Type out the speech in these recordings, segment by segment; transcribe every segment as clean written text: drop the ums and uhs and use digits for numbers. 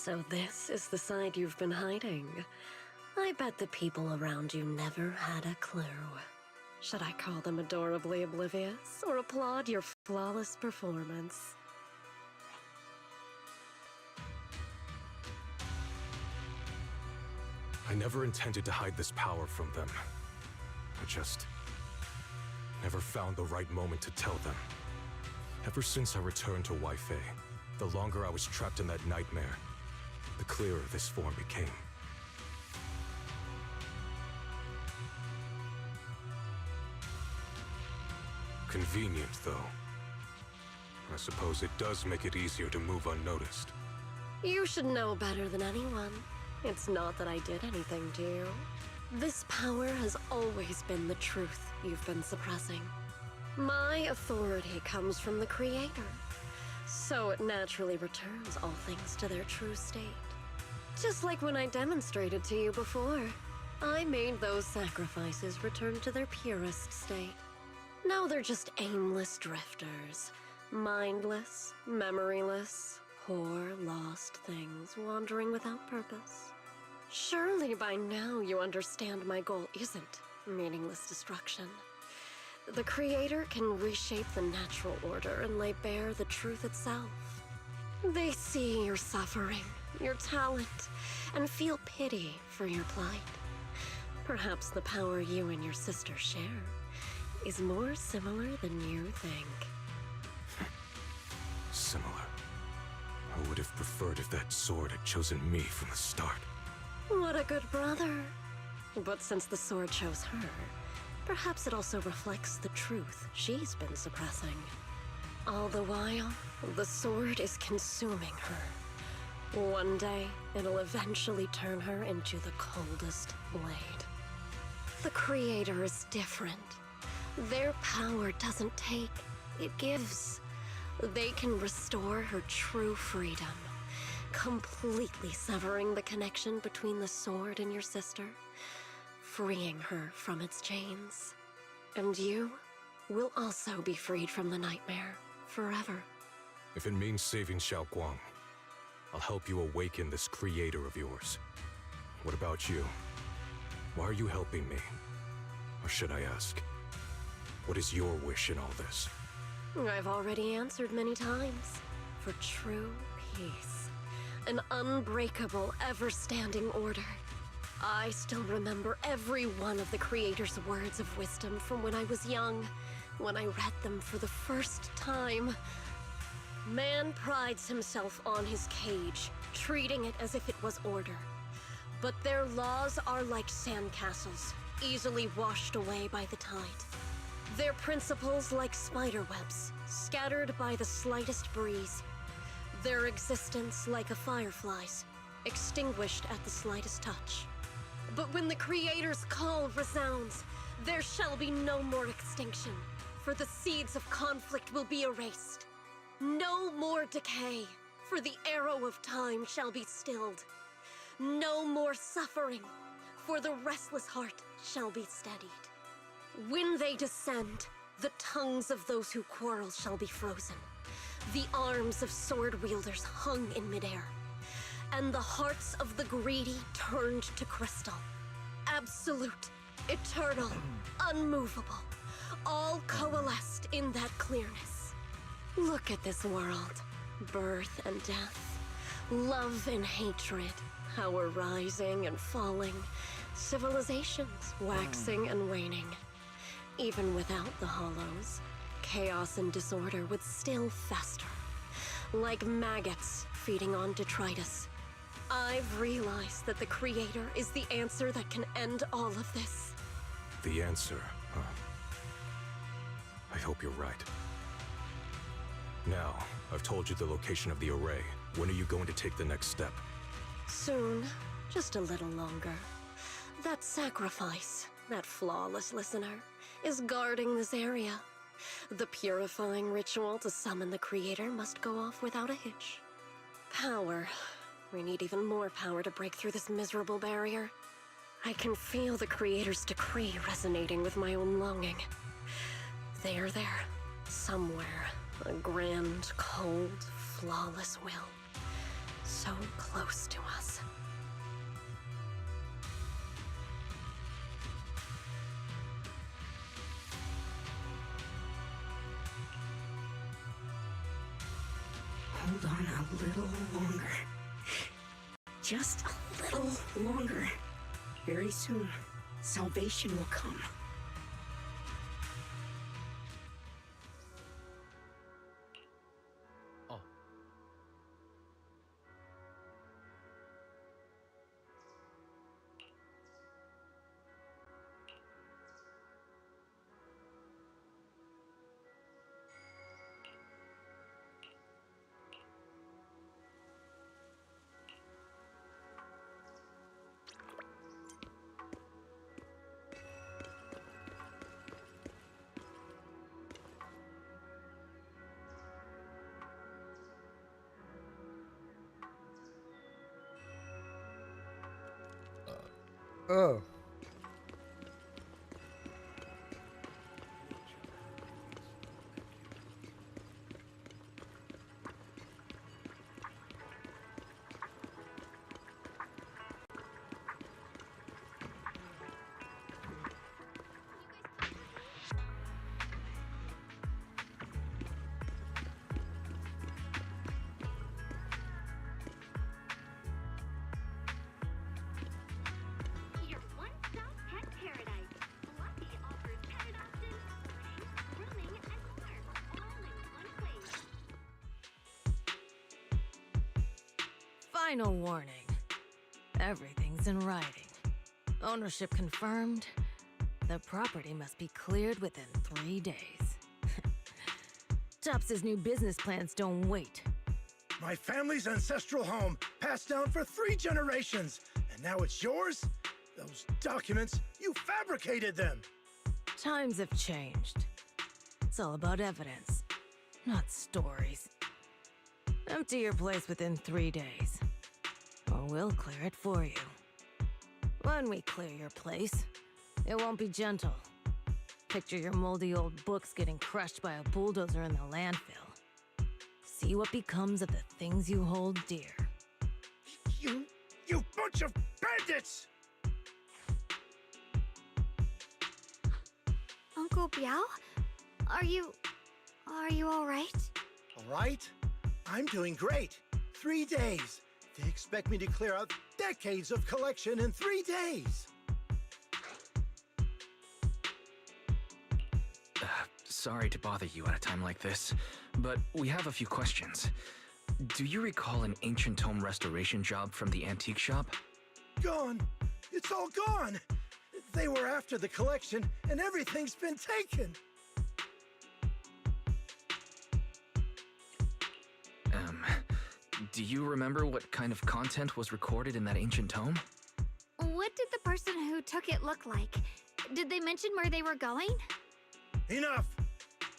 So this is the side you've been hiding. I bet the people around you never had a clue. Should I call them adorably oblivious, or applaud your flawless performance? I never intended to hide this power from them. I just never found the right moment to tell them. Ever since I returned to Wi-Fi, the longer I was trapped in that nightmare, the clearer this form became. Convenient, though. I suppose it does make it easier to move unnoticed. You should know better than anyone. It's not that I did anything to you. This power has always been the truth you've been suppressing. My authority comes from the Creator, so it naturally returns all things to their true state. Just like when I demonstrated to you before, I made those sacrifices return to their purest state. Now they're just aimless drifters, mindless, memoryless, poor, lost things wandering without purpose. Surely by now you understand my goal isn't meaningless destruction. The Creator can reshape the natural order and lay bare the truth itself. They see your suffering, your talent, and feel pity for your plight. Perhaps the power you and your sister share is more similar than you think. Similar. I would have preferred if that sword had chosen me from the start. What a good brother. But since the sword chose her, perhaps it also reflects the truth she's been suppressing. All the while, the sword is consuming her. One day, it'll eventually turn her into the coldest blade. The Creator is different. Their power doesn't take, it gives. They can restore her true freedom, completely severing the connection between the sword and your sister, freeing her from its chains. And you will also be freed from the nightmare forever. If it means saving Xiao Guang, I'll help you awaken this creator of yours. What about you? Why are you helping me? Or should I ask, what is your wish in all this? I've already answered many times. For true peace. An unbreakable, ever-standing order. I still remember every one of the Creator's words of wisdom from when I was young, when I read them for the first time. Man prides himself on his cage, treating it as if it was order. But their laws are like sandcastles, easily washed away by the tide. Their principles like spiderwebs, scattered by the slightest breeze. Their existence like a firefly's, extinguished at the slightest touch. But when the Creator's call resounds, there shall be no more extinction, for the seeds of conflict will be erased. No more decay, for the arrow of time shall be stilled. No more suffering, for the restless heart shall be steadied. When they descend, the tongues of those who quarrel shall be frozen, the arms of sword-wielders hung in midair, and the hearts of the greedy turned to crystal. Absolute, eternal, unmovable, all coalesced in that clearness. Look at this world, birth and death, love and hatred, power rising and falling, civilizations waxing and waning. Even without the hollows, chaos and disorder would still fester, like maggots feeding on detritus. I've realized that the Creator is the answer that can end all of this. The answer, huh? I hope you're right. Now, I've told you the location of the array. When are you going to take the next step? Soon, just a little longer. That sacrifice, that flawless listener, is guarding this area. The purifying ritual to summon the Creator must go off without a hitch. Power. We need even more power to break through this miserable barrier. I can feel the Creator's decree resonating with my own longing. They are there, somewhere, a grand, cold, flawless will. So close to us. Hold on a little longer. Just a little longer. Very soon, salvation will come. Oh. Oh. Your one-stop pet paradise. Fluffy offers pet adoption, boarding, grooming, and more, all in one place. Final warning. Everything's in writing. Ownership confirmed. The property must be cleared within 3 days. Tops's new business plans don't wait. My family's ancestral home, passed down for 3 generations, and now it's yours? Those documents, you fabricated them! Times have changed. It's all about evidence, not stories. Empty your place within 3 days, or we'll clear it for you. When we clear your place, it won't be gentle. Picture your moldy old books getting crushed by a bulldozer in the landfill. See what becomes of the things you hold dear. You bunch of bandits! Uncle Biao? Are you all right? All right, I'm doing great. 3 days. They expect me to clear out decades of collection in 3 days. Sorry to bother you at a time like this, but we have a few questions. Do you recall an ancient tome restoration job from the antique shop? Gone. It's all gone. They were after the collection, and everything's been taken. Do you remember what kind of content was recorded in that ancient tome? What did the person who took it look like? Did they mention where they were going? Enough!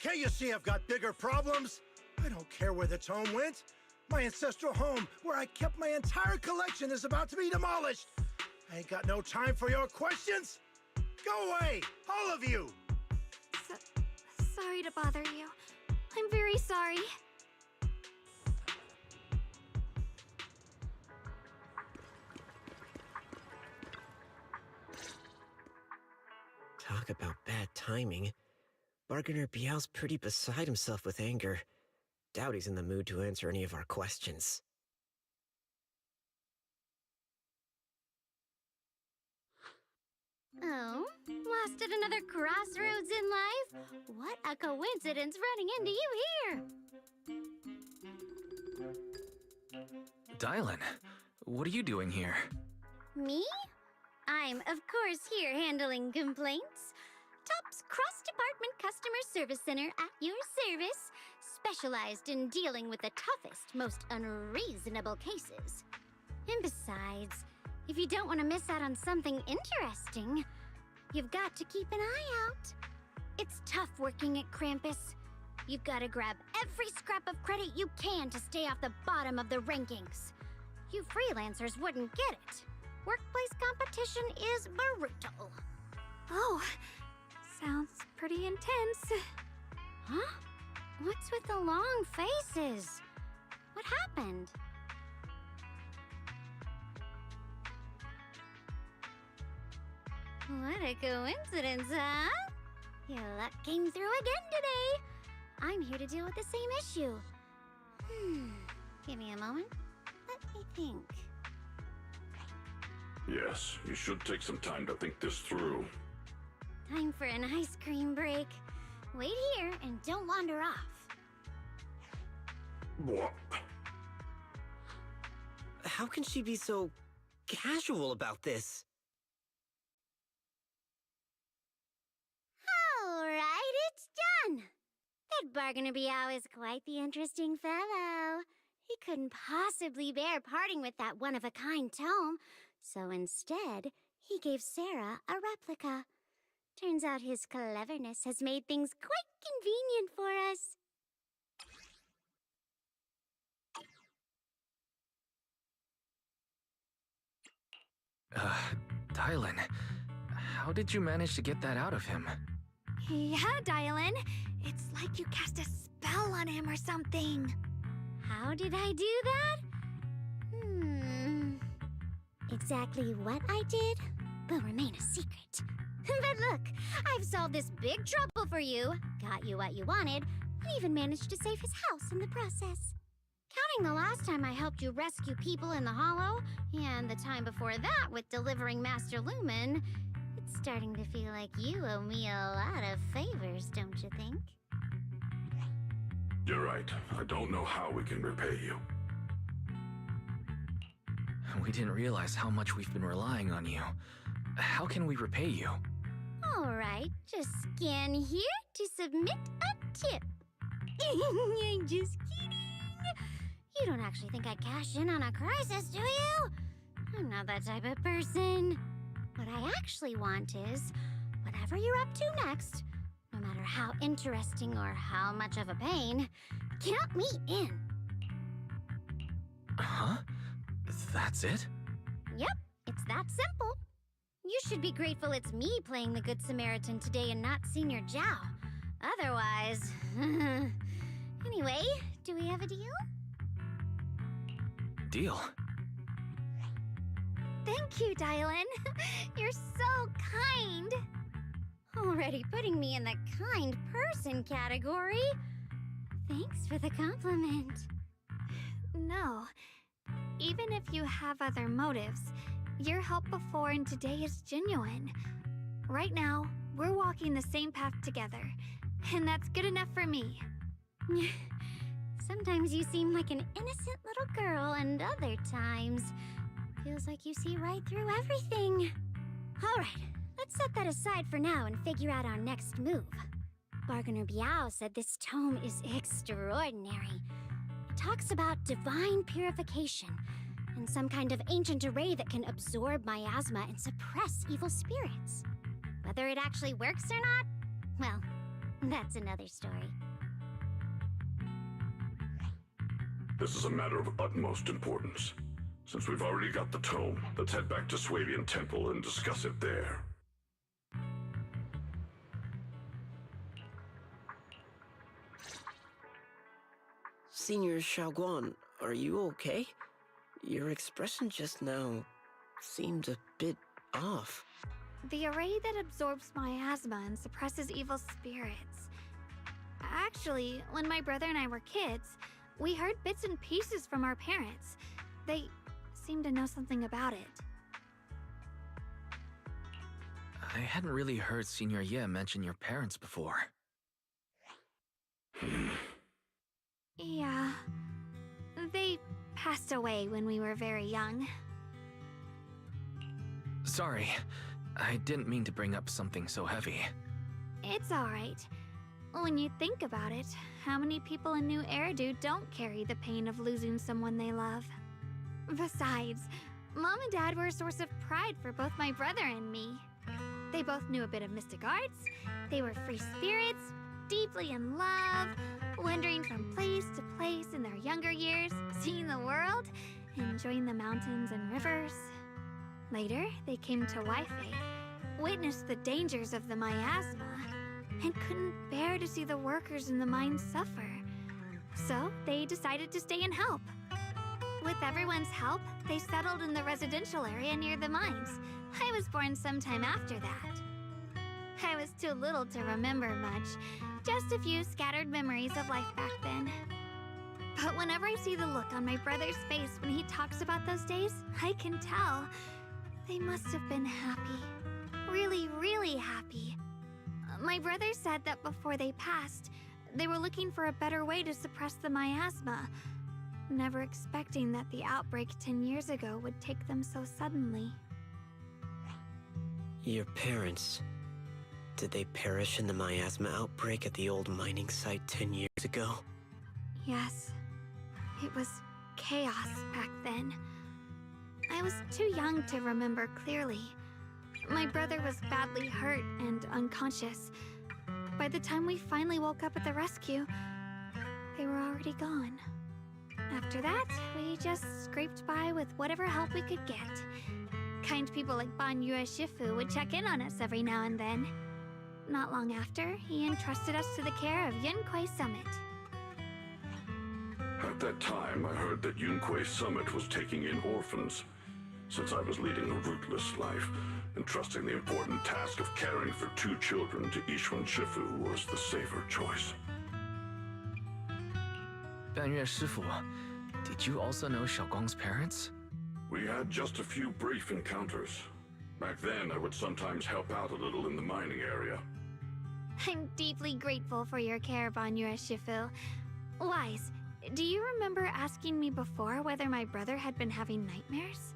Can't you see I've got bigger problems? I don't care where the tome went. My ancestral home, where I kept my entire collection, is about to be demolished. I ain't got no time for your questions. Go away, all of you! Sorry to bother you. I'm very sorry. Talk about bad timing. Bargainer Biao's pretty beside himself with anger. Doubt he's in the mood to answer any of our questions. Oh, lost at another crossroads in life? What a coincidence running into you here! Dylan, what are you doing here? Me? I'm, of course, here handling complaints. Top's cross-department customer service center at your service, specialized in dealing with the toughest, most unreasonable cases. And besides, if you don't want to miss out on something interesting, you've got to keep an eye out. It's tough working at Krampus. You've got to grab every scrap of credit you can to stay off the bottom of the rankings. You freelancers wouldn't get it. Workplace competition is brutal. Oh, sounds pretty intense. Huh? What's with the long faces? What happened? What a coincidence, huh? Your luck came through again today. I'm here to deal with the same issue. Give me a moment. Let me think. Yes, you should take some time to think this through. Time for an ice cream break. Wait here and don't wander off. What? How can she be so casual about this? All right, it's done. That Bargainer Biao is quite the interesting fellow. He couldn't possibly bear parting with that one-of-a-kind tome, so instead, he gave Sarah a replica. Turns out his cleverness has made things quite convenient for us. Dylan, how did you manage to get that out of him? Yeah, Dylan. It's like you cast a spell on him or something. How did I do that? Exactly what I did will remain a secret. But look, I've solved this big trouble for you, got you what you wanted, and even managed to save his house in the process. Counting the last time I helped you rescue people in the Hollow, and the time before that with delivering Master Lumen, it's starting to feel like you owe me a lot of favors, don't you think? You're right. I don't know how we can repay you. We didn't realize how much we've been relying on you. How can we repay you? All right, just scan here to submit a tip. I'm just kidding. You don't actually think I'd cash in on a crisis, do you? I'm not that type of person. What I actually want is, whatever you're up to next, no matter how interesting or how much of a pain, count me in. Huh? That's it? Yep, it's that simple. You should be grateful it's me playing the Good Samaritan today and not Senior Zhao. Otherwise... Anyway, do we have a deal? Deal. Thank you, Dylan. You're so kind. Already putting me in the kind person category. Thanks for the compliment. No. Even if you have other motives, your help before and today is genuine. Right now, we're walking the same path together, and that's good enough for me. Sometimes you seem like an innocent little girl, and other times, feels like you see right through everything. All right, let's set that aside for now and figure out our next move. Bargainer Biao said this tome is extraordinary. It talks about divine purification and some kind of ancient array that can absorb miasma and suppress evil spirits. Whether it actually works or not, well, that's another story. This is a matter of utmost importance. Since we've already got the tome, let's head back to Swabian Temple and discuss it there. Senior Xiaoguan, are you okay? Your expression just now seemed a bit off. The array that absorbs miasma and suppresses evil spirits. Actually, when my brother and I were kids, we heard bits and pieces from our parents. They seemed to know something about it. I hadn't really heard Senior Ye mention your parents before. Yeah. They passed away when we were very young. Sorry, I didn't mean to bring up something so heavy. It's alright. When you think about it, how many people in New Eridu don't carry the pain of losing someone they love? Besides, Mom and Dad were a source of pride for both my brother and me. They both knew a bit of mystic arts, they were free spirits, deeply in love, wandering from place to place in their younger years, seeing the world, enjoying the mountains and rivers. Later, they came to Waifei, witnessed the dangers of the miasma, and couldn't bear to see the workers in the mines suffer. So they decided to stay and help. With everyone's help, they settled in the residential area near the mines, I was born sometime after that. I was too little to remember much, just a few scattered memories of life back then. But whenever I see the look on my brother's face when he talks about those days, I can tell. They must have been happy. Really, really happy. My brother said that before they passed, they were looking for a better way to suppress the miasma, never expecting that the outbreak 10 years ago would take them so suddenly. Your parents... did they perish in the miasma outbreak at the old mining site 10 years ago? Yes. It was chaos back then. I was too young to remember clearly. My brother was badly hurt and unconscious. By the time we finally woke up at the rescue, they were already gone. After that, we just scraped by with whatever help we could get. Kind people like Banyue Shifu would check in on us every now and then. Not long after, he entrusted us to the care of Yunquei Summit. At that time, I heard that Yunquei Summit was taking in orphans. Since I was leading a rootless life, entrusting the important task of caring for 2 children to Ishun Shifu was the safer choice. Banyue Shifu, did you also know Xiaoguang's parents? We had just a few brief encounters. Back then, I would sometimes help out a little in the mining area. I'm deeply grateful for your care, Banyue Shifu. Wise, do you remember asking me before whether my brother had been having nightmares?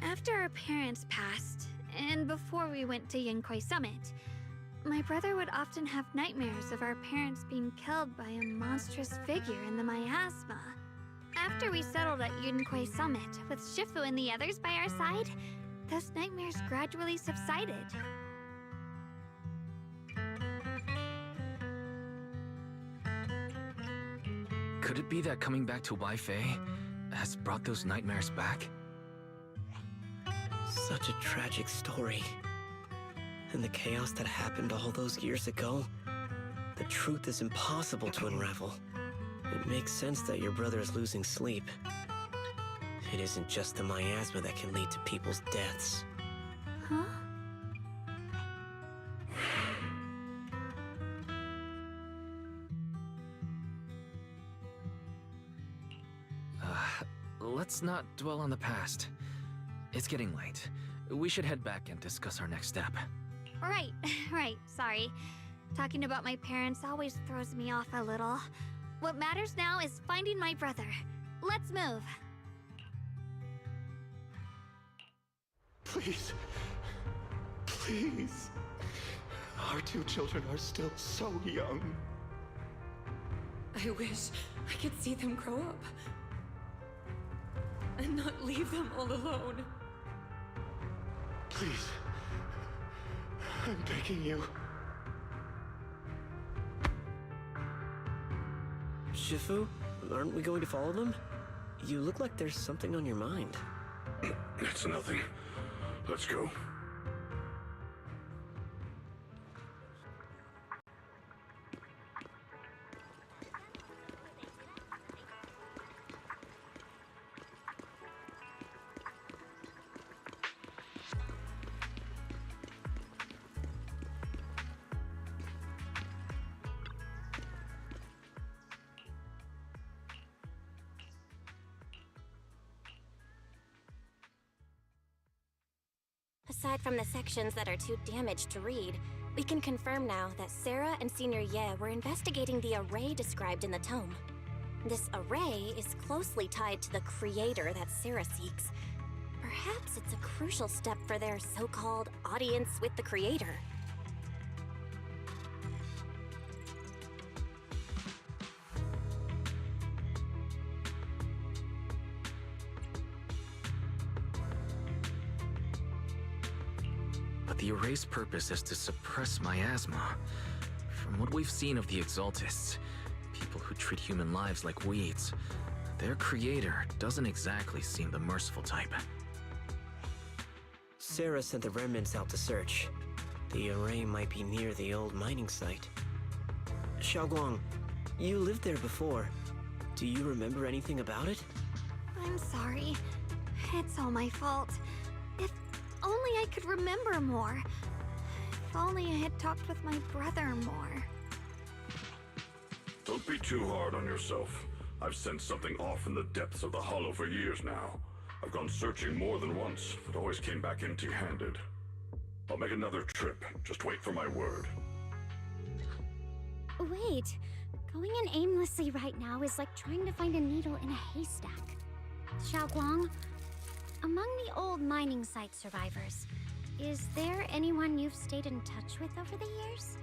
After our parents passed, and before we went to Yunquei Summit, my brother would often have nightmares of our parents being killed by a monstrous figure in the miasma. After we settled at Yunquei Summit, with Shifu and the others by our side, those nightmares gradually subsided. Could it be that coming back to Waifei has brought those nightmares back? Such a tragic story. And the chaos that happened all those years ago, the truth is impossible to unravel. It makes sense that your brother is losing sleep. It isn't just the miasma that can lead to people's deaths. Huh? Let's not dwell on the past. It's getting late. We should head back and discuss our next step. Right, sorry. Talking about my parents always throws me off a little. What matters now is finding my brother. Let's move. Please. Please. Our 2 children are still so young. I wish I could see them grow up. And not leave them all alone. Please. I'm begging you. Shifu, aren't we going to follow them? You look like there's something on your mind. It's nothing. Let's go. Aside from the sections that are too damaged to read, we can confirm now that Sarah and Senior Ye were investigating the array described in the tome. This array is closely tied to the creator that Sarah seeks. Perhaps it's a crucial step for their so-called audience with the creator. But the array's purpose is to suppress miasma. From what we've seen of the Exaltists, people who treat human lives like weeds, their creator doesn't exactly seem the merciful type. Sarah sent the remnants out to search. The array might be near the old mining site. Xiaoguang, you lived there before. Do you remember anything about it? I'm sorry. It's all my fault. If only I could remember more. If only I had talked with my brother more. Don't be too hard on yourself. I've sensed something off in the depths of the hollow for years now. I've gone searching more than once, but always came back empty-handed. I'll make another trip. Just wait for my word. Wait. Going in aimlessly right now is like trying to find a needle in a haystack. Xiaoguang, among the old mining site survivors, is there anyone you've stayed in touch with over the years?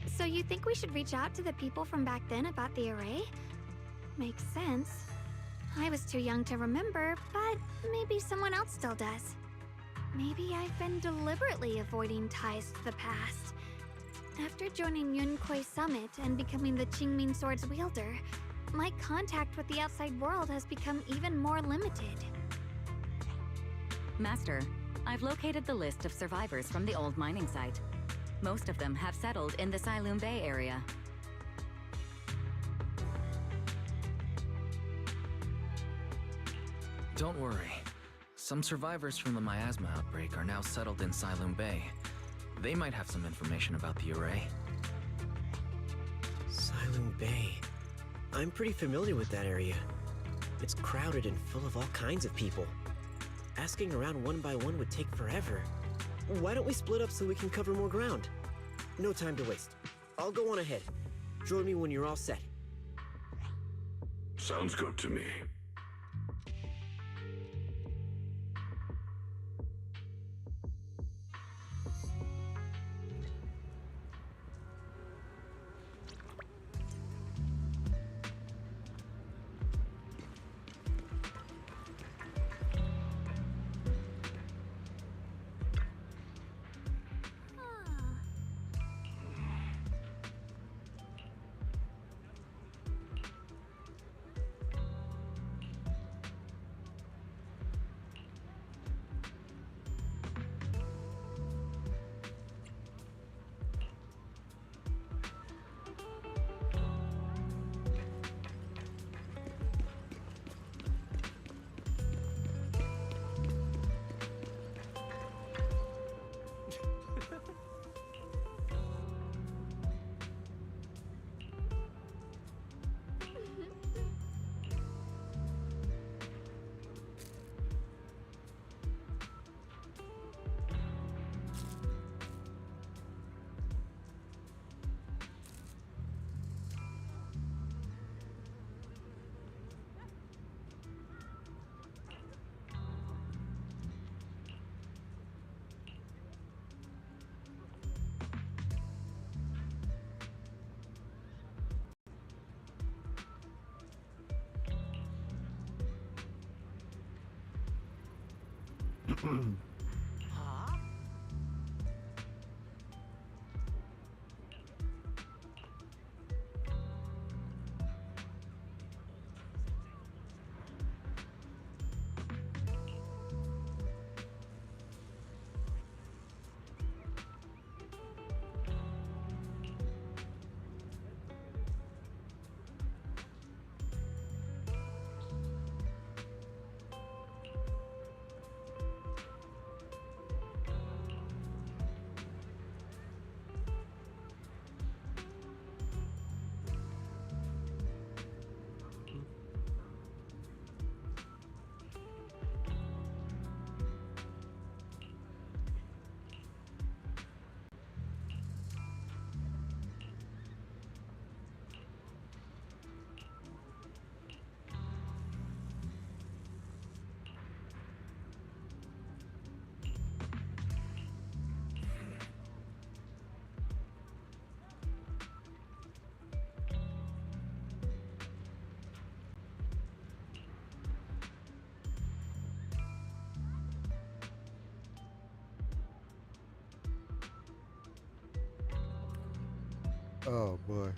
So you think we should reach out to the people from back then about the array? Makes sense. I was too young to remember, but maybe someone else still does. Maybe I've been deliberately avoiding ties to the past. After joining Yunquei Summit and becoming the Qingming Sword's wielder, my contact with the outside world has become even more limited. Master, I've located the list of survivors from the old mining site. Most of them have settled in the Silum Bay area. Don't worry. Some survivors from the miasma outbreak are now settled in Silum Bay. They might have some information about the array. Silum Bay. I'm pretty familiar with that area. It's crowded and full of all kinds of people. Asking around one by one would take forever. Why don't we split up so we can cover more ground? No time to waste. I'll go on ahead. Join me when you're all set. Sounds good to me. Oh boy.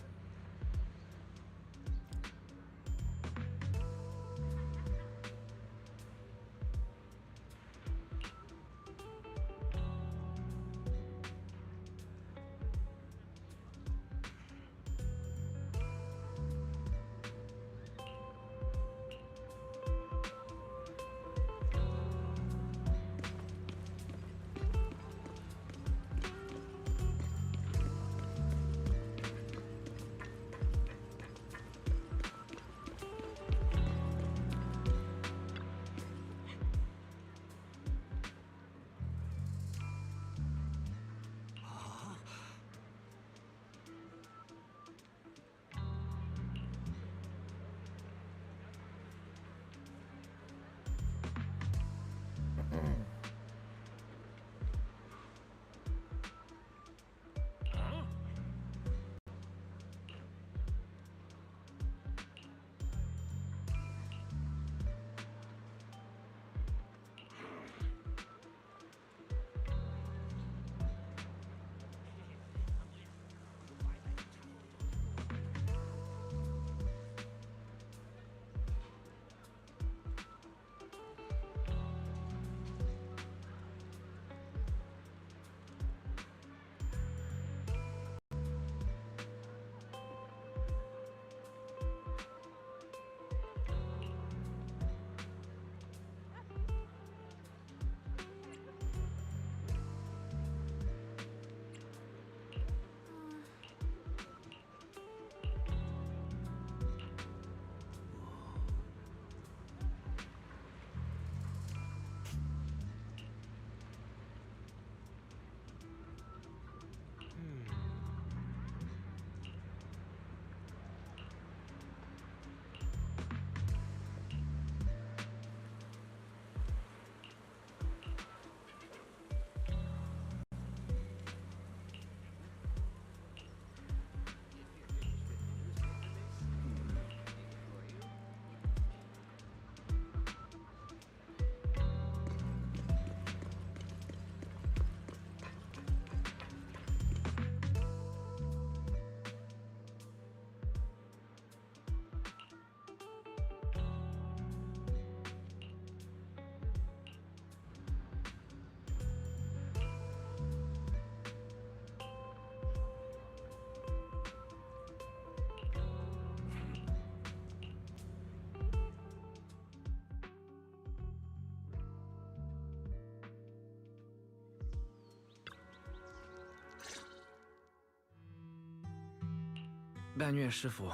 Banyue Shifu,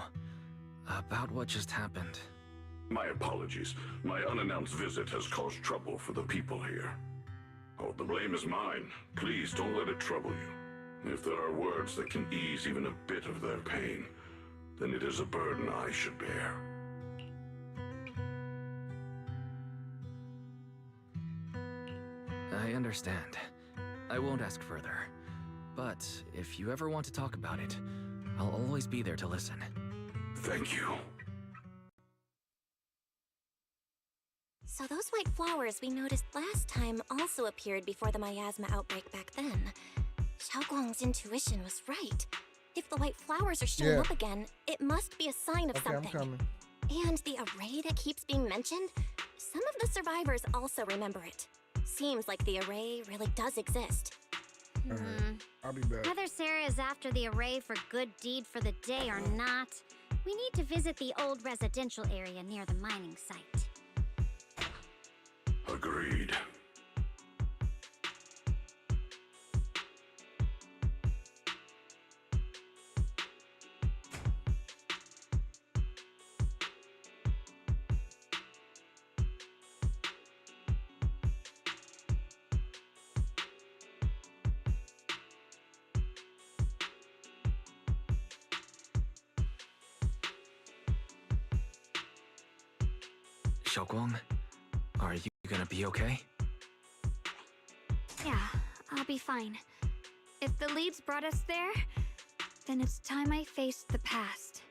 about what just happened. My apologies. My unannounced visit has caused trouble for the people here. Oh, the blame is mine. Please don't let it trouble you. If there are words that can ease even a bit of their pain, then it is a burden I should bear. I understand. I won't ask further. But if you ever want to talk about it, I'll always be there to listen. Thank you. So those white flowers we noticed last time also appeared before the miasma outbreak back then. Xiaoguang's intuition was right. If the white flowers are showing up again, it must be a sign of something. I'm coming. And the array that keeps being mentioned, some of the survivors also remember it. Seems like the array really does exist. I'll be back. Whether Sarah is after the array for good deed for the day or not, we need to visit the old residential area near the mining site. Agreed. Xiaoguang, are you gonna be okay? Yeah, I'll be fine. If the leads brought us there, then it's time I faced the past.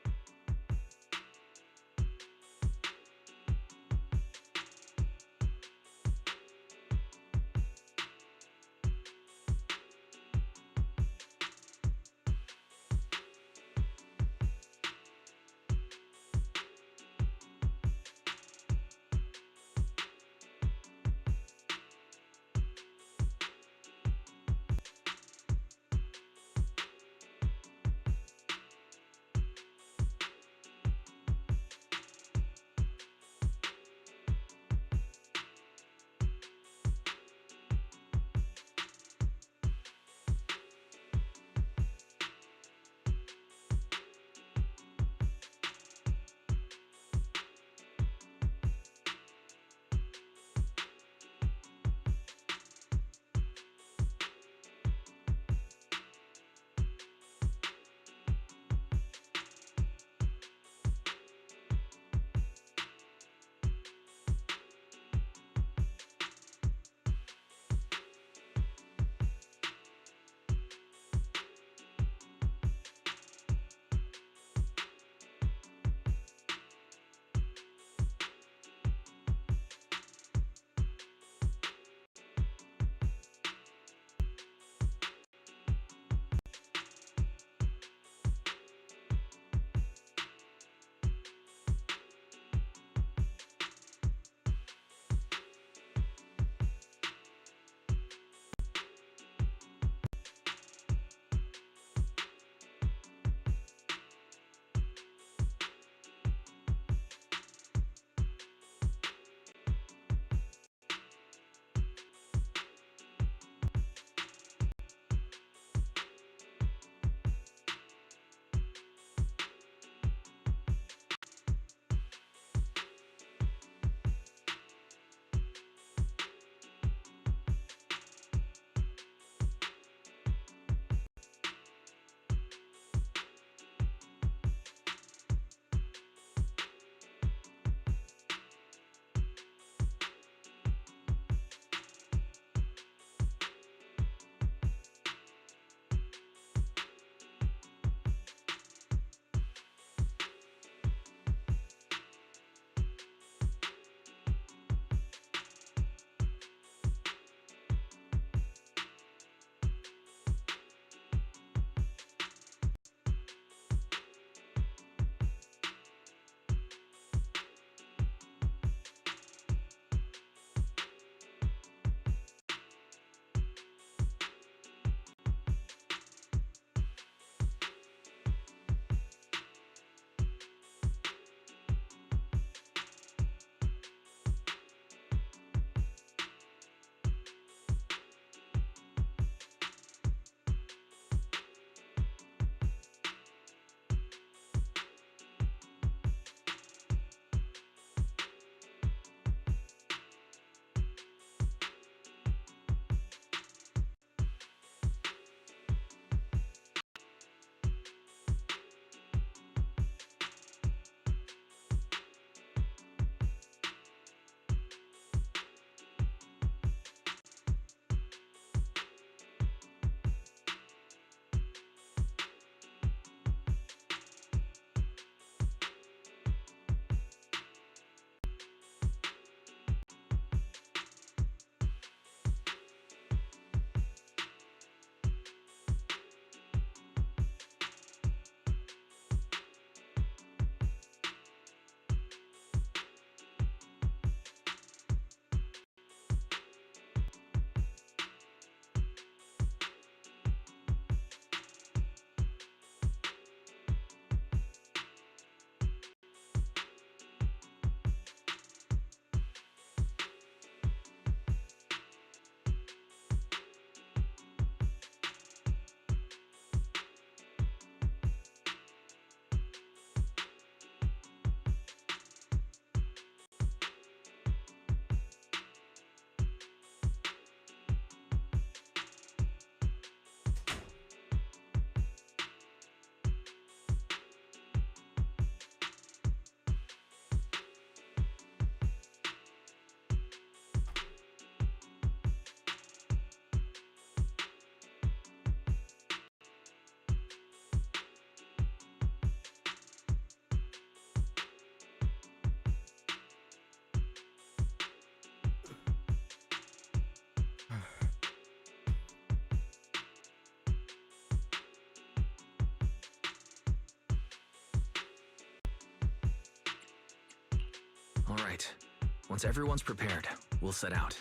All right. Once everyone's prepared, we'll set out.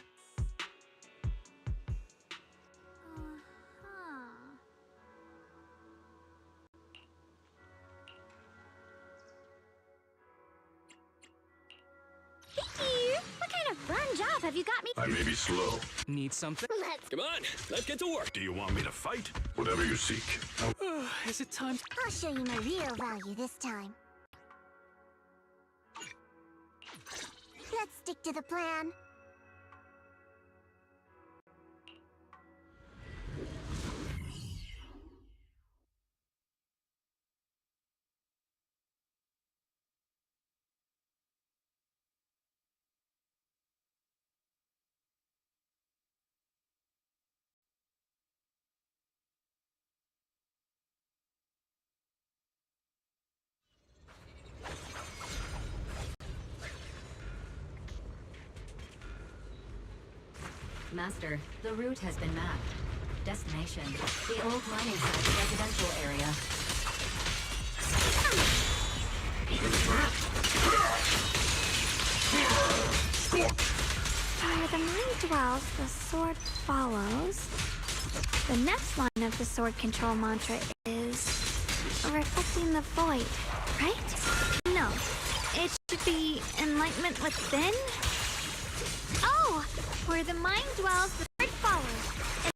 Hey, what kind of fun job have you got me? I may be slow. Need something? Let's... Come on, let's get to work. Do you want me to fight? Whatever you seek. Is it time? I'll show you my real value this time. Let's stick to the plan. Master, the route has been mapped. Destination, the old mining site residential area. Where the mine dwells, the sword follows. The next line of the sword control mantra is reflecting the void, right? No, it should be enlightenment within. Oh, where the mind dwells, the sword follows.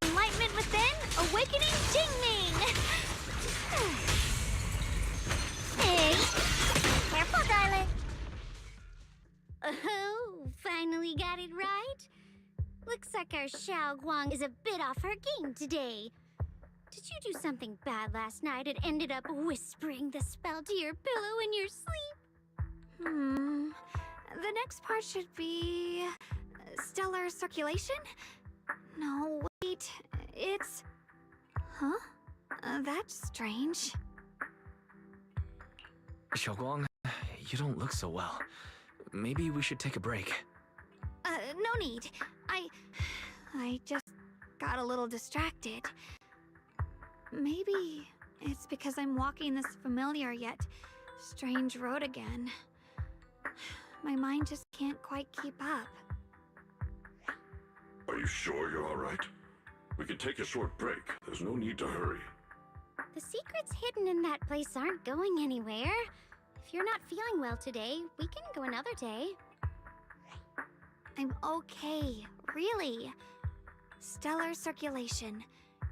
Enlightenment within, awakening Jingming. Hey, careful, darling. Oh, finally got it right. Looks like our Xiao Guang is a bit off her game today. Did you do something bad last night and ended up whispering the spell to your pillow in your sleep? The next part should be stellar circulation? No, wait. It's... Huh? That's strange. Xiaoguang, you don't look so well. Maybe we should take a break. No need. I just got a little distracted. Maybe it's because I'm walking this familiar yet strange road again. My mind just can't quite keep up. Are you sure you're all right? We can take a short break. There's no need to hurry. The secrets hidden in that place aren't going anywhere. If you're not feeling well today, we can go another day. I'm okay, really. Stellar circulation.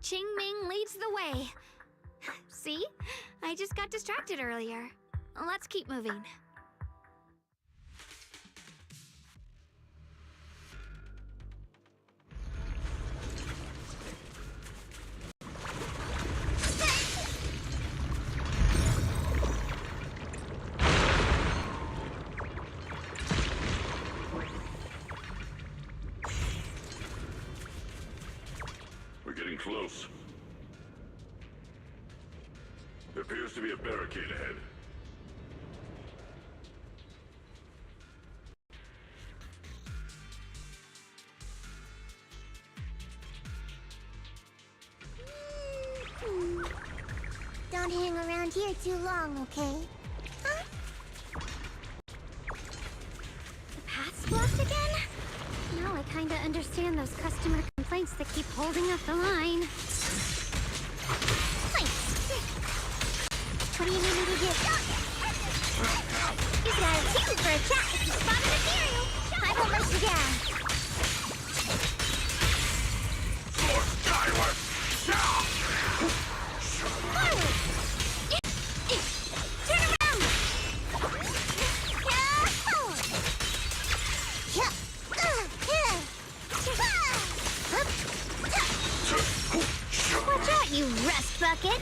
Qingming leads the way. See? I just got distracted earlier. Let's keep moving. Close. There appears to be a barricade ahead. Don't hang around here too long, okay? Huh? The path's blocked again? Now I kinda understand those customer complaints that keep holding up the line. Thanks. What do you need me to do? You got a ticket for a chat if you spot a material. I won't let you down. Soar skyward! Forward! Turn around! Forward! Watch out, you rust bucket!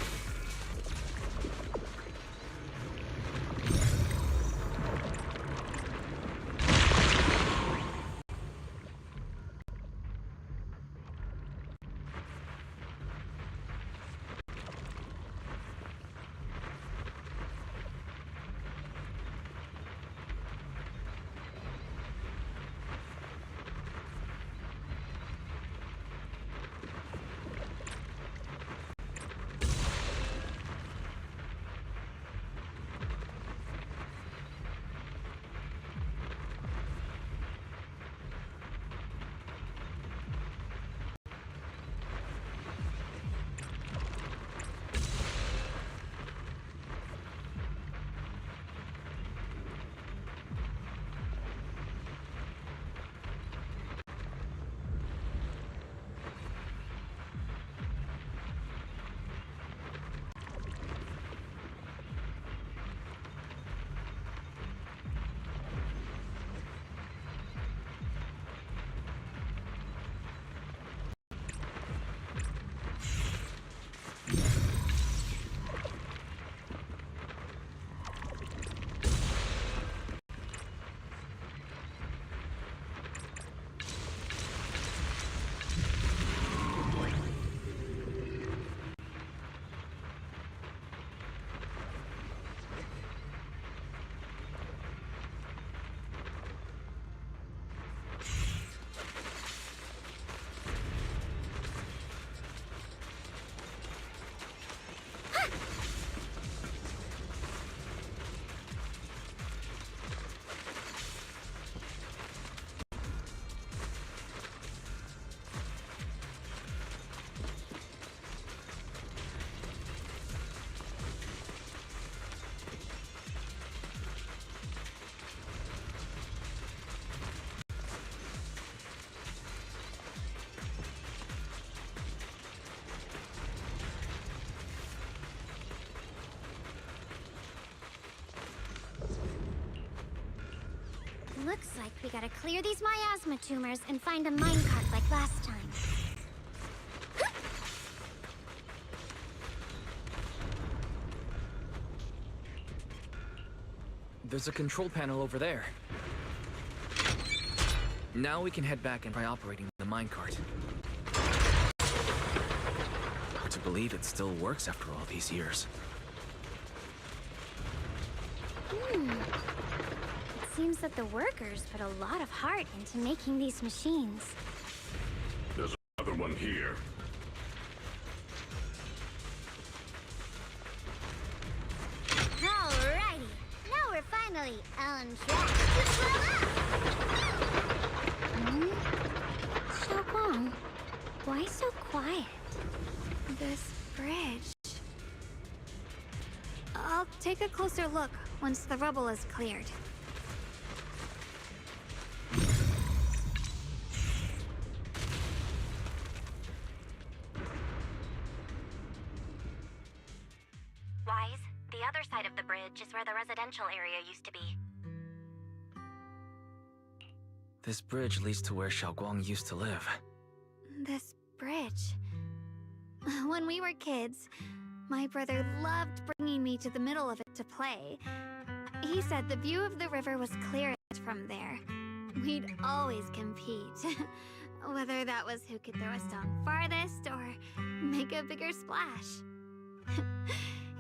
Looks like we gotta clear these miasma tumors and find a minecart like last time. There's a control panel over there. Now we can head back and try operating the minecart. Hard to believe it still works after all these years. It seems that the workers put a lot of heart into making these machines. There's another one here. Alrighty, now we're finally on track to grow up! Xiaoguang, why so quiet? This bridge... I'll take a closer look once the rubble is cleared. Wise, the other side of the bridge is where the residential area used to be. This bridge leads to where Xiaoguang used to live. This bridge... When we were kids, my brother loved bringing me to the middle of it to play. He said the view of the river was clearest from there. We'd always compete. Whether that was who could throw a stone farthest or make a bigger splash.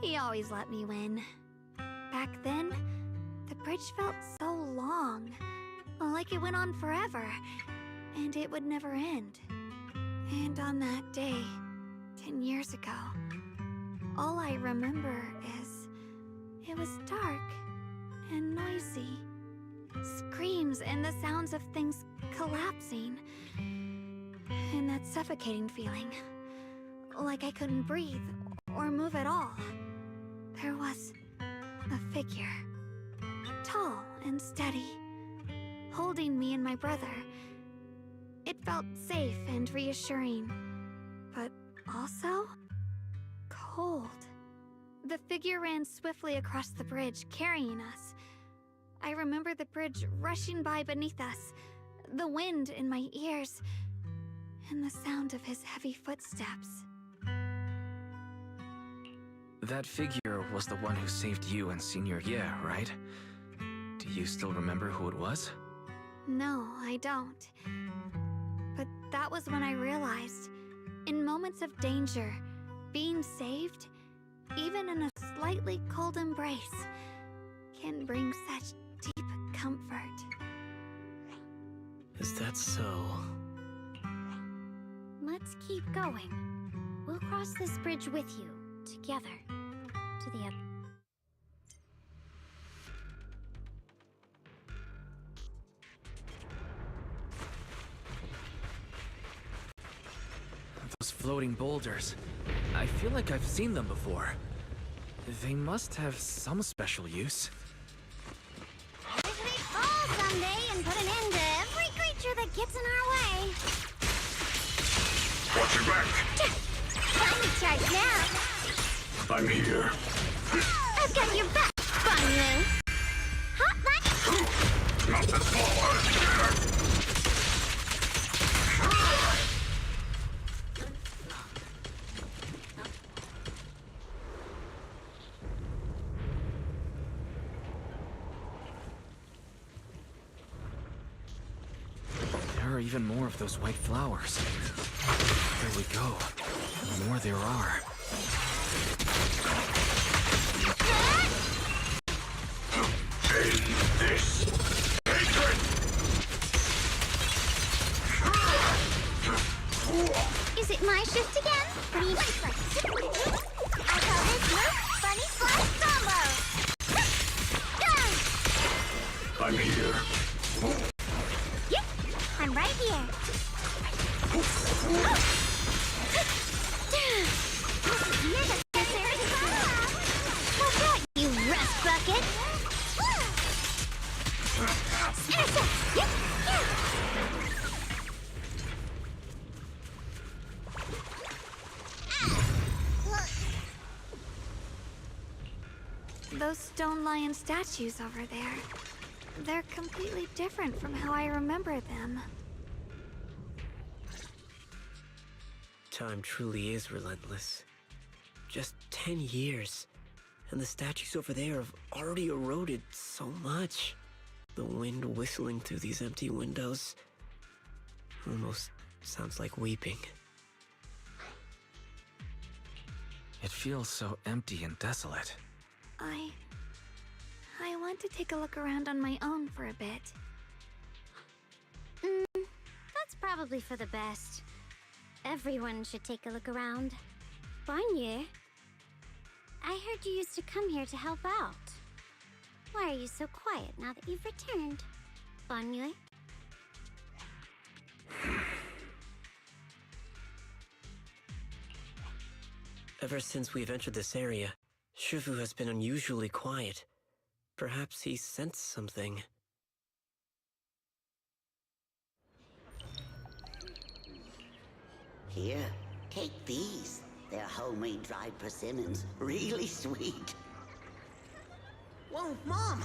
He always let me win. Back then, the bridge felt so long. Like it went on forever. And it would never end. And on that day, 10 years ago, all I remember is it was dark and noisy. Screams and the sounds of things collapsing. And that suffocating feeling. Like I couldn't breathe or move at all. There was a figure. Tall and steady. Holding me and my brother. It felt safe and reassuring. But also... cold. The figure ran swiftly across the bridge, carrying us. I remember the bridge rushing by beneath us, the wind in my ears, and the sound of his heavy footsteps. That figure was the one who saved you and Senior Ye, right? Do you still remember who it was? No, I don't. But that was when I realized, in moments of danger, being saved, even in a slightly cold embrace, can bring such deep comfort. Is that so? Let's keep going. We'll cross this bridge with you, together, to the other. Those floating boulders. I feel like I've seen them before. They must have some special use. Wish we'd fall someday and put an end to every creature that gets in our way. Watch your back! Time to charge now. I'm here. I've got your back, Banyu. Hot lunch! Not this far! There are even more of those white flowers. There we go. The more there are. End this hatred! Is it my shift again? Reflex. I call this move Bunny Slash Combo. I'm here. Yep, I'm right here. Necessary follow-up. Watch out, you rust bucket. Intercept. Yep, Those stone lion statues over there. They're completely different from how I remember them. Time truly is relentless. Just 10 years, and the statues over there have already eroded so much. The wind whistling through these empty windows almost sounds like weeping. It feels so empty and desolate. I want to take a look around on my own for a bit. That's probably for the best. Everyone should take a look around. Banye, I heard you used to come here to help out. Why are you so quiet now that you've returned? Banye? Ever since we've entered this area, Shifu has been unusually quiet. Perhaps he sensed something. Here, take these. They're homemade dried persimmons. Really sweet. Whoa, Mom!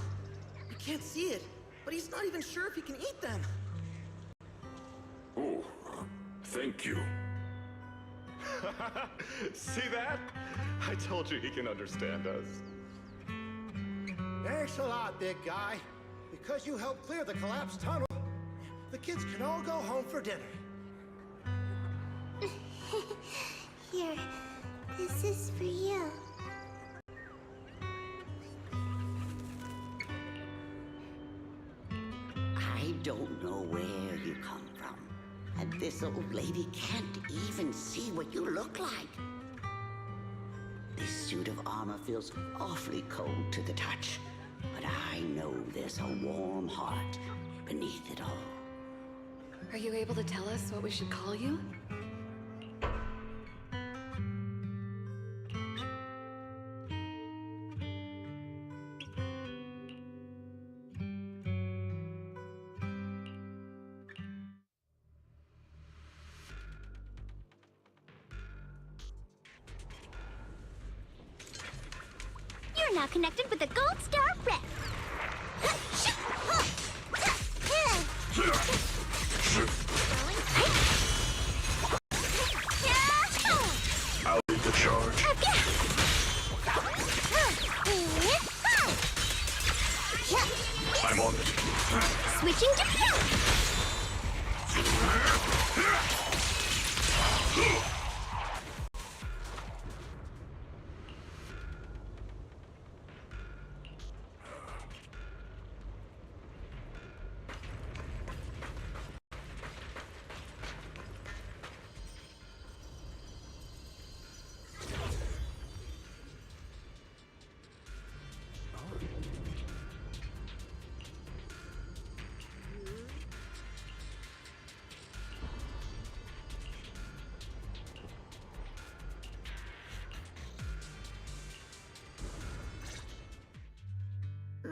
You can't see it, but he's not even sure if he can eat them. Oh, thank you. See that? I told you he can understand us. Thanks a lot, big guy. Because you helped clear the collapsed tunnel, the kids can all go home for dinner. Here, this is for you. I don't know where you come from. And this old lady can't even see what you look like. This suit of armor feels awfully cold to the touch. But I know there's a warm heart beneath it all. Are you able to tell us what we should call you? You're now connected with the Gold Star Rep. I'll lead the charge. I'm on it. Switching to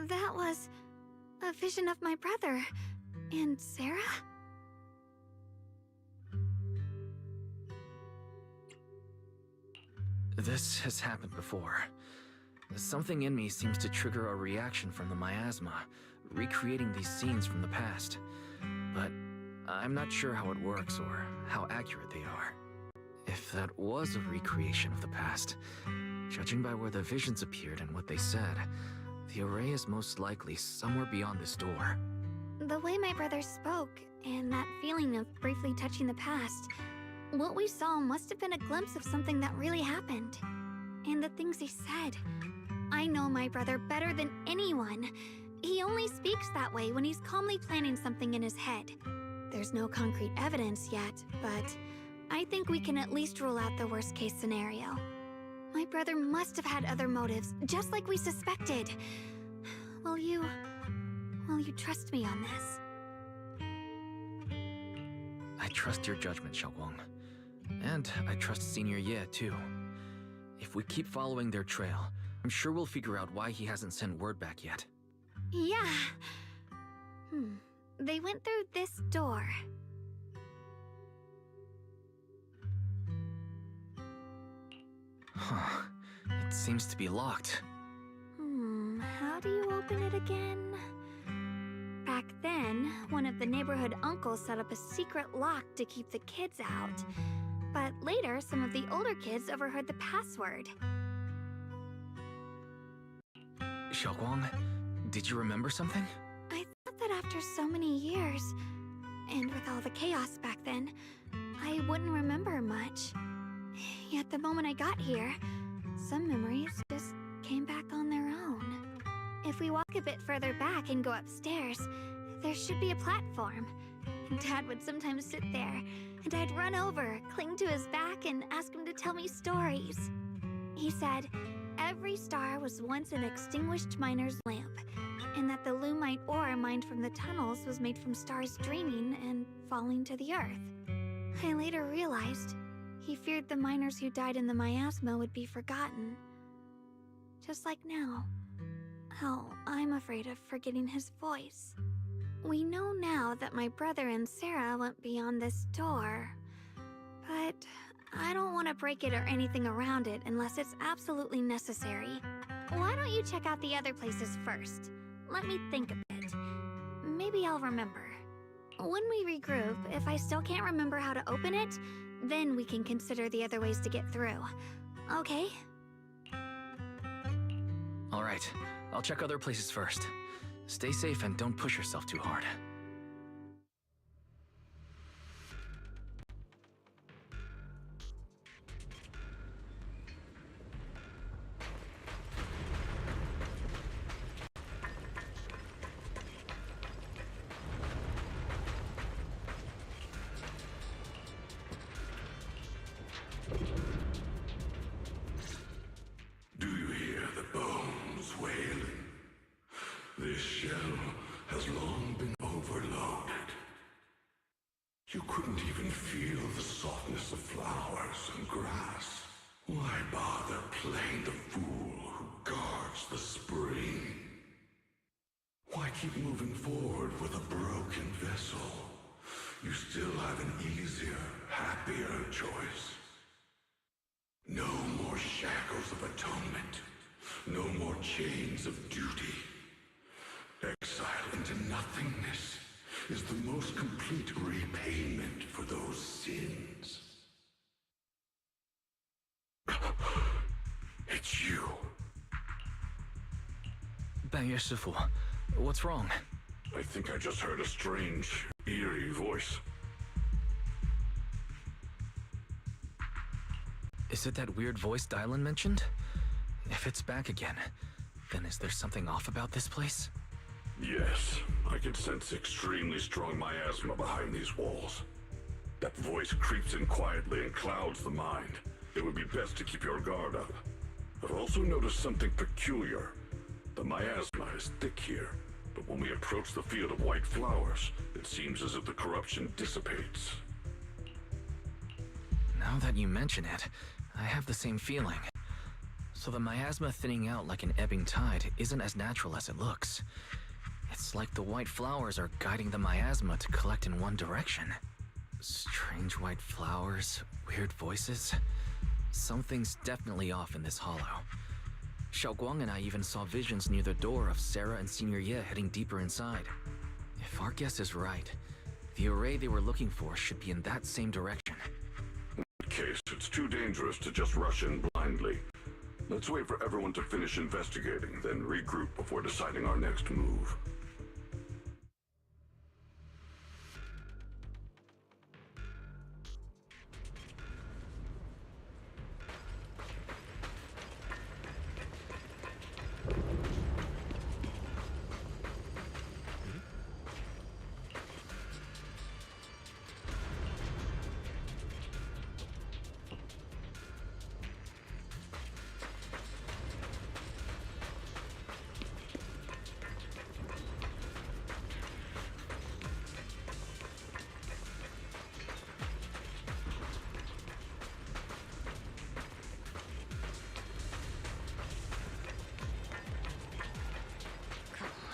That was a vision of my brother. And Sarah? This has happened before. Something in me seems to trigger a reaction from the miasma, recreating these scenes from the past. But I'm not sure how it works or how accurate they are. If that was a recreation of the past, judging by where the visions appeared and what they said, the array is most likely somewhere beyond this door. The way my brother spoke, and that feeling of briefly touching the past, what we saw must have been a glimpse of something that really happened. And the things he said. I know my brother better than anyone. He only speaks that way when he's calmly planning something in his head. There's no concrete evidence yet, but I think we can at least rule out the worst-case scenario. My brother must have had other motives, just like we suspected. Will you trust me on this? I trust your judgment, Xiaoguang. And I trust Senior Ye, too. If we keep following their trail, I'm sure we'll figure out why he hasn't sent word back yet. Yeah. They went through this door. Huh. It seems to be locked. How do you open it again? one of the neighborhood uncles set up a secret lock to keep the kids out. But later, some of the older kids overheard the password. Xiaoguang, did you remember something? I thought that after so many years, and with all the chaos back then, I wouldn't remember much. Yet the moment I got here, some memories just came back on their own. If we walk a bit further back and go upstairs, there should be a platform. Dad would sometimes sit there, and I'd run over, cling to his back, and ask him to tell me stories. He said every star was once an extinguished miner's lamp, and that the lumite ore mined from the tunnels was made from stars dreaming and falling to the earth. I later realized he feared the miners who died in the miasma would be forgotten. Just like now. How I'm afraid of forgetting his voice. We know now that my brother and Sarah went beyond this door, but I don't want to break it or anything around it unless it's absolutely necessary. Why don't you check out the other places first? Let me think a bit. Maybe I'll remember. When we regroup, if I still can't remember how to open it, then we can consider the other ways to get through. Okay? All right, I'll check other places first. Stay safe and don't push yourself too hard. Do you hear the bones wailing? This shell has long been overloaded. You couldn't even feel the softness of flowers and grass. Why bother playing the fool who guards the spring? Why keep moving forward with a broken vessel? You still have an easier, happier choice. No more shackles of atonement. No more chains of duty. Exile into nothingness is the most complete repayment for those sins. It's you. 半月师傅, what's wrong? I think I just heard a strange, eerie voice. Is it that weird voice Dylan mentioned? If it's back again, then is there something off about this place? Yes, I can sense extremely strong miasma behind these walls. That voice creeps in quietly and clouds the mind. It would be best to keep your guard up. I've also noticed something peculiar. The miasma is thick here, but when we approach the field of white flowers, it seems as if the corruption dissipates. Now that you mention it, I have the same feeling. So the miasma thinning out like an ebbing tide isn't as natural as it looks. It's like the white flowers are guiding the miasma to collect in one direction. Strange white flowers, weird voices. Something's definitely off in this hollow. Xiaoguang and I even saw visions near the door of Sarah and Senior Ye heading deeper inside. If our guess is right, the array they were looking for should be in that same direction. In that case, it's too dangerous to just rush in blindly. Let's wait for everyone to finish investigating, then regroup before deciding our next move.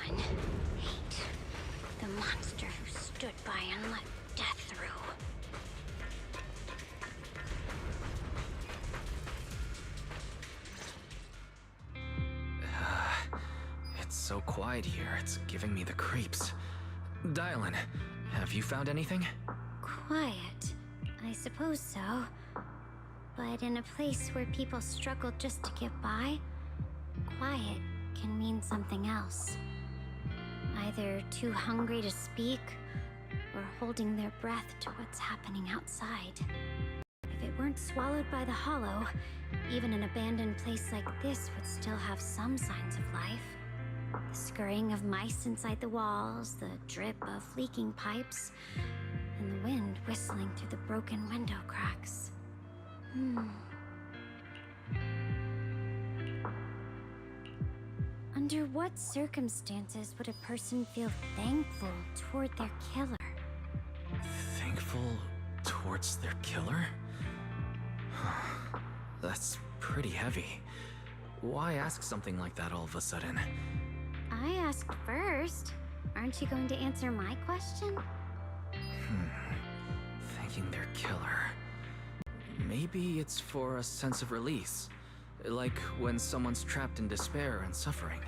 Hate. The monster who stood by and let death through. It's so quiet here, it's giving me the creeps. Dylan, have you found anything? Quiet. I suppose so. But in a place where people struggle just to get by, quiet can mean something else. Either too hungry to speak, or holding their breath to what's happening outside. If it weren't swallowed by the hollow, even an abandoned place like this would still have some signs of life. The scurrying of mice inside the walls, the drip of leaking pipes, and the wind whistling through the broken window cracks. Under what circumstances would a person feel thankful toward their killer? Thankful towards their killer? That's pretty heavy. Why ask something like that all of a sudden? I asked first. Aren't you going to answer my question? Thanking their killer. Maybe it's for a sense of release. Like when someone's trapped in despair and suffering.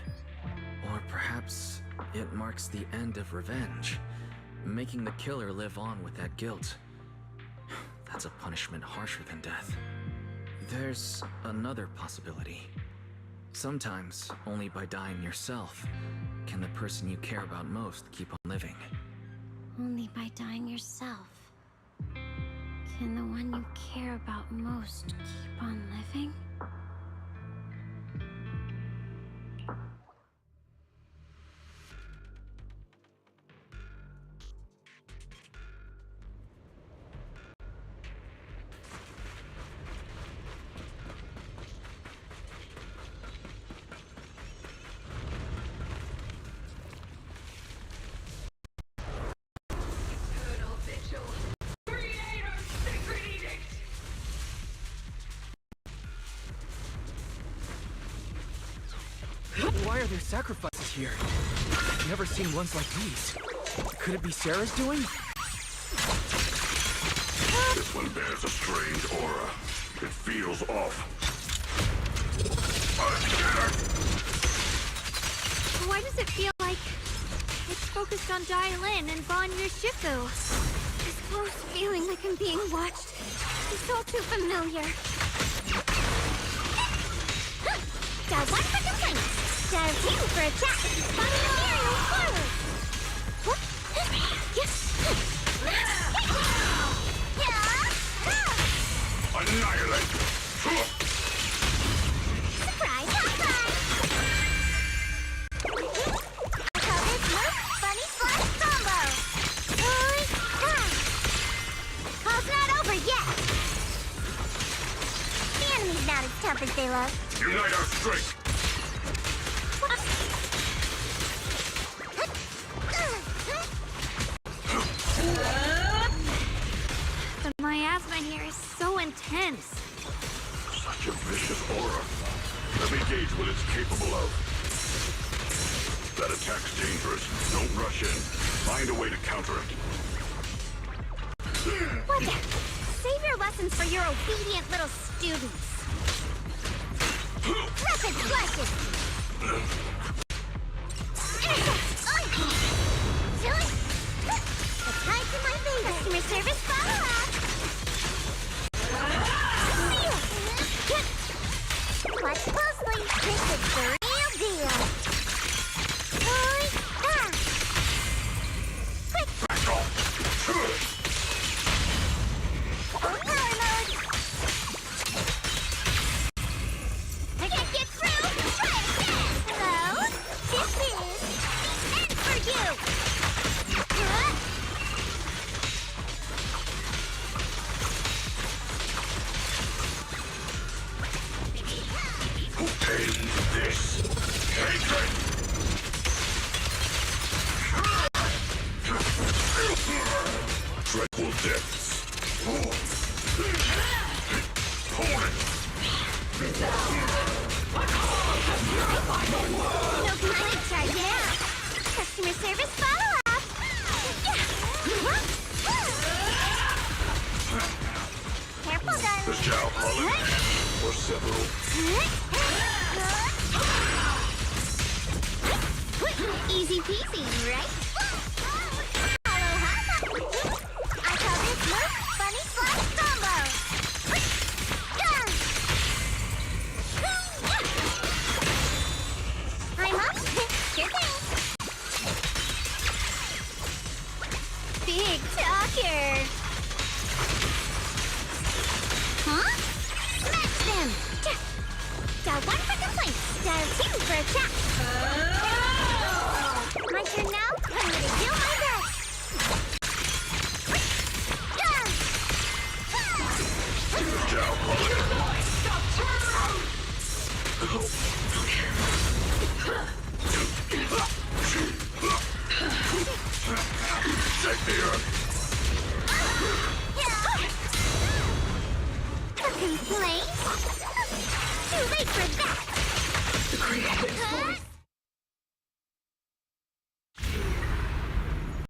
Or perhaps it marks the end of revenge, making the killer live on with that guilt. That's a punishment harsher than death. There's another possibility. Sometimes, only by dying yourself, can the person you care about most keep on living. Only by dying yourself can the one you care about most keep on living? Why are there sacrifices here? I've never seen ones like these. Could it be Sarah's doing? This one bears a strange aura. It feels off. Why does it feel like it's focused on Dylan and Bon Yushifu? This close feeling like I'm being watched. It's all too familiar. Dial 1 for complaints. Dial 2 for a chat with the spotted Imperial forward. Annihilate! Surprise, surprise! I call this move Funny Slice Combo. Call's not over yet. The enemy's not as tough as they look. Unite our strength! The miasma here is so intense. Such a vicious aura. Let me gauge what it's capable of. That attack's dangerous. Don't rush in. Find a way to counter it. What? Save your lessons for your obedient little students. Rapid flushes! The tide's in my favor. Customer service follow-up! Watch closely. This is the real deal. Quick! Back off! Power mode! I can't get through! Try again! Hello? This is the end for you! End this! Hatred! Dreadful depths! Hold it! No climate charge now! Customer service follow-up! Careful, darling! This job, Holland, or several. Easy peasy, right? big talker. Huh? Smash them! Dial 1 for complaints. Dial 2 for a chat. My turn now? I'm gonna do my best. Complaint? Too late for that! The creative voice.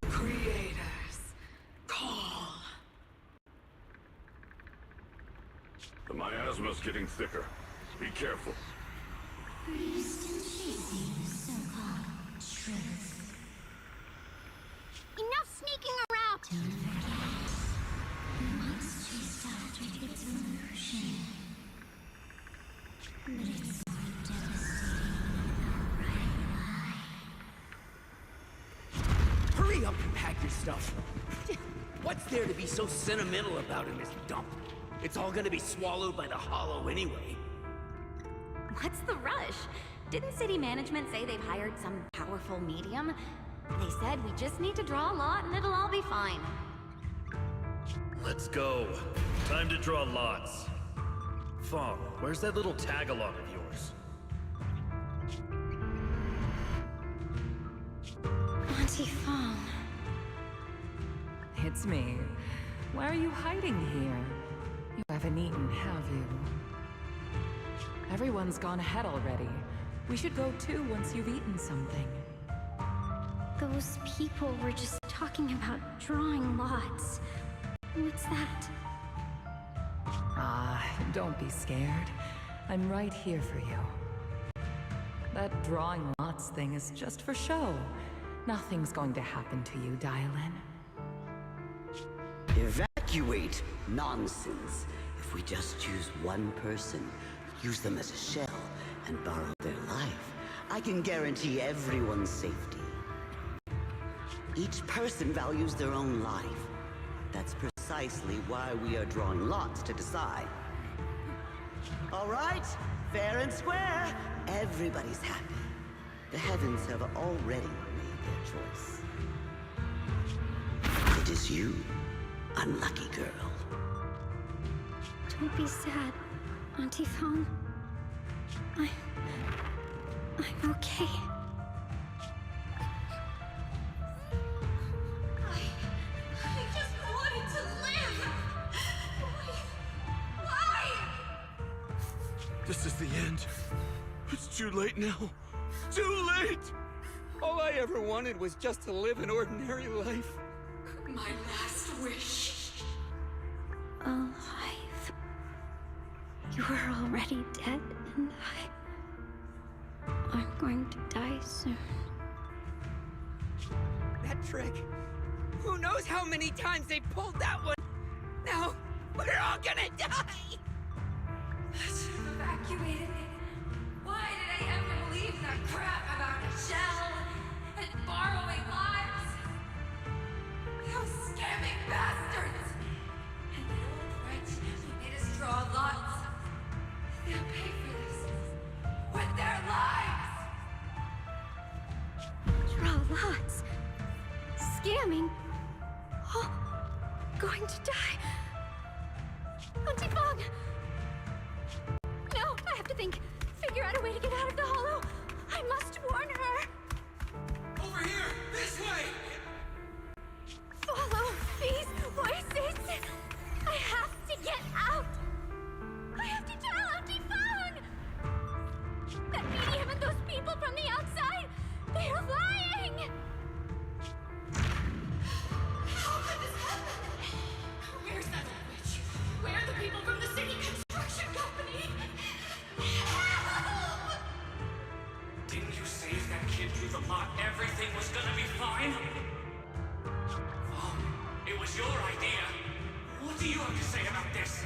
Creators, call. The miasma's getting thicker. Be careful. Are you still chasing the so-called truth? Enough sneaking around! Don't forget, the monster started its illusion. But it's more devastating than the right eye. Hurry up and pack your stuff. What's there to be so sentimental about in this dump? It's all gonna be swallowed by the hollow anyway. What's the rush? Didn't city management say they've hired some powerful medium? They said we just need to draw a lot and it'll all be fine. Let's go. Time to draw lots. Fong, where's that little tag-along of yours? Auntie Fong. It's me. Why are you hiding here? You haven't eaten, have you? Everyone's gone ahead already. We should go too once you've eaten something. Those people were just talking about drawing lots. What's that? Ah, don't be scared. I'm right here for you. That drawing lots thing is just for show. Nothing's going to happen to you, Dylan. Evacuate? Nonsense. If we just choose one person, use them as a shell, and borrow their life, I can guarantee everyone's safety. Each person values their own life. That's precisely why we are drawing lots to decide. All right, fair and square. Everybody's happy. The heavens have already made their choice. It is you, unlucky girl. Don't be sad, Auntie Fong. I'm okay. I just wanted to live! Why? This is the end. It's too late now. Too late! All I ever wanted was just to live an ordinary life. My last wish. Alive. You were already dead, and I'm going to die soon. That trick. Who knows how many times they pulled that one? Now, we're all gonna die! I should have evacuated it. Why did I ever believe that crap about a shell and borrowing lives? Those scamming bastards! And the old wretch who made us draw lots. They'll pay for this with their lives! Draw lots. Scamming. Oh, going to die. Auntie Fong! No, I have to think. Figure out a way to get out of the hollow. I must warn her. Over here! This way! Follow these voices. I have to get out. I have to tell Auntie Fong. That medium and those people from the outside, they are lying. How could this happen? Where's that witch? Where are the people from the city construction company? Help! Didn't you say if that kid drew the lot, everything was gonna be fine? Oh, it was your idea. What do you have to say about this?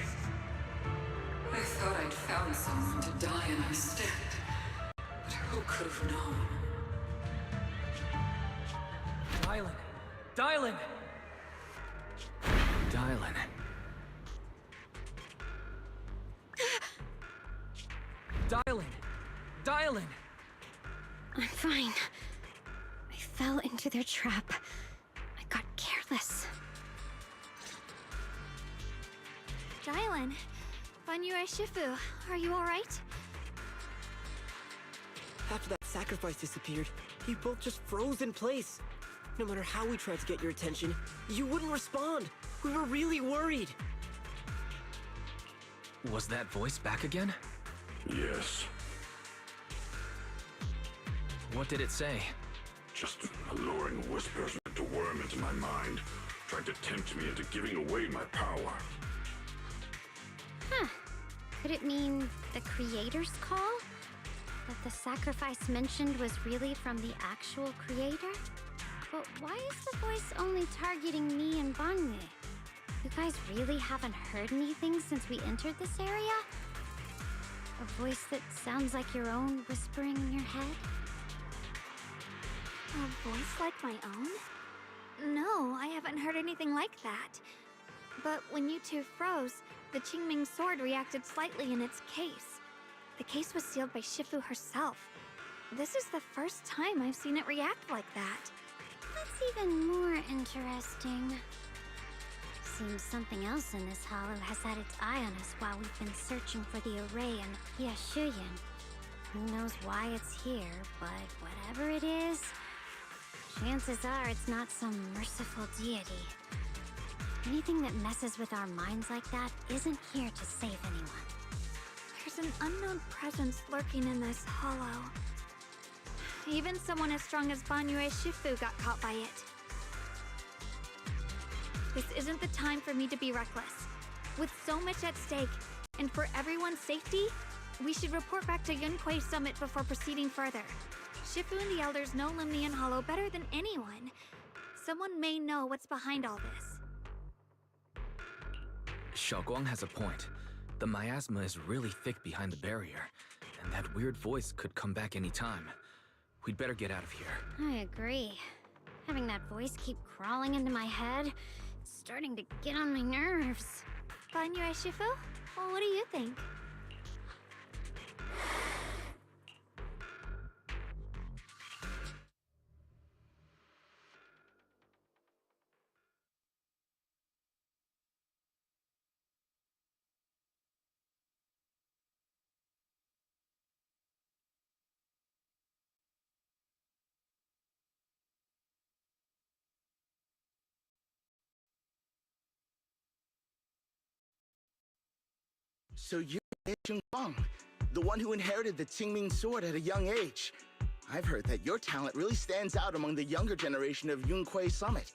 I thought I'd found someone to die in our stead. But who could have known? Dylan! Dylan! Dylan. Dylan! Dylan! I'm fine. I fell into their trap. I got careless. Dylan, Banyue Shifu, are you alright? After that sacrifice disappeared, you both just froze in place. No matter how we tried to get your attention, you wouldn't respond. We were really worried. Was that voice back again? Yes. What did it say? Just alluring whispers meant to worm into my mind, trying to tempt me into giving away my power. Huh. Could it mean the creator's call? That the sacrifice mentioned was really from the actual creator? But why is the voice only targeting me and Banyue? You guys really haven't heard anything since we entered this area? A voice that sounds like your own whispering in your head? A voice like my own? No, I haven't heard anything like that. But when you two froze, the Qingming sword reacted slightly in its case. The case was sealed by Shifu herself. This is the first time I've seen it react like that. That's even more interesting. Seems something else in this hollow has had its eye on us while we've been searching for the array in Yashuyan. Who knows why it's here, but whatever it is, chances are it's not some merciful deity. Anything that messes with our minds like that isn't here to save anyone. There's an unknown presence lurking in this hollow. Even someone as strong as Banyue Shifu got caught by it. This isn't the time for me to be reckless. With so much at stake, and for everyone's safety, we should report back to Yunquei Summit before proceeding further. Shifu and the elders know Limnian Hollow better than anyone. Someone may know what's behind all this. Xiaoguang has a point. The miasma is really thick behind the barrier, and that weird voice could come back any time. We'd better get out of here. I agree. Having that voice keep crawling into my head, it's starting to get on my nerves. Banyue Shifu? Well, what do you think? So you're Zhongguang, the one who inherited the Qingming sword at a young age. I've heard that your talent really stands out among the younger generation of Yunquei Summit,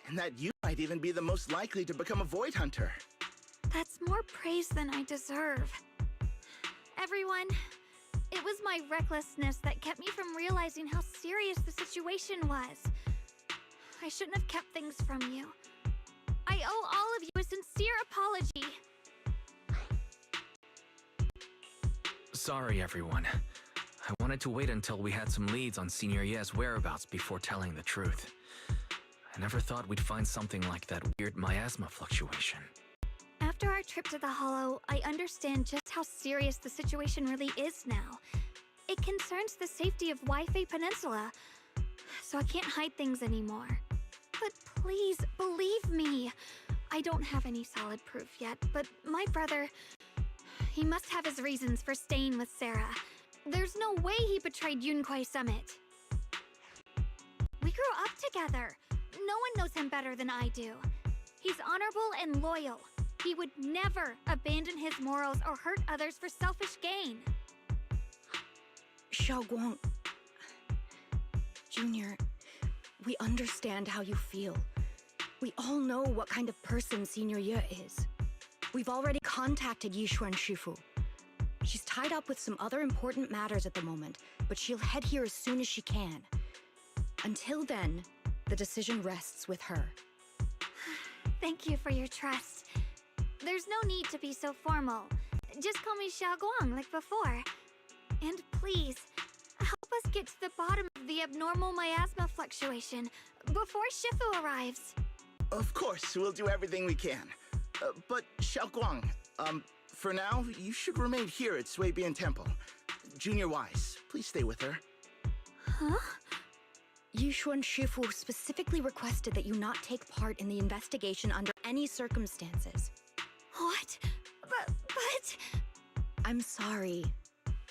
and that you might even be the most likely to become a Void Hunter. That's more praise than I deserve. Everyone, it was my recklessness that kept me from realizing how serious the situation was. I shouldn't have kept things from you. I owe all of you a sincere apology. Sorry, everyone. I wanted to wait until we had some leads on Senior Ye's whereabouts before telling the truth. I never thought we'd find something like that weird miasma fluctuation. After our trip to the Hollow, I understand just how serious the situation really is now. It concerns the safety of Waifei Peninsula, so I can't hide things anymore. But please, believe me. I don't have any solid proof yet, but my brother... he must have his reasons for staying with Sarah. There's no way he betrayed Yunquei Summit. We grew up together. No one knows him better than I do. He's honorable and loyal. He would never abandon his morals or hurt others for selfish gain. Xiaoguang... Junior, we understand how you feel. We all know what kind of person Senior Ye is. We've already contacted Yishuan Shifu. She's tied up with some other important matters at the moment, but she'll head here as soon as she can. Until then, the decision rests with her. Thank you for your trust. There's no need to be so formal. Just call me Xiaoguang like before. And please, help us get to the bottom of the abnormal miasma fluctuation before Shifu arrives. Of course, we'll do everything we can. But Xiaoguang, for now, you should remain here at Suibian Temple. Junior Wise, please stay with her. Huh? Yushuan Shifu specifically requested that you not take part in the investigation under any circumstances. What? But... I'm sorry.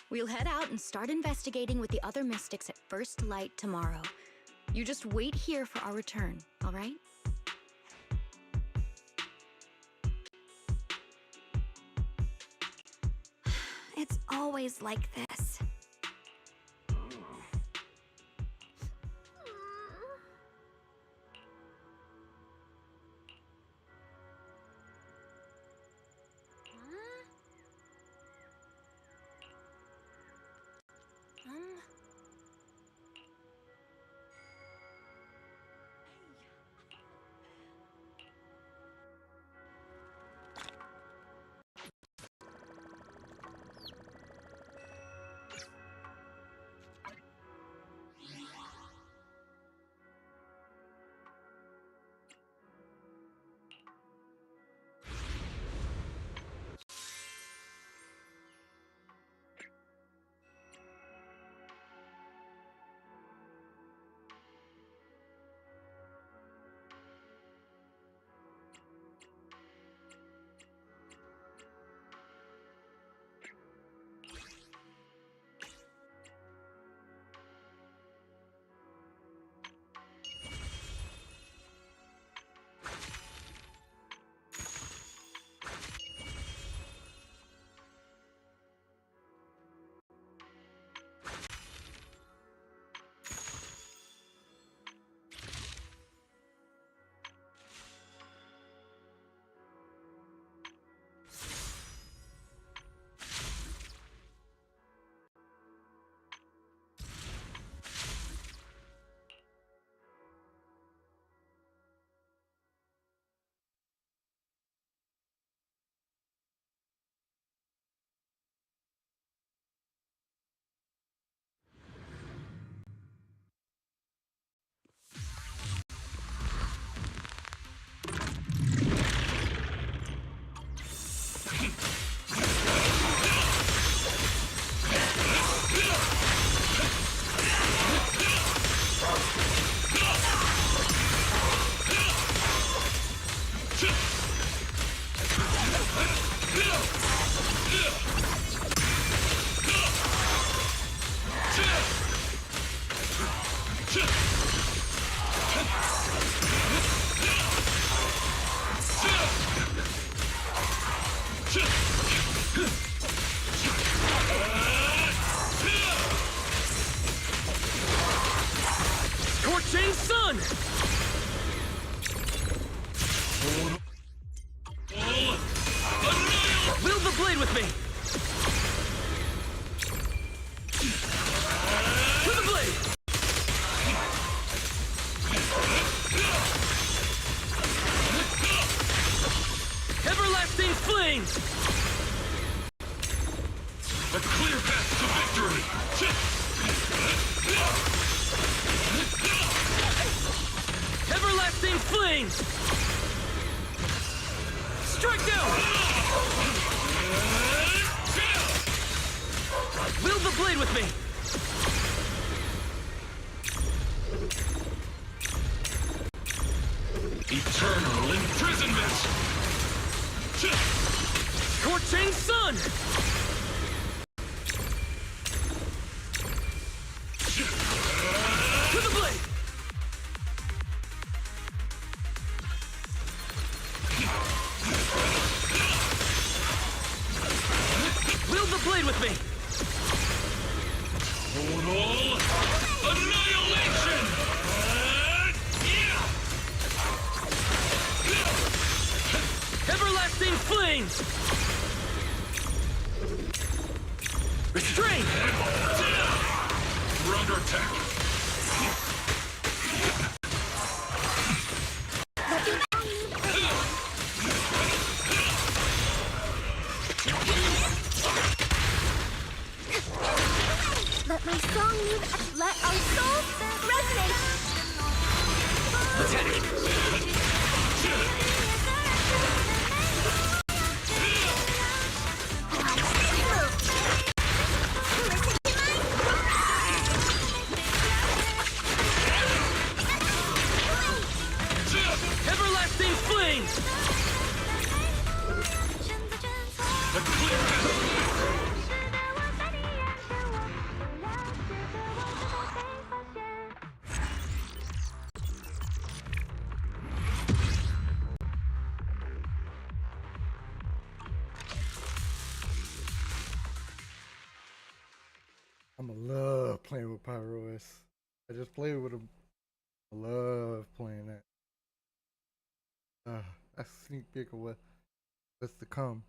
We'll head out and start investigating with the other mystics at first light tomorrow. You just wait here for our return, all right? It's always like this. Scorching Sun! Wield the blade with me! To the blade! Everlasting flames! A clear path to victory! Everlasting flames! Strike down! Wield the blade with me! Eternal imprisonment! Scorching Sun! To the blade! Wield the blade with me! Total annihilation! Everlasting flames! Restrain! We're under attack! Let my song move. Let our souls resonate. Attack! Blasting flames! The clear I'ma love playing with Pyro S. I just played with him. I love playing that. That's a sneak peek of what's to come.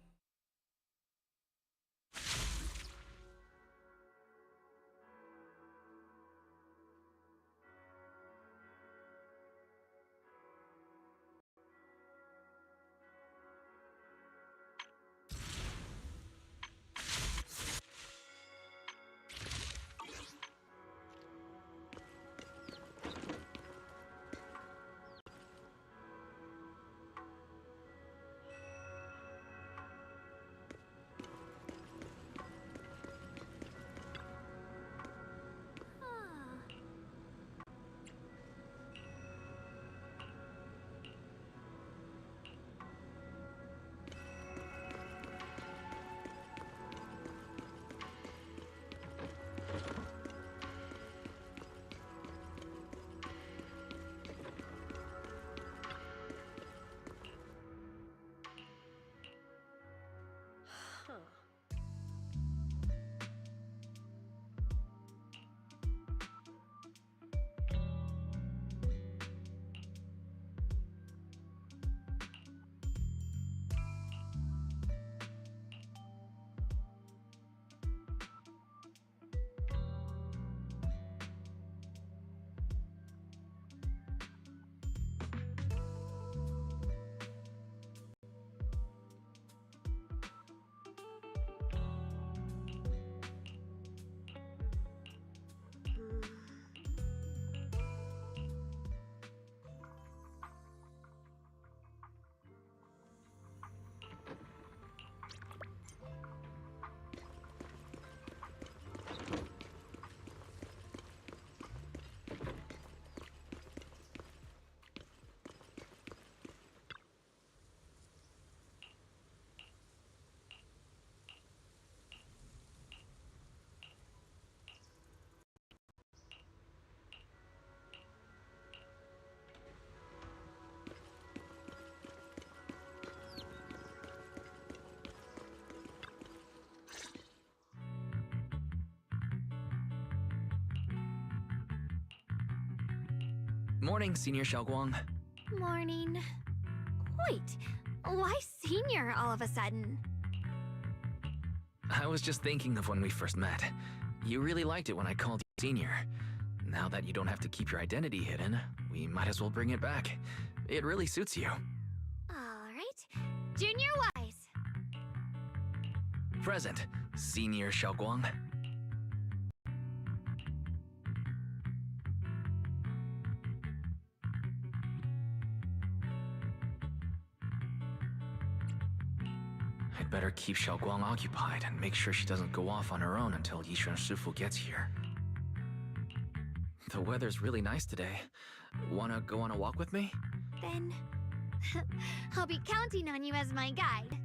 Morning, Senior Xiaoguang. Morning. Wait, why senior all of a sudden? I was just thinking of when we first met. You really liked it when I called you Senior. Now that you don't have to keep your identity hidden, we might as well bring it back. It really suits you. Alright. Junior Wise. Present, Senior Xiaoguang. I'd better keep Xiaoguang occupied and make sure she doesn't go off on her own until Yishuan Shifu gets here. The weather's really nice today. Wanna go on a walk with me? Then I'll be counting on you as my guide.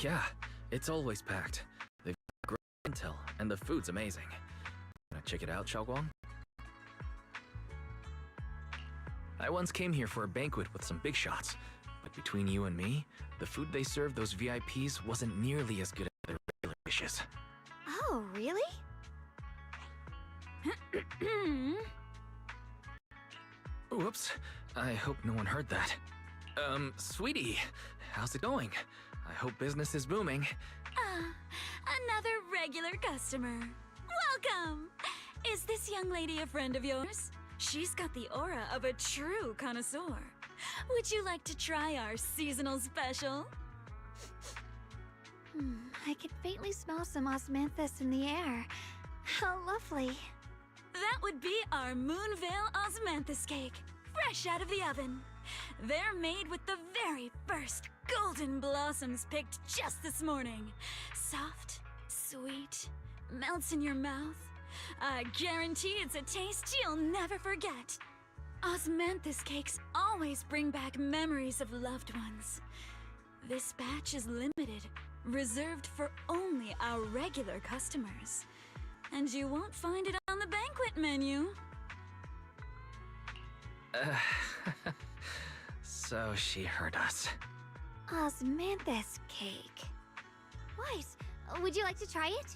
Yeah, it's always packed. They've got great intel, and the food's amazing. Wanna check it out, Xiaoguang? I once came here for a banquet with some big shots, but between you and me, the food they served those VIPs wasn't nearly as good as their regular dishes. Oh, really? Whoops. I hope no one heard that. Sweetie, how's it going? I hope business is booming. Another regular customer. Welcome! Is this young lady a friend of yours? She's got the aura of a true connoisseur. Would you like to try our seasonal special? I can faintly smell some osmanthus in the air. How lovely. That would be our Moonvale Osmanthus cake, fresh out of the oven. They're made with the very first golden blossoms picked just this morning. Soft, sweet, melts in your mouth. I guarantee it's a taste you'll never forget. Osmanthus cakes always bring back memories of loved ones. This batch is limited, reserved for only our regular customers. And you won't find it on the banquet menu. So she heard us. Osmanthus cake. Wise, would you like to try it?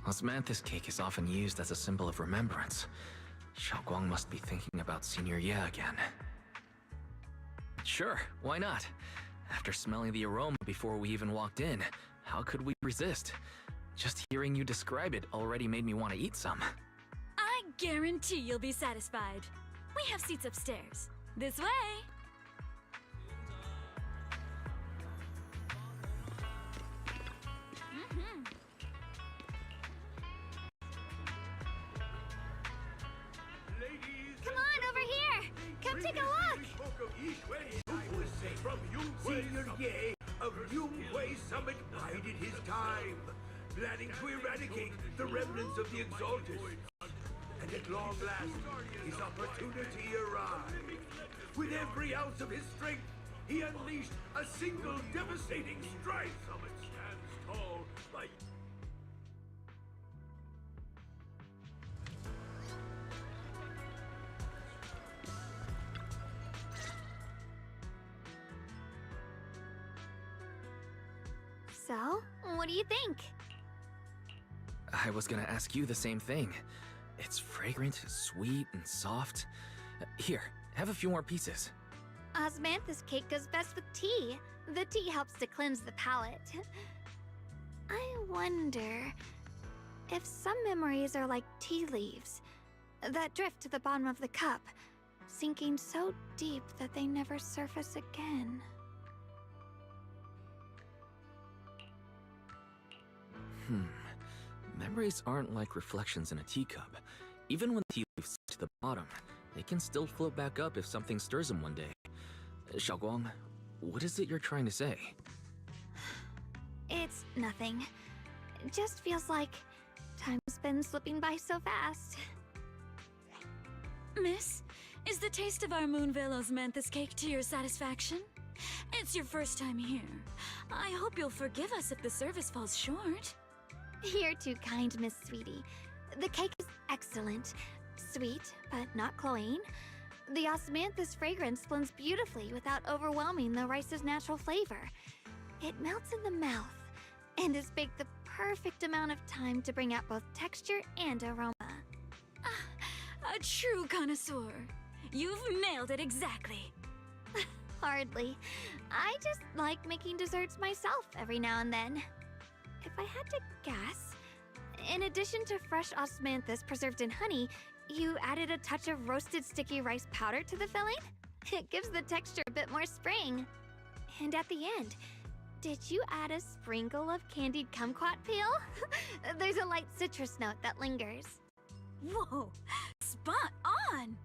Osmanthus cake is often used as a symbol of remembrance. Xiaoguang must be thinking about Senior Ye again. Sure, why not? After smelling the aroma before we even walked in, how could we resist? Just hearing you describe it already made me want to eat some. I guarantee you'll be satisfied. We have seats upstairs. This way! Come on, over here! Come take a look! From Senior Ye of Yunhui Summit bided his time, planning to eradicate the remnants of the Exalted. And at long last, his opportunity arrived. With every ounce of his strength, he unleashed a single devastating strike. Summit stands tall by... So, what do you think? I was gonna ask you the same thing. It's fragrant, sweet, and soft. Here, have a few more pieces. Osmanthus cake goes best with tea. The tea helps to cleanse the palate. I wonder if some memories are like tea leaves that drift to the bottom of the cup, sinking so deep that they never surface again. Memories aren't like reflections in a teacup. Even when tea leaves sink to the bottom, they can still float back up if something stirs them one day. Xiaoguang, what is it you're trying to say? It's nothing. It just feels like time's been slipping by so fast. Miss, is the taste of our Moonvale Osmanthus cake to your satisfaction? It's your first time here. I hope you'll forgive us if the service falls short. You're too kind, Miss Sweetie. The cake is excellent. Sweet, but not cloying. The osmanthus fragrance blends beautifully without overwhelming the rice's natural flavor. It melts in the mouth and is baked the perfect amount of time to bring out both texture and aroma. A true connoisseur. You've nailed it exactly. Hardly. I just like making desserts myself every now and then. If I had to guess, in addition to fresh osmanthus preserved in honey, you added a touch of roasted sticky rice powder to the filling? It gives the texture a bit more spring. And at the end, did you add a sprinkle of candied kumquat peel? There's a light citrus note that lingers. Whoa, spot on!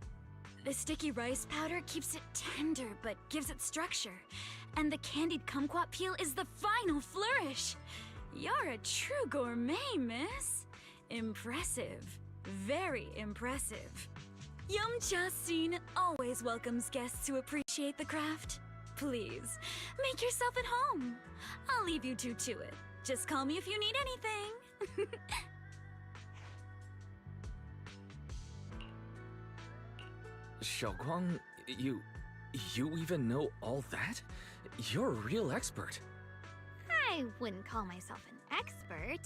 The sticky rice powder keeps it tender but gives it structure. And the candied kumquat peel is the final flourish. You're a true gourmet, miss. Impressive. Very impressive. Yum Cha Sin always welcomes guests who appreciate the craft. Please, make yourself at home. I'll leave you two to it. Just call me if you need anything. Xiaoguang, you even know all that? You're a real expert. I wouldn't call myself an expert.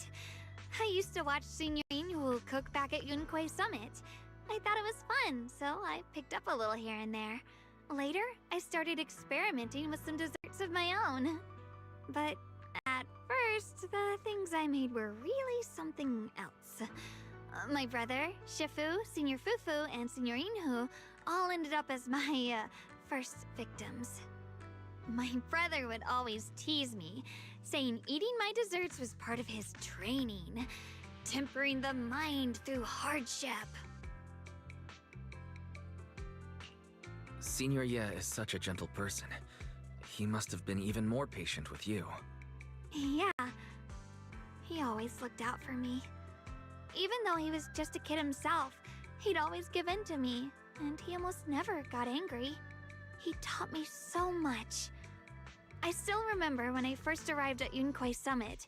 I used to watch Senior Inhu cook back at Yunquei Summit. I thought it was fun, so I picked up a little here and there. Later, I started experimenting with some desserts of my own. But at first, the things I made were really something else. My brother, Shifu, Senior Fufu, and Senior Inhu all ended up as my first victims. My brother would always tease me, saying eating my desserts was part of his training, tempering the mind through hardship. Senior Ye is such a gentle person. He must have been even more patient with you. Yeah, he always looked out for me. Even though he was just a kid himself, he'd always give in to me, and he almost never got angry. He taught me so much. I still remember when I first arrived at Yunquei Summit.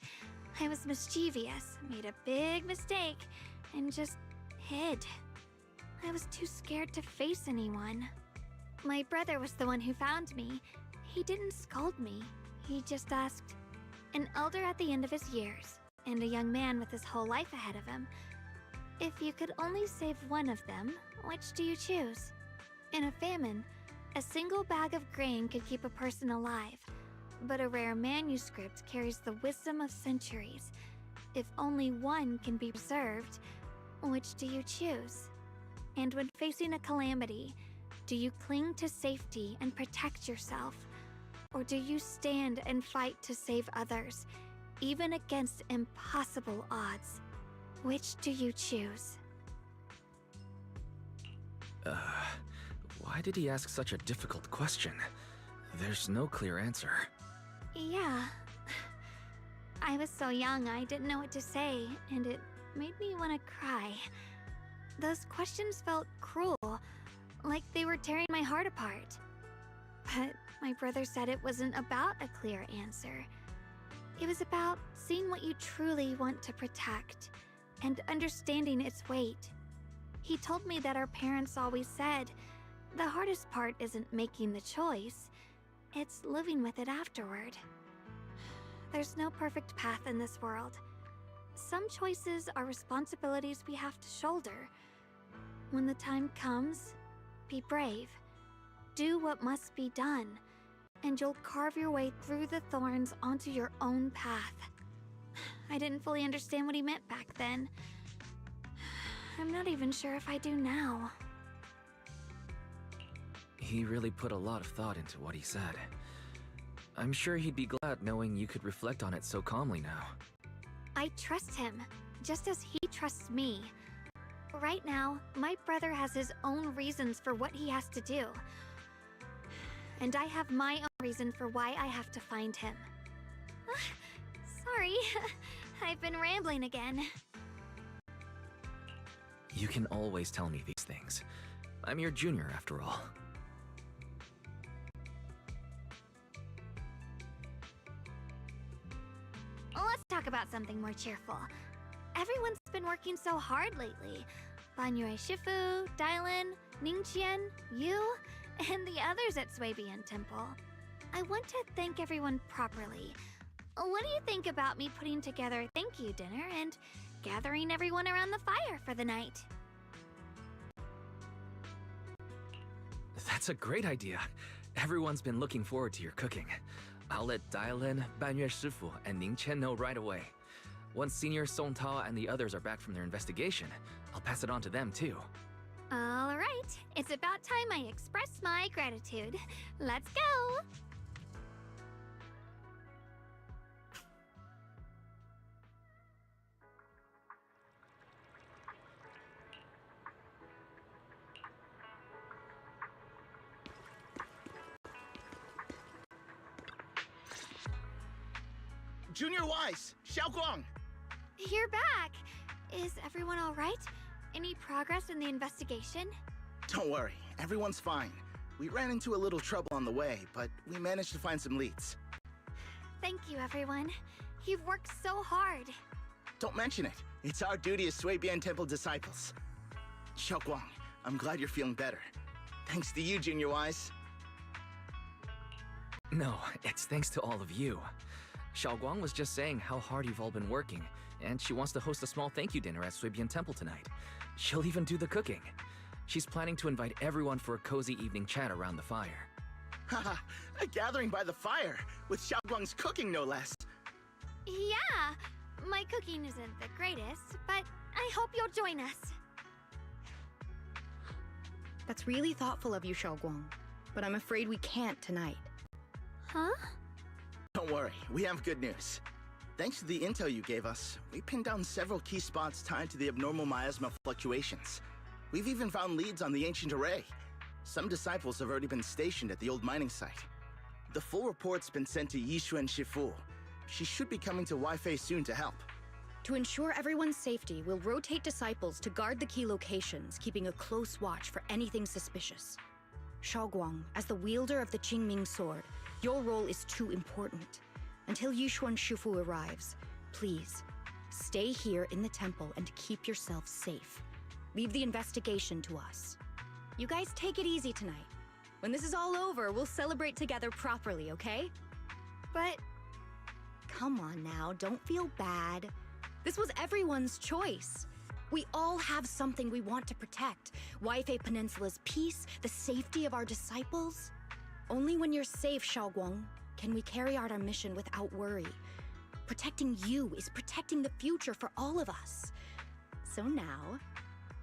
I was mischievous, made a big mistake, and just hid. I was too scared to face anyone. My brother was the one who found me. He didn't scold me. He just asked, an elder at the end of his years, and a young man with his whole life ahead of him, if you could only save one of them, which do you choose? In a famine, a single bag of grain could keep a person alive, but a rare manuscript carries the wisdom of centuries. If only one can be preserved, which do you choose? And when facing a calamity, do you cling to safety and protect yourself? Or do you stand and fight to save others, even against impossible odds? Which do you choose? Why did he ask such a difficult question? There's no clear answer. Yeah. I was so young I didn't know what to say, and it made me want to cry. Those questions felt cruel, like they were tearing my heart apart. But my brother said it wasn't about a clear answer. It was about seeing what you truly want to protect, and understanding its weight. He told me that our parents always said, the hardest part isn't making the choice, it's living with it afterward. There's no perfect path in this world. Some choices are responsibilities we have to shoulder. When the time comes, be brave. Do what must be done, and you'll carve your way through the thorns onto your own path. I didn't fully understand what he meant back then. I'm not even sure if I do now. He really put a lot of thought into what he said. I'm sure he'd be glad knowing you could reflect on it so calmly now. I trust him, just as he trusts me. Right now, my brother has his own reasons for what he has to do. And I have my own reason for why I have to find him. Sorry, I've been rambling again. You can always tell me these things. I'm your junior, after all. Let's talk about something more cheerful. Everyone's been working so hard lately. Banyue Shifu, Dylan, Ningqian, you, and the others at Swabian Temple. I want to thank everyone properly. What do you think about me putting together a thank you dinner and gathering everyone around the fire for the night? That's a great idea. Everyone's been looking forward to your cooking. I'll let Dylan, Banyue Shifu, and Ningqian know right away. Once Senior Song Tao and the others are back from their investigation, I'll pass it on to them too. All right, it's about time I express my gratitude. Let's go! Junior Wise, Xiaoguang! You're back! Is everyone all right? Any progress in the investigation? Don't worry, everyone's fine. We ran into a little trouble on the way, but we managed to find some leads. Thank you, everyone. You've worked so hard. Don't mention it. It's our duty as Swabian Temple disciples. Xiaoguang, I'm glad you're feeling better. Thanks to you, Junior Wise. No, it's thanks to all of you. Xiaoguang was just saying how hard you've all been working, and she wants to host a small thank you dinner at Suibian Temple tonight. She'll even do the cooking. She's planning to invite everyone for a cozy evening chat around the fire. Haha, a gathering by the fire, with Xiaoguang's cooking no less. Yeah, my cooking isn't the greatest, but I hope you'll join us. That's really thoughtful of you, Xiaoguang, but I'm afraid we can't tonight. Huh? Don't worry, we have good news. Thanks to the intel you gave us, we pinned down several key spots tied to the abnormal miasma fluctuations. We've even found leads on the ancient array. Some disciples have already been stationed at the old mining site. The full report's been sent to Yishuan Shifu. She should be coming to Weifei soon to help. To ensure everyone's safety, we'll rotate disciples to guard the key locations, keeping a close watch for anything suspicious. Xiaoguang, as the wielder of the Qingming sword, your role is too important. Until Yishuan Shifu arrives, please, stay here in the temple and keep yourself safe. Leave the investigation to us. You guys take it easy tonight. When this is all over, we'll celebrate together properly, okay? But... Come on now, don't feel bad. This was everyone's choice. We all have something we want to protect. Weifei Peninsula's peace, the safety of our disciples. Only when you're safe, Xiaoguang, can we carry out our mission without worry. Protecting you is protecting the future for all of us. So now,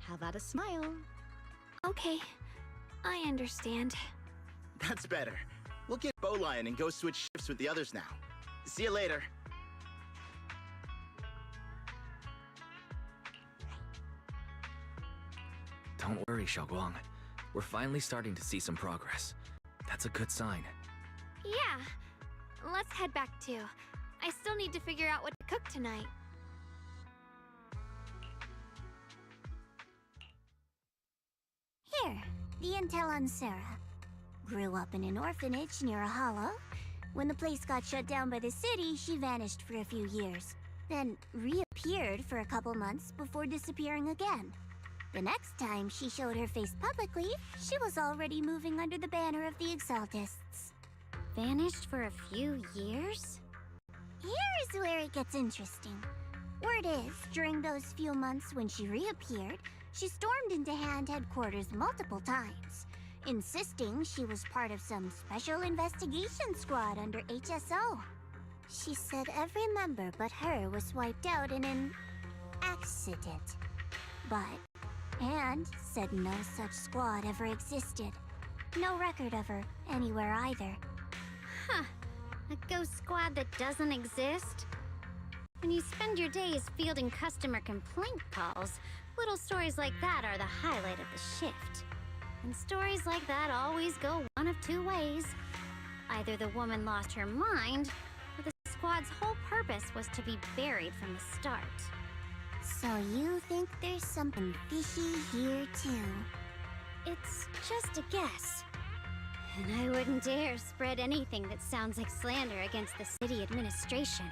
how about a smile? Okay, I understand. That's better. We'll get Bowlion and go switch shifts with the others now. See you later. Don't worry, Xiaoguang. We're finally starting to see some progress. That's a good sign. Yeah, let's head back too. I still need to figure out what to cook tonight. Here, the intel on Sarah. Grew up in an orphanage near a hollow. When the place got shut down by the city, she vanished for a few years. Then reappeared for a couple months before disappearing again. The next time she showed her face publicly, she was already moving under the banner of the Exaltists. Vanished for a few years? Here's where it gets interesting. Word is, during those few months when she reappeared, she stormed into Hand headquarters multiple times, insisting she was part of some special investigation squad under HSO. She said every member but her was wiped out in an accident. But Hand said no such squad ever existed. No record of her anywhere either. Huh. A ghost squad that doesn't exist? When you spend your days fielding customer complaint calls, little stories like that are the highlight of the shift. And stories like that always go one of two ways. Either the woman lost her mind, or the squad's whole purpose was to be buried from the start. So you think there's something fishy here too? It's just a guess. And I wouldn't dare spread anything that sounds like slander against the city administration.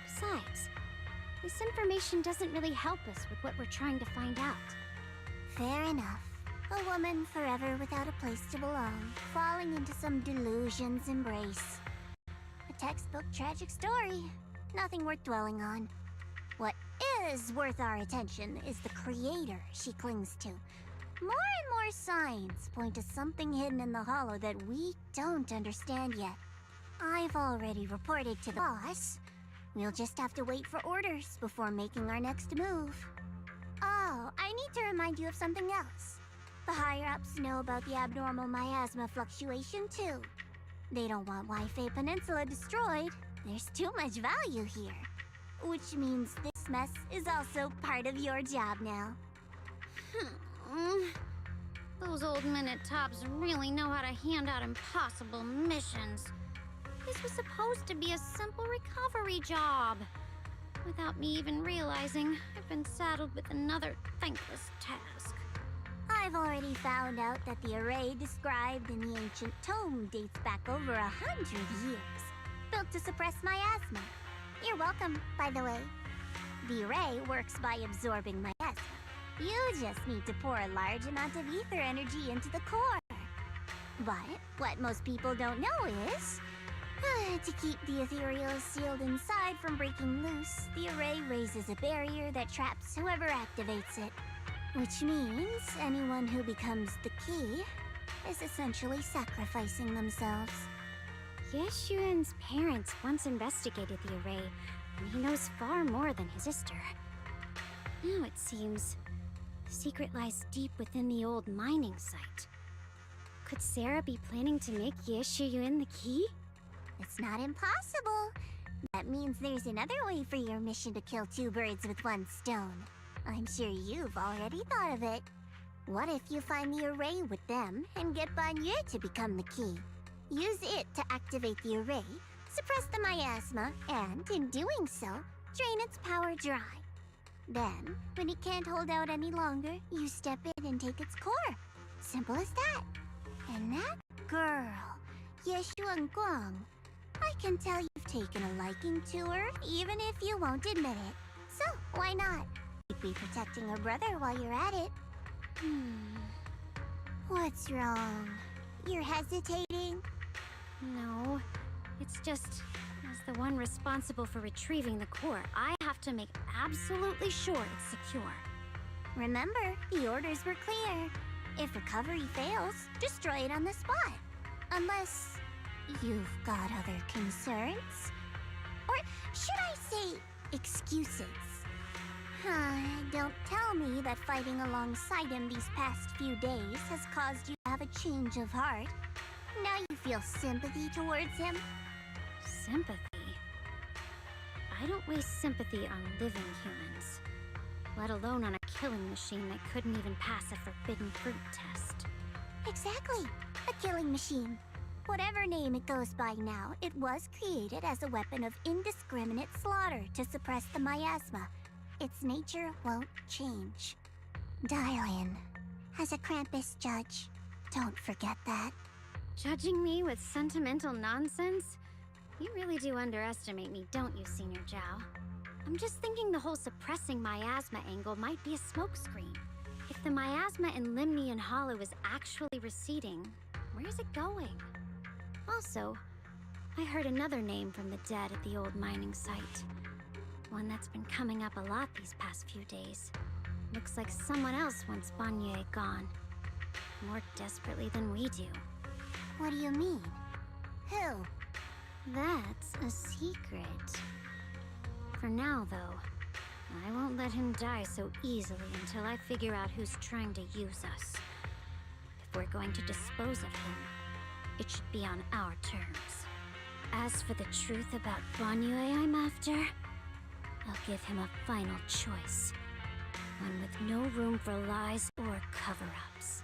Besides, this information doesn't really help us with what we're trying to find out. Fair enough. A woman forever without a place to belong, falling into some delusion's embrace. A textbook tragic story. Nothing worth dwelling on. What is worth our attention is the creator she clings to. More and more signs point to something hidden in the hollow that we don't understand yet. I've already reported to the boss. We'll just have to wait for orders before making our next move. Oh, I need to remind you of something else. The higher-ups know about the abnormal miasma fluctuation, too. They don't want Weifei Peninsula destroyed. There's too much value here. Which means this mess is also part of your job now. Those old minute tops really know how to hand out impossible missions. This was supposed to be a simple recovery job. Without me even realizing, I've been saddled with another thankless task. I've already found out that the array described in the ancient tome dates back over 100 years, built to suppress miasma. You're welcome, by the way. The array works by absorbing miasma. You just need to pour a large amount of ether energy into the core. But what most people don't know is, To keep the ethereal sealed inside from breaking loose, the array raises a barrier that traps whoever activates it. Which means anyone who becomes the key is essentially sacrificing themselves. Yeshuan's parents once investigated the array, and he knows far more than his sister. Now it seems the secret lies deep within the old mining site. Could Sarah be planning to make Yeshuyun the key? It's not impossible. That means there's another way for your mission to kill two birds with one stone. I'm sure you've already thought of it. What if you find the array with them and get Banyu to become the key? Use it to activate the array, suppress the miasma, and in doing so, drain its power dry. Then, when it can't hold out any longer, you step in and take its core. Simple as that. And that girl, Yeshuan Guang, I can tell you've taken a liking to her, even if you won't admit it. So, why not? You'd be protecting her brother while you're at it. What's wrong? You're hesitating? No, it's just, as the one responsible for retrieving the core, I have to make absolutely sure it's secure. Remember, the orders were clear. If recovery fails, destroy it on the spot. Unless you've got other concerns? Or should I say, excuses? Don't tell me that fighting alongside him these past few days has caused you to have a change of heart. Now you feel sympathy towards him? Sympathy? I don't waste sympathy on living humans, let alone on a killing machine that couldn't even pass a forbidden fruit test. Exactly, a killing machine. Whatever name it goes by now, it was created as a weapon of indiscriminate slaughter to suppress the miasma. Its nature won't change. Dial in. As a Krampus judge, don't forget that. Judging me with sentimental nonsense? You really do underestimate me, don't you, Senior Zhao? I'm just thinking the whole suppressing miasma angle might be a smokescreen. If the miasma in Limnian Hollow is actually receding, where's it going? Also, I heard another name from the dead at the old mining site. One that's been coming up a lot these past few days. Looks like someone else wants Banyu gone. More desperately than we do. What do you mean? Who? That's a secret. For now, though, I won't let him die so easily until I figure out who's trying to use us. If we're going to dispose of him, it should be on our terms. As for the truth about Banyu I'm after, I'll give him a final choice. One with no room for lies or cover-ups.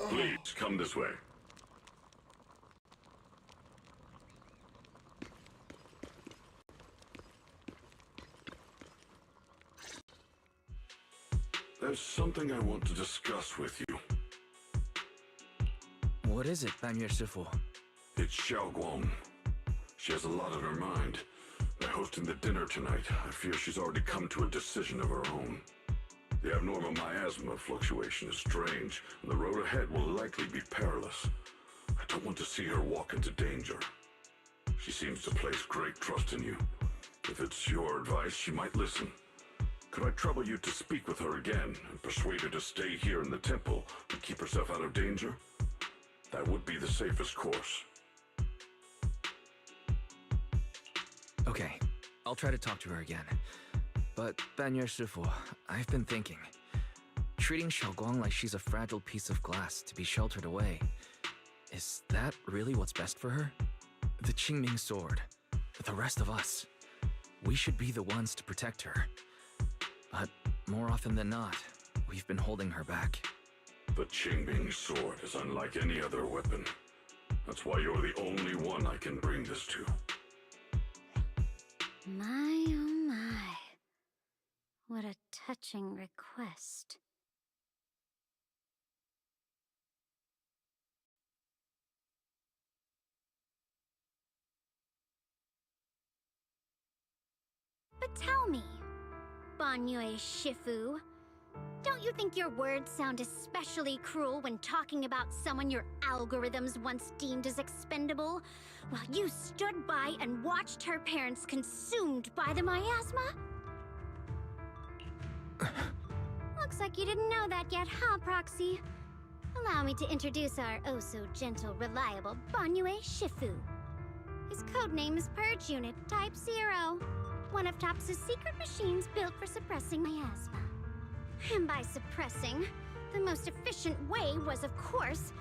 Please, come this way. There's something I want to discuss with you. What is it, Banyu Shifu? It's Xiao Guang. She has a lot on her mind. By hosting the dinner tonight, I fear she's already come to a decision of her own. The abnormal miasma fluctuation is strange, and the road ahead will likely be perilous. I don't want to see her walk into danger. She seems to place great trust in you. If it's your advice, she might listen. Could I trouble you to speak with her again and persuade her to stay here in the temple and keep herself out of danger? That would be the safest course. Okay, I'll try to talk to her again. But, Banyu Shifu, I've been thinking. Treating Xiaoguang like she's a fragile piece of glass to be sheltered away. Is that really what's best for her? The Qingming sword, the rest of us, we should be the ones to protect her. But more often than not, we've been holding her back. The Qingming sword is unlike any other weapon. That's why you're the only one I can bring this to. My, oh my. What a touching request. But tell me, Banyue Shifu, don't you think your words sound especially cruel when talking about someone your algorithms once deemed as expendable, while you stood by and watched her parents consumed by the miasma? Looks like you didn't know that yet, huh, Proxy? Allow me to introduce our oh-so-gentle, reliable Banyue Shifu. His codename is Purge Unit Type 0, one of Topps' secret machines built for suppressing miasma. And by suppressing, the most efficient way was, of course,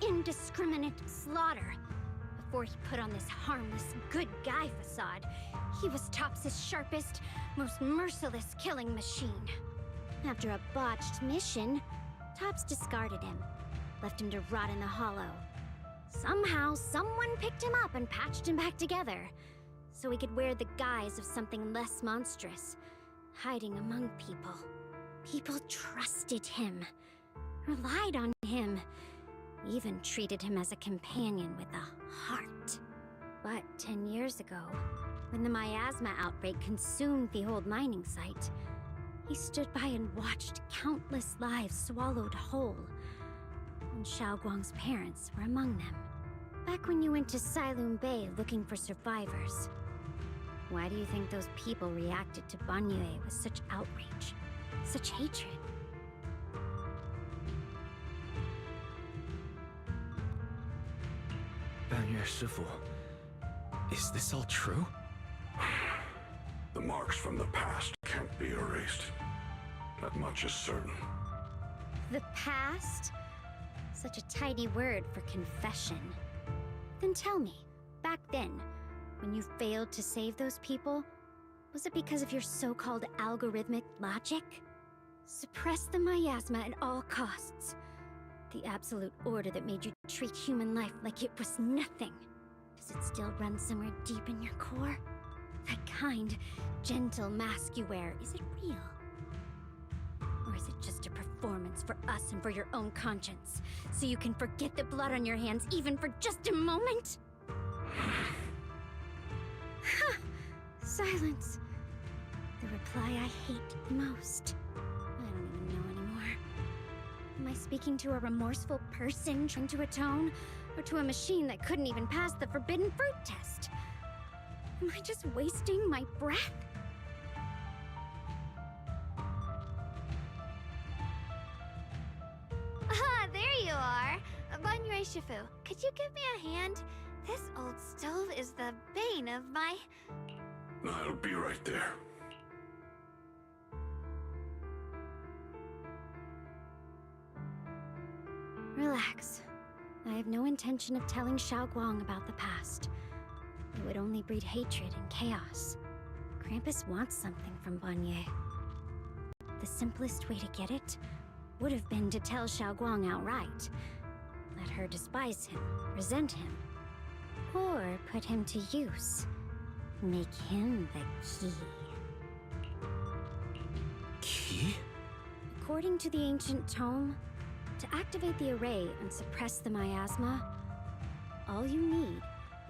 indiscriminate slaughter. Before he put on this harmless, good guy facade, he was Topps' sharpest, most merciless killing machine. After a botched mission, Topps discarded him, left him to rot in the hollow. Somehow, someone picked him up and patched him back together, so he could wear the guise of something less monstrous, hiding among people. People trusted him, relied on him, even treated him as a companion with a heart. But 10 years ago, when the miasma outbreak consumed the old mining site, he stood by and watched countless lives swallowed whole. And Xiaoguang's parents were among them. Back when you went to Silum Bay looking for survivors, why do you think those people reacted to Banyue with such outrage, such hatred? Banyue Shifu, is this all true? The marks from the past can't be erased. That much is certain. The past? Such a tidy word for confession. Then tell me, back then, when you failed to save those people, was it because of your so-called algorithmic logic? Suppress the miasma at all costs. The absolute order that made you treat human life like it was nothing. Does it still run somewhere deep in your core? That kind, gentle mask you wear, is it real? Or is it just a performance for us and for your own conscience, so you can forget the blood on your hands even for just a moment? Silence. The reply I hate the most. I don't even know anymore. Am I speaking to a remorseful person trying to atone, or to a machine that couldn't even pass the forbidden fruit test? Am I just wasting my breath? Ah, there you are! Banyue Shifu, could you give me a hand? This old stove is the bane of my... I'll be right there. Relax. I have no intention of telling Xiaoguang about the past. It would only breed hatred and chaos. Krampus wants something from Banyue. The simplest way to get it would have been to tell Xiaoguang outright. Let her despise him, resent him, or put him to use. Make him the key. Key? According to the ancient tome, to activate the array and suppress the miasma, all you need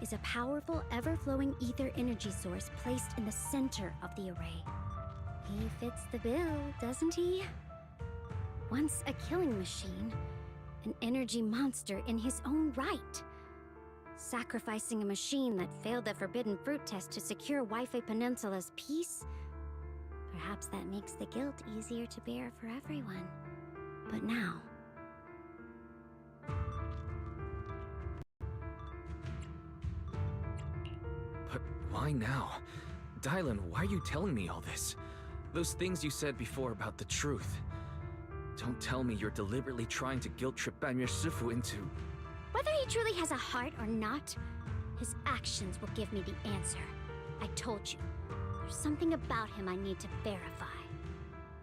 is a powerful, ever-flowing ether energy source placed in the center of the array. He fits the bill, doesn't he? Once a killing machine, an energy monster in his own right. Sacrificing a machine that failed the forbidden fruit test to secure Wi-Fi Peninsula's peace? Perhaps that makes the guilt easier to bear for everyone. But now... But why now? Dylan, why are you telling me all this? Those things you said before about the truth. Don't tell me you're deliberately trying to guilt-trip Banyue Shifu into... Whether he truly has a heart or not, his actions will give me the answer. I told you, there's something about him I need to verify.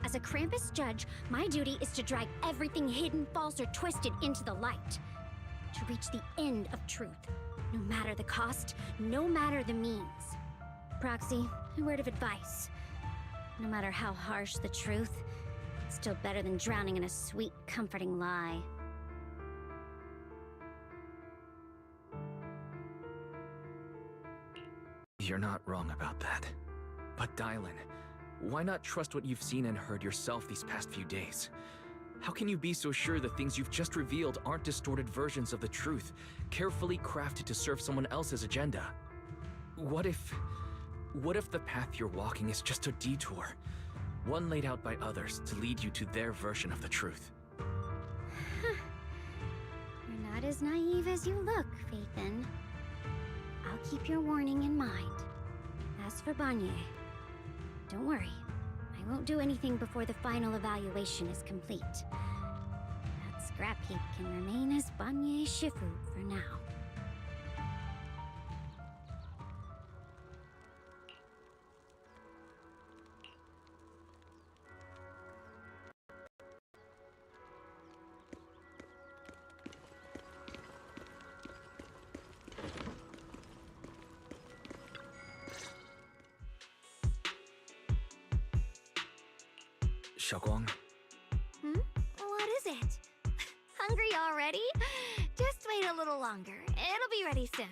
As a Krampus judge, my duty is to drag everything hidden, false, or twisted into the light. to reach the end of truth, no matter the cost, no matter the means. Proxy, a word of advice. No matter how harsh the truth, it's still better than drowning in a sweet, comforting lie. You're not wrong about that. But Dylan, why not trust what you've seen and heard yourself these past few days? How can you be so sure the things you've just revealed aren't distorted versions of the truth, carefully crafted to serve someone else's agenda? What if the path you're walking is just a detour? One laid out by others to lead you to their version of the truth. You're not as naive as you look, Phaethon. I'll keep your warning in mind. As for Banye, don't worry. I won't do anything before the final evaluation is complete. That scrap heap can remain as Banye Shifu for now. Xiaoguang? What is it? Hungry already? Just wait a little longer. It'll be ready soon.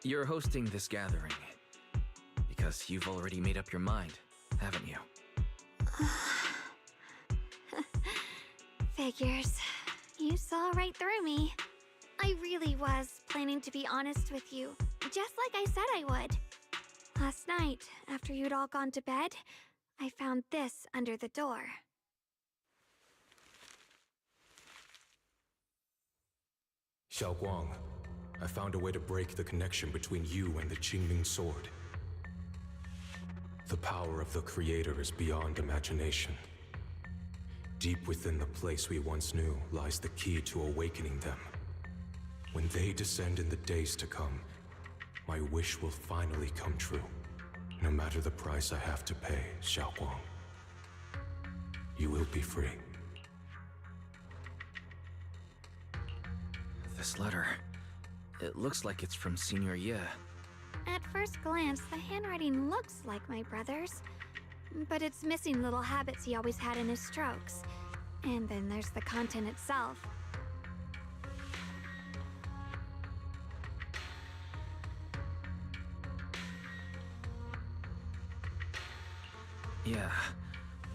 You're hosting this gathering because you've already made up your mind, haven't you? Figures. You saw right through me. I really was planning to be honest with you, just like I said I would. Last night, after you'd all gone to bed, I found this under the door. Xiaoguang, I found a way to break the connection between you and the Qingming Sword. The power of the Creator is beyond imagination. Deep within the place we once knew lies the key to awakening them. When they descend in the days to come, my wish will finally come true. No matter the price I have to pay, Xiaoguang. You will be free. This letter, it looks like it's from Senior Ye. At first glance, the handwriting looks like my brother's, but it's missing little habits he always had in his strokes. And then there's the content itself. Yeah,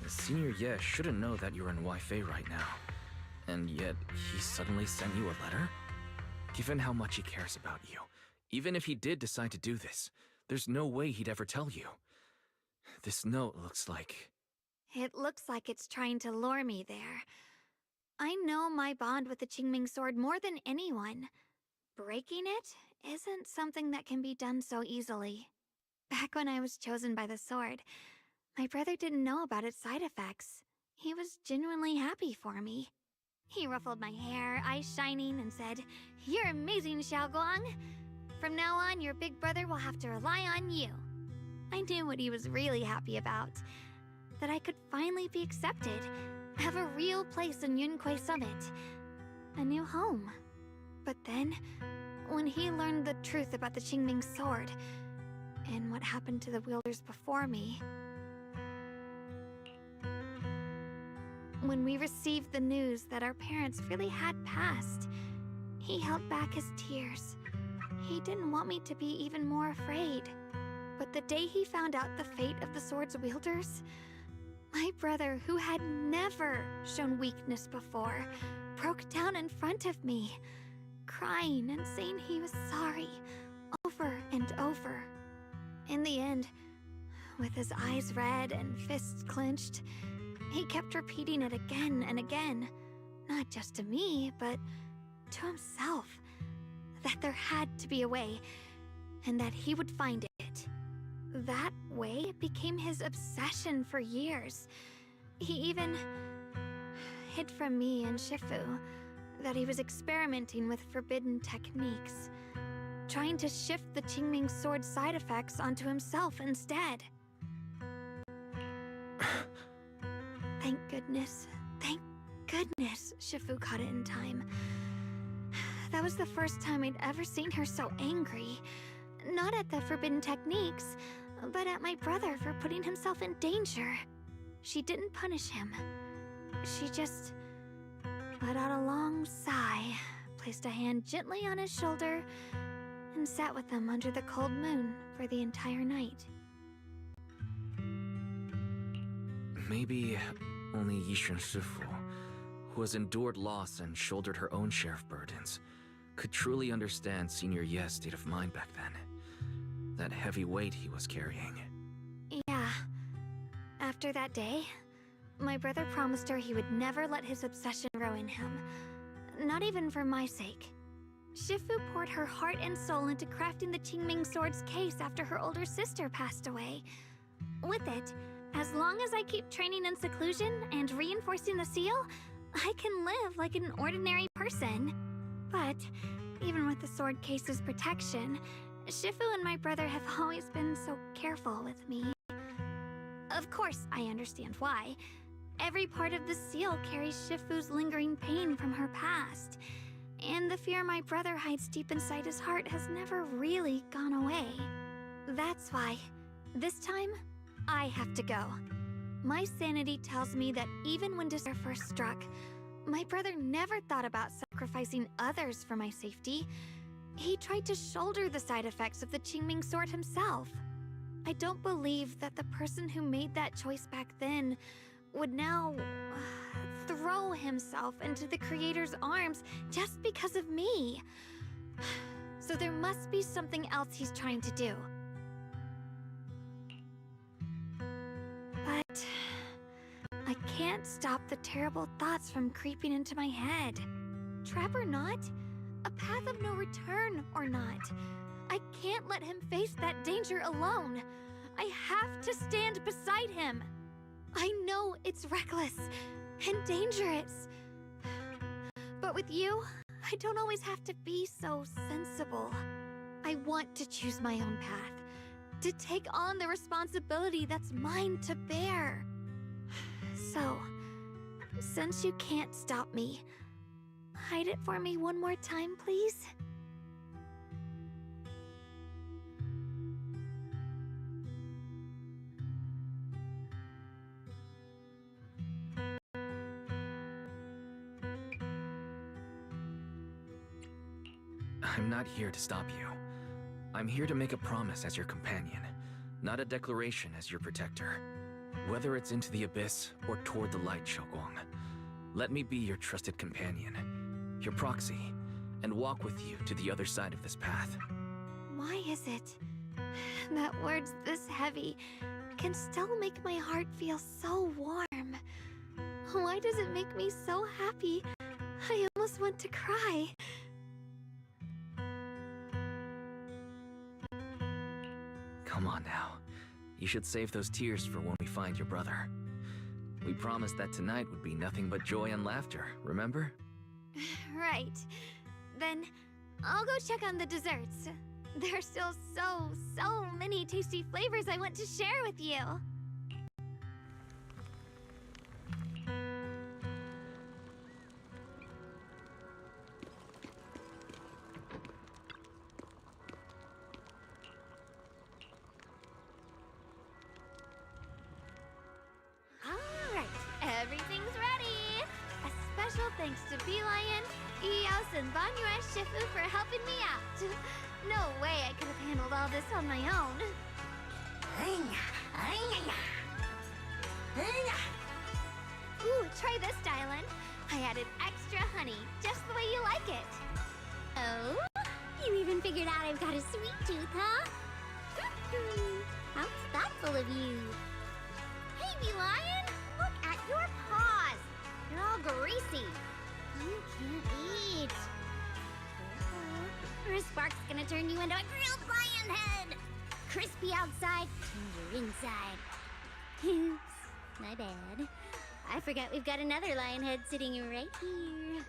Senior Ye shouldn't know that you're in Wi-Fi right now. And yet, he suddenly sent you a letter? Given how much he cares about you, even if he did decide to do this, there's no way he'd ever tell you. This note looks like... It looks like it's trying to lure me there. I know my bond with the Qingming Sword more than anyone. Breaking it isn't something that can be done so easily. Back when I was chosen by the sword, my brother didn't know about its side effects. He was genuinely happy for me. He ruffled my hair, eyes shining, and said, "You're amazing, Xiaoguang. From now on, your big brother will have to rely on you." I knew what he was really happy about. That I could finally be accepted, have a real place in Yunquay Summit. A new home. But then, when he learned the truth about the Qingming Sword, and what happened to the wielders before me... When we received the news that our parents really had passed, he held back his tears. He didn't want me to be even more afraid. But the day he found out the fate of the sword's wielders, my brother, who had never shown weakness before, broke down in front of me, crying and saying he was sorry, over and over. In the end, with his eyes red and fists clenched, he kept repeating it again and again, not just to me, but to himself, that there had to be a way, and that he would find it. That way became his obsession for years. He even hid from me and Shifu that he was experimenting with forbidden techniques, trying to shift the Qingming Sword's side effects onto himself instead. Thank goodness goodness, Shifu caught it in time. That was the first time I'd ever seen her so angry. Not at the forbidden techniques, but at my brother for putting himself in danger. She didn't punish him. She just let out a long sigh, placed a hand gently on his shoulder, and sat with him under the cold moon for the entire night. Maybe only Yishun Shifu, who has endured loss and shouldered her own share of burdens, could truly understand Senior Ye's state of mind back then. That heavy weight he was carrying. Yeah. After that day, my brother promised her he would never let his obsession ruin him. Not even for my sake. Shifu poured her heart and soul into crafting the Qingming Sword's case after her older sister passed away. With it, as long as I keep training in seclusion and reinforcing the seal, I can live like an ordinary person. But, even with the sword case's protection, Shifu and my brother have always been so careful with me. Of course, I understand why. Every part of the seal carries Shifu's lingering pain from her past. And the fear my brother hides deep inside his heart has never really gone away. That's why, this time, I have to go. My sanity tells me that even when despair first struck, my brother never thought about sacrificing others for my safety. He tried to shoulder the side effects of the Qingming Sword himself. I don't believe that the person who made that choice back then would now throw himself into the Creator's arms just because of me. So there must be something else he's trying to do. But I can't stop the terrible thoughts from creeping into my head. Trap or not, a path of no return or not, I can't let him face that danger alone. I have to stand beside him. I know it's reckless and dangerous. But with you, I don't always have to be so sensible. I want to choose my own path, to take on the responsibility that's mine to bear. So, since you can't stop me, hide it for me one more time, please? I'm not here to stop you. I'm here to make a promise as your companion, not a declaration as your protector. Whether it's into the abyss or toward the light, Shogong, let me be your trusted companion, your proxy, and walk with you to the other side of this path. Why is it that words this heavy can still make my heart feel so warm? Why does it make me so happy? I almost want to cry. Come on now. You should save those tears for when we find your brother. We promised that tonight would be nothing but joy and laughter, remember? Right. Then I'll go check on the desserts. There are still so many tasty flavors I want to share with you. Everything's ready! A special thanks to Bee Lion, Eos, and Banyue Shifu for helping me out. No way I could have handled all this on my own. Ooh, try this, Dylan. I added extra honey, just the way you like it. Oh? You even figured out I've got a sweet tooth, huh? How thoughtful of you. Hey, Bee Lion! Look at your paws! They're all greasy. You can't eat. Or a spark's gonna turn you into a grilled lion head! Crispy outside, tender inside. Oops, my bad. I forgot we've got another lion head sitting right here.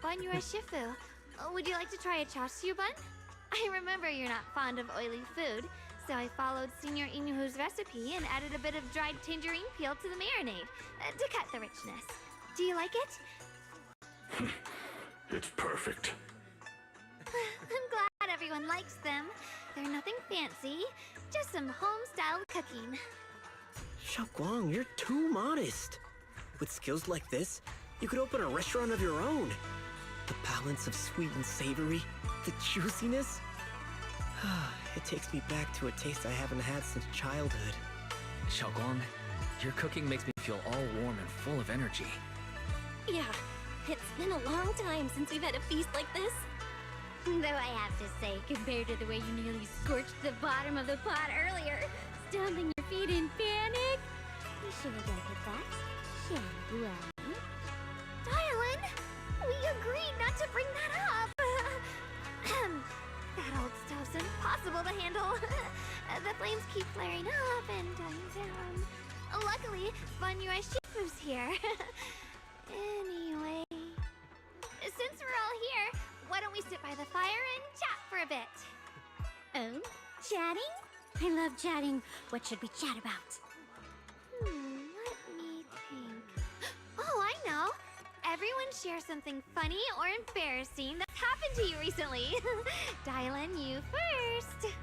Banyue Shifu, would you like to try a chashu bun? I remember you're not fond of oily food, So I followed Senior Inuhu's recipe and added a bit of dried tangerine peel to the marinade to cut the richness. Do you like it? It's perfect. I'm glad everyone likes them. They're nothing fancy, just some home-style cooking. Xiaoguang, you're too modest. With skills like this, you could open a restaurant of your own. The balance of sweet and savory, the juiciness. It takes me back to a taste I haven't had since childhood. Xiaoguang, your cooking makes me feel all warm and full of energy. Yeah, it's been a long time since we've had a feast like this. Though I have to say, compared to the way you nearly scorched the bottom of the pot earlier, stomping your feet in panic, we should have left it that, shall we? Darlin, we agreed not to bring that up. That old stove's impossible to handle. The flames keep flaring up and dying down. Luckily, Banyue Shifu's here. Anyway, since we're all here, why don't we sit by the fire and chat for a bit? Oh, chatting? I love chatting. What should we chat about? Let me think. Oh, I know. Everyone share something funny or embarrassing that's happened to you recently. Dylan, you first.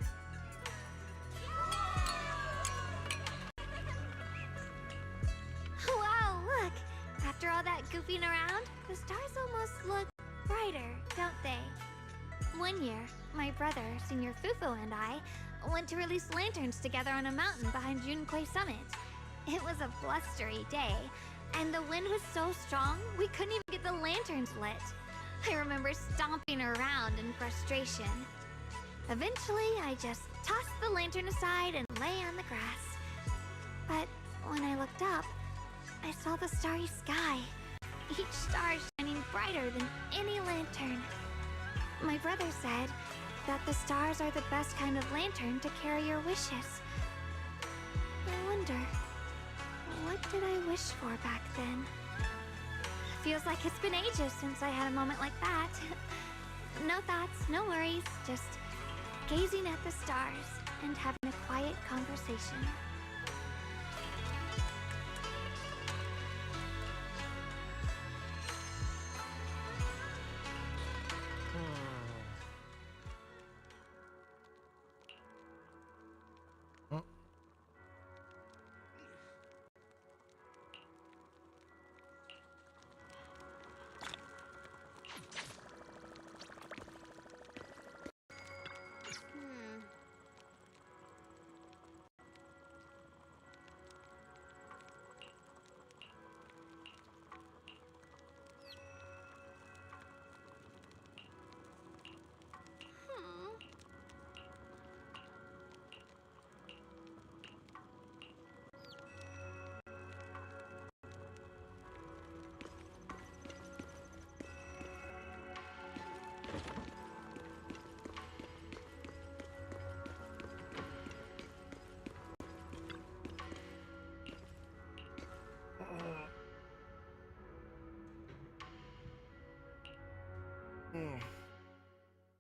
Wow, look. After all that goofing around, the stars almost look brighter, don't they? One year, my brother, Senior Fufu, and I went to release lanterns together on a mountain behind Junquei Summit. It was a blustery day, and the wind was so strong we couldn't even get the lanterns lit. I remember stomping around in frustration. Eventually, I just tossed the lantern aside and lay on the grass. But when I looked up, I saw the starry sky, each star shining brighter than any lantern. My brother said that the stars are the best kind of lantern to carry your wishes. I wonder, what did I wish for back then? Feels like it's been ages since I had a moment like that. No thoughts, no worries, just gazing at the stars and having a quiet conversation.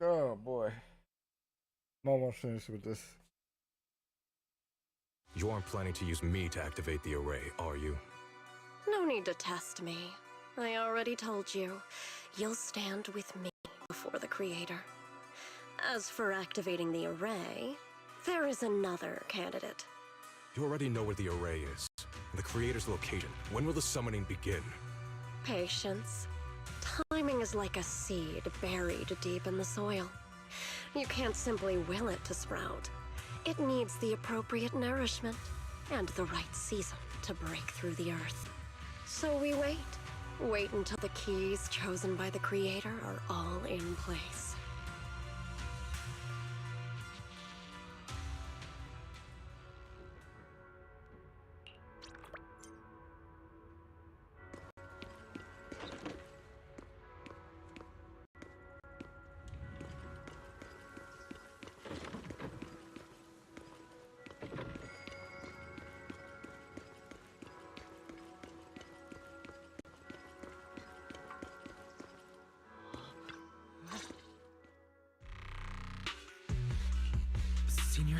Oh boy. I'm almost finished with this. You aren't planning to use me to activate the array, are you? No need to test me. I already told you. You'll stand with me before the Creator. As for activating the array, there is another candidate. You already know where the array is. The Creator's location. When will the summoning begin? Patience. Timing is like a seed buried deep in the soil. You can't simply will it to sprout. It needs the appropriate nourishment and the right season to break through the earth. So we wait. Wait until the keys chosen by the Creator are all in place.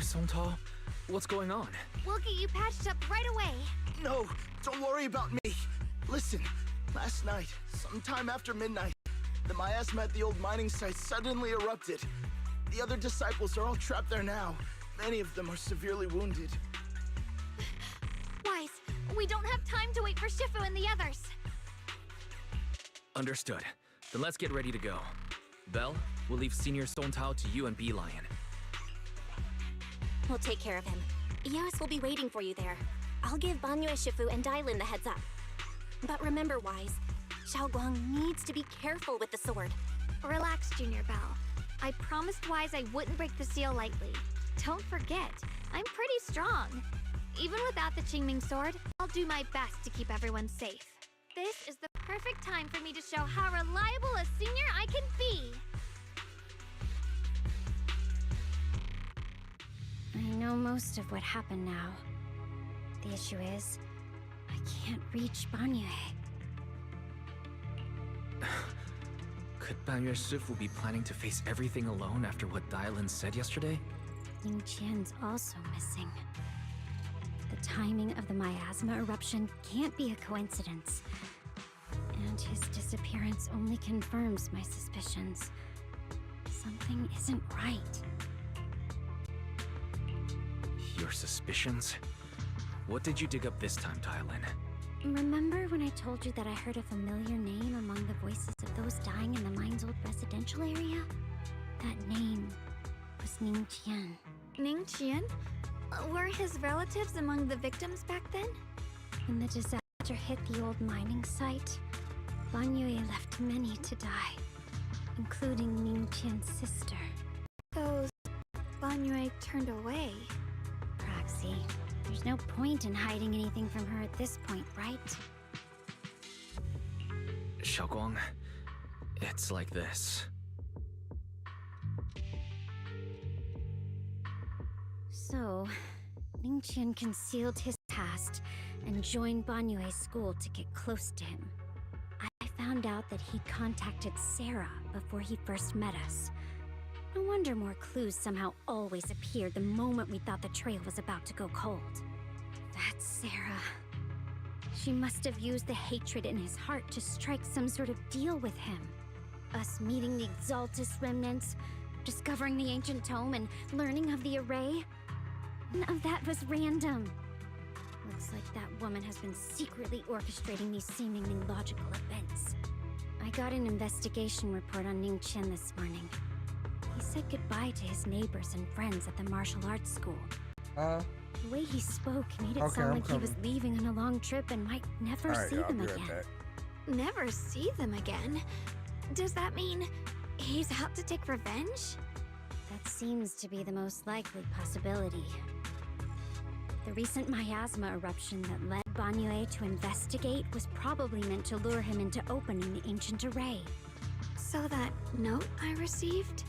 Songtao? What's going on? We'll get you patched up right away. No, don't worry about me. Listen, last night, sometime after midnight, the miasma at the old mining site suddenly erupted. The other disciples are all trapped there now. Many of them are severely wounded. Wise, we don't have time to wait for Shifu and the others. Understood. Then let's get ready to go. Belle, we'll leave Senior Songtao to you and Beelion. We'll take care of him. Eos will be waiting for you there. I'll give Banyue Shifu and Dailin the heads up. But remember, Wise, Xiaoguang needs to be careful with the sword. Relax, Junior Belle. I promised Wise I wouldn't break the seal lightly. Don't forget, I'm pretty strong. Even without the Qingming sword, I'll do my best to keep everyone safe. This is the perfect time for me to show how reliable a senior I can be. I know most of what happened now. The issue is, I can't reach Banyue. Could Banyue Shifu be planning to face everything alone after what Dailin said yesterday? Ning Qian's also missing. The timing of the miasma eruption can't be a coincidence. And his disappearance only confirms my suspicions. Something isn't right. Your suspicions? What did you dig up this time, Dailin? Remember when I told you that I heard a familiar name among the voices of those dying in the mine's old residential area? That name was Ning Qian. Ning Qian? Were his relatives among the victims back then? When the disaster hit the old mining site, Banyue left many to die, including Ning Qian's sister. Those Banyue turned away. Proxy, there's no point in hiding anything from her at this point, right? Xiaoguang, it's like this. So, Ning Qian concealed his past and joined Banyue's school to get close to him. I found out that he contacted Sarah before he first met us. No wonder more clues somehow always appeared the moment we thought the trail was about to go cold. That's Sarah. She must have used the hatred in his heart to strike some sort of deal with him. Us meeting the Exaltus remnants, discovering the ancient tome, and learning of the array. None of that was random. Looks like that woman has been secretly orchestrating these seemingly logical events. I got an investigation report on Ning Qian this morning. He said goodbye to his neighbors and friends at the martial arts school. The way he spoke made it sound like he was leaving on a long trip and might never see them again. Never see them again? Does that mean he's out to take revenge? That seems to be the most likely possibility. The recent miasma eruption that led Banyue to investigate was probably meant to lure him into opening the ancient array. So that note I received?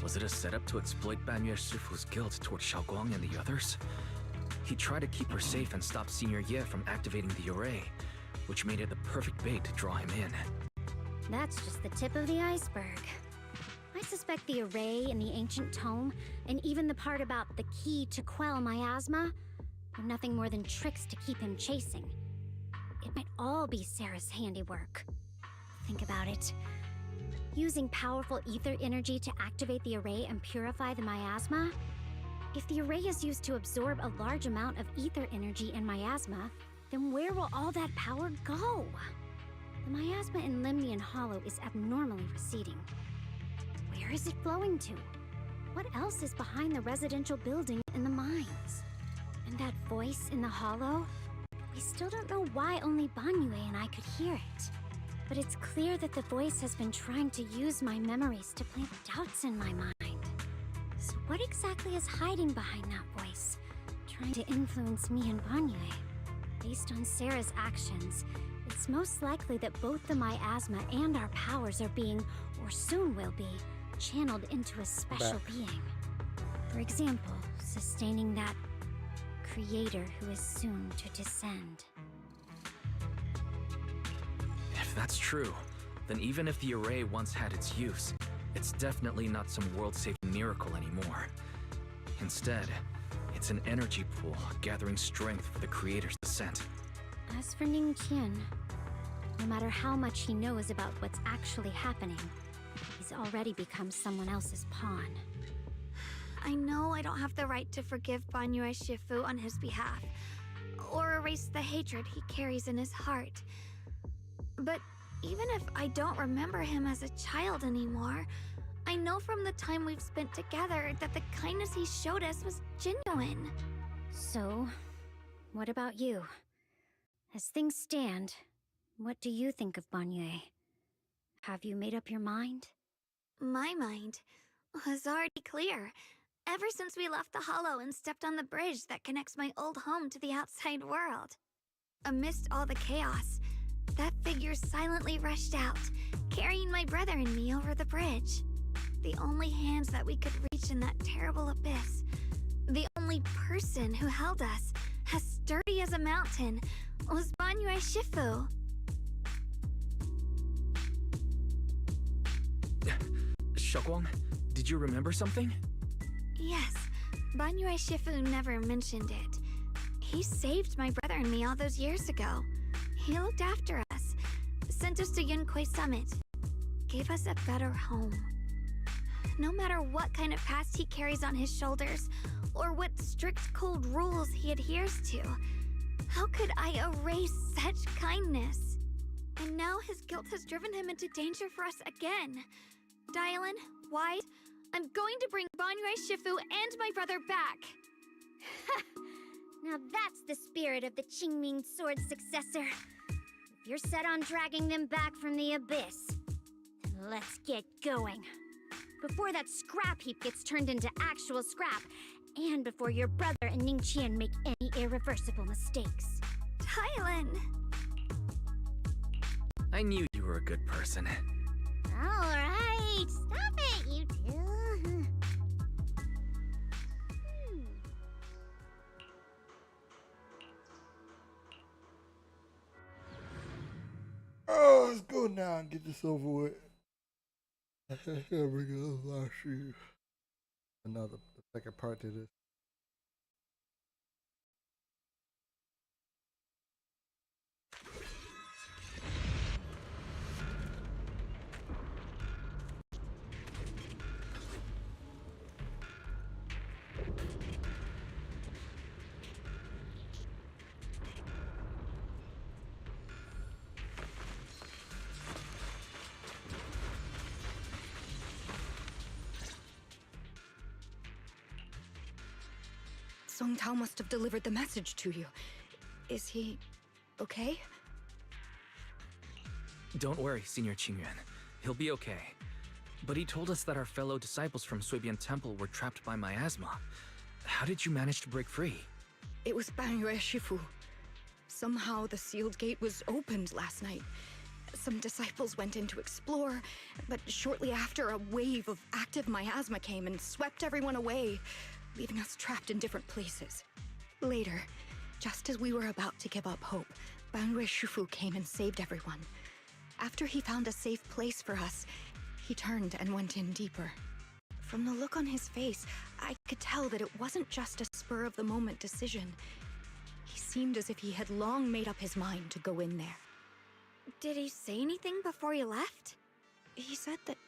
Was it a setup to exploit Banyue Shifu's guilt toward Xiaoguang and the others? He tried to keep her safe and stop Senior Ye from activating the array, which made it the perfect bait to draw him in. That's just the tip of the iceberg. I suspect the array in the ancient tome, and even the part about the key to quell miasma, are nothing more than tricks to keep him chasing. It might all be Sarah's handiwork. Think about it. Using powerful ether energy to activate the array and purify the miasma? If the array is used to absorb a large amount of ether energy in miasma, then where will all that power go? The miasma in Limnian Hollow is abnormally receding. Where is it flowing to? What else is behind the residential building in the mines? And that voice in the hollow? We still don't know why only Banyue and I could hear it. But it's clear that the voice has been trying to use my memories to plant doubts in my mind. So what exactly is hiding behind that voice, trying to influence me and Banyue? Based on Sarah's actions, it's most likely that both the miasma and our powers are being, or soon will be, channeled into a special being. For example, sustaining that creator who is soon to descend. If that's true, then even if the array once had its use, it's definitely not some world-saving miracle anymore. Instead, it's an energy pool gathering strength for the creator's descent. As for Ningqian, no matter how much he knows about what's actually happening, he's already become someone else's pawn. I know I don't have the right to forgive Banyue Shifu on his behalf, or erase the hatred he carries in his heart. But even if I don't remember him as a child anymore, I know from the time we've spent together that the kindness he showed us was genuine. So, what about you? As things stand, what do you think of Banyue? Have you made up your mind? My mind was already clear, ever since we left the Hollow and stepped on the bridge that connects my old home to the outside world. Amidst all the chaos, that figure silently rushed out, carrying my brother and me over the bridge. The only hands that we could reach in that terrible abyss. The only person who held us, as sturdy as a mountain, was Banyue Shifu. Xiaoguang, did you remember something? Yes, Banyue Shifu never mentioned it. He saved my brother and me all those years ago. He looked after us, sent us to Yunquay Summit, gave us a better home. No matter what kind of past he carries on his shoulders, or what strict cold rules he adheres to, how could I erase such kindness? And now his guilt has driven him into danger for us again. Dylan, Wise, I'm going to bring Banyue Shifu and my brother back. Now that's the spirit of the Qingming Sword's successor. If you're set on dragging them back from the abyss, then let's get going. Before that scrap heap gets turned into actual scrap, and before your brother and Ningqian make any irreversible mistakes. Dylan! I knew you were a good person. Alright, stop it, you two. Oh, let's go now and get this over with. Here we go, last year. The second part to this. Song Tao must have delivered the message to you. Is he okay? Don't worry, Senior Qingyuan. He'll be okay. But he told us that our fellow disciples from Suibian Temple were trapped by miasma. How did you manage to break free? It was Banyue Shifu. Somehow the sealed gate was opened last night, Some disciples went in to explore, but shortly after, a wave of active miasma came and swept everyone away, leaving us trapped in different places. Later, just as we were about to give up hope, Banrui Shufu came and saved everyone. After he found a safe place for us, he turned and went in deeper. From the look on his face, I could tell that it wasn't just a spur-of-the-moment decision. He seemed as if he had long made up his mind to go in there. Did he say anything before he left? He said that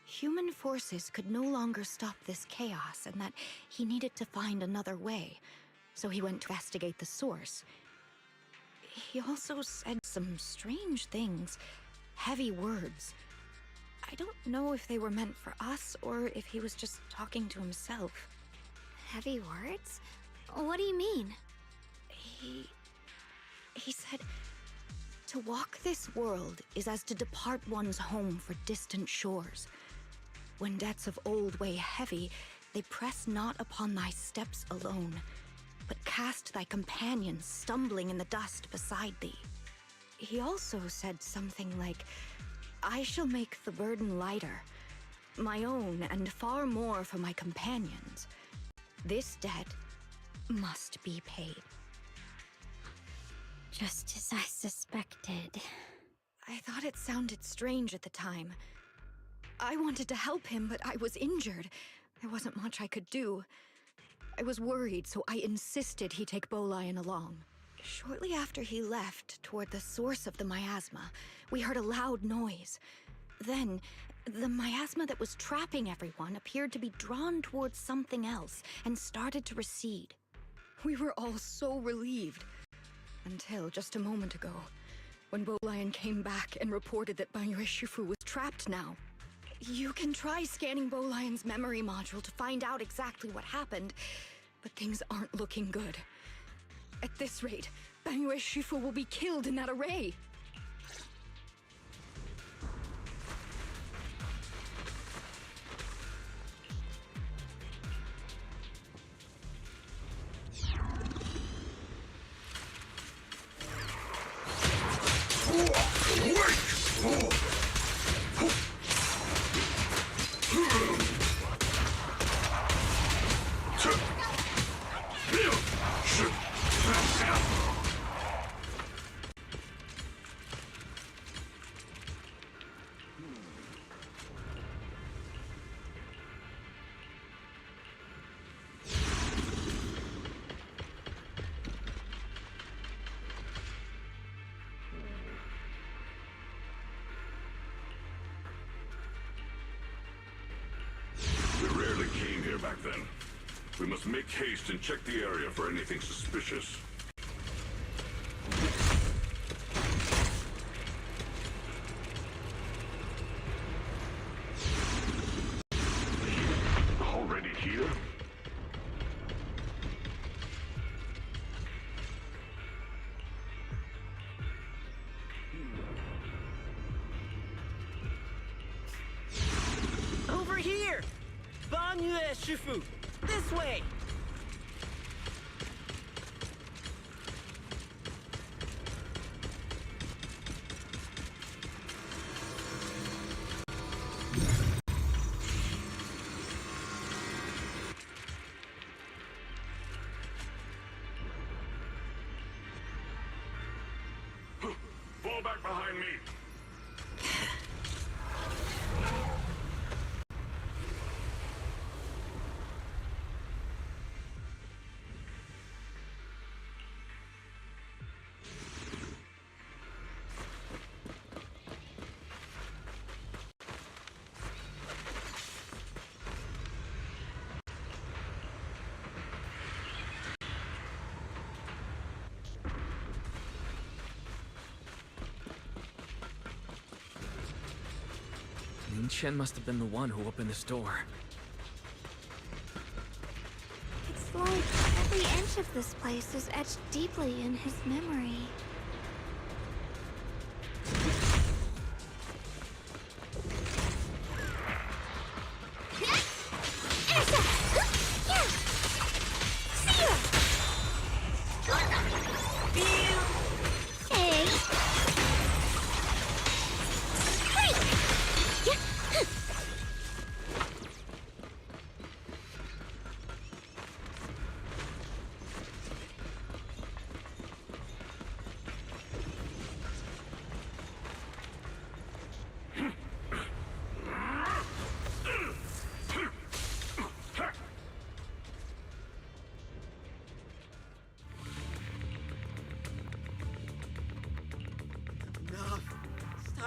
human forces could no longer stop this chaos and that he needed to find another way, so he went to investigate the source. He also said some strange things, heavy words. I don't know if they were meant for us or if he was just talking to himself. Heavy words? What do you mean? He said, to walk this world is as to depart one's home for distant shores. When debts of old weigh heavy, they press not upon thy steps alone, but cast thy companions stumbling in the dust beside thee. He also said something like, I shall make the burden lighter, my own and far more for my companions. This debt must be paid. Just as I suspected. I thought it sounded strange at the time. I wanted to help him, but I was injured. There wasn't much I could do. I was worried, so I insisted he take Bolion along. Shortly after he left, toward the source of the miasma, we heard a loud noise. Then, the miasma that was trapping everyone appeared to be drawn towards something else and started to recede. We were all so relieved. Until just a moment ago, when Bolion came back and reported that Banrui Shufu was trapped now. You can try scanning Bolion's memory module to find out exactly what happened, but things aren't looking good. At this rate, Banrui Shufu will be killed in that array. Back then. We must make haste and check the area for anything suspicious. Already here? Over here! Banrui Shufu! This way! Fall back behind me! Ling Chen must have been the one who opened this door. It's like every inch of this place is etched deeply in his memory.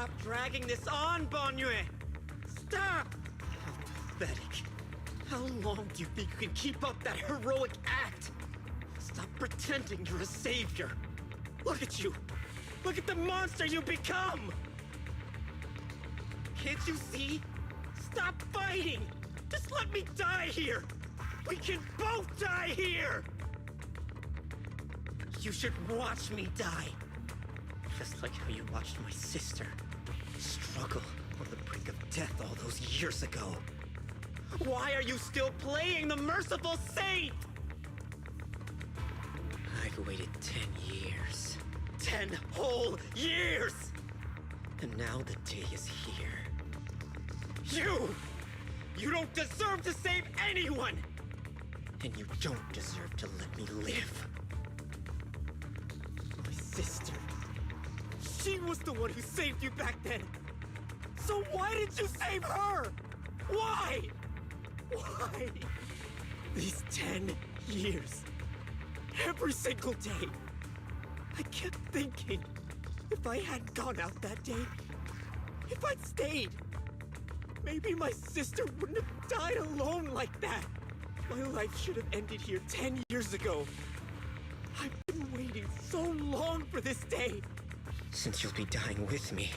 Stop dragging this on, Banyue! Stop! How pathetic. How long do you think you can keep up that heroic act? Stop pretending you're a savior. Look at you! Look at the monster you become! Can't you see? Stop fighting! Just let me die here! We can both die here! You should watch me die. Just like how you watched my sister struggle on the brink of death all those years ago. Why are you still playing the merciful saint? I've waited 10 years. 10 whole years! And now the day is here. You don't deserve to save anyone! And you don't deserve to let me live. My sister. She was the one who saved you back then. So why did you save her? Why? Why? These 10 years. Every single day. I kept thinking, if I hadn't gone out that day, if I'd stayed, maybe my sister wouldn't have died alone like that. My life should have ended here 10 years ago. I've been waiting so long for this day. Since you'll be dying with me,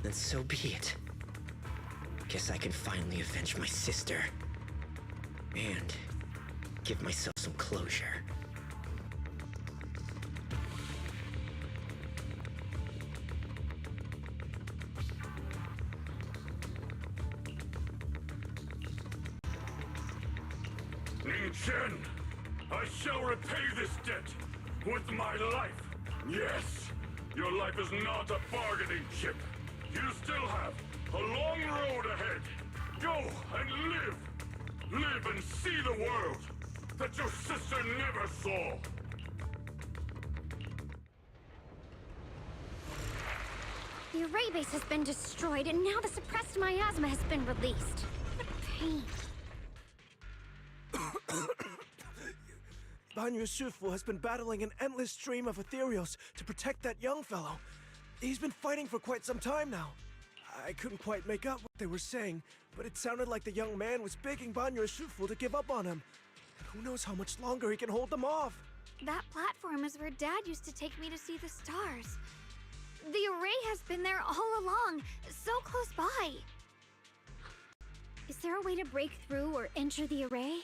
then so be it. Guess I can finally avenge my sister. And give myself some closure. Ning Chen, I shall repay this debt with my life. Yes, your life is not a bargaining chip. You still have a long road ahead. Go and live. Live and see the world that your sister never saw. The array base has been destroyed, and now the suppressed miasma has been released. What pain. Banyue Shifu has been battling an endless stream of ethereals to protect that young fellow. He's been fighting for quite some time now. I couldn't quite make out what they were saying, but it sounded like the young man was begging Banyue Shifu to give up on him. And who knows how much longer he can hold them off. That platform is where Dad used to take me to see the stars. The array has been there all along, so close by. Is there a way to break through or enter the array?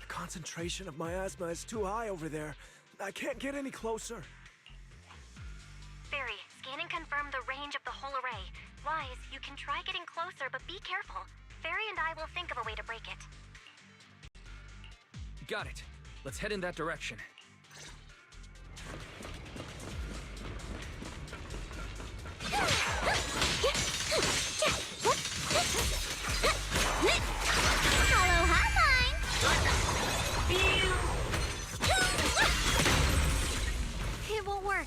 The concentration of miasma is too high over there. I can't get any closer. Barry, scan and confirm the range of the whole array. Wise, you can try getting closer, but be careful. Fairy and I will think of a way to break it. Got it. Let's head in that direction. Hello, hotline! It won't work.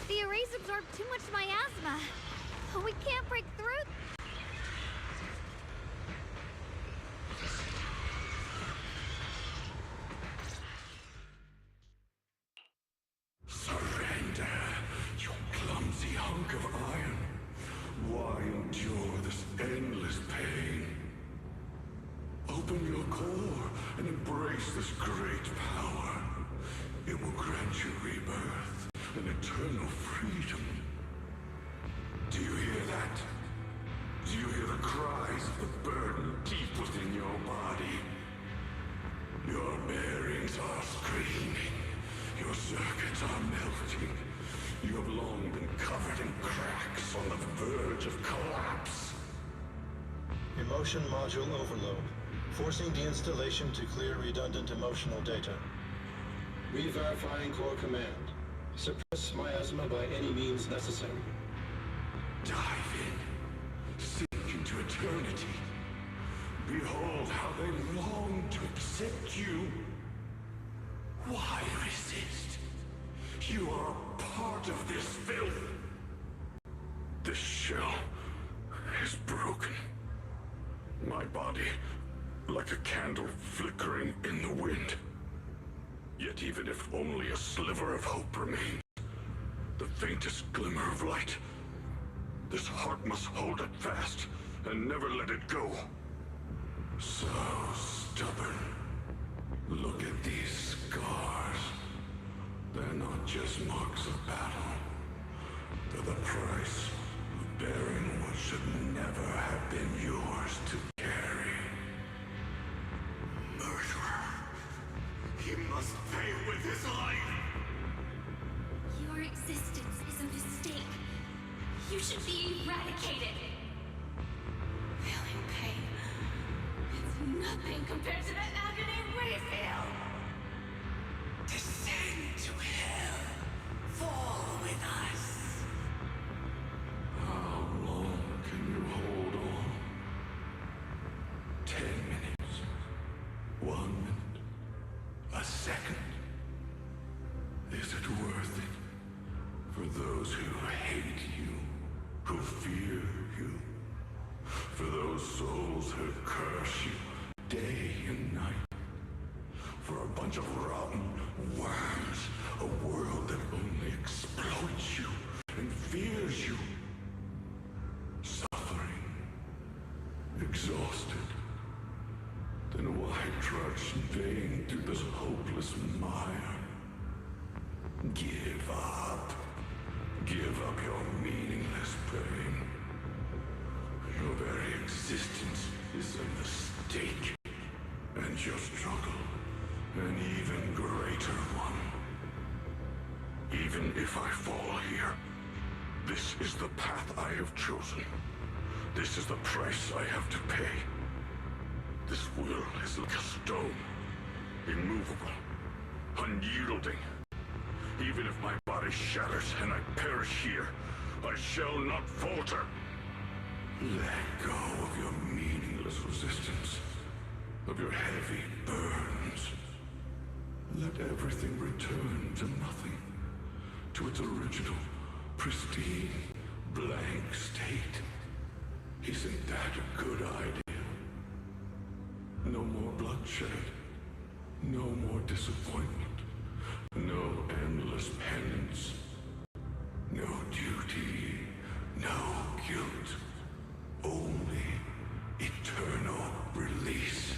The arrays absorb too much miasma. We can't break through. Surrender, you clumsy hunk of iron. Why endure this endless pain? Open your core and embrace this great power. It will grant you rebirth and eternal freedom. Do you hear that? Do you hear the cries of the burden deep within your body? Your bearings are screaming. Your circuits are melting. You have long been covered in cracks on the verge of collapse. Emotion module overload. Forcing deinstallation to clear redundant emotional data. Re-verifying core command. Suppress miasma by any means necessary. Dive in. Sink into eternity. Behold how they long to accept you. Why resist? You are a part of this filth. This shell is broken. My body, like a candle flickering in the wind. Yet even if only a sliver of hope remains, the faintest glimmer of light, This heart must hold it fast and never let it go. So stubborn. Look at these scars. They're not just marks of battle. They're the price of bearing what should never have been yours to carry. Murderer. He must pay with his life. Your existence is a mistake. You should be eradicated. Feeling pain. It's nothing compared to that agony we feel. Descend to hell. Fall with us. How long can you hold on? 10 minutes. 1 minute. A second. Is it worth it? For those who hate you, who fear you, for those souls who curse you day and night, for a bunch of rotten worms, a world that only exploits you and fears you, suffering, exhausted, then why trudge in vain through this hopeless mire? Give up. Give up your meaningless pain. Your very existence is a mistake, and your struggle an even greater one. Even if I fall here, this is the path I have chosen. This is the price I have to pay. This will is like a stone, immovable, unyielding. Even if my body shatters and I perish here, I shall not falter. Let go of your meaningless resistance, of your heavy burdens. Let everything return to nothing, to its original, pristine, blank state. Isn't that a good idea? No more bloodshed, no more disappointment. No endless penance. No duty. No guilt. Only eternal release.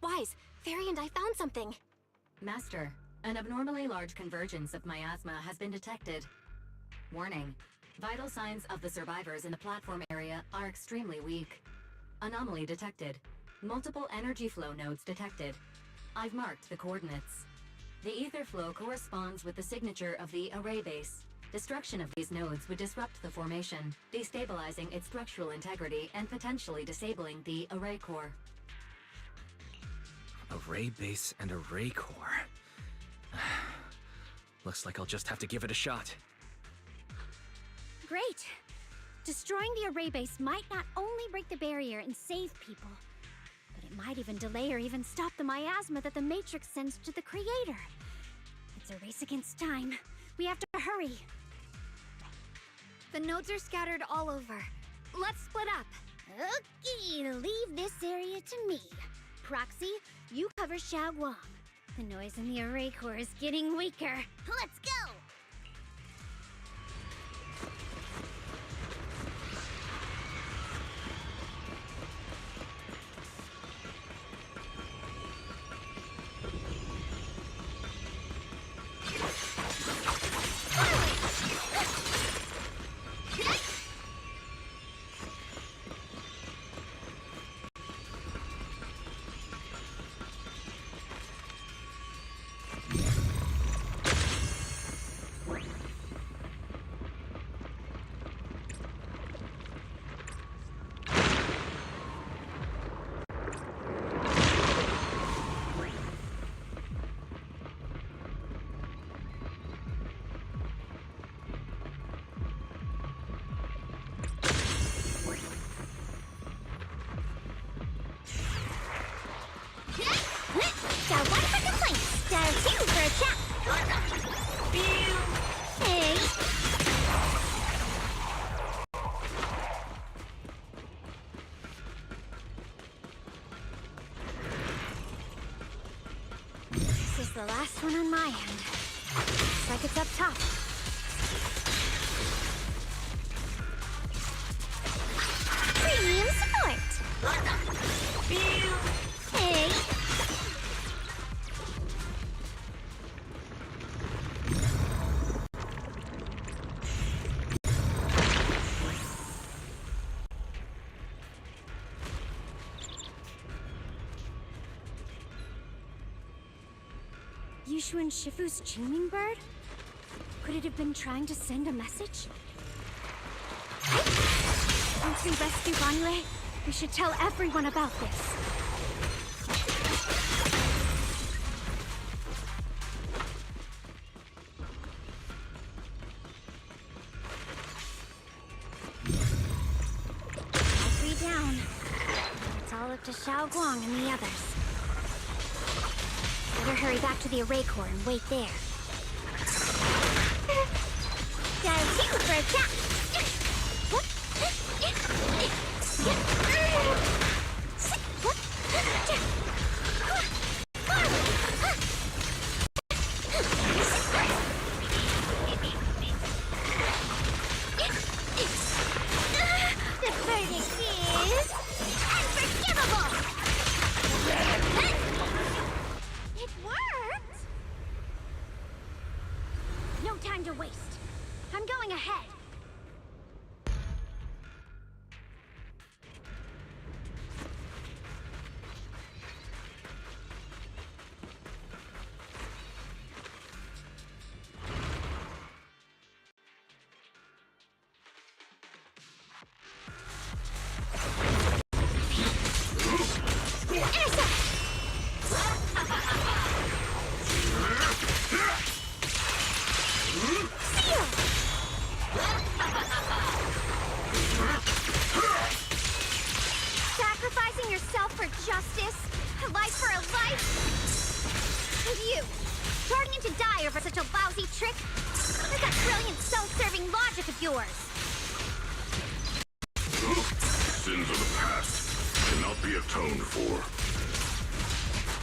Wise, Fairy and I found something. Master, an abnormally large convergence of miasma has been detected. Warning. Vital signs of the survivors in the platform area are extremely weak. Anomaly detected. Multiple energy flow nodes detected. I've marked the coordinates. The ether flow corresponds with the signature of the array base. Destruction of these nodes would disrupt the formation, destabilizing its structural integrity and potentially disabling the array core. Array base and array core. Looks like I'll just have to give it a shot. Great! Destroying the array base might not only break the barrier and save people, but it might even delay or even stop the miasma that the Matrix sends to the Creator. It's a race against time. We have to hurry. The nodes are scattered all over. Let's split up. Okay, leave this area to me. Proxy, you cover Xiaoguang. The noise in the array core is getting weaker. Let's go! the last one on my end. Looks like it's up top. Premium support! Hey! Yushu and Shifu's Chingming bird? Could it have been trying to send a message? Once we rescue Banue, we should tell everyone about this. Three down. It's all up to Xiaoguang and the others. Better hurry back to the array core and wait there. Gotta take for a chat. The verdict is unforgivable. It worked! No time to waste. I'm going ahead. Sacrificing yourself for justice? A life for a life? And you, starting to die over such a lousy trick? Where's that brilliant self-serving logic of yours? Sins of the past cannot be atoned for.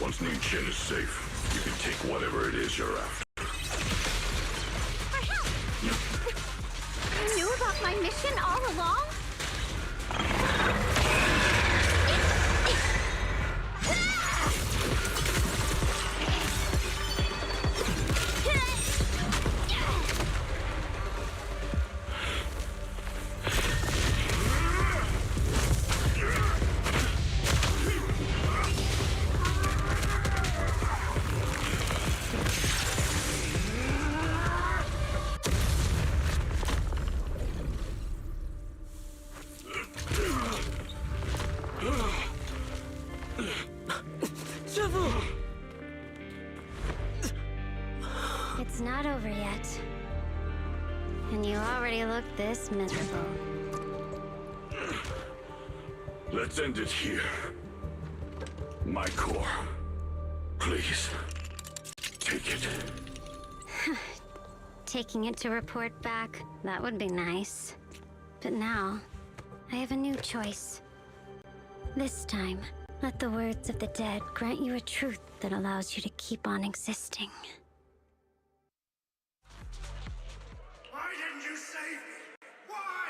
Once Ning Chen is safe, you can take whatever it is you're after. For help! You knew about my mission all along? It's not over yet. And you already look this miserable. Let's end it here. My core. Please. Take it. Taking it to report back, that would be nice. But now, I have a new choice. This time, let the words of the dead grant you a truth that allows you to keep on existing. Why didn't you save me? Why?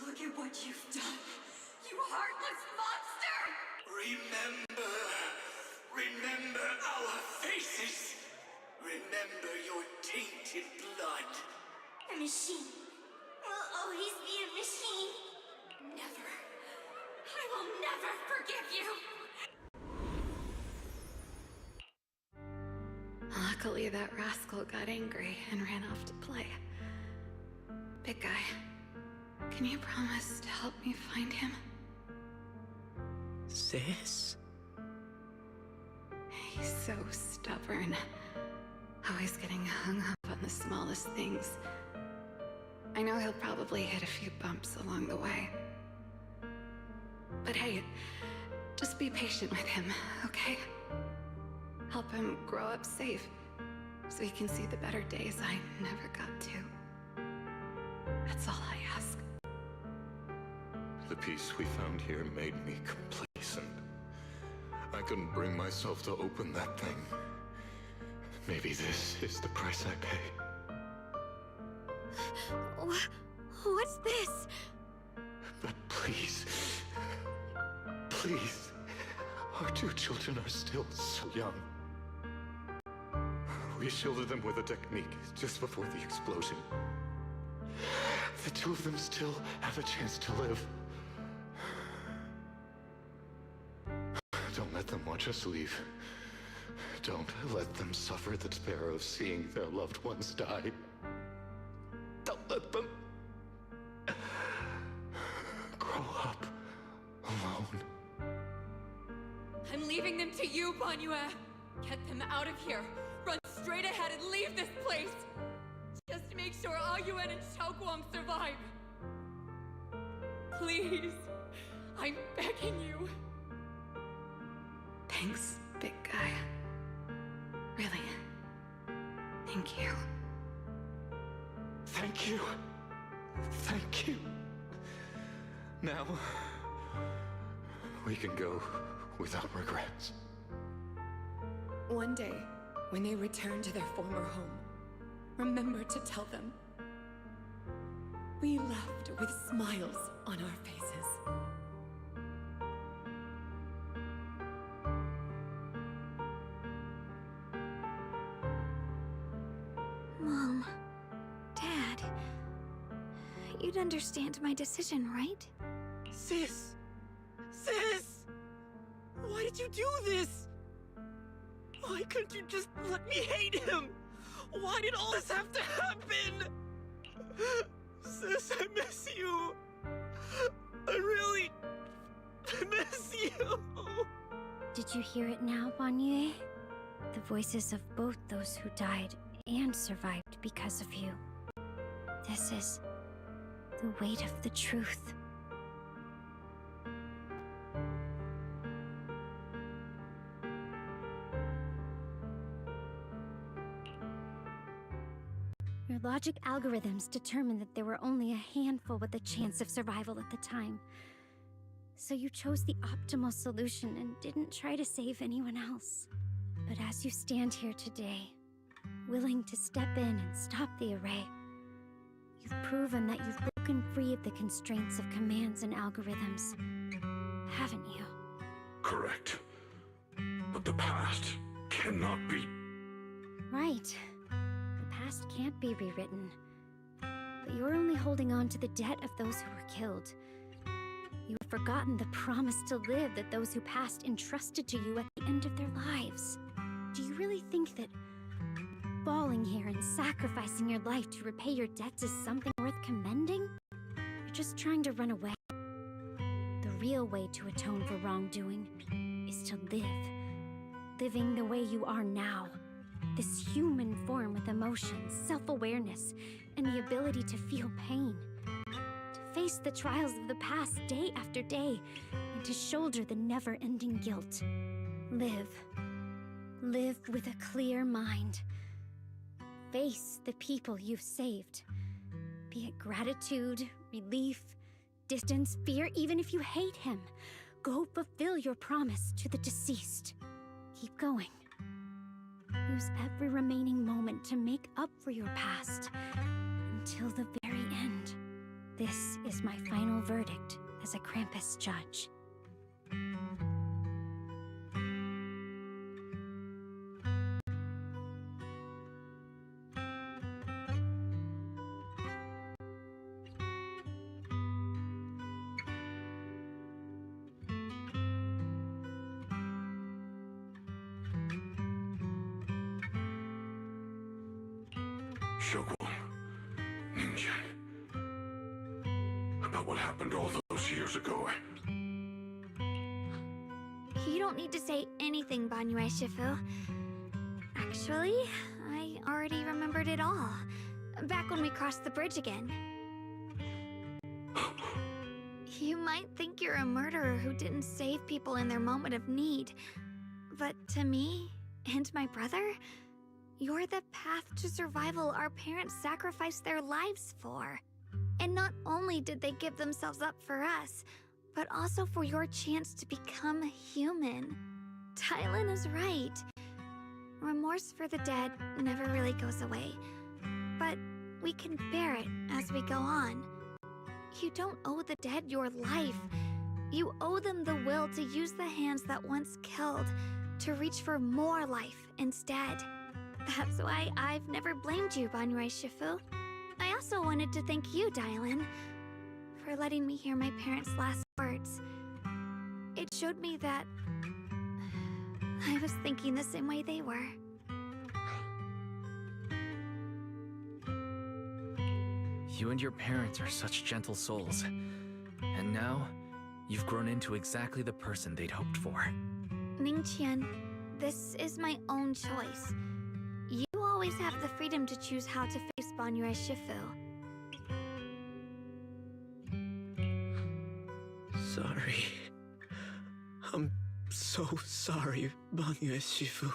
Look at what you've done, you heartless monster! Remember our faces. Remember your tainted blood. A machine will always be a machine. Never. I will never forgive you. Luckily, that rascal got angry and ran off to play. Big guy, can you promise to help me find him? Sis? He's so stubborn. Always getting hung up on the smallest things. I know he'll probably hit a few bumps along the way. But hey, just be patient with him, okay? Help him grow up safe, so he can see the better days I never got to. That's all I ask. The peace we found here made me complacent. I couldn't bring myself to open that thing. Maybe this is the price I pay. What's this? But please, please, our two children are still so young. We shielded them with a technique just before the explosion. The two of them still have a chance to live. Don't let them watch us leave. Don't let them suffer the despair of seeing their loved ones die. Don't let them grow up alone. I'm leaving them to you, Banyue. Get them out of here. Run straight ahead and leave this place. Just make sure Ayuan and Xiaoguang survive. Please. I'm begging you. Thanks, big guy. Really. Thank you. Thank you. Thank you. Now, we can go without regrets. One day, when they return to their former home, remember to tell them we left with smiles on our faces. Mom, Dad, you'd understand my decision, right? Sis! Sis! Why did you do this? Why couldn't you just let me hate him? Why did all this have to happen? Sis, I miss you. I really miss you. Did you hear it now, Banyue? The voices of both those who died and survived because of you. This is the weight of the truth. Your logic algorithms determined that there were only a handful with a chance of survival at the time. So you chose the optimal solution and didn't try to save anyone else. But as you stand here today, willing to step in and stop the array, you've proven that you've broken free of the constraints of commands and algorithms, haven't you? Correct. But the past cannot be... Right. The past can't be rewritten. But you're only holding on to the debt of those who were killed. You have forgotten the promise to live that those who passed entrusted to you at the end of their lives. Do you really think that falling here and sacrificing your life to repay your debts is something worth commending? You're just trying to run away. The real way to atone for wrongdoing is to live. Living the way you are now. This human form with emotions, self-awareness, and the ability to feel pain. To face the trials of the past day after day, and to shoulder the never-ending guilt. Live. Live with a clear mind. Face the people you've saved. Be it gratitude, relief, distance, fear, even if you hate him. Go fulfill your promise to the deceased. Keep going. Use every remaining moment to make up for your past. Until the very end. This is my final verdict as a Krampus judge. Xiaoguang, Ninja. About what happened all those years ago. You don't need to say anything, Banyue Shifu. Actually, I already remembered it all. Back when we crossed the bridge again. You might think you're a murderer who didn't save people in their moment of need. But to me, and my brother, you're the path to survival our parents sacrificed their lives for. And not only did they give themselves up for us, but also for your chance to become human. Tylin is right. remorse for the dead never really goes away. But we can bear it as we go on. You don't owe the dead your life. You owe them the will to use the hands that once killed to reach for more life instead. That's why I've never blamed you, Banrei Shifu. I also wanted to thank you, Dylan, for letting me hear my parents' last words. It showed me that I was thinking the same way they were. You and your parents are such gentle souls. And now, you've grown into exactly the person they'd hoped for. Ningqian, this is my own choice. You always have the freedom to choose how to face Banrei Shifu. Sorry. I'm so sorry, Banrei Shifu.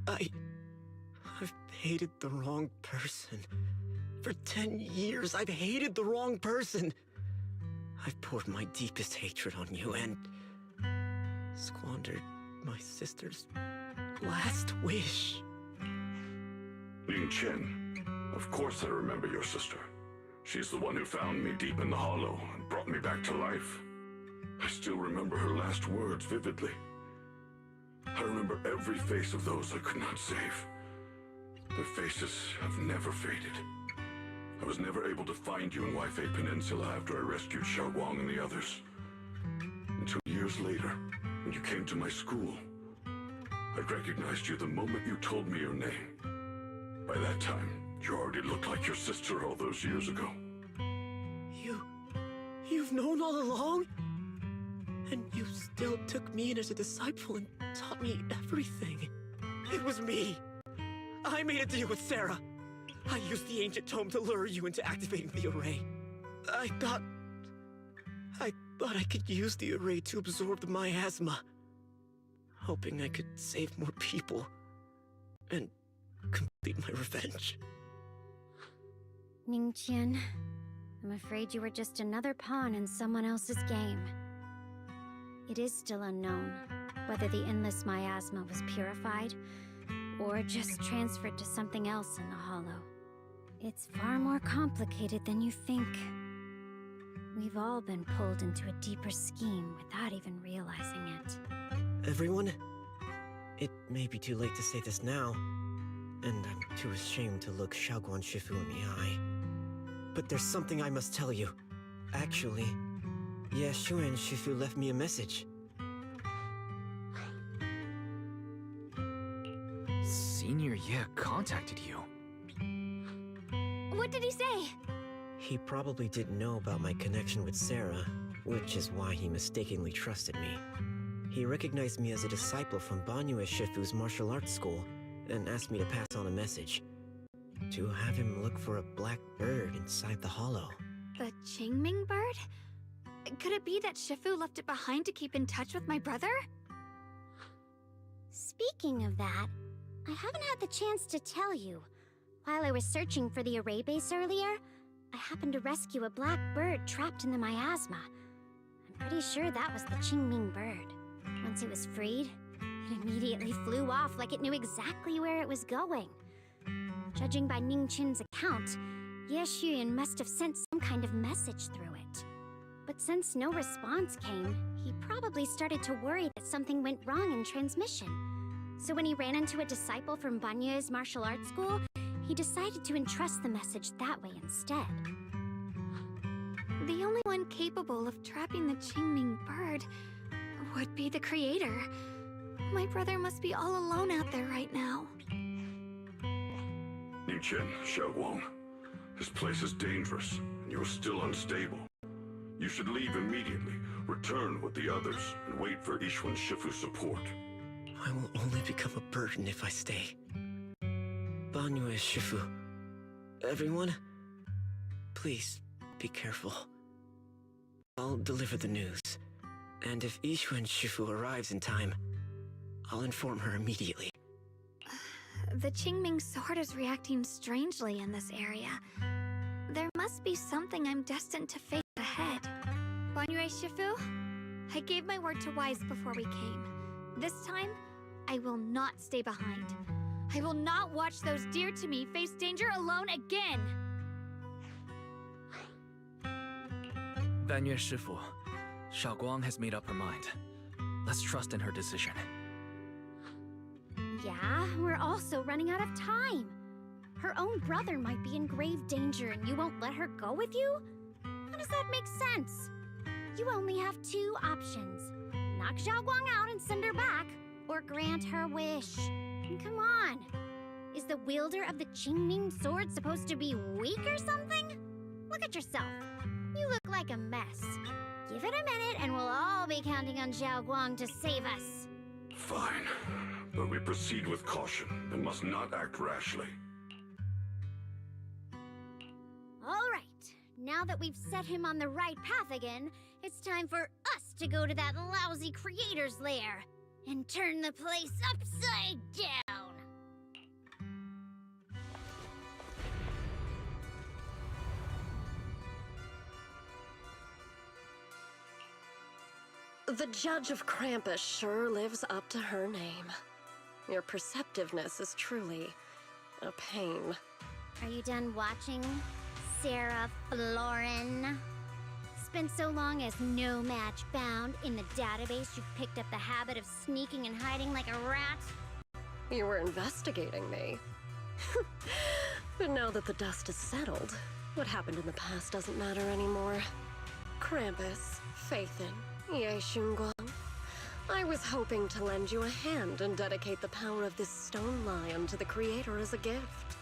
I've hated the wrong person. For 10 years, I've hated the wrong person. I've poured my deepest hatred on you and squandered my sister's last wish. Ningqian, of course I remember your sister. She's the one who found me deep in the hollow and brought me back to life. I still remember her last words vividly. I remember every face of those I could not save. Their faces have never faded. I was never able to find you in Waifei Peninsula after I rescued Xiaoguang and the others. Until years later, when you came to my school, I recognized you the moment you told me your name. By that time, you already looked like your sister all those years ago. You've known all along? And you still took me in as a disciple and taught me everything. It was me. I made a deal with Sarah. I used the ancient tome to lure you into activating the array. I thought I could use the array to absorb the miasma, hoping I could save more people and complete my revenge. Ningqian, I'm afraid you were just another pawn in someone else's game. It is still unknown whether the endless miasma was purified or just transferred to something else in the hollow. It's far more complicated than you think. We've all been pulled into a deeper scheme without even realizing it. Everyone, it may be too late to say this now, and I'm too ashamed to look Xiaoguang Shifu in the eye. But there's something I must tell you. Actually, Yeshuan Shifu left me a message. Senior Ye contacted you. What did he say? He probably didn't know about my connection with Sarah, which is why he mistakenly trusted me. He recognized me as a disciple from Banrei Shifu's martial arts school and asked me to pass on a message. To have him look for a black bird inside the hollow. The Qingming bird? Could it be that Shifu left it behind to keep in touch with my brother? Speaking of that, I haven't had the chance to tell you. While I was searching for the array base earlier, I happened to rescue a black bird trapped in the miasma. I'm pretty sure that was the Qingming bird. Once it was freed, it immediately flew off like it knew exactly where it was going. Judging by Ningqian's account, Ye Xuyan must have sent some kind of message through it. But since no response came, he probably started to worry that something went wrong in transmission. So when he ran into a disciple from Banye's martial arts school, he decided to entrust the message that way instead. The only one capable of trapping the Qingming bird would be the creator. My brother must be all alone out there right now. Ningqian, Xiaoguang, this place is dangerous, and you're still unstable. You should leave immediately, return with the others, and wait for Yishuan Shifu's support. I will only become a burden if I stay. Banrei Shifu, everyone, please be careful. I'll deliver the news, and if Yishuan Shifu arrives in time, I'll inform her immediately. The Qingming sword is reacting strangely in this area. There must be something I'm destined to face ahead. Banrei Shifu, I gave my word to Wise before we came. This time, I will not stay behind. I will not watch those dear to me face danger alone again! Banyue Shifu, Xiaoguang has made up her mind. Let's trust in her decision. Yeah, we're also running out of time. Her own brother might be in grave danger and you won't let her go with you? How does that make sense? You only have two options. Knock Xiaoguang out and send her back, or grant her wish. And come on. Is the wielder of the Qingming sword supposed to be weak or something? Look at yourself. You look like a mess. Give it a minute and we'll all be counting on Xiaoguang to save us. Fine. But we proceed with caution and must not act rashly. All right. Now that we've set him on the right path again, it's time for us to go to that lousy creator's lair and turn the place upside down. The Judge of Krampus sure lives up to her name. Your perceptiveness is truly a pain. Are you done watching, Sarah Florin? Spent so long as no match found in the database, you've picked up the habit of sneaking and hiding like a rat? You were investigating me. But now that the dust is settled, what happened in the past doesn't matter anymore. Krampus, Faithin, Ye Shunguang. I was hoping to lend you a hand and dedicate the power of this stone lion to the Creator as a gift.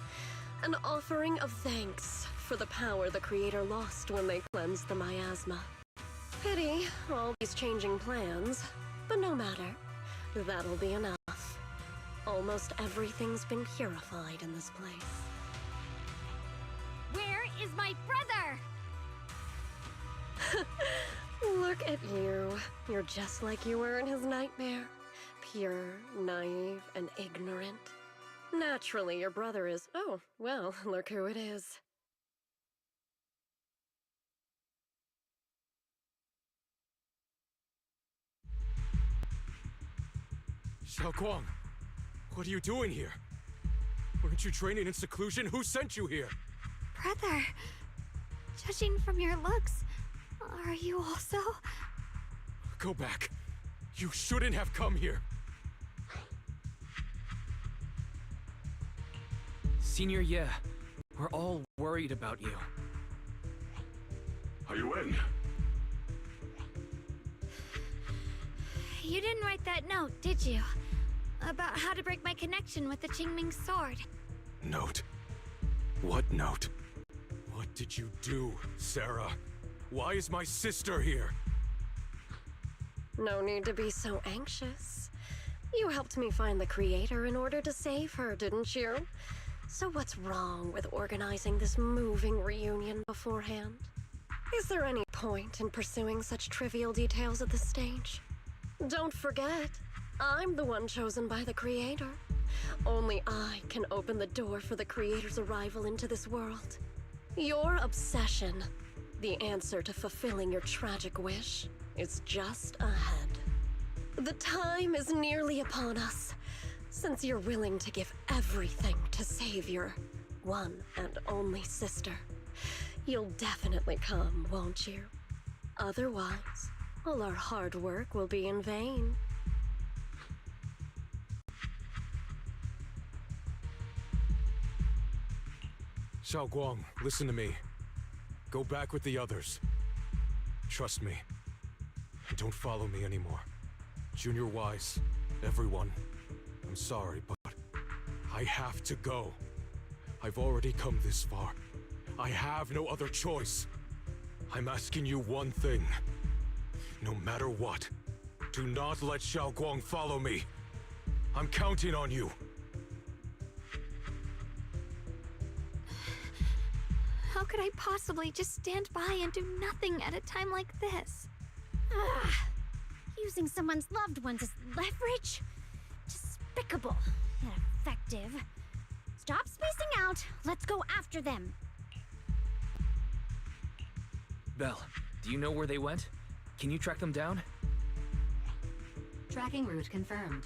An offering of thanks for the power the Creator lost when they cleansed the miasma. Pity, all these changing plans, but no matter. That'll be enough. Almost everything's been purified in this place. Where is my brother? Look at you. You're just like you were in his nightmare. Pure, naive, and ignorant. Naturally, your brother is... Oh, well, look who it is. Xiaoguang, what are you doing here? Weren't you training in seclusion? Who sent you here? Brother, judging from your looks, are you also? Go back. You shouldn't have come here. Senior Ye, we're all worried about you. Are you in? You didn't write that note, did you? About how to break my connection with the Qingming sword. Note? What note? What did you do, Sarah? Why is my sister here? No need to be so anxious. You helped me find the Creator in order to save her, didn't you? So what's wrong with organizing this moving reunion beforehand? Is there any point in pursuing such trivial details at this stage? Don't forget, I'm the one chosen by the Creator. Only I can open the door for the Creator's arrival into this world. Your obsession, the answer to fulfilling your tragic wish, is just ahead. The time is nearly upon us, since you're willing to give everything to save your one and only sister. You'll definitely come, won't you? Otherwise, all our hard work will be in vain. Xiaoguang, listen to me. Go back with the others. Trust me. And don't follow me anymore. Junior Wise, everyone. I'm sorry, but I have to go. I've already come this far. I have no other choice. I'm asking you one thing. No matter what, do not let Xiaoguang follow me. I'm counting on you. How could I possibly just stand by and do nothing at a time like this? Using someone's loved ones as leverage? Despicable, yet effective. Stop spacing out. Let's go after them. Belle, do you know where they went? Can you track them down? Tracking route confirmed.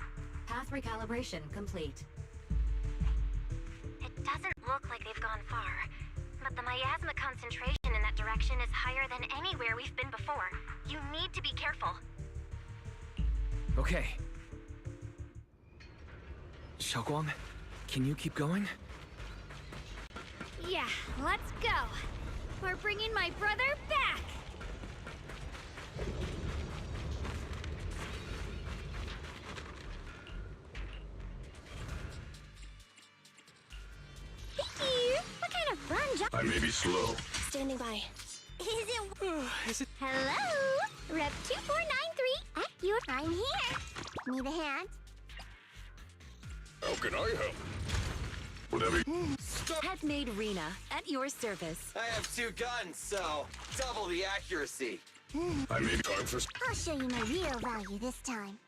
Path recalibration complete. gone far, but the miasma concentration in that direction is higher than anywhere we've been before. You need to be careful. Okay. Xiaoguang, can you keep going? Yeah, let's go. We're bringing my brother back. Thank you. What kind of fun job? I may be slow. Standing by. Is it? Hello, Rep 2493. I'm here. Need a hand? How can I help? Whatever. Have made Rena at your service. I have 2 guns, so double the accuracy. I may be time for. I'll show you my real value this time.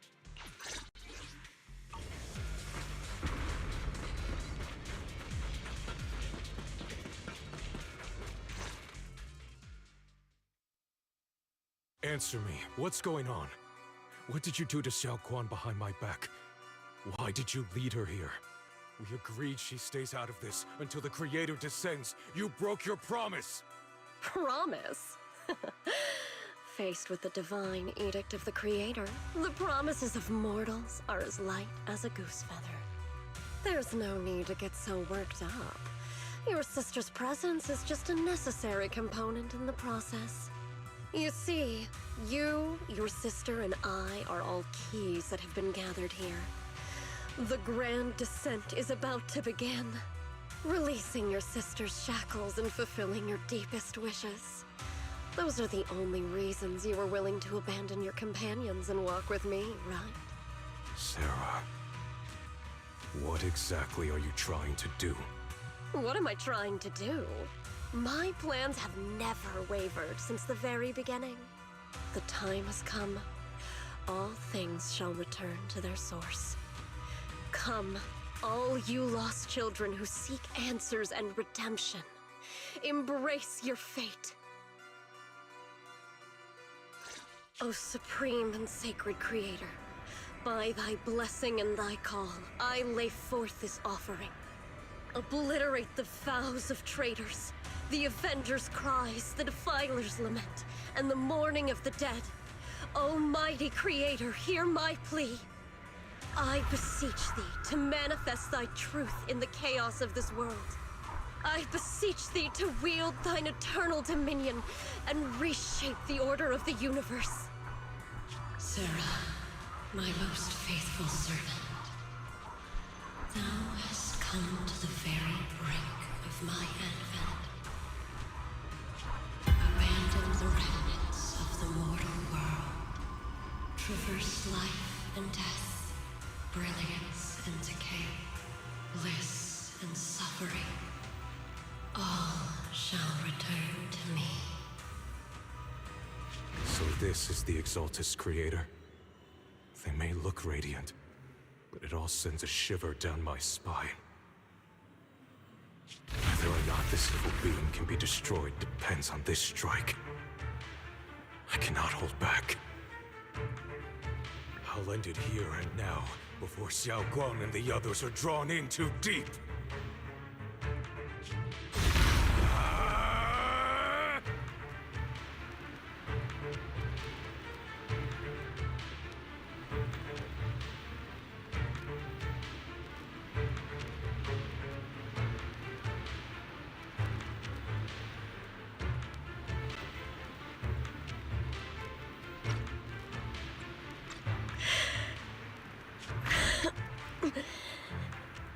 Answer me. What's going on? What did you do to Xiao Quan behind my back? Why did you lead her here? We agreed she stays out of this until the Creator descends. You broke your promise! Promise? Faced with the divine edict of the Creator, the promises of mortals are as light as a goose feather. There's no need to get so worked up. Your sister's presence is just a necessary component in the process. You see, you, your sister, and I are all keys that have been gathered here. The grand descent is about to begin. Releasing your sister's shackles and fulfilling your deepest wishes. Those are the only reasons you were willing to abandon your companions and walk with me, right? Sarah, what exactly are you trying to do? What am I trying to do? My plans have never wavered since the very beginning. The time has come. All things shall return to their source. Come, all you lost children who seek answers and redemption. Embrace your fate. O supreme and sacred Creator, by thy blessing and thy call, I lay forth this offering. Obliterate the vows of traitors, the Avengers' cries, the Defilers' lament, and the mourning of the dead. Almighty Creator, hear my plea. I beseech thee to manifest thy truth in the chaos of this world. I beseech thee to wield thine eternal dominion and reshape the order of the universe. Sarah, my most faithful servant, thou hast come to the very brink of my advent. Abandon the remnants of the mortal world. Traverse life and death, brilliance and decay, bliss and suffering. All shall return to me. So this is the Exaltus Creator. They may look radiant, but it all sends a shiver down my spine. Whether or not this evil being can be destroyed depends on this strike. I cannot hold back. I'll end it here and now, before Xiao Guang and the others are drawn in too deep.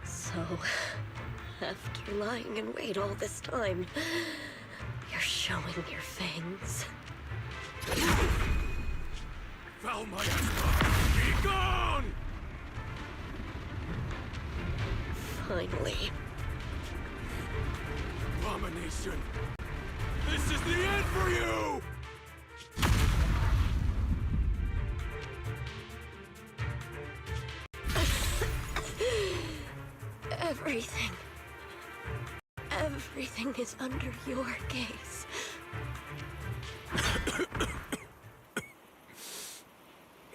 So, after lying in wait all this time, you're showing your fangs. Foul Miasma! Be gone! Finally. Abomination! This is the end for you! Everything is under your gaze.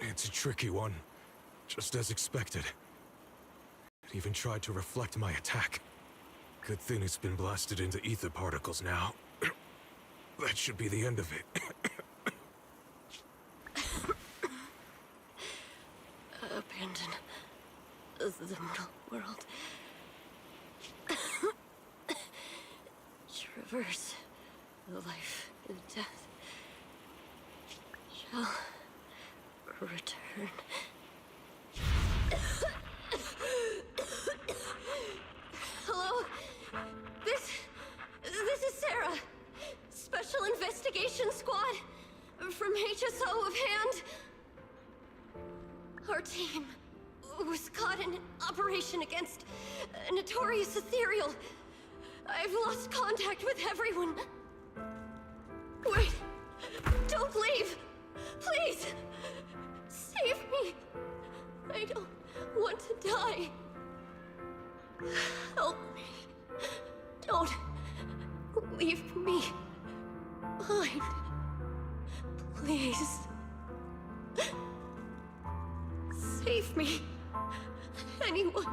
It's a tricky one, just as expected. It even tried to reflect my attack. Good thing it's been blasted into ether particles now. That should be the end of it. Abandon the mortal world. Traverse life and death. Shall return. Hello? This is Sarah. Special Investigation Squad from HSO of Hand. Our team was caught in an operation against a notorious ethereal. I've lost contact with everyone. Wait! Don't leave! Please! Save me! I don't want to die. Help me. Don't leave me behind. Please. Save me. Anyone.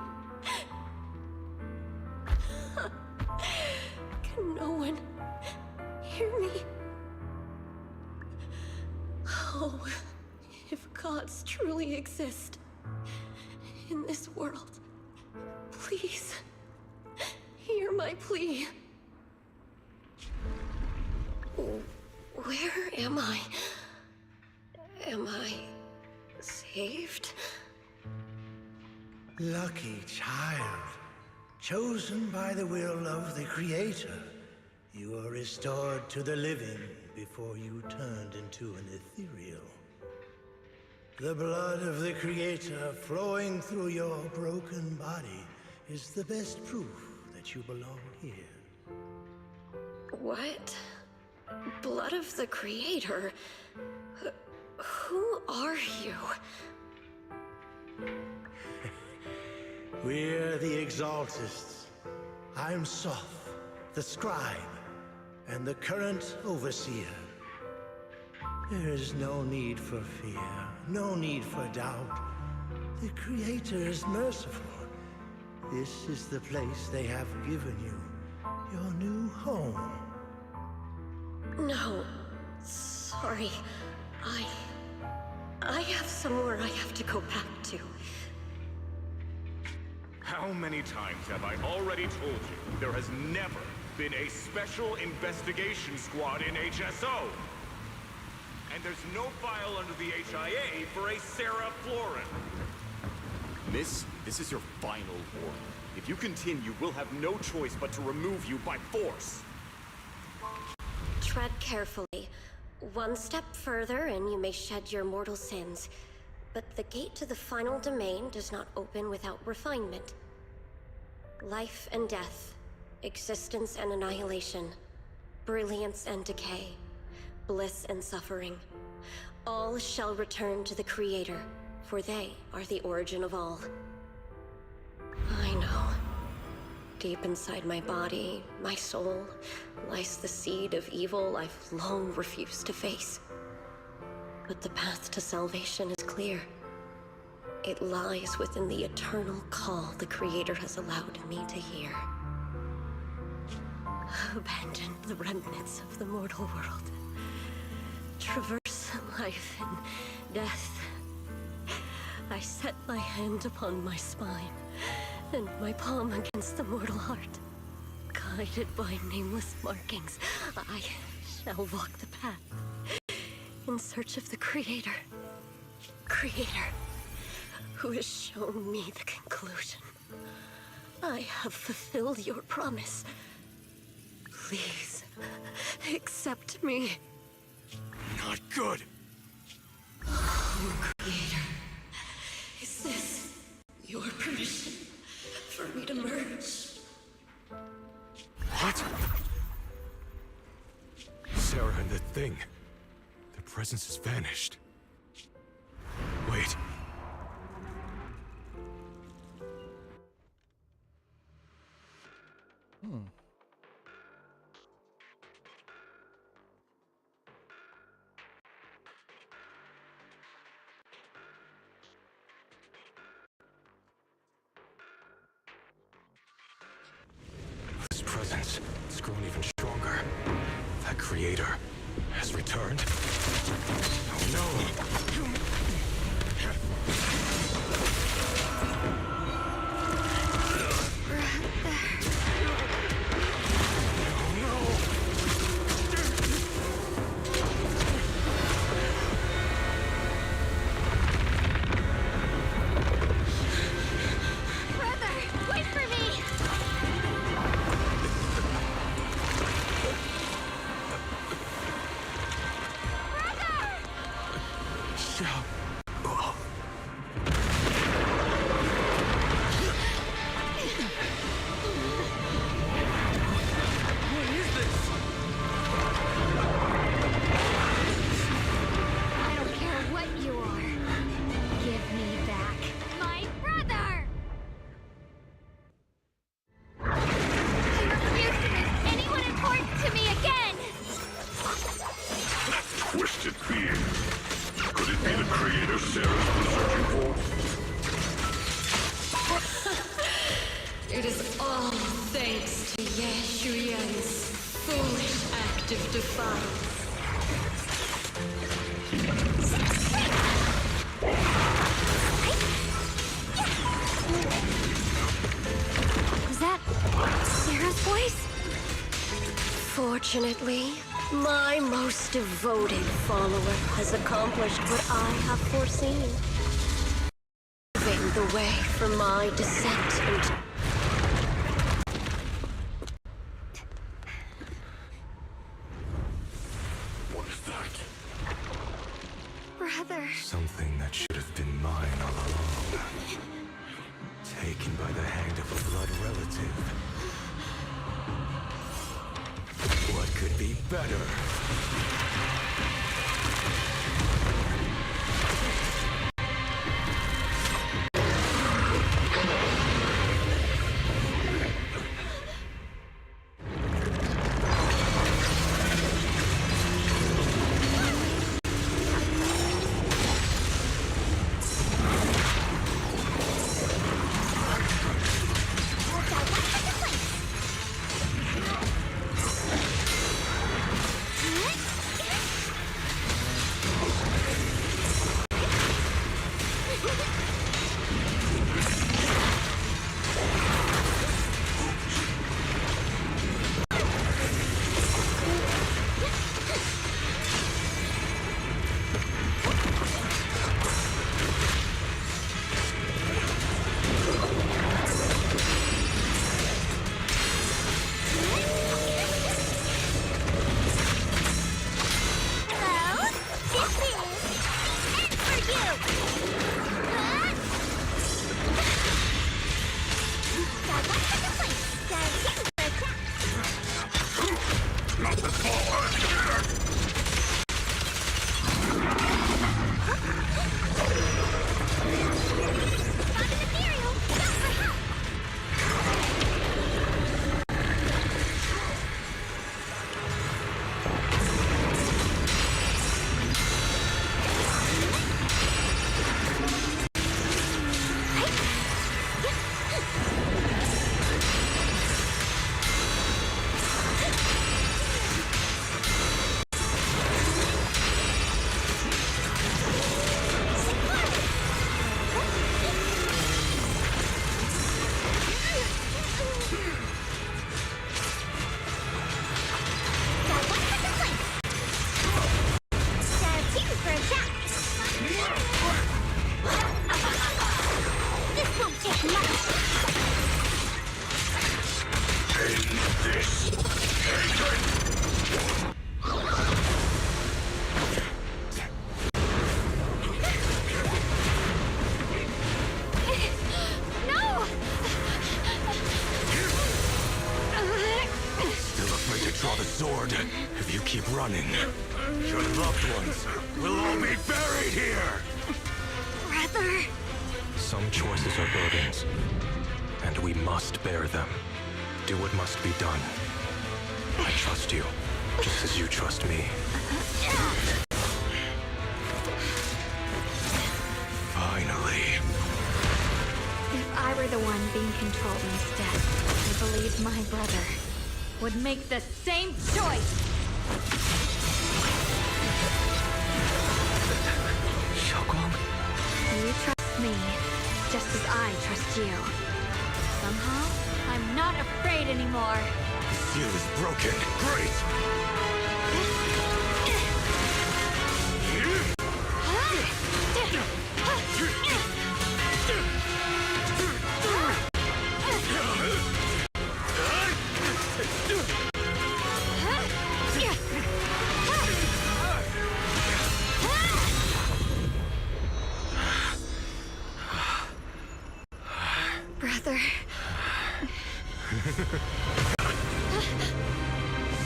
Can no one hear me? Oh, if gods truly exist in this world, please hear my plea. Where am I? Am I saved? Lucky child, chosen by the will of the Creator, you were restored to the living before you turned into an ethereal. The blood of the Creator flowing through your broken body is the best proof that you belong here. What? Blood of the Creator? Who are you? We're the Exaltists. I'm Soth, the Scribe, and the current Overseer. There is no need for fear, no need for doubt. The Creator is merciful. This is the place they have given you, your new home. No, sorry. I have somewhere I have to go back to. How many times have I already told you there has never been a special investigation squad in HSO? And there's no file under the HIA for a Sarah Florin. Miss, this is your final warning. If you continue, we'll have no choice but to remove you by force. Tread carefully. One step further and you may shed your mortal sins. But the gate to the final domain does not open without refinement. Life and death, existence and annihilation, brilliance and decay, bliss and suffering. All shall return to the Creator, for they are the origin of all. I know. Deep inside my body, my soul, lies the seed of evil I've long refused to face. But the path to salvation is clear. It lies within the eternal call the Creator has allowed me to hear. Abandon the remnants of the mortal world. Traverse life and death. I set my hand upon my spine, and my palm against the mortal heart. Guided by nameless markings, I shall walk the path in search of the Creator. Creator, who has shown me the conclusion. I have fulfilled your promise. Please, accept me. Not good. Oh, Creator, is this your permission for me to merge? What? Sarah and the thing. Their presence has vanished. Wait. grown even stronger. That creator has returned. Oh no! I don't care what you are. Give me back my brother! I refuse to lose anyone important to me again! That twisted being. Could it be the creator Sarah's been searching for? It is all thanks to Ye Shuyan's foolish act of defiance. Was that Sarah's voice? Fortunately, my most devoted follower has accomplished what I have foreseen. Paving the way for my descent into... What is that? Brother. Something that should have been mine all along. Taken by the hand of a blood relative. What could be better? If you keep running, your loved ones will all be buried here! Brother! Some choices are burdens, and we must bear them. Do what must be done. I trust you, just as you trust me. Finally. If I were the one being controlled instead, I believe my brother would make the same choice! Xiaoguang? You trust me, just as I trust you. Somehow, I'm not afraid anymore. The seal is broken. Great! Brother.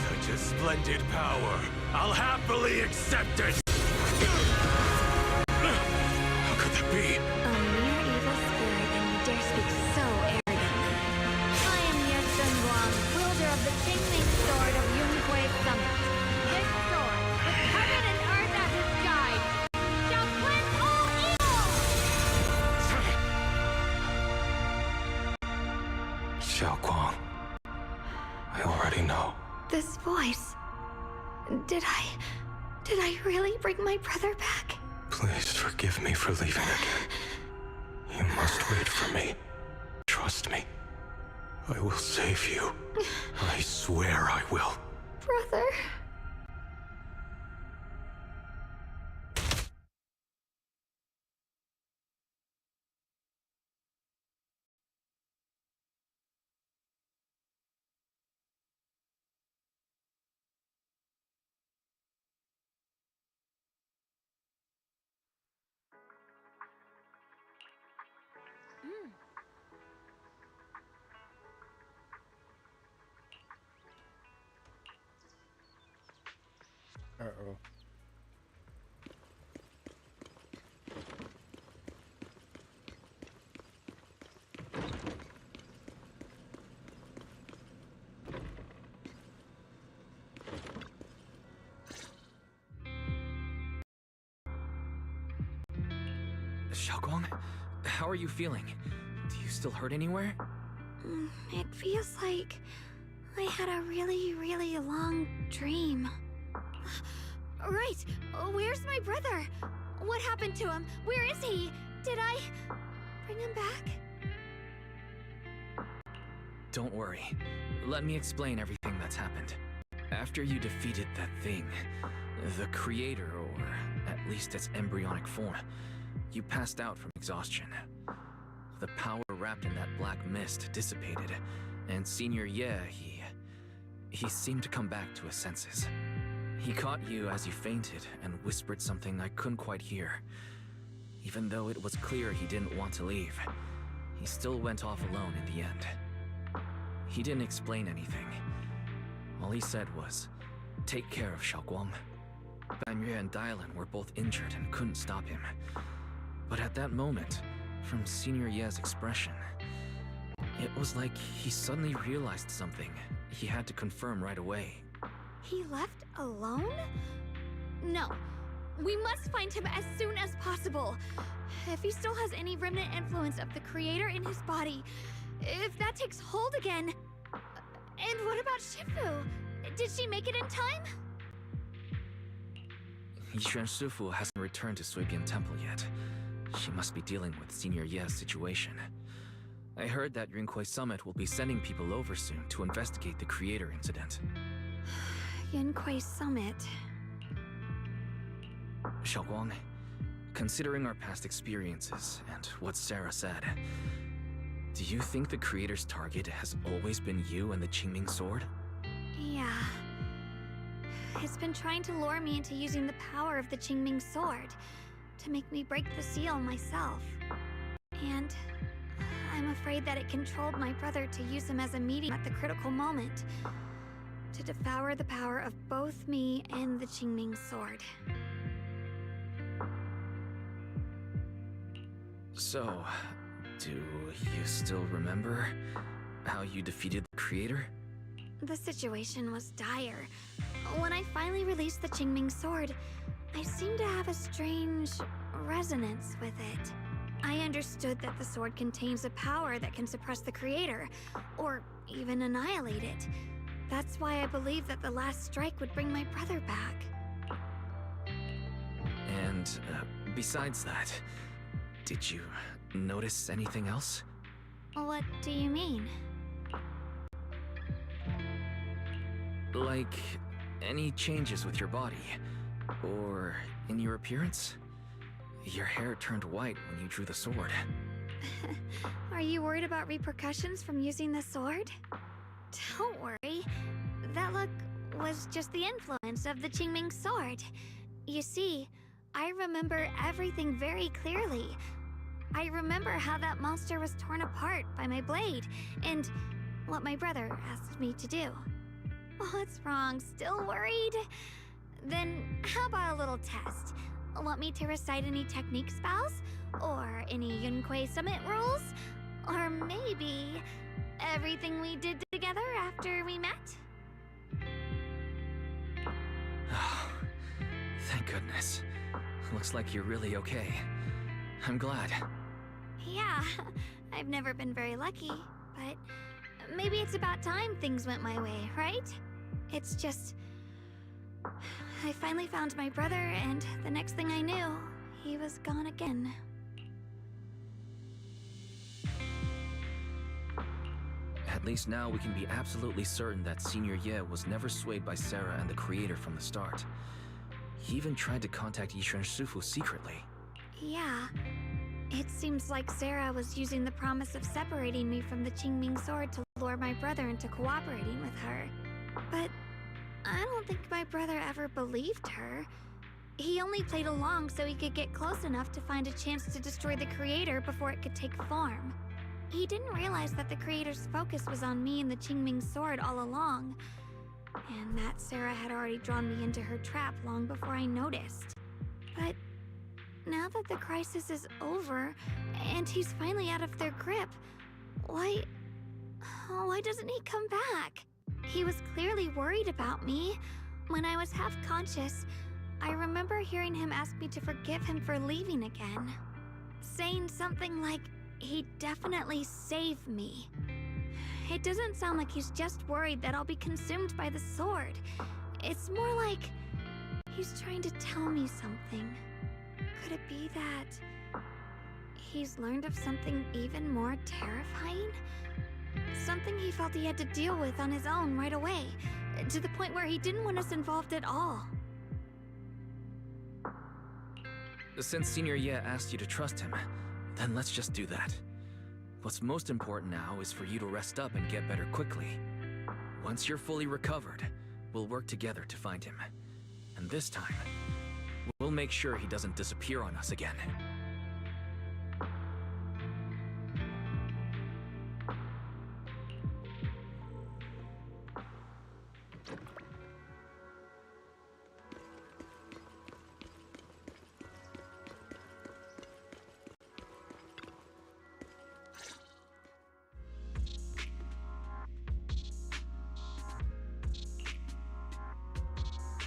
Such a splendid power. I'll happily accept it. How could that be? A mere evil spirit, and you dare speak so arrogantly. I am Ye Zenless, wielder of the Qingming Sword of Yunhui Summit. This sword, with heaven and earth as its guide, shall cleanse all evil! Xiaoguang, I already know. This voice. Did I really bring my brother back? Please forgive me for leaving again. You must wait for me. Trust me. I will save you. I swear I will. Brother. Uh-oh. Xiaoguang, how are you feeling? Do you still hurt anywhere? It feels like I had a really, really long dream. Right! Where's my brother? What happened to him? Where is he? Did I bring him back? Don't worry. Let me explain everything that's happened. After you defeated that thing, the creator, or at least its embryonic form, you passed out from exhaustion. The power wrapped in that black mist dissipated, and Senior Ye, he seemed to come back to his senses. He caught you as you fainted and whispered something I couldn't quite hear. Even though it was clear he didn't want to leave, he still went off alone in the end. He didn't explain anything. All he said was, "Take care of Xiaoguang." Banyue and Dylan were both injured and couldn't stop him. But at that moment, from Senior Ye's expression, it was like he suddenly realized something he had to confirm right away. He left alone? No. We must find him as soon as possible. If he still has any remnant influence of the creator in his body, if that takes hold again. And what about Shifu? Did she make it in time? Yixuan Shifu hasn't returned to Suibian Temple yet. She must be dealing with Senior Ye's situation. I heard that Yunhui Summit will be sending people over soon to investigate the creator incident. Yunhui Summit. Xiaoguang, considering our past experiences and what Sarah said, do you think the creator's target has always been you and the Qingming Sword? Yeah. It's been trying to lure me into using the power of the Qingming Sword to make me break the seal myself. And I'm afraid that it controlled my brother to use him as a medium at the critical moment, to devour the power of both me and the Qingming Sword. So, do you still remember how you defeated the creator? The situation was dire. When I finally released the Qingming Sword, I seemed to have a strange resonance with it. I understood that the sword contains a power that can suppress the creator, or even annihilate it. That's why I believe that the last strike would bring my brother back. And, besides that, did you notice anything else? What do you mean? Like, any changes with your body? Or in your appearance? Your hair turned white when you drew the sword. Are you worried about repercussions from using the sword? Don't worry. That look was just the influence of the Qingming sword. You see, I remember everything very clearly. I remember how that monster was torn apart by my blade, and what my brother asked me to do. What's wrong? Still worried? Then how about a little test? Want me to recite any technique spells? Or any Yunquei Summit rules? Or maybe everything we did together after we met? Oh, thank goodness. Looks like you're really okay. I'm glad. Yeah, I've never been very lucky, but maybe it's about time things went my way, right? It's just... I finally found my brother, and the next thing I knew, he was gone again. At least now we can be absolutely certain that Senior Ye was never swayed by Sarah and the Creator from the start. He even tried to contact Yishuan Shifu secretly. Yeah. It seems like Sarah was using the promise of separating me from the Qingming sword to lure my brother into cooperating with her. But I don't think my brother ever believed her. He only played along so he could get close enough to find a chance to destroy the Creator before it could take form. He didn't realize that the Creator's focus was on me and the Qingming sword all along, and that Sarah had already drawn me into her trap long before I noticed. But now that the crisis is over, and he's finally out of their grip, why doesn't he come back? He was clearly worried about me. When I was half conscious, I remember hearing him ask me to forgive him for leaving again, saying something like, he'd definitely save me. It doesn't sound like he's just worried that I'll be consumed by the sword. It's more like he's trying to tell me something. Could it be that he's learned of something even more terrifying? Something he felt he had to deal with on his own right away, to the point where he didn't want us involved at all. Since Senior Ye asked you to trust him, then let's just do that. What's most important now is for you to rest up and get better quickly. Once you're fully recovered, we'll work together to find him. And this time, we'll make sure he doesn't disappear on us again.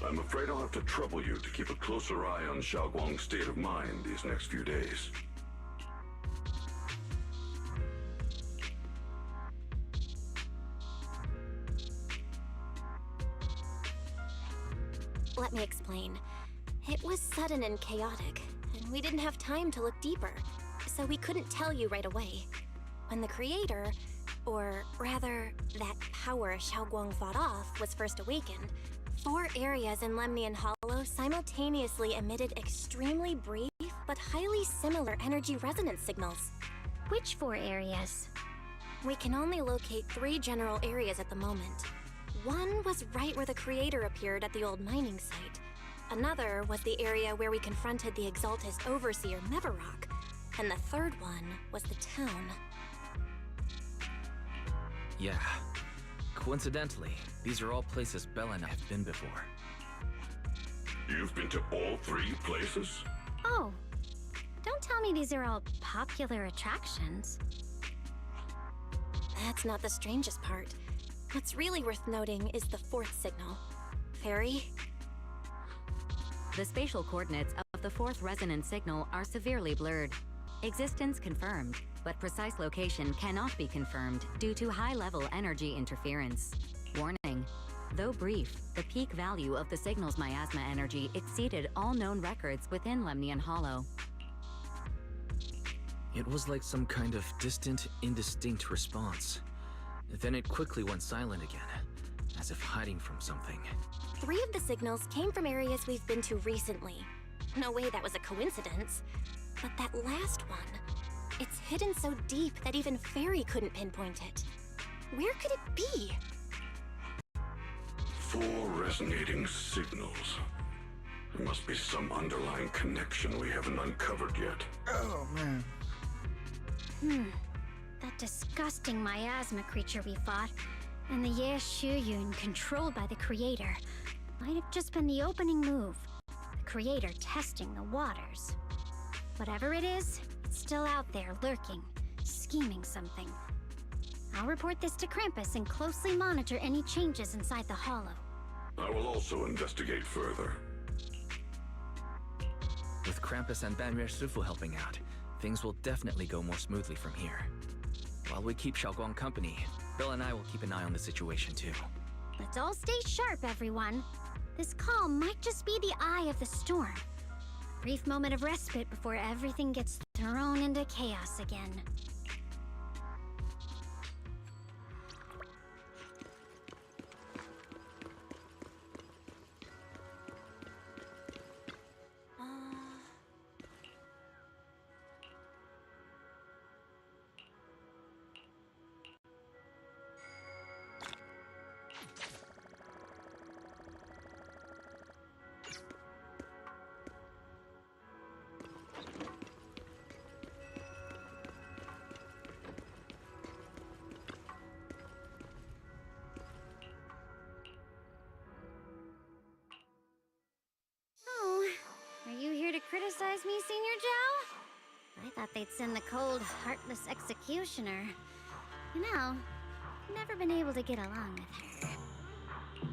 I'm afraid I'll have to trouble you to keep a closer eye on Xiaoguang's state of mind these next few days. Let me explain. It was sudden and chaotic, and we didn't have time to look deeper, so we couldn't tell you right away. When the Creator, or rather, that power Xiaoguang fought off, was first awakened, 4 areas in Lemnian Hollow simultaneously emitted extremely brief but highly similar energy resonance signals. Which 4 areas? We can only locate 3 general areas at the moment. One was right where the Creator appeared at the old mining site. Another was the area where we confronted the Exaltist Overseer Mevarok. And the third one was the town. Yeah. Coincidentally, these are all places Bella and I have been before. You've been to all 3 places? Oh, don't tell me these are all popular attractions. That's not the strangest part. What's really worth noting is the 4th signal. Fairy? The spatial coordinates of the 4th resonance signal are severely blurred. Existence confirmed, but precise location cannot be confirmed due to high-level energy interference. Warning, Though brief, the peak value of the signal's miasma energy exceeded all known records within Lemnian Hollow. It was like some kind of distant, indistinct response. Then it quickly went silent again, as if hiding from something. 3 of the signals came from areas we've been to recently. No way that was a coincidence. But that last one, it's hidden so deep that even Fairy couldn't pinpoint it. Where could it be? 4 resonating signals. There must be some underlying connection we haven't uncovered yet. Oh, man. That disgusting miasma creature we fought, and the Ye Shuyun controlled by the Creator, might have just been the opening move. The Creator testing the waters. Whatever it is, it's still out there lurking, scheming something. I'll report this to Krampus and closely monitor any changes inside the Hollow. I will also investigate further. With Krampus and Banrei Shifu helping out, things will definitely go more smoothly from here. While we keep Xiaoguang company, Bill and I will keep an eye on the situation too. Let's all stay sharp, everyone. This calm might just be the eye of the storm. A brief moment of respite before everything gets thrown into chaos again. Criticize me, Senior Joe? I thought they'd send the cold, heartless executioner. You know, never been able to get along with her.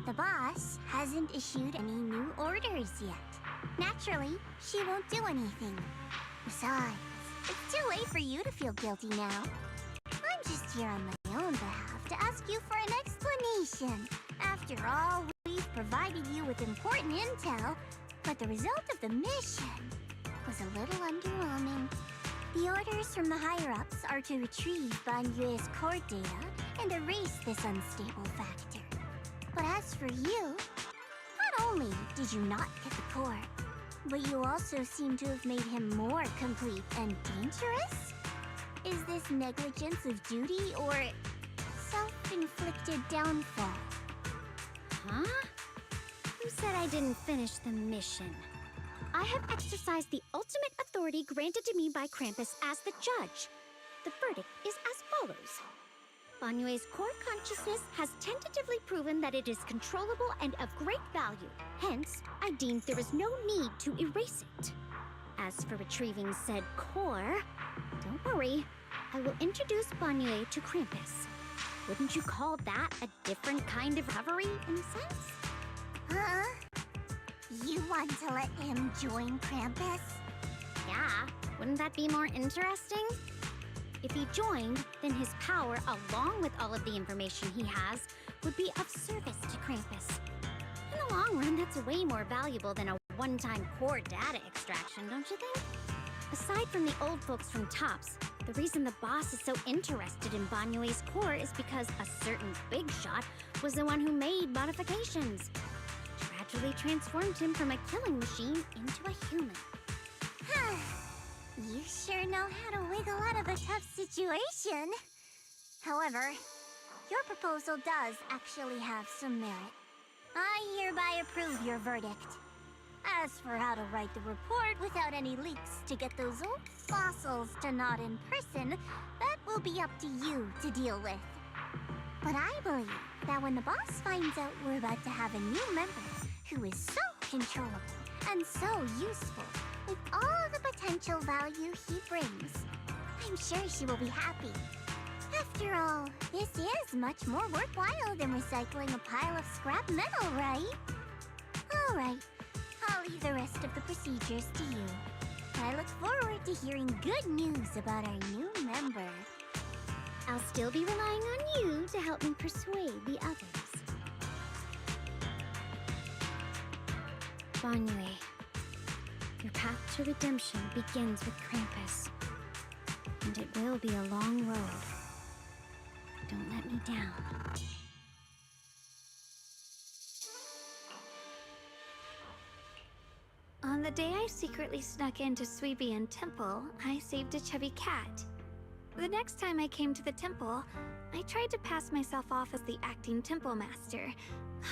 The boss hasn't issued any new orders yet. Naturally, she won't do anything. Besides, it's too late for you to feel guilty now. I'm just here on my own behalf to ask you for an explanation. After all, we've provided you with important intel, but the result of the mission was a little underwhelming. The orders from the higher-ups are to retrieve Banyue's core data and erase this unstable factor. But as for you, not only did you not get the core, but you also seem to have made him more complete and dangerous? Is this negligence of duty or self-inflicted downfall? Huh? Who said I didn't finish the mission? I have exercised the ultimate authority granted to me by Krampus as the judge. The verdict is as follows. Banyue's core consciousness has tentatively proven that it is controllable and of great value. Hence, I deemed there is no need to erase it. As for retrieving said core, don't worry. I will introduce Banyue to Krampus. Wouldn't you call that a different kind of recovery, in a sense? Huh? You want to let him join Krampus? Yeah, wouldn't that be more interesting? If he joined, then his power, along with all of the information he has, would be of service to Krampus. In the long run, that's way more valuable than a one-time core data extraction, don't you think? Aside from the old folks from TOPS, the reason the boss is so interested in Banyue's core is because a certain big shot was the one who made modifications. Gradually transformed him from a killing machine into a human. You sure know how to wiggle out of a tough situation. However, your proposal does actually have some merit. I hereby approve your verdict. As for how to write the report without any leaks to get those old fossils to nod in person, that will be up to you to deal with. But I believe that when the boss finds out we're about to have a new member who is so controllable and so useful, with all the potential value he brings, I'm sure she will be happy. After all, this is much more worthwhile than recycling a pile of scrap metal, right? Alright, I'll leave the rest of the procedures to you. I look forward to hearing good news about our new member. I'll still be relying on you to help me persuade the others. Banyue, your path to redemption begins with Krampus. And it will be a long road. Don't let me down. On the day I secretly snuck into Suibian Temple, I saved a chubby cat. The next time I came to the temple, I tried to pass myself off as the acting temple master,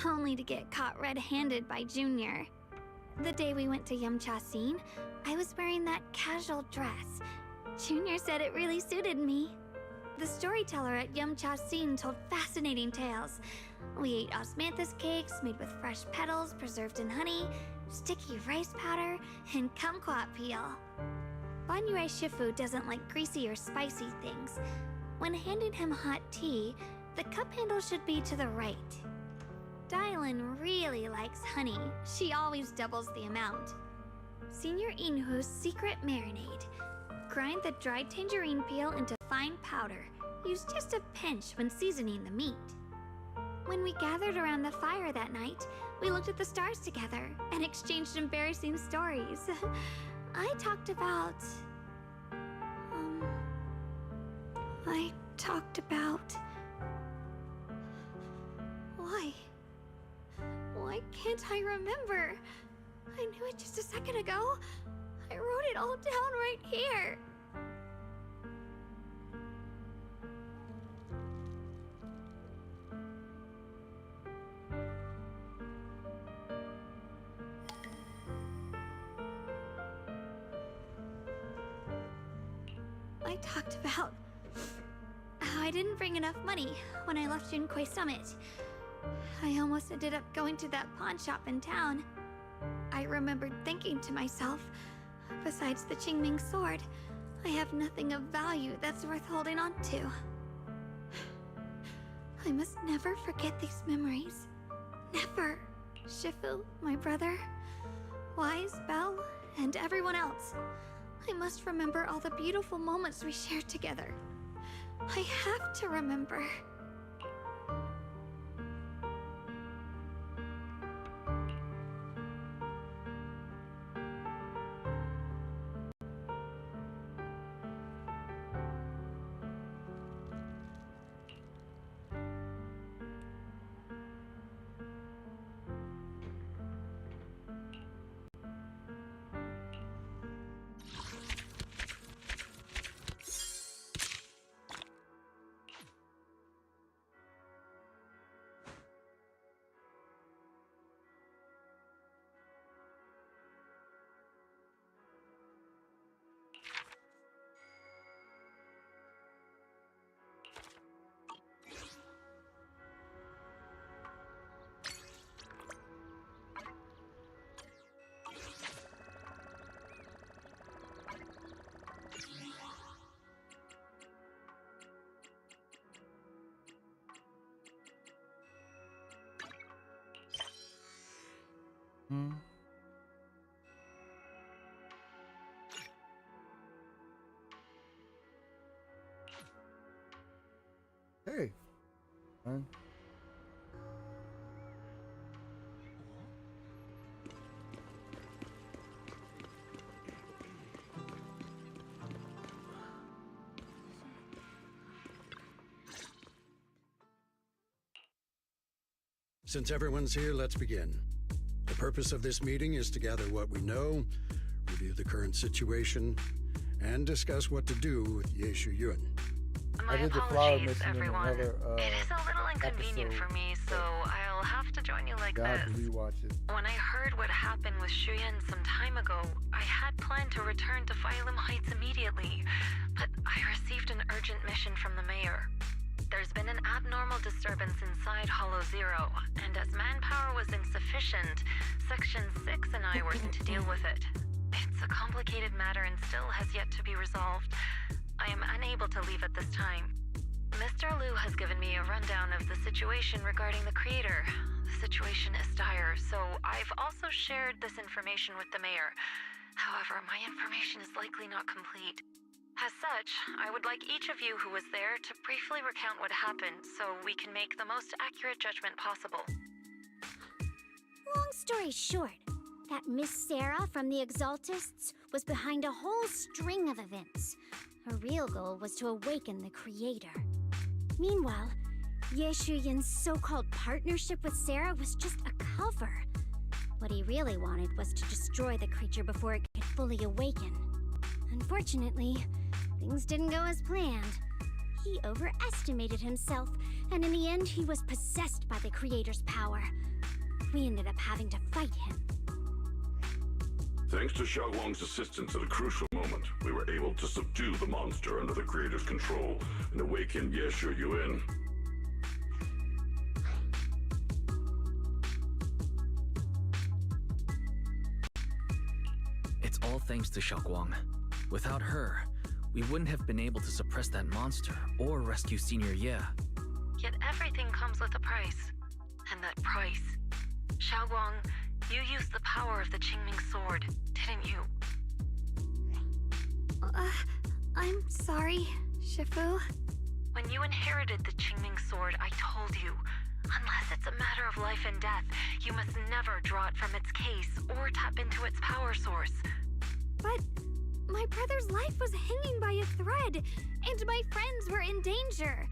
only to get caught red-handed by Junior. The day we went to Yamcha Scene, I was wearing that casual dress. Junior said it really suited me. The storyteller at Yamcha Scene told fascinating tales. We ate osmanthus cakes made with fresh petals preserved in honey, sticky rice powder, and kumquat peel. Banyue Shifu doesn't like greasy or spicy things. When handing him hot tea, the cup handle should be to the right. Dylan really likes honey. She always doubles the amount. Senior Inhu's secret marinade. Grind the dried tangerine peel into fine powder. Use just a pinch when seasoning the meat. When we gathered around the fire that night, we looked at the stars together and exchanged embarrassing stories. I talked about... Why can't I remember? I knew it just a second ago. I wrote it all down right here. I talked about how I didn't bring enough money when I left Junkoi Summit. I almost ended up going to that pawn shop in town. I remembered thinking to myself, besides the Qingming sword, I have nothing of value that's worth holding on to. I must never forget these memories. Never. Shifu, my brother, Wise, Belle, and everyone else. I must remember all the beautiful moments we shared together. I have to remember. Hey. Man. Since everyone's here, let's begin. The purpose of this meeting is to gather what we know, review the current situation, and discuss what to do with Yeshu Yun. I did the flower mission in another It is a little inconvenient episode, for me, so I'll have to join you like I have this. to rewatch it. When I heard what happened with Shuyan some time ago, I had planned to return to Phylum Heights immediately, but I received an urgent mission from the mayor. There's been an abnormal disturbance inside Hollow Zero, and as manpower was insufficient, Section 6 and I were sent to deal with it. It's a complicated matter and still has yet to be resolved. I am unable to leave at this time. Mr. Liu has given me a rundown of the situation regarding the creator. The situation is dire, so I've also shared this information with the mayor. However, my information is likely not complete. As such, I would like each of you who was there to briefly recount what happened so we can make the most accurate judgment possible. Long story short, that Miss Sarah from the Exaltists was behind a whole string of events. Her real goal was to awaken the Creator. Meanwhile, Ye Shuyin's so-called partnership with Sarah was just a cover. What he really wanted was to destroy the creature before it could fully awaken. Unfortunately, things didn't go as planned. He overestimated himself, and in the end, he was possessed by the Creator's power. We ended up having to fight him. Thanks to Xiaoguang's assistance at a crucial moment, we were able to subdue the monster under the Creator's control and awaken Ye Shuyuan. It's all thanks to Xiaoguang. Without her, we wouldn't have been able to suppress that monster or rescue Senior Ye. Yet everything comes with a price. And that price... Xiaoguang, you used the power of the Qingming sword, didn't you? I'm sorry, Shifu. When you inherited the Qingming sword, I told you, unless it's a matter of life and death, you must never draw it from its case or tap into its power source. But my brother's life was hanging by a thread, and my friends were in danger.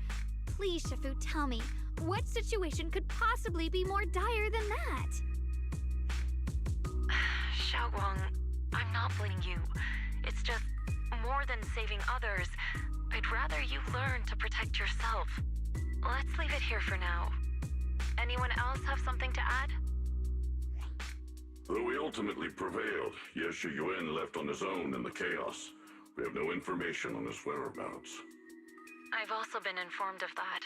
Please, Shifu, tell me, what situation could possibly be more dire than that? Xiaoguang, I'm not blaming you. It's just, more than saving others, I'd rather you learn to protect yourself. Let's leave it here for now. Anyone else have something to add? Though we ultimately prevailed, Ye Shuyuan left on his own in the chaos. We have no information on his whereabouts. I've also been informed of that.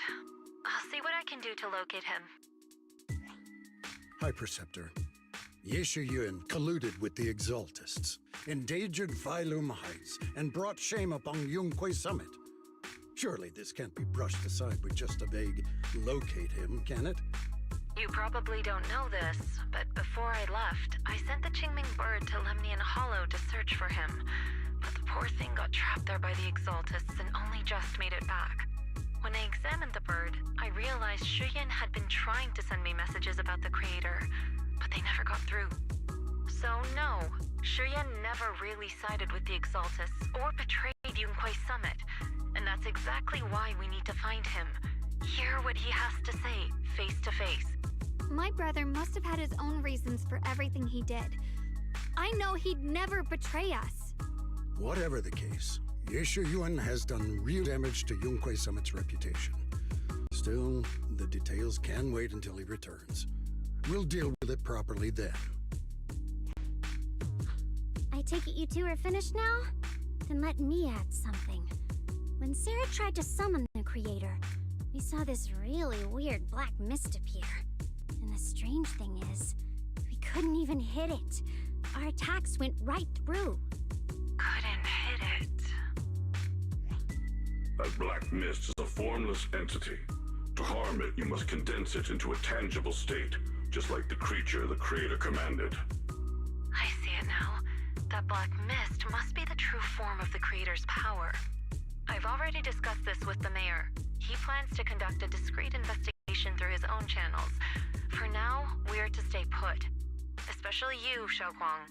I'll see what I can do to locate him. High Preceptor, Ye Shuyuan colluded with the Exaltists, endangered Phylum Heights, and brought shame upon Yunque Summit. Surely this can't be brushed aside with just a vague locate him, can it? You probably don't know this, but before I left, I sent the Qingming bird to Lemnian Hollow to search for him. But the poor thing got trapped there by the Exaltists and only just made it back. When I examined the bird, I realized Shuyan had been trying to send me messages about the Creator, but they never got through. So no, Shuyan never really sided with the Exaltists or betrayed Yunque Summit, and that's exactly why we need to find him. Hear what he has to say, face to face. My brother must have had his own reasons for everything he did. I know he'd never betray us. Whatever the case, Ye Shuyuan has done real damage to Yunque Summit's reputation. Still, the details can wait until he returns. We'll deal with it properly then. I take it you two are finished now? Then let me add something. When Sarah tried to summon the Creator, we saw this really weird black mist appear. And the strange thing is, we couldn't even hit it. Our attacks went right through. Couldn't hit it. That black mist is a formless entity. To harm it, you must condense it into a tangible state, just like the creature the Creator commanded. I see it now. That black mist must be the true form of the Creator's power. I've already discussed this with the mayor. He plans to conduct a discreet investigation through his own channels. For now, we're to stay put. Especially you, Xiaoguang.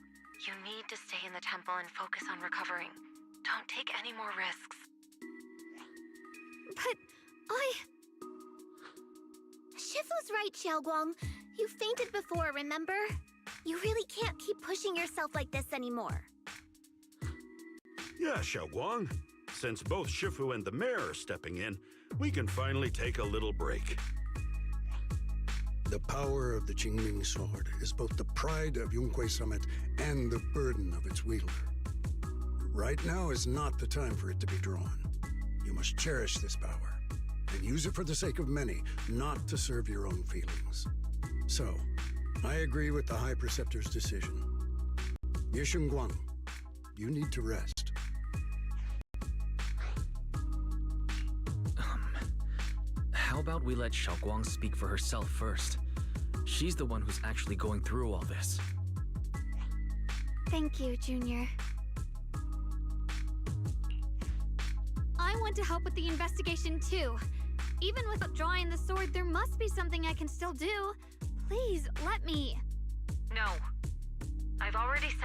You need to stay in the temple and focus on recovering. Don't take any more risks. But Shifu's right, Xiaoguang. You fainted before, remember? You really can't keep pushing yourself like this anymore. Yeah, Xiaoguang. Since both Shifu and the mayor are stepping in, we can finally take a little break. The power of the Qingming sword is both the pride of Yunque Summit and the burden of its wielder. Right now is not the time for it to be drawn. You must cherish this power, and use it for the sake of many, not to serve your own feelings. So, I agree with the High Preceptor's decision. Ye Shuyuan, you need to rest. How about we let Xiaoguang speak for herself first? She's the one who's actually going through all this. thank you, Junior. I want to help with the investigation too. Even without drawing the sword, there must be something I can still do. Please, let me. No.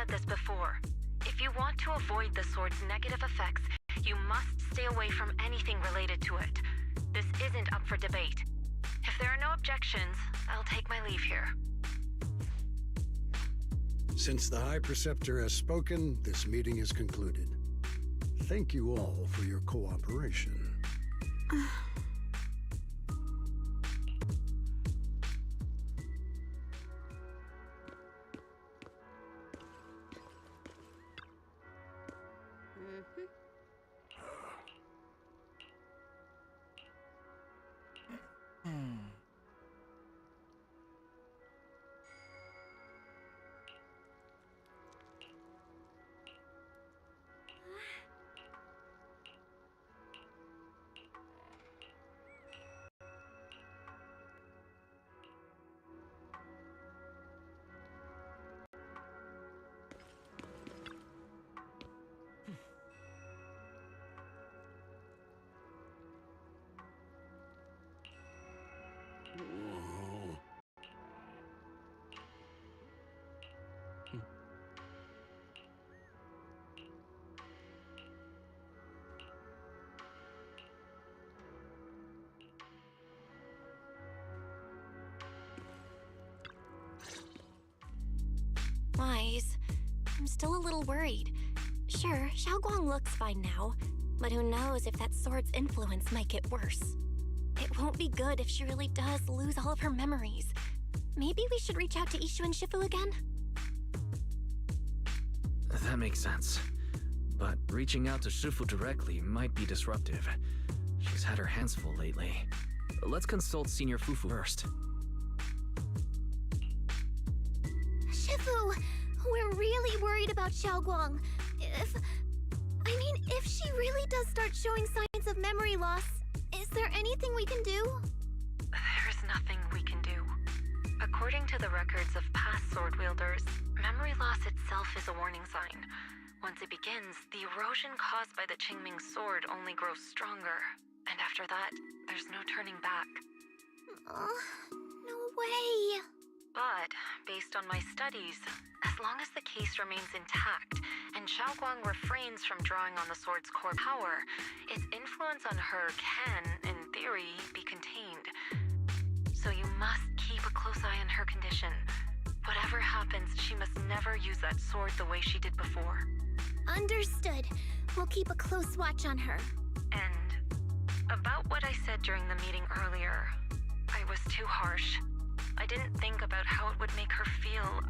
said this before. If you want to avoid the sword's negative effects, you must stay away from anything related to it. This isn't up for debate. If there are no objections, I'll take my leave here. Since the High Preceptor has spoken, this meeting is concluded. Thank you all for your cooperation. Wise, I'm still a little worried. Sure, Xiaoguang looks fine now, but who knows if that sword's influence might get worse. It won't be good if she really does lose all of her memories. Maybe we should reach out to Ishu and Shifu again? That makes sense. But reaching out to Shifu directly might be disruptive. She's had her hands full lately. Let's consult Senior Fufu first. Shifu, we're really worried about Xiaoguang. If she really does start showing signs of memory loss, is there anything we can do? There's nothing we can do. According to the records of past sword wielders, memory loss itself is a warning sign. Once it begins, the erosion caused by the Qingming sword only grows stronger. And after that, there's no turning back. No way. But, based on my studies, as long as the case remains intact and Xiaoguang refrains from drawing on the sword's core power, its influence on her can, in theory, be contained. So you must keep a close eye on her condition. Whatever happens, she must never use that sword the way she did before. Understood. We'll keep a close watch on her. And about what I said during the meeting earlier, I was too harsh. I didn't think about how it would make her feel.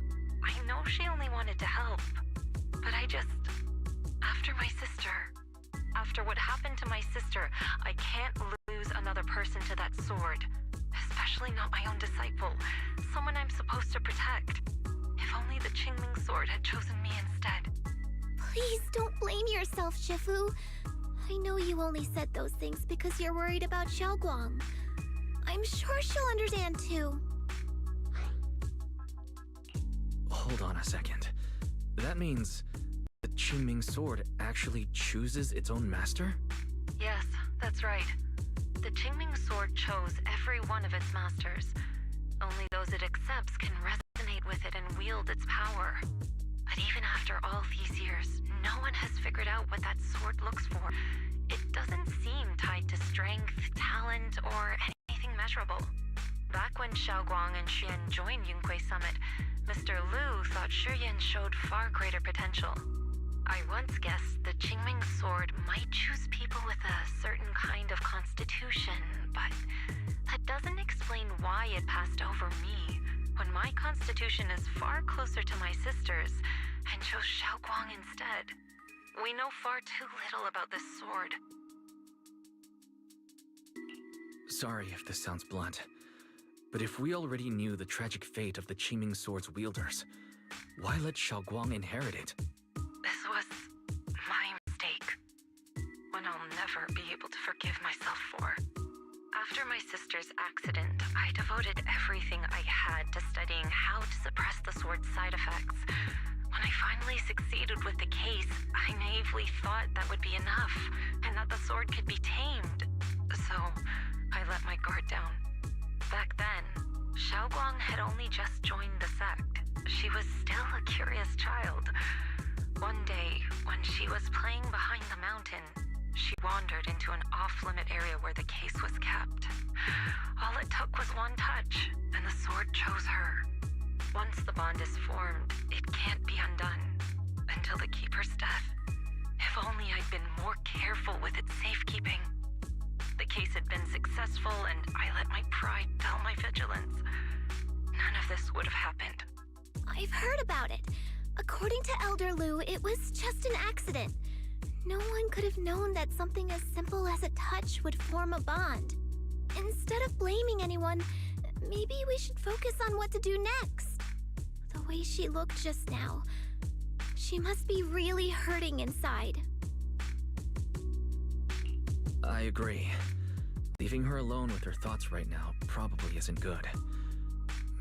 I know she only wanted to help. But after what happened to my sister, I can't lose another person to that sword. Especially not my own disciple, someone I'm supposed to protect. If only the Qingming sword had chosen me instead. Please don't blame yourself, Shifu. I know you only said those things because you're worried about Xiaoguang. I'm sure she'll understand too. Hold on a second. That means the Qingming sword actually chooses its own master? Yes, that's right. The Qingming sword chose every one of its masters. Only those it accepts can resonate with it and wield its power. But even after all these years, no one has figured out what that sword looks for. It doesn't seem tied to strength, talent, or anything measurable. Back when Xiaoguang and Xuan joined Yunque Summit, Mr. Liu thought Shiyan showed far greater potential. I once guessed the Qingming sword might choose people with a certain kind of constitution, but that doesn't explain why it passed over me, when my constitution is far closer to my sister's, and chose Xiaoguang instead. We know far too little about this sword. Sorry if this sounds blunt, but if we already knew the tragic fate of the Qingming sword's wielders, why let Xiaoguang inherit it? This was my mistake. One I'll never be able to forgive myself for. After my sister's accident, I devoted everything I had to studying how to suppress the sword's side effects. When I finally succeeded with the case, I naively thought that would be enough, and that the sword could be tamed. So, I let my guard down. Back then, Xiaoguang had only just joined the sect. She was still a curious child, When she was playing behind the mountain, she wandered into an off-limit area where the case was kept. All it took was one touch, and the sword chose her. Once the bond is formed, it can't be undone. Until the Keeper's death. If only I'd been more careful with its safekeeping. The case had been successful, and I let my pride dull my vigilance. None of this would have happened. I've heard about it. According to Elder Lu, it was just an accident. No one could have known that something as simple as a touch would form a bond. Instead of blaming anyone, maybe we should focus on what to do next. The way she looked just now, she must be really hurting inside. I agree. Leaving her alone with her thoughts right now probably isn't good.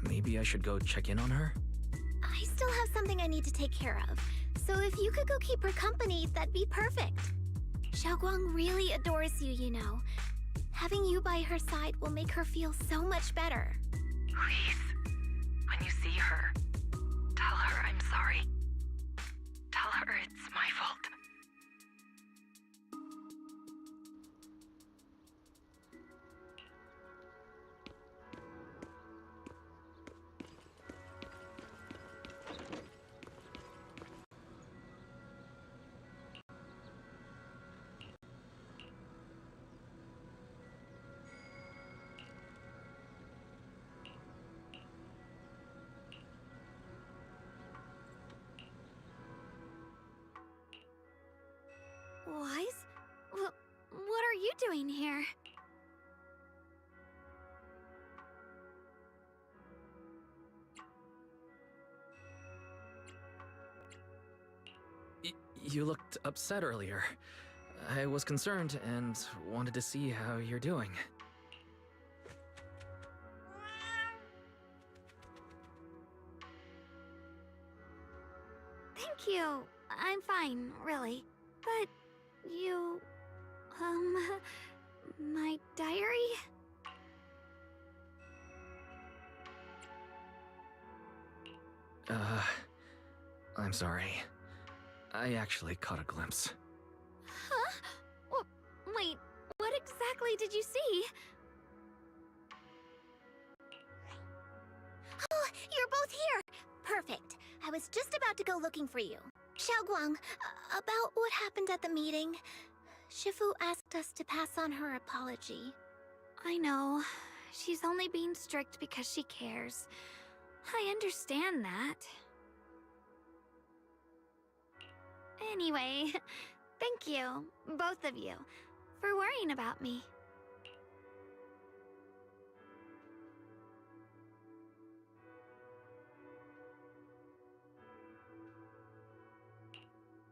Maybe I should go check in on her? I still have something I need to take care of, so if you could go keep her company, that'd be perfect. Xiaoguang really adores you, you know. Having you by her side will make her feel so much better. Please, when you see her, tell her I'm sorry. Tell her it's my fault. Wise? What are you doing here? You looked upset earlier. I was concerned and wanted to see how you're doing. Thank you. I'm fine, really. But you... my diary? I'm sorry. I actually caught a glimpse. Huh? Wait, what exactly did you see? Oh, you're both here! Perfect. I was just about to go looking for you. Xiaoguang, about what happened at the meeting. Shifu asked us to pass on her apology. I know. She's only being strict because she cares. I understand that. Anyway, thank you, both of you, for worrying about me.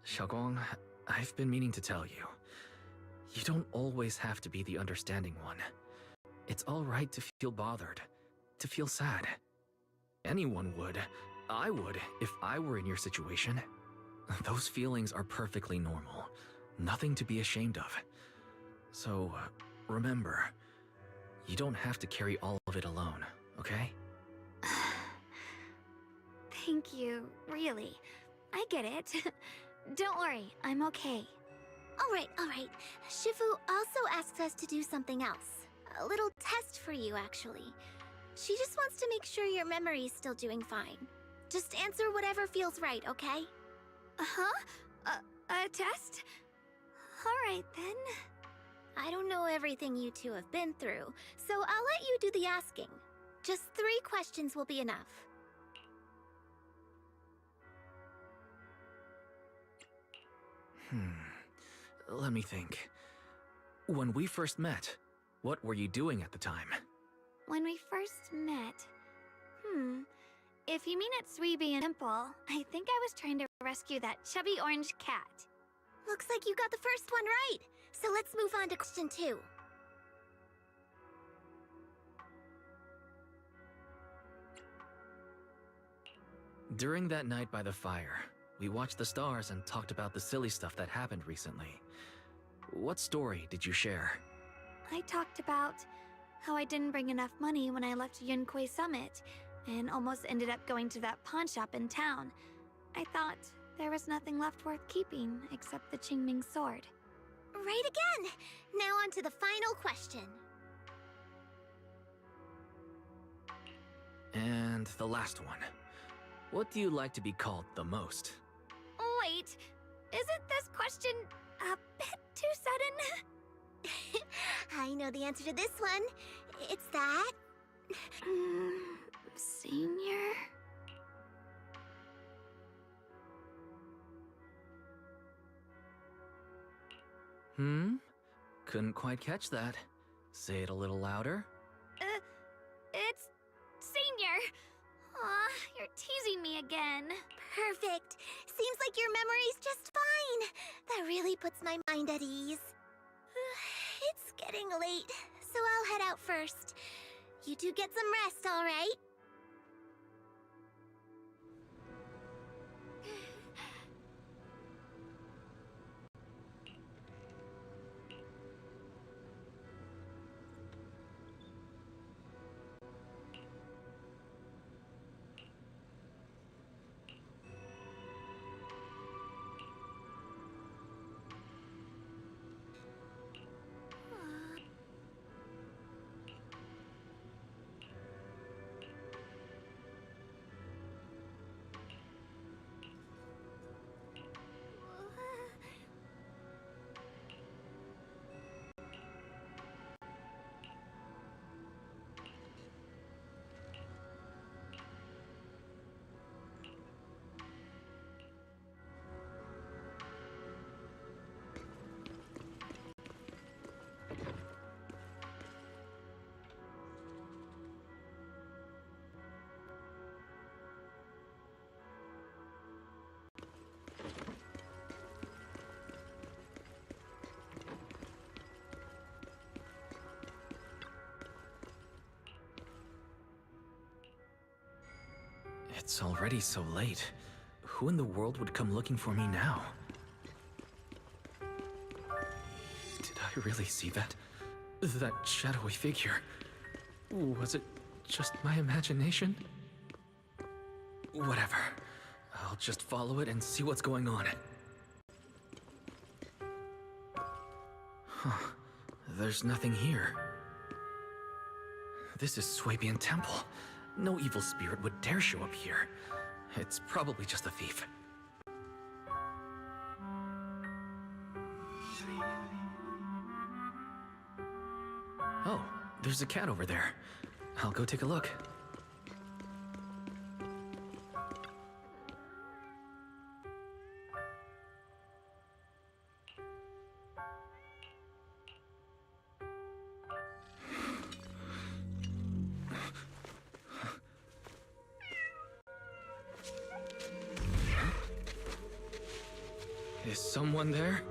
Xiaoguang, I've been meaning to tell you. You don't always have to be the understanding one. It's all right to feel bothered, to feel sad. Anyone would. I would, if I were in your situation. Those feelings are perfectly normal. Nothing to be ashamed of. So, remember, you don't have to carry all of it alone, okay? Thank you, really. I get it. Don't worry, I'm okay. All right. Shifu also asked us to do something else. A little test for you, actually. She just wants to make sure your memory's still doing fine. Just answer whatever feels right, okay? Huh? A test? Alright then. I don't know everything you two have been through, so I'll let you do the asking. Just 3 questions will be enough. Let me think. When we first met, what were you doing at the time? When we first met... If you mean at Sweeby and Temple, I think I was trying to rescue that chubby orange cat. Looks like you got the first one right. So let's move on to question 2. During that night by the fire, we watched the stars and talked about the silly stuff that happened recently. What story did you share? I talked about how I didn't bring enough money when I left Yunquay Summit, and almost ended up going to that pawn shop in town. I thought there was nothing left worth keeping except the Qingming sword. Right again! Now on to the final question. And the last one. What do you like to be called the most? Wait, isn't this question a bit too sudden? I know the answer to this one. It's that... Senior? Couldn't quite catch that. Say it a little louder. It's Senior! Aw, you're teasing me again. Perfect. Seems like your memory's just fine. That really puts my mind at ease. It's getting late, so I'll head out first. You two get some rest, all right? It's already so late. Who in the world would come looking for me now? Did I really see that? That shadowy figure? Was it just my imagination? Whatever. I'll just follow it and see what's going on. Huh. There's nothing here. This is Swabian Temple. No evil spirit would dare show up here. It's probably just a thief. Oh, there's a cat over there. I'll go take a look. Is someone there?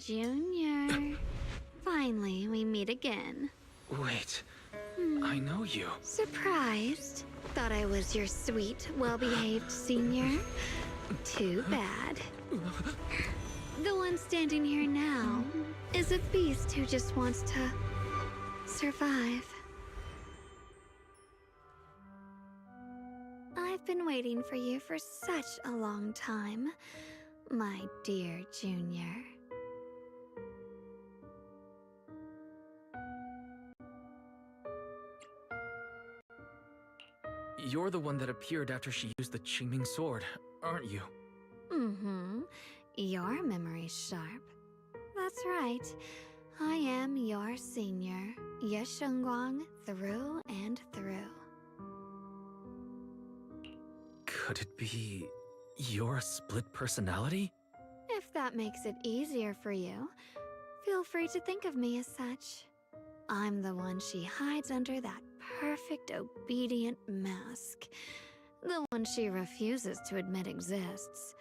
Junior. Finally, we meet again. Wait, I know you. Surprised? Thought I was your sweet, well-behaved senior? Too bad. The one standing here now is a beast who just wants to survive. I've been waiting for you for such a long time, my dear Junior. You're the one that appeared after she used the Qingming sword, aren't you? Mm-hmm. Your memory's sharp. That's right. I am your senior, Ye Shengguang, through and through. Could it be your split personality? If that makes it easier for you, feel free to think of me as such. I'm the one she hides under that perfect obedient mask. The one she refuses to admit exists,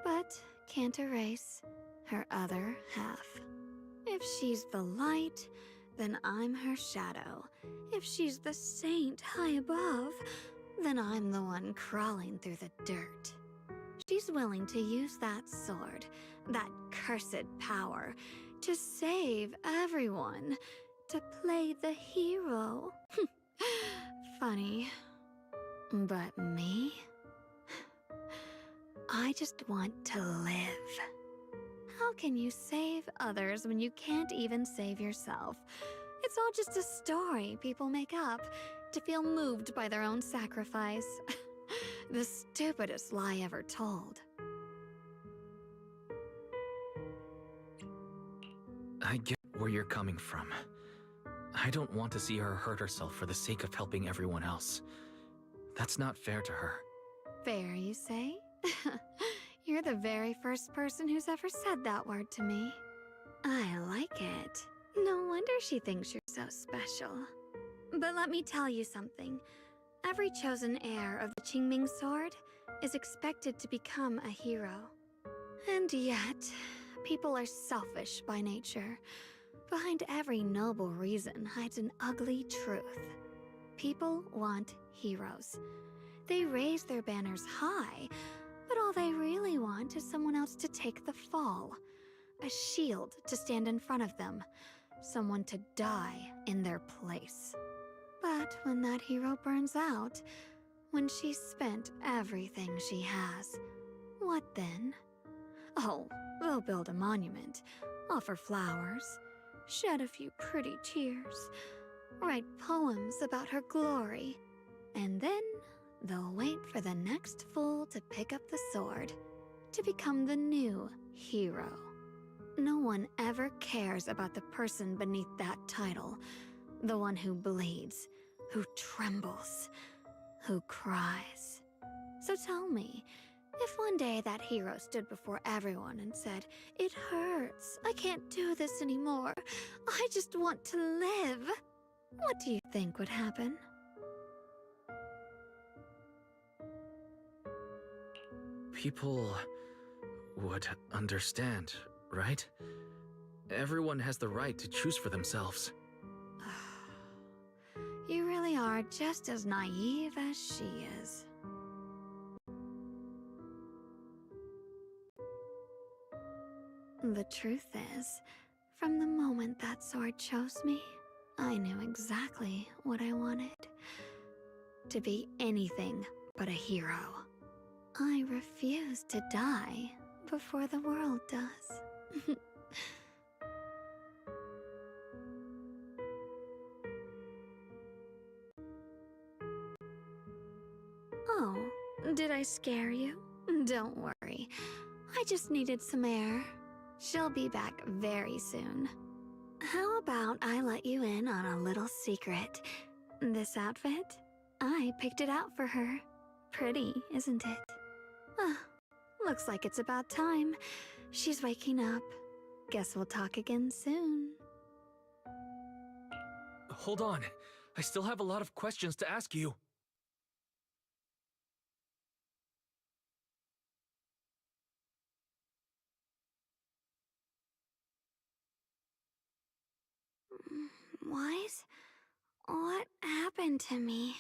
but can't erase her other half. If she's the light, then I'm her shadow. If she's the saint high above, then I'm the one crawling through the dirt. She's willing to use that sword, that cursed power, to save everyone, to play the hero. Funny. But me? I just want to live. How can you save others when you can't even save yourself? It's all just a story people make up to feel moved by their own sacrifice. The stupidest lie ever told. I get where you're coming from. I don't want to see her hurt herself for the sake of helping everyone else. That's not fair to her. Fair, you say? You're the very first person who's ever said that word to me. I like it. No wonder she thinks you're so special. But let me tell you something. Every chosen heir of the Qingming sword is expected to become a hero. And yet, people are selfish by nature. Behind every noble reason hides an ugly truth. People want heroes. They raise their banners high, but all they really want is someone else to take the fall. A shield to stand in front of them. Someone to die in their place. But when that hero burns out, when she's spent everything she has, what then? Oh, they'll build a monument, offer flowers, shed a few pretty tears, write poems about her glory, and then they'll wait for the next fool to pick up the sword, to become the new hero. No one ever cares about the person beneath that title, the one who bleeds, who trembles, who cries. So tell me, if one day that hero stood before everyone and said, "It hurts, I can't do this anymore, I just want to live," what do you think would happen? People would understand, right? Everyone has the right to choose for themselves. You really are just as naive as she is. The truth is, from the moment that sword chose me, I knew exactly what I wanted. To be anything but a hero. I refuse to die before the world does. Oh, did I scare you? Don't worry. I just needed some air. She'll be back very soon. How about I let you in on a little secret? This outfit? I picked it out for her. Pretty, isn't it? Ah, looks like it's about time. She's waking up. Guess we'll talk again soon. Hold on. I still have a lot of questions to ask you. Wise? What happened to me?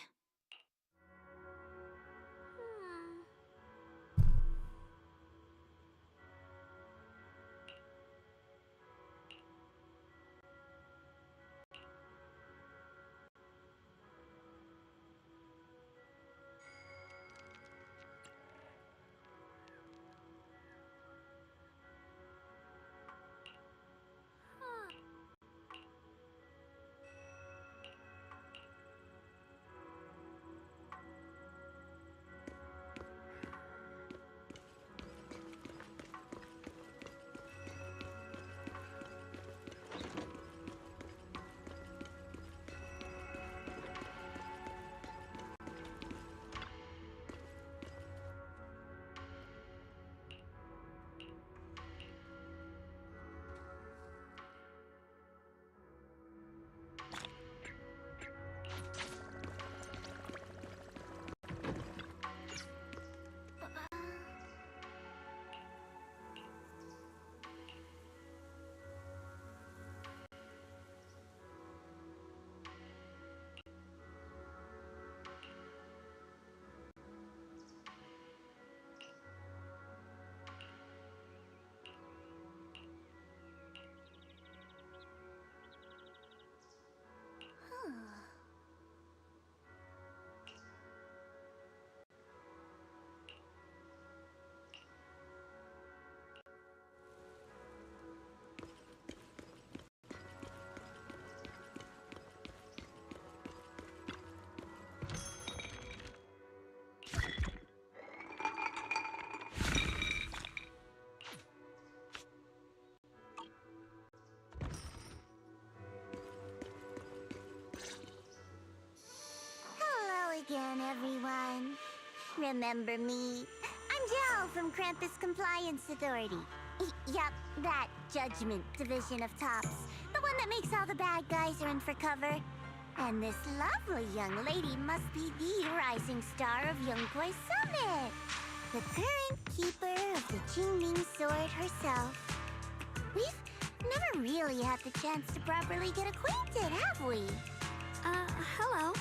again, everyone. Remember me? I'm Jill from Krampus Compliance Authority. Yup, that Judgment Division of Tops. The one that makes all the bad guys run for cover. And this lovely young lady must be the rising star of Yunkwei Summit. The current keeper of the Qingming Sword herself. We've never really had the chance to properly get acquainted, have we? Hello.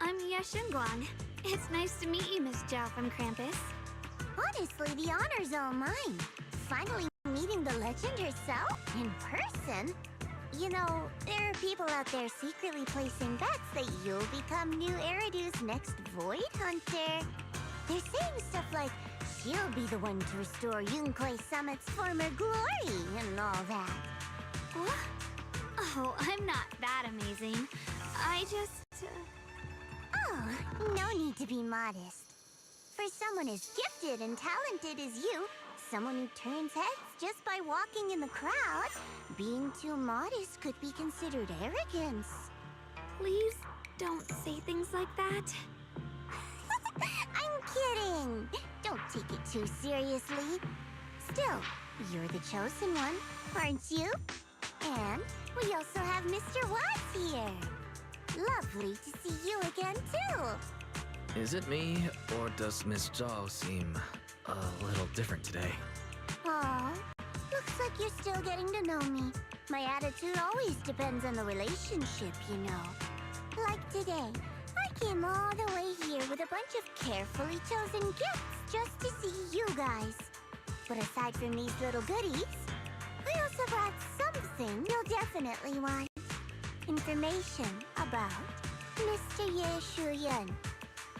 I'm Yashunguang. It's nice to meet you, Miss Zhao from Krampus. Honestly, the honor's all mine. Finally meeting the legend herself in person. You know, there are people out there secretly placing bets that you'll become new Eridu's next Void Hunter. They're saying stuff like, she'll be the one to restore Yunkwei Summit's former glory and all that. What? Oh, I'm not that amazing. I just... Oh, no need to be modest. For someone as gifted and talented as you, someone who turns heads just by walking in the crowd, being too modest could be considered arrogance. Please don't say things like that. I'm kidding. Don't take it too seriously. Still, you're the chosen one, aren't you? And we also have Mr. Watts here. Lovely to see you again, too. Is it me, or does Miss Zhao seem a little different today? Aw, looks like you're still getting to know me. My attitude always depends on the relationship, you know. Like today, I came all the way here with a bunch of carefully chosen gifts just to see you guys. But aside from these little goodies, I also brought something you'll definitely want. Information about Mr. Ye Shuyan.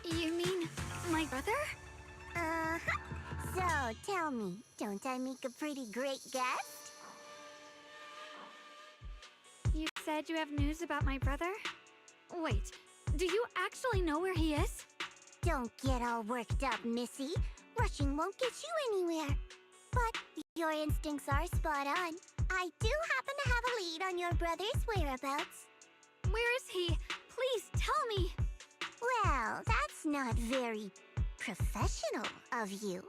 You mean my brother? Uh-huh. So, tell me, don't I make a pretty great guest? You said you have news about my brother? Wait, do you actually know where he is? Don't get all worked up, Missy. Rushing won't get you anywhere. But your instincts are spot on. I do happen to have a lead on your brother's whereabouts. Where is he? Please tell me. Well, that's not very professional of you.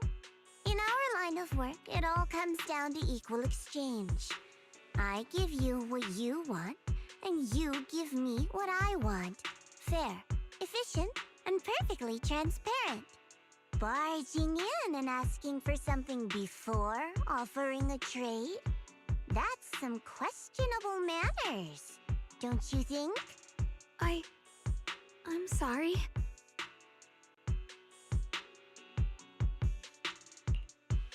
In our line of work, it all comes down to equal exchange. I give you what you want, and you give me what I want. Fair, efficient, and perfectly transparent. Barging in and asking for something before offering a trade? That's some questionable manners, don't you think? I'm sorry.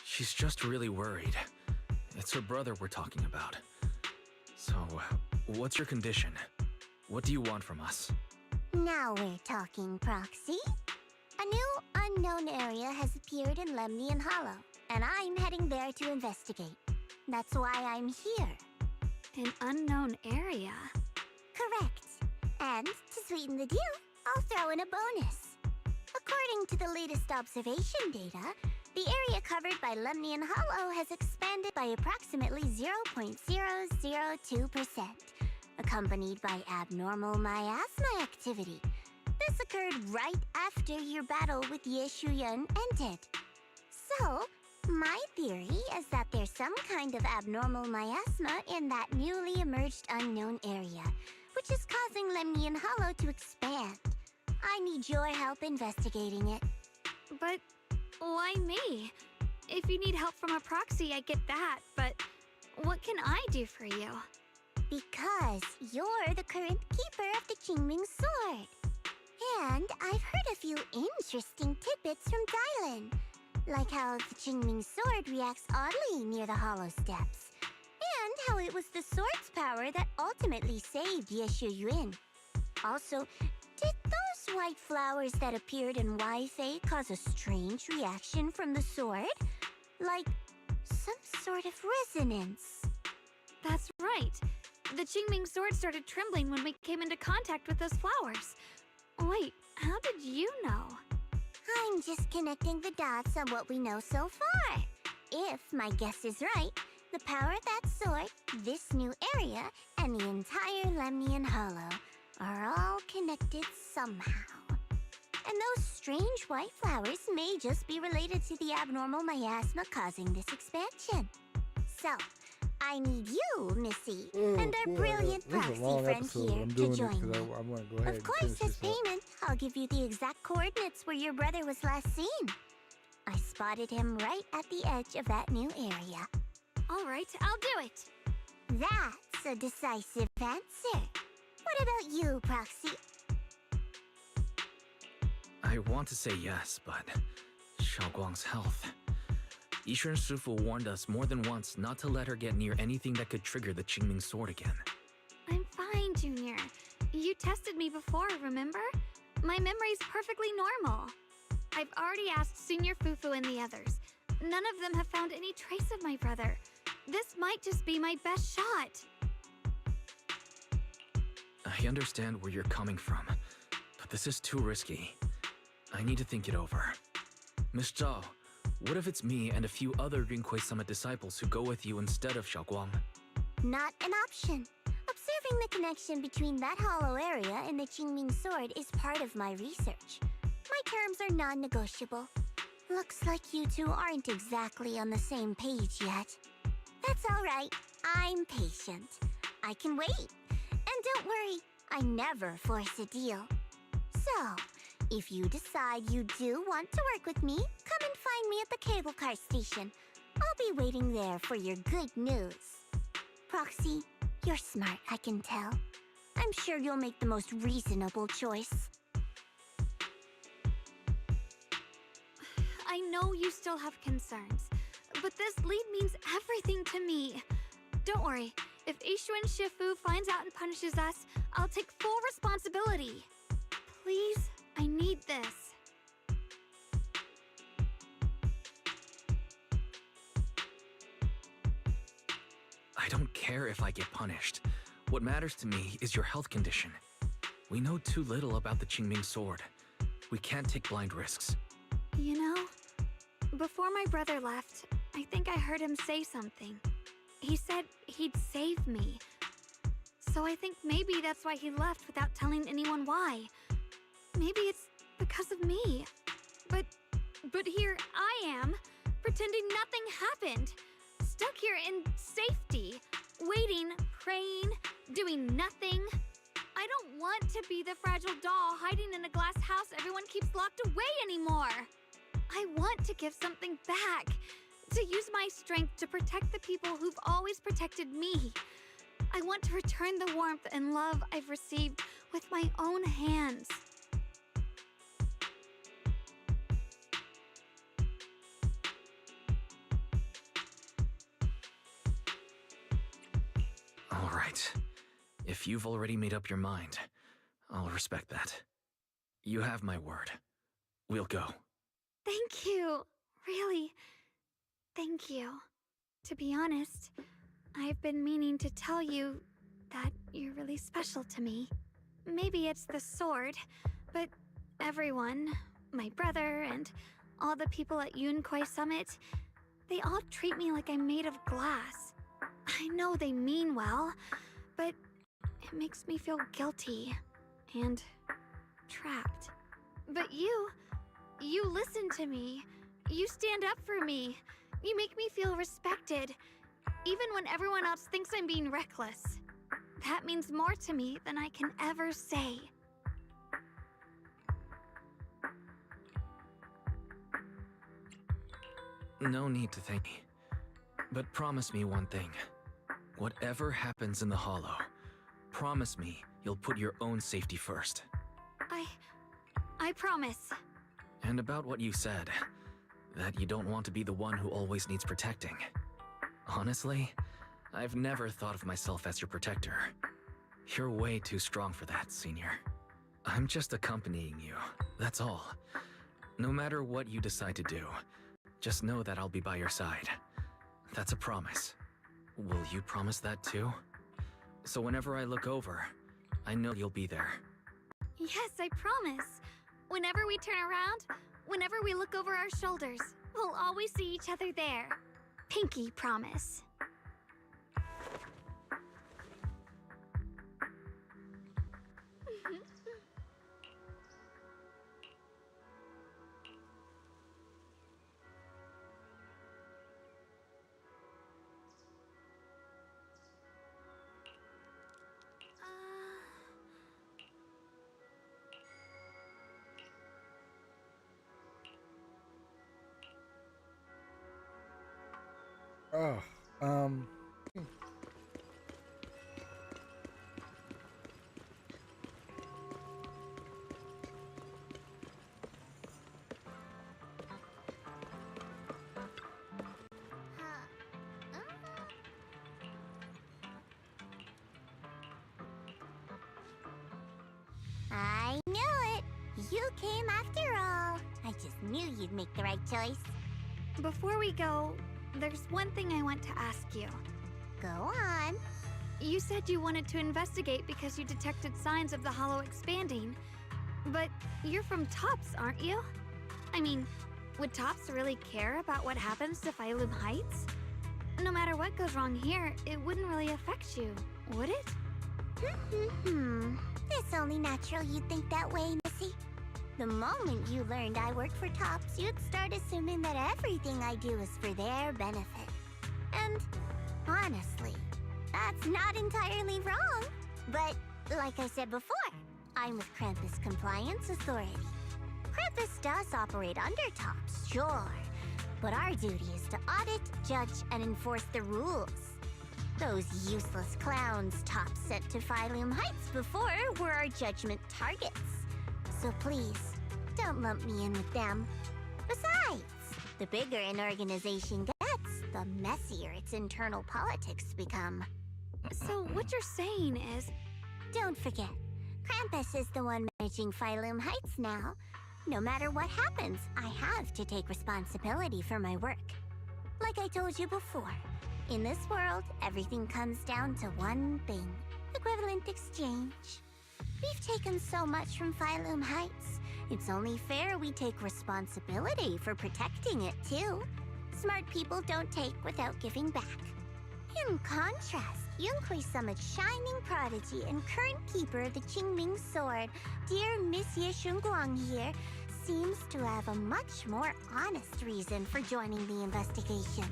She's just really worried. It's her brother we're talking about. So, what's your condition? What do you want from us? Now we're talking, Proxy. A new unknown area has appeared in Lemnian Hollow, and I'm heading there to investigate. That's why I'm here. An unknown area? Correct. And to sweeten the deal, I'll throw in a bonus. According to the latest observation data, the area covered by Lemnian Hollow has expanded by approximately 0.002%, accompanied by abnormal miasma activity. This occurred right after your battle with Ye Shuyan ended. So, my theory is that there's some kind of abnormal miasma in that newly emerged unknown area, which is causing Lemnian Hollow to expand. I need your help investigating it. But why me? If you need help from a proxy, I get that, but what can I do for you? Because you're the current keeper of the Qingming Sword. And I've heard a few interesting tidbits from Dylan, like how the Qingming Sword reacts oddly near the Hollow Steps, and how it was the sword's power that ultimately saved Ye Shuyan. Also, did those white flowers that appeared in Weifei cause a strange reaction from the sword? Like some sort of resonance? That's right. The Qingming Sword started trembling when we came into contact with those flowers. Wait, how did you know? I'm just connecting the dots on what we know so far. If my guess is right, the power of that sword, this new area, and the entire Lemnian Hollow are all connected somehow. And those strange white flowers may just be related to the abnormal miasma causing this expansion. So, I need you, Missy, and our brilliant this is a proxy long friend episode. here I'm to doing it join because me. I want to go ahead Of course, and finish as this up. payment, I'll give you the exact coordinates where your brother was last seen. I spotted him right at the edge of that new area. All right, I'll do it. That's a decisive answer. What about you, Proxy? I want to say yes, but Xiaoguang's health. Yishuan Shifu warned us more than once not to let her get near anything that could trigger the Qingming sword again. I'm fine, Junior. You tested me before, remember? My memory's perfectly normal. I've already asked Senior Fufu and the others. None of them have found any trace of my brother. This might just be my best shot. I understand where you're coming from, but this is too risky. I need to think it over. Miss Zhao, what if it's me and a few other Yunquei Summit disciples who go with you instead of Xiaoguang? Not an option. Observing the connection between that hollow area and the Qingming sword is part of my research. My terms are non-negotiable. Looks like you two aren't exactly on the same page yet. That's all right. I'm patient. I can wait. And don't worry, I never force a deal. So, if you decide you do want to work with me, come and find me at the cable car station. I'll be waiting there for your good news. Proxy, you're smart, I can tell. I'm sure you'll make the most reasonable choice. I know you still have concerns, but this lead means everything to me. Don't worry, if Yishuan Shifu finds out and punishes us, I'll take full responsibility. Please, I need this. I don't care if I get punished. What matters to me is your health condition. We know too little about the Qingming sword. We can't take blind risks. You know, before my brother left, I think I heard him say something. He said he'd save me. So I think maybe that's why he left without telling anyone why. Maybe it's because of me. But here I am, pretending nothing happened. Stuck here in safety, waiting, praying, doing nothing. I don't want to be the fragile doll hiding in a glass house everyone keeps locked away anymore. I want to give something back, to use my strength to protect the people who've always protected me. I want to return the warmth and love I've received with my own hands. All right. If you've already made up your mind, I'll respect that. You have my word. We'll go. Thank you. Really, thank you. To be honest, I've been meaning to tell you that you're really special to me. Maybe it's the sword, but everyone, my brother and all the people at Yunquei Summit, they all treat me like I'm made of glass. I know they mean well, but it makes me feel guilty and trapped. But you listen to me. You stand up for me. You make me feel respected, even when everyone else thinks I'm being reckless. That means more to me than I can ever say. No need to thank me. But promise me one thing. Whatever happens in the Hollow, promise me you'll put your own safety first. I promise. And about what you said, that you don't want to be the one who always needs protecting. Honestly, I've never thought of myself as your protector. You're way too strong for that, Senior. I'm just accompanying you, that's all. No matter what you decide to do, just know that I'll be by your side. That's a promise. Will you promise that too? So whenever I look over, I know you'll be there. Yes, I promise. Whenever we turn around, whenever we look over our shoulders, we'll always see each other there. Pinky promise. Oh, I knew it! You came after all. I just knew you'd make the right choice. Before we go, there's one thing I want to ask you. Go on. You said you wanted to investigate because you detected signs of the hollow expanding. But you're from Tops, aren't you? I mean, would Tops really care about what happens to Phylum Heights? No matter what goes wrong here, it wouldn't really affect you, would it? It's only natural you'd think that way, Missy. The moment you learned I worked for Tops, you'd start assuming that everything I do is for their benefit. And honestly, that's not entirely wrong. But like I said before, I'm with Krampus Compliance Authority. Krampus does operate under Tops, sure. But our duty is to audit, judge, and enforce the rules. Those useless clowns Tops sent to Phylum Heights before were our judgment targets. So please, don't lump me in with them. Besides, the bigger an organization gets, the messier its internal politics become. So what you're saying is... Don't forget, Krampus is the one managing Phylum Heights now. No matter what happens, I have to take responsibility for my work. Like I told you before, in this world, everything comes down to one thing: equivalent exchange. We've taken so much from Phylum Heights. It's only fair we take responsibility for protecting it, too. Smart people don't take without giving back. In contrast, Yunhui Summit's shining prodigy and current keeper of the Qingming Sword, dear Miss Ye Shunguang here, seems to have a much more honest reason for joining the investigation.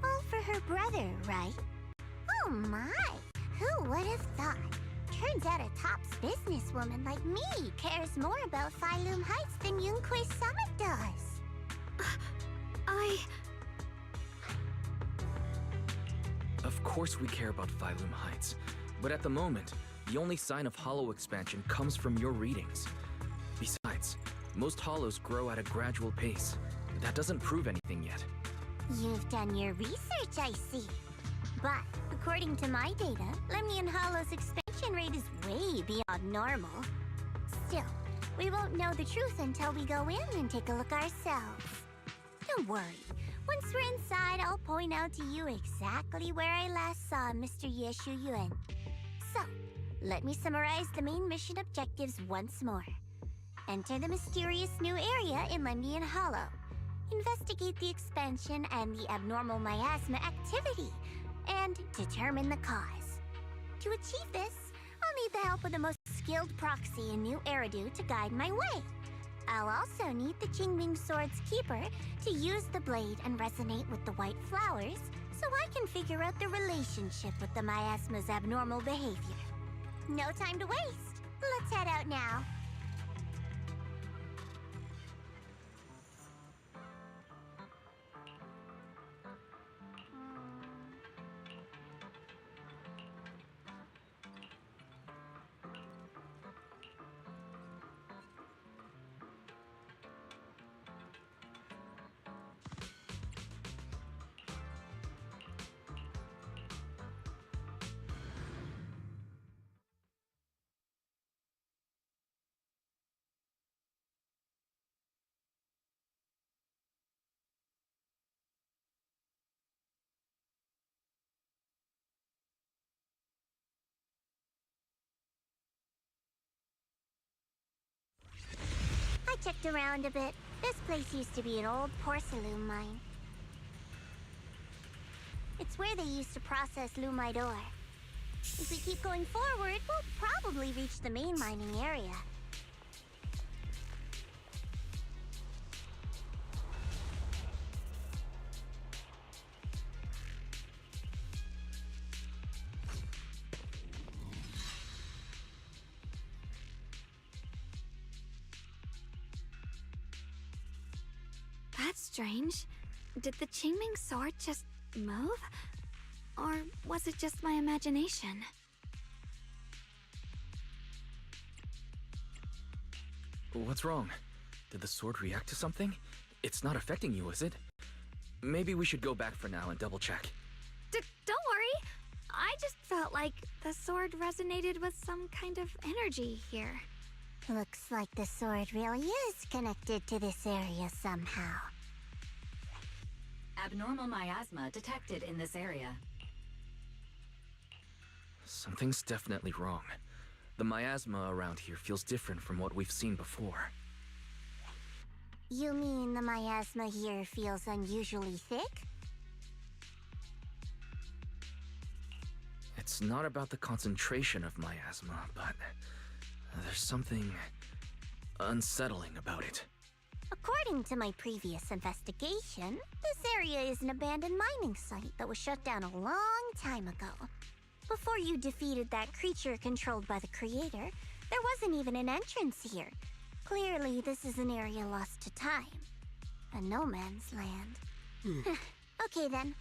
All for her brother, right? Oh my! Who would have thought? Turns out a Tops businesswoman like me cares more about Phylum Heights than Yunhui Summit does. Of course we care about Phylum Heights, but at the moment, the only sign of hollow expansion comes from your readings. Besides, most hollows grow at a gradual pace. That doesn't prove anything yet. You've done your research, I see. But according to my data, Lemnian Hollow's expansion rate is way beyond normal. Still, we won't know the truth until we go in and take a look ourselves. Don't worry. Once we're inside, I'll point out to you exactly where I last saw Mr. Ye Shuyuan. So, let me summarize the main mission objectives once more. Enter the mysterious new area in Lemnian Hollow. Investigate the expansion and the abnormal miasma activity, and determine the cause. To achieve this, I'll need the help of the most skilled proxy in New Eridu to guide my way. I'll also need the Qingming Sword's keeper to use the blade and resonate with the white flowers so I can figure out the relationship with the miasma's abnormal behavior. No time to waste. Let's head out now. I checked around a bit. This place used to be an old porcelain mine. It's where they used to process lumite ore. If we keep going forward, we'll probably reach the main mining area. That's strange. Did the Qingming Sword just move? Or was it just my imagination? What's wrong? Did the sword react to something? It's not affecting you, is it? Maybe we should go back for now and double check. Don't worry. I just felt like the sword resonated with some kind of energy here. Looks like the sword really is connected to this area somehow. Abnormal miasma detected in this area. Something's definitely wrong. The miasma around here feels different from what we've seen before. You mean the miasma here feels unusually thick? It's not about the concentration of miasma, but there's something unsettling about it. According to my previous investigation, this area is an abandoned mining site that was shut down a long time ago. Before you defeated that creature controlled by the Creator, there wasn't even an entrance here. Clearly, this is an area lost to time. A no man's land. Okay then,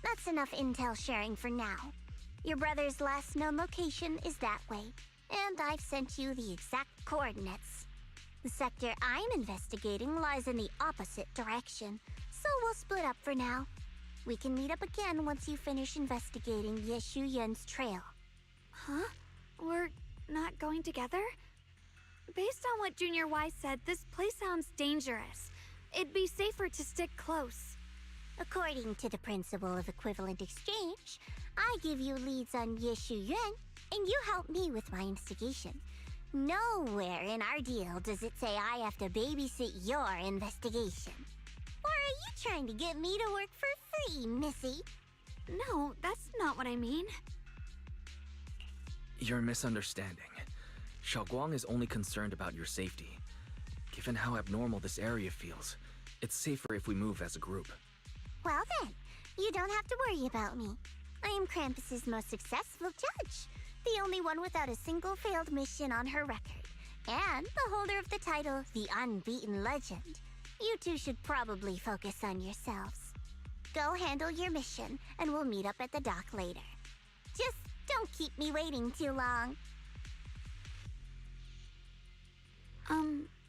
that's enough intel sharing for now. Your brother's last known location is that way, and I've sent you the exact coordinates. The sector I'm investigating lies in the opposite direction, so we'll split up for now. We can meet up again once you finish investigating Yeshu Yun's trail. Huh? We're not going together? Based on what Junior Y said, this place sounds dangerous. It'd be safer to stick close. According to the principle of equivalent exchange, I give you leads on Yeshu Yun, and you help me with my investigation. Nowhere in our deal does it say I have to babysit your investigation. Or are you trying to get me to work for free, Missy? No, that's not what I mean. You're misunderstanding. Xiaoguang is only concerned about your safety. Given how abnormal this area feels, it's safer if we move as a group. Well then, you don't have to worry about me. I am Krampus's most successful judge, the only one without a single failed mission on her record, and the holder of the title, the Unbeaten Legend. You two should probably focus on yourselves. Go handle your mission, and we'll meet up at the dock later. Just don't keep me waiting too long.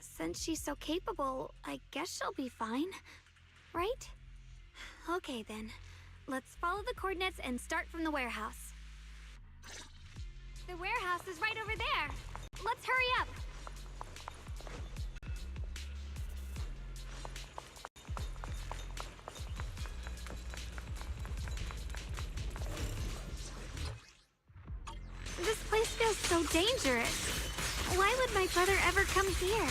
Since she's so capable, I guess she'll be fine, right? Okay then, let's follow the coordinates and start from the warehouse. The warehouse is right over there. Let's hurry up. This place feels so dangerous. Why would my brother ever come here?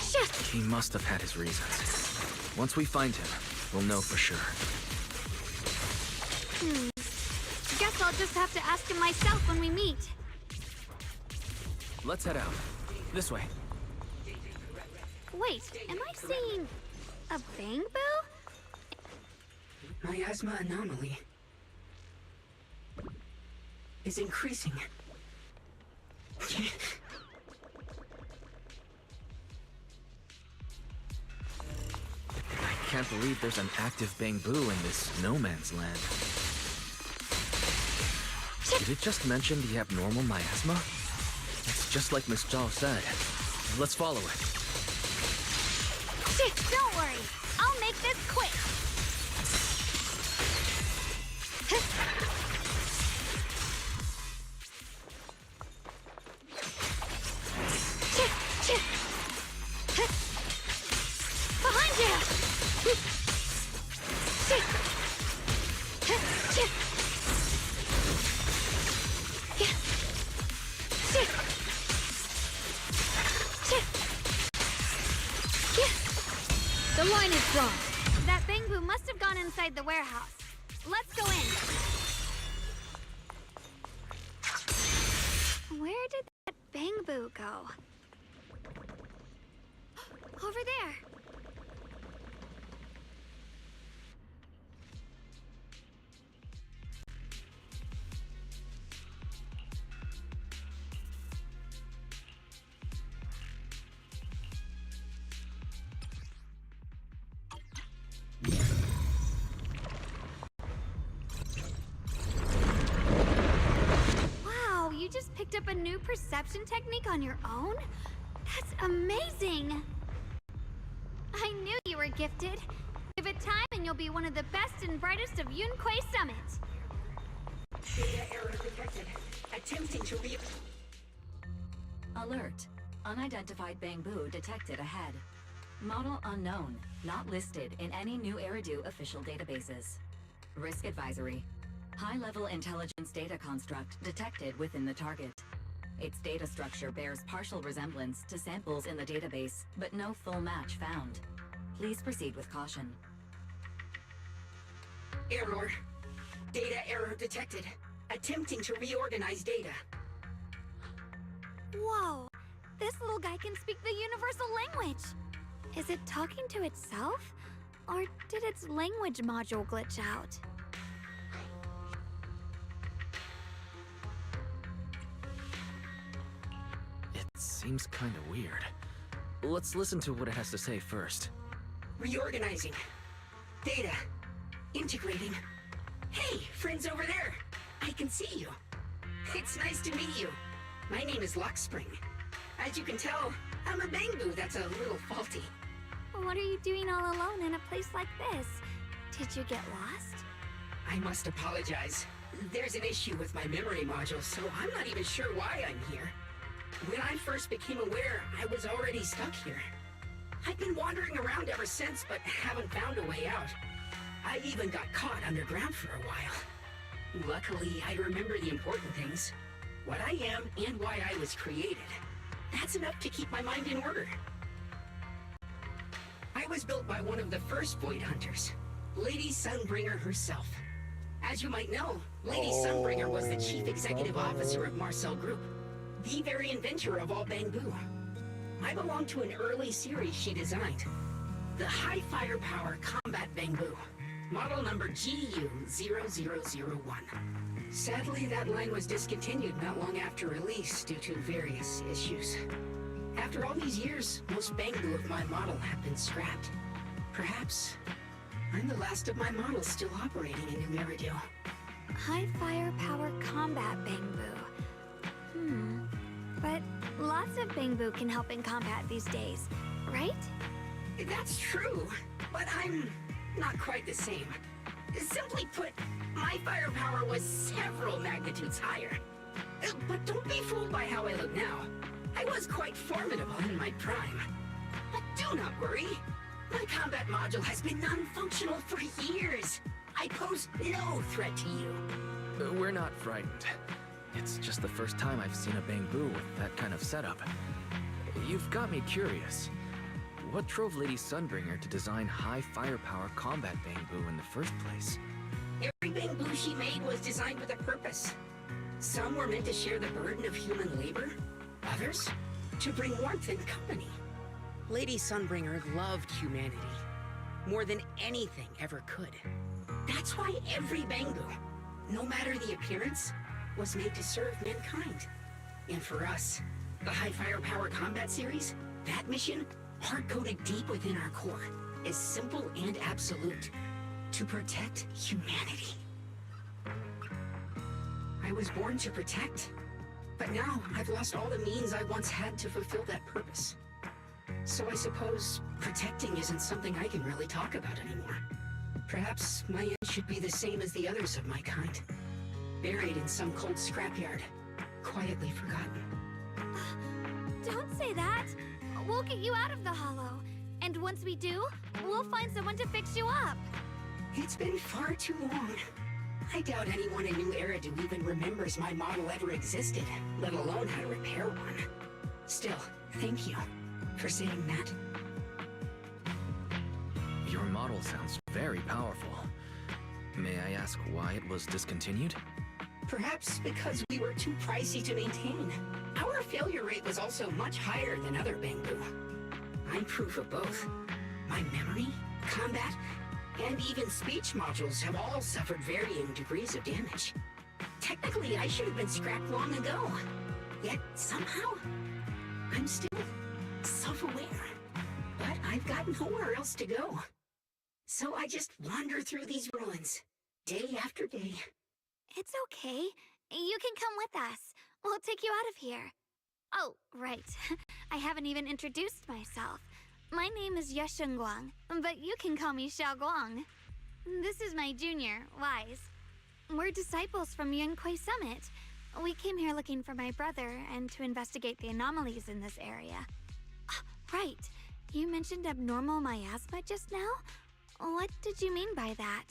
Shit! He must have had his reasons. Once we find him, we'll know for sure. Guess I'll just have to ask him myself when we meet. Let's head out. This way. Wait, am I seeing a bang boo? Miasma anomaly is increasing. I can't believe there's an active bamboo in this no man's land. Did it just mention the abnormal miasma? It's just like Miss Zhao said. Let's follow it. Shit, don't worry. I'll make this quick. Behind you! The line is drawn. That bamboo must have gone inside the warehouse. Let's go in. Where did that bamboo go? Over there. picked up a new perception technique on your own? That's amazing! I knew you were gifted. Give it time and you'll be one of the best and brightest of Yunquei Summit. Data error detected. Attempting to Alert. Unidentified Bangbu detected ahead. Model unknown. Not listed in any New Eridu official databases. Risk advisory. High-level intelligence data construct detected within the target. Its data structure bears partial resemblance to samples in the database, but no full match found. Please proceed with caution. Error. Data error detected. Attempting to reorganize data. Whoa! This little guy can speak the universal language! Is it talking to itself? Or did its language module glitch out? It seems kinda weird. Let's listen to what it has to say first. Reorganizing. Data. Integrating. Hey, friends over there! I can see you. It's nice to meet you. My name is Lockspring. As you can tell, I'm a Bangbu that's a little faulty. What are you doing all alone in a place like this? Did you get lost? I must apologize. There's an issue with my memory module, so I'm not even sure why I'm here. When I first became aware, I was already stuck here. I've been wandering around ever since, but haven't found a way out. I even got caught underground for a while. Luckily, I remember the important things. What I am and why I was created. That's enough to keep my mind in order. I was built by one of the first Void Hunters, Lady Sunbringer herself. As you might know, Lady Sunbringer was the chief executive officer of Marcel Group, the very inventor of all Bangbu. I belong to an early series she designed, the High Firepower Combat Bangbu, model number GU0001. Sadly, that line was discontinued not long after release due to various issues. After all these years, most Bangbu of my model have been scrapped. Perhaps I'm the last of my models still operating in New Eridu. High firepower combat Bangbu. But lots of Bangbu can help in combat these days, right? That's true, but I'm not quite the same. Simply put, my firepower was several magnitudes higher. But don't be fooled by how I look now. I was quite formidable in my prime. But do not worry. My combat module has been non-functional for years. I pose no threat to you. We're not frightened. It's just the first time I've seen a Bangbu with that kind of setup. You've got me curious. What drove Lady Sunbringer to design high firepower combat Bangbu in the first place? Every Bangbu she made was designed with a purpose. Some were meant to share the burden of human labor. Others, to bring warmth and company. Lady Sunbringer loved humanity, more than anything ever could. That's why every Bangbu, no matter the appearance, was made to serve mankind. And for us, the High Firepower Combat Series, that mission, hard-coded deep within our core, is simple and absolute. To protect humanity. I was born to protect. But now, I've lost all the means I once had to fulfill that purpose. So I suppose protecting isn't something I can really talk about anymore. Perhaps my end should be the same as the others of my kind. Buried in some cold scrapyard. Quietly forgotten. Don't say that! We'll get you out of the hollow. And once we do, we'll find someone to fix you up. It's been far too long. I doubt anyone in New Eridu even remembers my model ever existed, let alone how to repair one. Still, thank you for saying that. Your model sounds very powerful. May I ask why it was discontinued? Perhaps because we were too pricey to maintain. Our failure rate was also much higher than other Bangbu. I'm proof of both. My memory, combat, and even speech modules have all suffered varying degrees of damage. Technically, I should have been scrapped long ago. Yet, somehow, I'm still self-aware. But I've got nowhere else to go. So I just wander through these ruins, day after day. It's okay. You can come with us. We'll take you out of here. Oh, right. I haven't even introduced myself. My name is Guang, but you can call me Guang. This is my junior, Wise. We're disciples from Yunquei Summit. We came here looking for my brother and to investigate the anomalies in this area. Right. You mentioned abnormal miasma just now? What did you mean by that?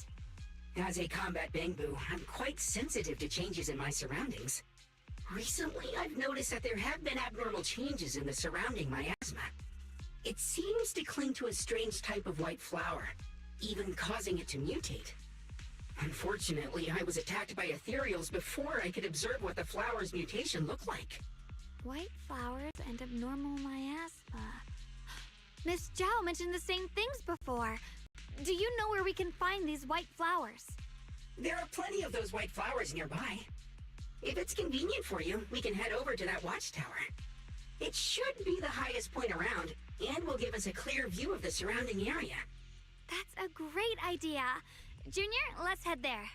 As a combat Bangbu, I'm quite sensitive to changes in my surroundings. Recently, I've noticed that there have been abnormal changes in the surrounding miasma. It seems to cling to a strange type of white flower, even causing it to mutate. Unfortunately, I was attacked by ethereals before I could observe what the flower's mutation looked like. White flowers and abnormal miasma. Miss Zhao mentioned the same things before. Do you know where we can find these white flowers? There are plenty of those white flowers nearby. If it's convenient for you, we can head over to that watchtower. It should be the highest point around, and will give us a clear view of the surrounding area. That's a great idea. Junior, let's head there.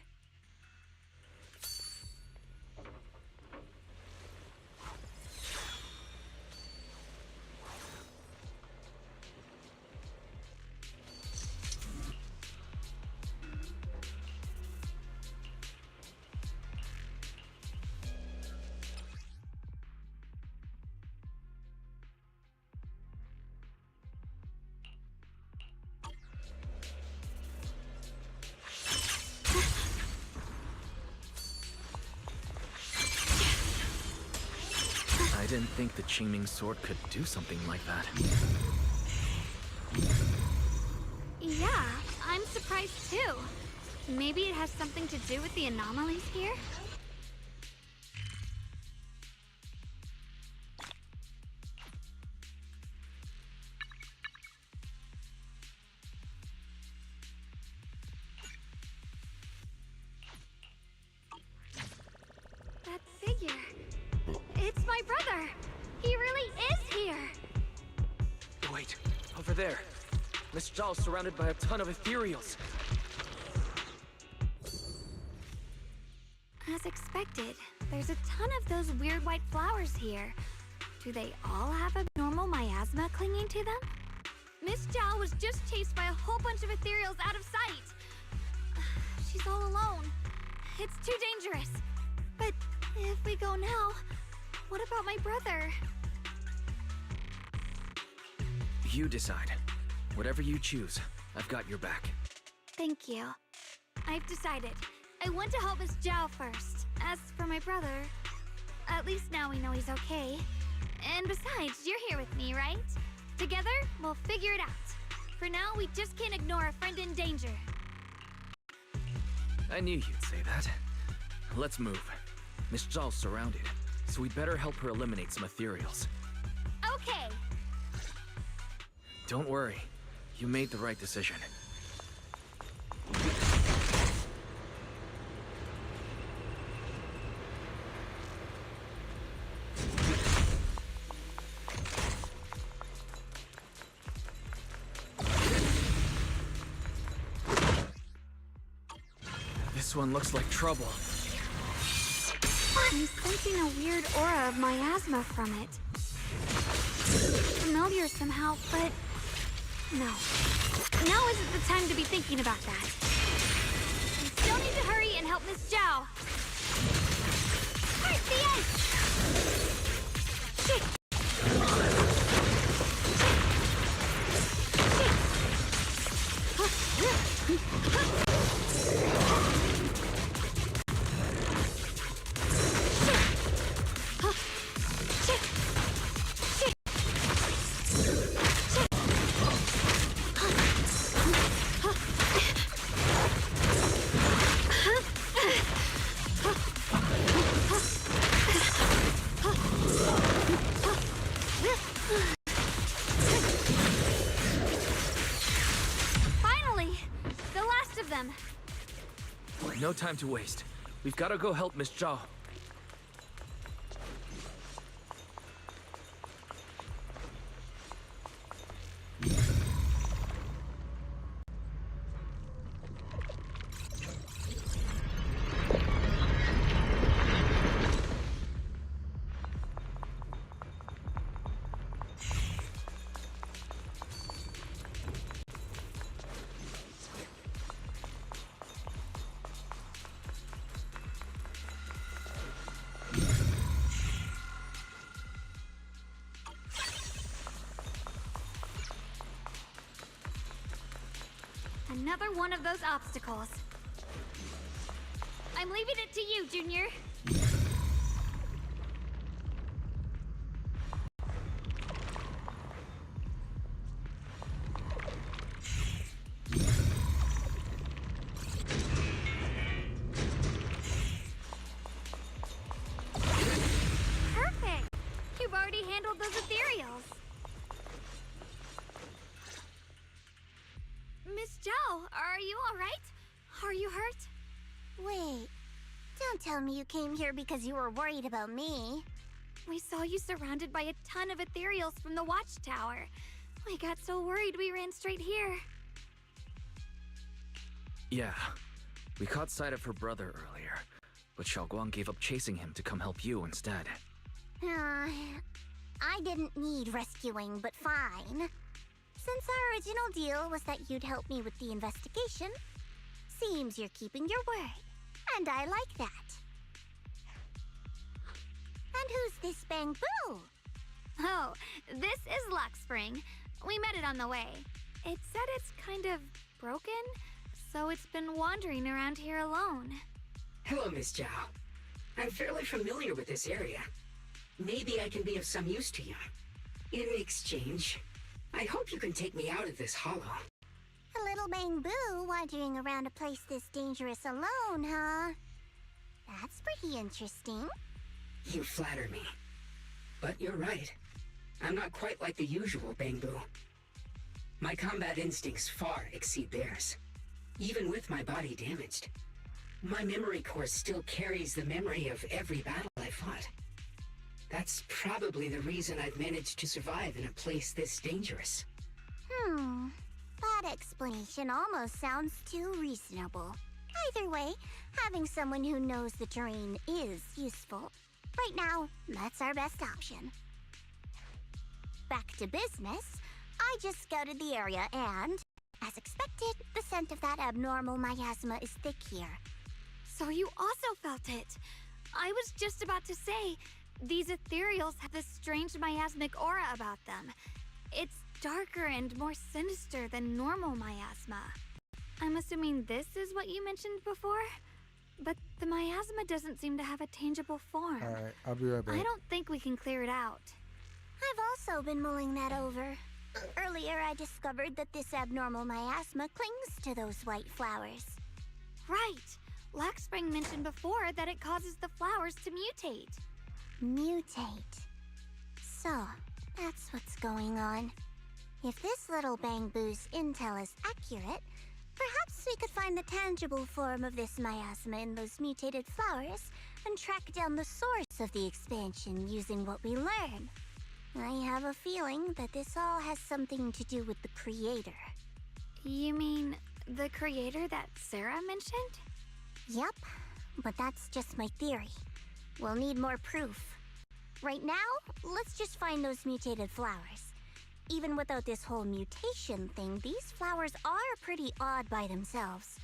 I didn't think the Qingming sword could do something like that. Yeah, I'm surprised too. Maybe it has something to do with the anomalies here? That figure. It's my brother! He really is here! Wait, over there. Miss Zhao's surrounded by a ton of ethereals. As expected, there's a ton of those weird white flowers here. Do they all have abnormal miasma clinging to them? Miss Zhao was just chased by a whole bunch of ethereals out of sight. She's all alone. It's too dangerous. But if we go now, what about my brother? You decide. Whatever you choose, I've got your back. Thank you. I've decided. I want to help Miss Zhao first. As for my brother, at least now we know he's okay. And besides, you're here with me, right? Together, we'll figure it out. For now, we just can't ignore a friend in danger. I knew you'd say that. Let's move. Miss Zhao's surrounded, so we'd better help her eliminate some ethereals. Okay. Don't worry. You made the right decision. This one looks like trouble. I'm sensing a weird aura of miasma from it. Familiar somehow, but no. Now isn't the time to be thinking about that. We still need to hurry and help Miss Zhao. Right, the end! Shit! Finally! The last of them! No time to waste. We've got to go help Miss Zhao. Another one of those obstacles. I'm leaving it to you, Junior. Perfect! You've already handled those ethereals. Miss Zhao, are you alright? Are you hurt? Wait, don't tell me you came here because you were worried about me. We saw you surrounded by a ton of ethereals from the watchtower. We got so worried we ran straight here. Yeah, we caught sight of her brother earlier, but Xiaoguang gave up chasing him to come help you instead. I didn't need rescuing, but fine. Since our original deal was that you'd help me with the investigation, seems you're keeping your word, and I like that. And who's this Bangbu? Oh, this is Luxspring. We met it on the way. It said it's kind of broken, so it's been wandering around here alone. Hello, Miss Zhao. I'm fairly familiar with this area. Maybe I can be of some use to you. In exchange, I hope you can take me out of this hollow. A little Bangbu wandering around a place this dangerous alone, huh? That's pretty interesting. You flatter me. But you're right. I'm not quite like the usual Bangbu. My combat instincts far exceed theirs. Even with my body damaged, my memory core still carries the memory of every battle I fought. That's probably the reason I've managed to survive in a place this dangerous. That explanation almost sounds too reasonable. Either way, having someone who knows the terrain is useful. Right now, that's our best option. Back to business, I just scouted the area and, as expected, the scent of that abnormal miasma is thick here. So you also felt it. I was just about to say, these ethereals have this strange miasmic aura about them. It's darker and more sinister than normal miasma. I'm assuming this is what you mentioned before? But the miasma doesn't seem to have a tangible form. Alright, I'll be right back. I don't think we can clear it out. I've also been mulling that over. Earlier, I discovered that this abnormal miasma clings to those white flowers. Right! Luxspring mentioned before that it causes the flowers to mutate. Mutate. So, that's what's going on. If this little Bangbu's intel is accurate, perhaps we could find the tangible form of this miasma in those mutated flowers and track down the source of the expansion using what we learn. I have a feeling that this all has something to do with the creator. You mean the creator that Sarah mentioned? Yep, but that's just my theory. We'll need more proof. Right now, let's just find those mutated flowers. Even without this whole mutation thing, these flowers are pretty odd by themselves.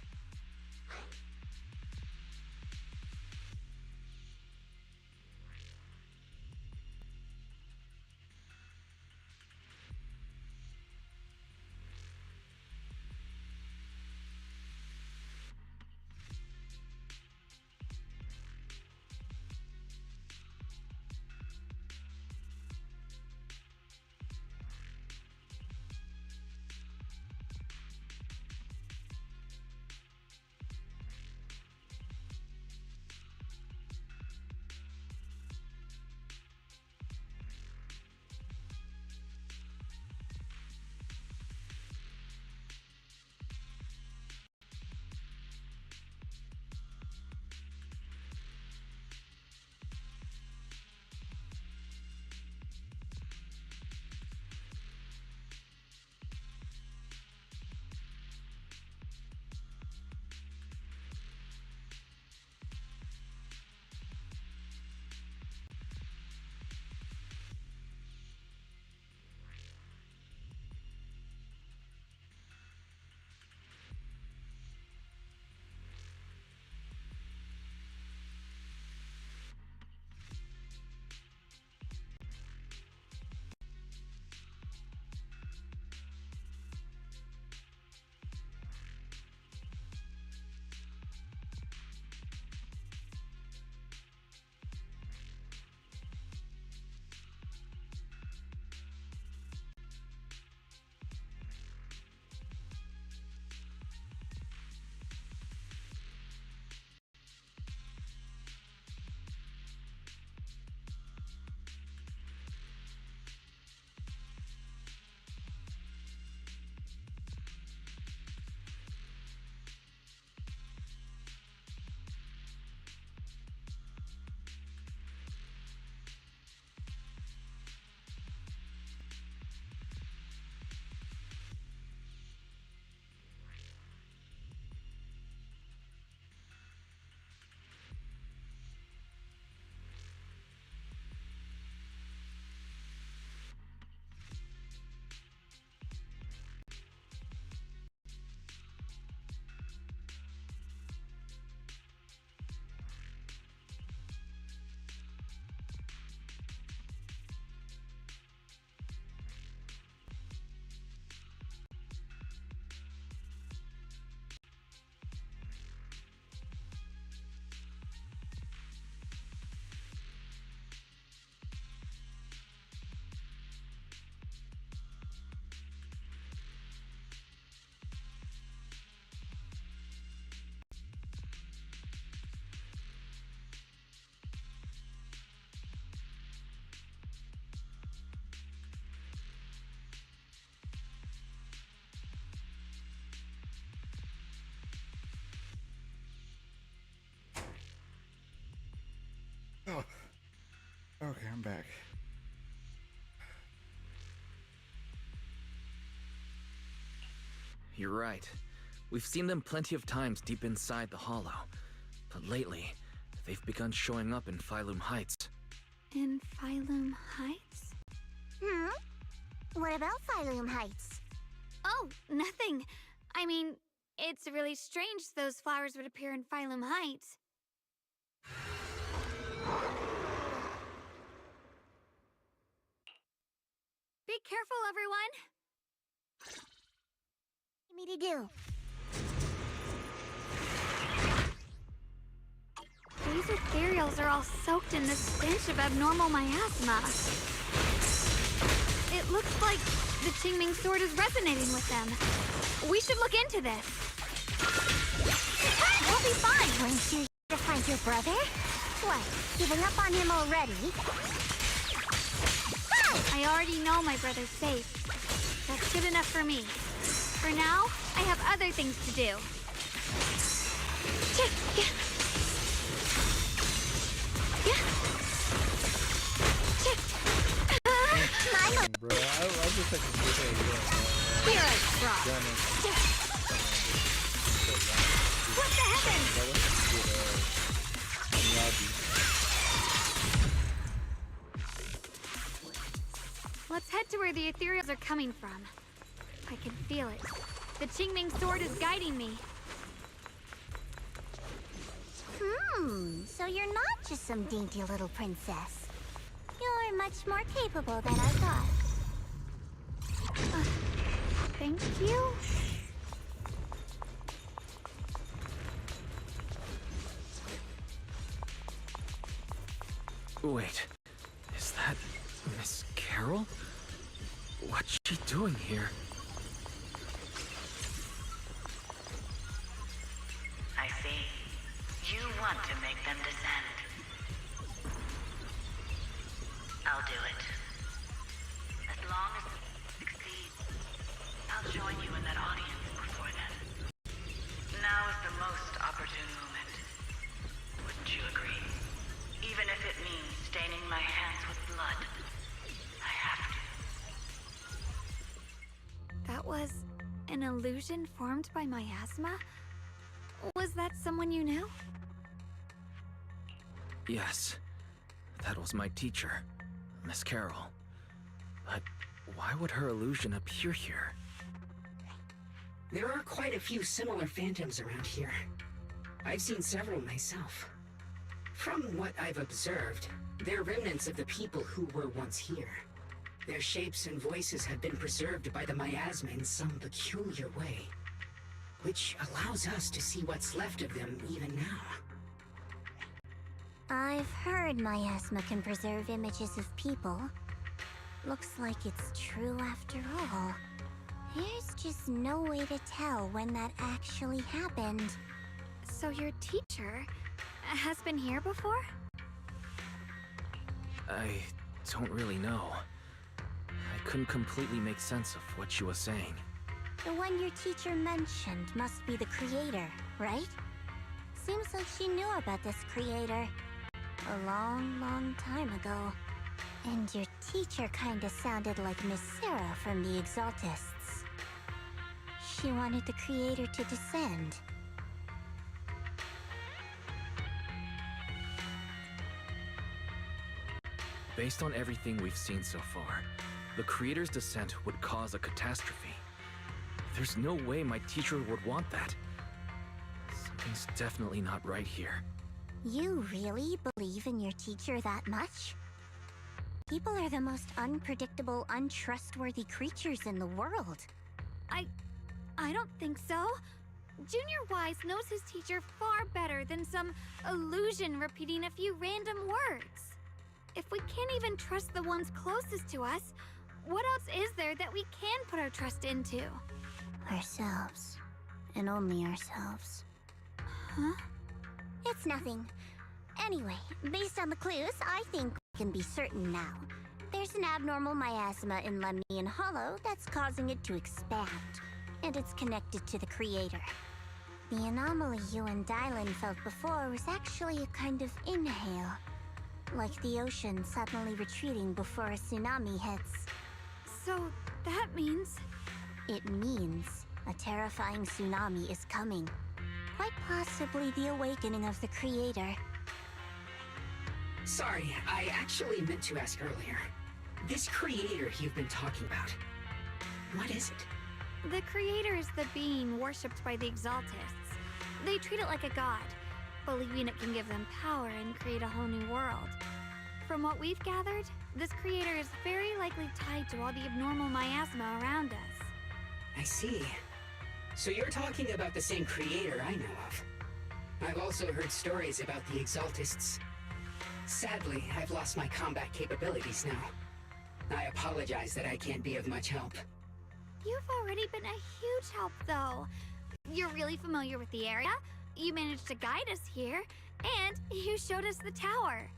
I'm back. You're right. We've seen them plenty of times deep inside the Hollow. But lately, they've begun showing up in Phylum Heights. In Phylum Heights? What about Phylum Heights? Oh, nothing. I mean, it's really strange those flowers would appear in Phylum Heights. Be careful, everyone! What do you need me to do? These ethereals are all soaked in the stench of abnormal miasma. It looks like the Qingming sword is resonating with them. We should look into this. We'll be fine. Weren't you to find your brother? What, giving up on him already? I already know my brother's safe. That's good enough for me. For now, I have other things to do. Bro, I just like to do Here I drop. What the heavens? Let's head to where the ethereals are coming from. I can feel it. The Qingming sword is guiding me. So you're not just some dainty little princess. You're much more capable than I thought. Thank you. Wait, is that Miss Carol? What's she doing here? I see. You want to make them descend. I'll do it. As long as it succeeds, I'll join you in that audience before then. Now is the most opportune moment. Wouldn't you agree? Even if it means staining my hands with blood, I have to. That was an illusion formed by miasma? Was that someone you knew? Yes, that was my teacher, Miss Carol. But why would her illusion appear here? There are quite a few similar phantoms around here. I've seen several myself. From what I've observed, they're remnants of the people who were once here. Their shapes and voices have been preserved by the miasma in some peculiar way, which allows us to see what's left of them even now. I've heard miasma can preserve images of people. Looks like it's true after all. There's just no way to tell when that actually happened. So your teacher has been here before? I don't really know. I couldn't completely make sense of what she was saying. The one your teacher mentioned must be the creator, right? Seems like she knew about this creator a long, long time ago. And your teacher kinda sounded like Miss Sarah from the Exaltists. She wanted the creator to descend. Based on everything we've seen so far, the creator's descent would cause a catastrophe. There's no way my teacher would want that. Something's definitely not right here. You really believe in your teacher that much? People are the most unpredictable, untrustworthy creatures in the world. I don't think so. Junior Wise knows his teacher far better than some illusion repeating a few random words. If we can't even trust the ones closest to us, what else is there that we can put our trust into? Ourselves. And only ourselves. Huh? It's nothing. Anyway, based on the clues, I think we can be certain now. There's an abnormal miasma in Lemnian Hollow that's causing it to expand, and it's connected to the creator. The anomaly you and Dylan felt before was actually a kind of inhale. Like the ocean suddenly retreating before a tsunami hits. So that means... It means a terrifying tsunami is coming. Quite possibly the awakening of the creator. Sorry, I actually meant to ask earlier. This creator you've been talking about, what is it? The creator is the being worshipped by the Exaltists. They treat it like a god, believing it can give them power and create a whole new world. From what we've gathered, this creator is very likely tied to all the abnormal miasma around us. I see. So you're talking about the same creator I know of. I've also heard stories about the Exaltists. Sadly, I've lost my combat capabilities now. I apologize that I can't be of much help. You've already been a huge help, though. You're really familiar with the area, you managed to guide us here, and you showed us the tower.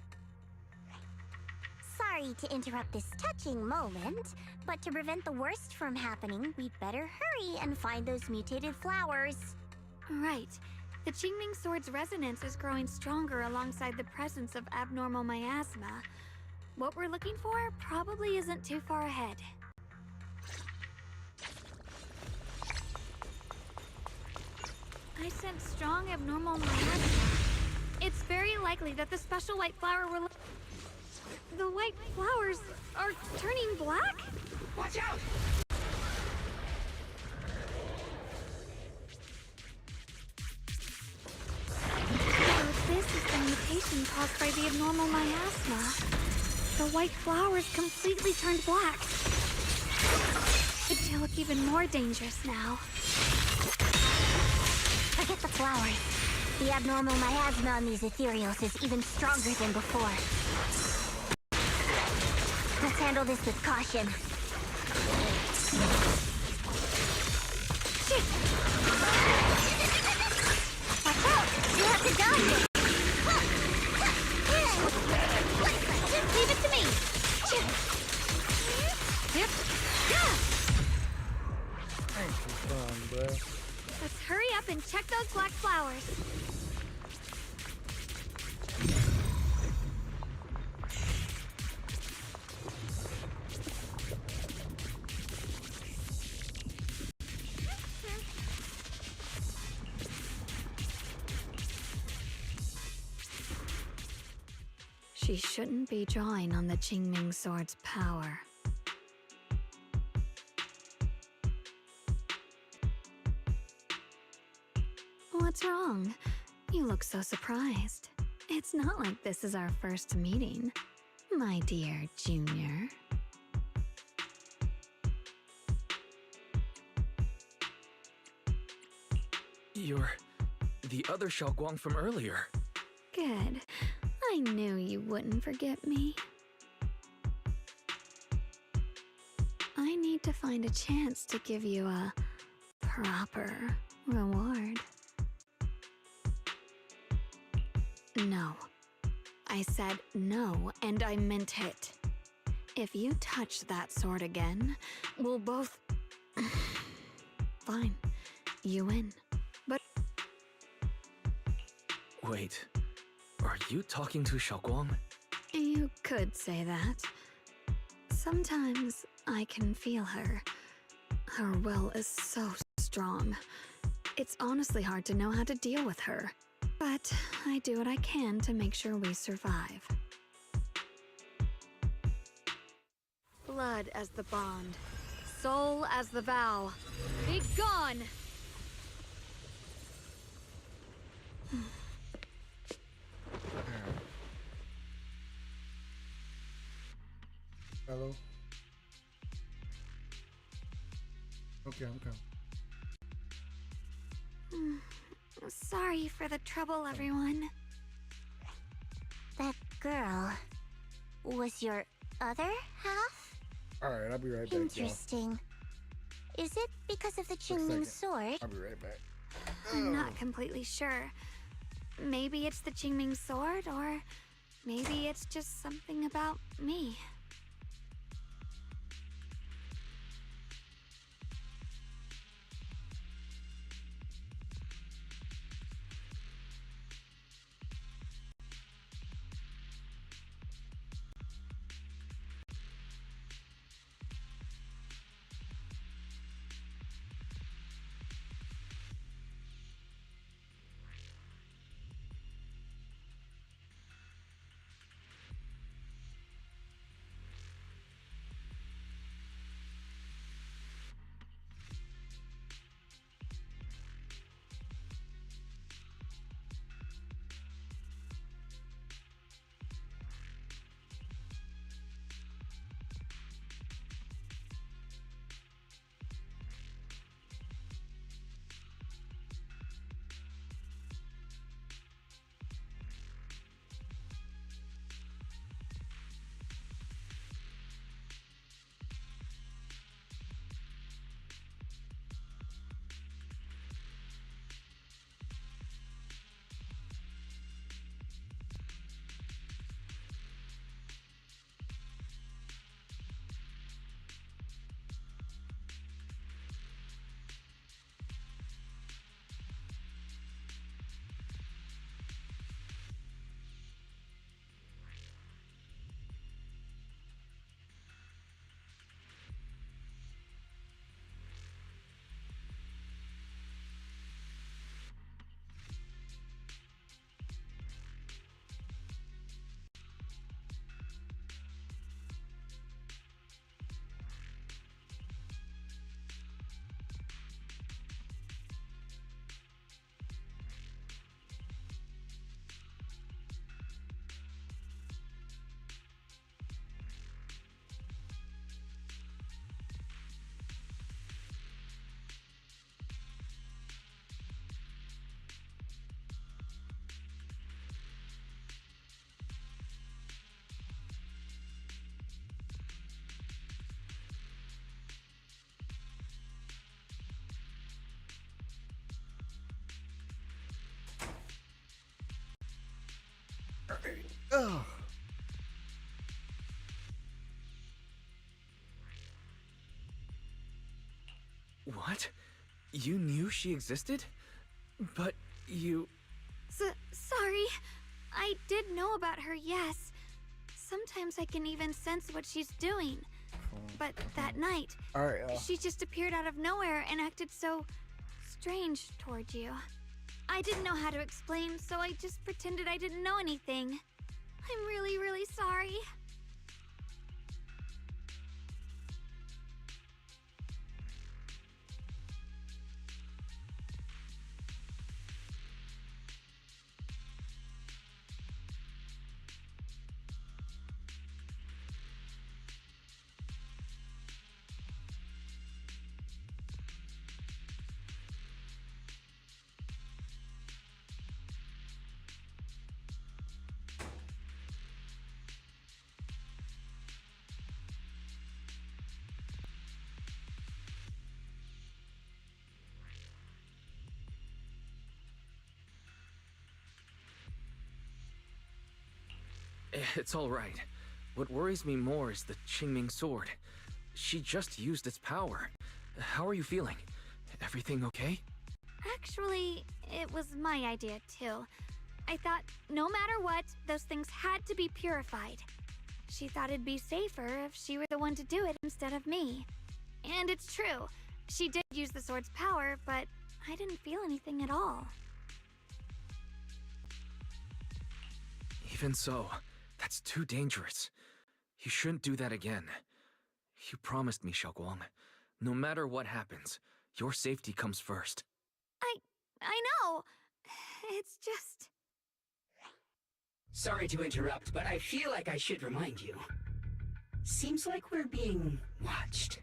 Sorry to interrupt this touching moment, but to prevent the worst from happening, we'd better hurry and find those mutated flowers. Right. The Qingming Sword's resonance is growing stronger alongside the presence of abnormal miasma. What we're looking for probably isn't too far ahead. I sense strong abnormal miasma. It's very likely that the special white flower will... The white flowers are turning black? Watch out! So this is the mutation caused by the abnormal miasma. The white flowers completely turned black. They look even more dangerous now. Forget the flowers. The abnormal miasma on these ethereals is even stronger than before. Let's handle this with caution. Shit! Watch out! You have to dodge it! Leave it to me! Ain't too fun, bruh. Let's hurry up and check those black flowers. She shouldn't be drawing on the Qingming Sword's power. What's wrong? You look so surprised. It's not like this is our first meeting, my dear Junior. You're the other Xiaoguang from earlier. Good. I knew you wouldn't forget me. I need to find a chance to give you a proper reward. No. I said no, and I meant it. If you touch that sword again, we'll both... Fine. You win. But... Wait, are you talking to Xiaoguang? You could say that. Sometimes I can feel her. Her will is so strong. It's honestly hard to know how to deal with her. But I do what I can to make sure we survive. Blood as the bond. Soul as the vow. Be gone! Hello? Okay, I'm coming. Sorry for the trouble, everyone. That girl was your other half? Alright, I'll be right back, y'all. Interesting. Is it because of the Qingming Sword? I'll be right back. I'm not completely sure. Maybe it's the Qingming Sword, or maybe it's just something about me. You knew she existed? But you... Sorry. I did know about her, yes. Sometimes I can even sense what she's doing. But that night, she just appeared out of nowhere and acted so strange towards you. I didn't know how to explain, so I just pretended I didn't know anything. I'm really, really sorry. It's all right. What worries me more is the Qingming sword. She just used its power. How are you feeling? Everything okay? Actually, it was my idea too. I thought no matter what, those things had to be purified. She thought it'd be safer if she were the one to do it instead of me. And it's true. She did use the sword's power, but I didn't feel anything at all. Even so, that's too dangerous. You shouldn't do that again. You promised me, Xiaoguang. No matter what happens, your safety comes first. I know. It's just... Sorry to interrupt, but I feel like I should remind you. Seems like we're being watched.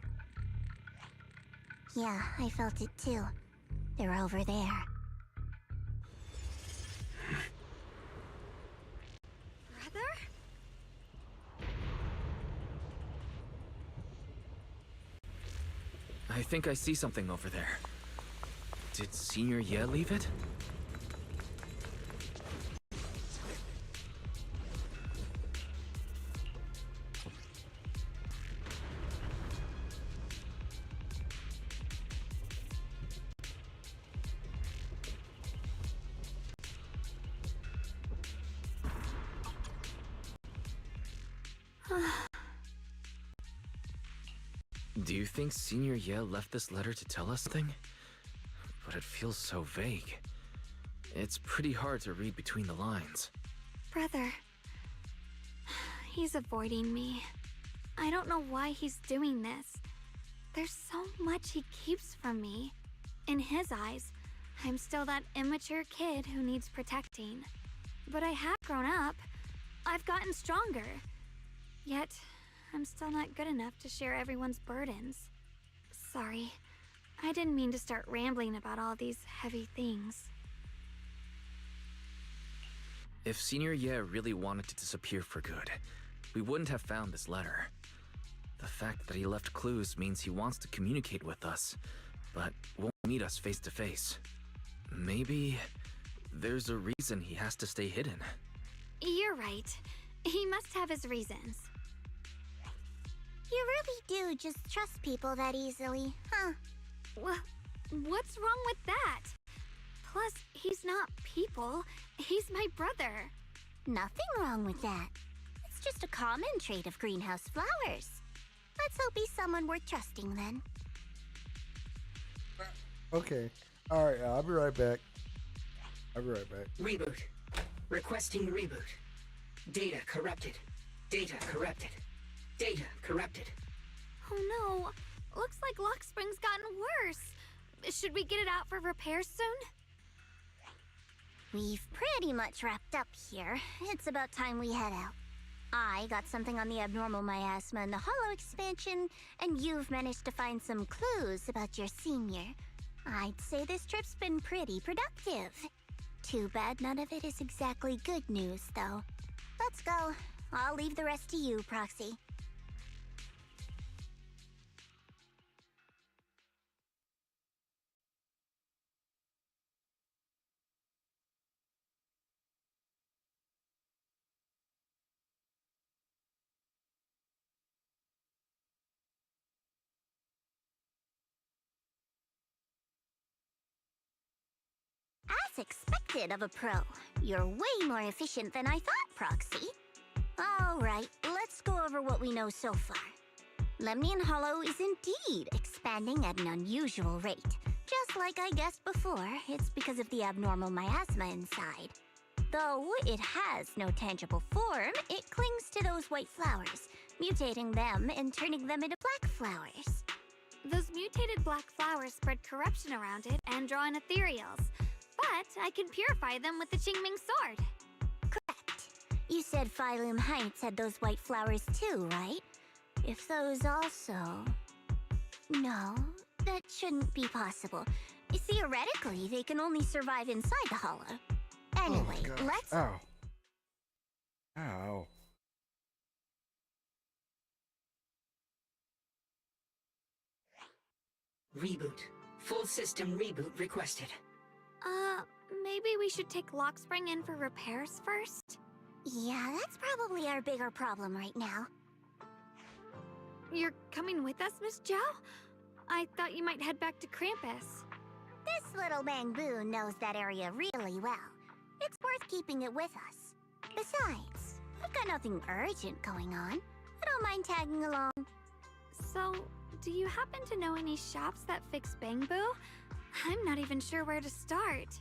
Yeah, I felt it too. They're over there. Brother? I think I see something over there. Did Senior Ye leave it? Do you think Senior Ye left this letter to tell us something? But it feels so vague. It's pretty hard to read between the lines. Brother. He's avoiding me. I don't know why he's doing this. There's so much he keeps from me. In his eyes, I'm still that immature kid who needs protecting. But I have grown up. I've gotten stronger. Yet, I'm still not good enough to share everyone's burdens. Sorry. I didn't mean to start rambling about all these heavy things. If Senior Ye really wanted to disappear for good, we wouldn't have found this letter. The fact that he left clues means he wants to communicate with us, but won't meet us face to face. Maybe there's a reason he has to stay hidden. You're right. He must have his reasons. You really do just trust people that easily, huh? What's wrong with that? Plus, he's not people. He's my brother. Nothing wrong with that. It's just a common trait of greenhouse flowers. Let's hope he's someone worth trusting then. Okay. Alright, I'll be right back. Reboot. Requesting reboot. Data corrupted. Data corrupted. Data corrupted. Oh no. Looks like Lockspring's gotten worse. Should we get it out for repairs soon? We've pretty much wrapped up here. It's about time we head out. I got something on the abnormal miasma and the hollow expansion, and you've managed to find some clues about your senior. I'd say this trip's been pretty productive. Too bad none of it is exactly good news, though. Let's go. I'll leave the rest to you, Proxy. That's expected of a pro. You're way more efficient than I thought, Proxy. Alright, let's go over what we know so far. Lemnian Hollow is indeed expanding at an unusual rate. Just like I guessed before, it's because of the abnormal miasma inside. Though it has no tangible form, it clings to those white flowers, mutating them and turning them into black flowers. Those mutated black flowers spread corruption around it and draw in ethereals. But I can purify them with the Qingming sword. Correct. You said Phylum Heights had those white flowers too, right? If those also... No, that shouldn't be possible. Theoretically, they can only survive inside the hollow. Anyway, let's... Ow. Ow. Reboot. Full system reboot requested. Maybe we should take Lockspring in for repairs first? Yeah, that's probably our bigger problem right now. You're coming with us, Miss Zhao? I thought you might head back to Krampus. This little bamboo knows that area really well. It's worth keeping it with us. Besides, I've got nothing urgent going on. I don't mind tagging along. So, do you happen to know any shops that fix bamboo? I'm not even sure where to start.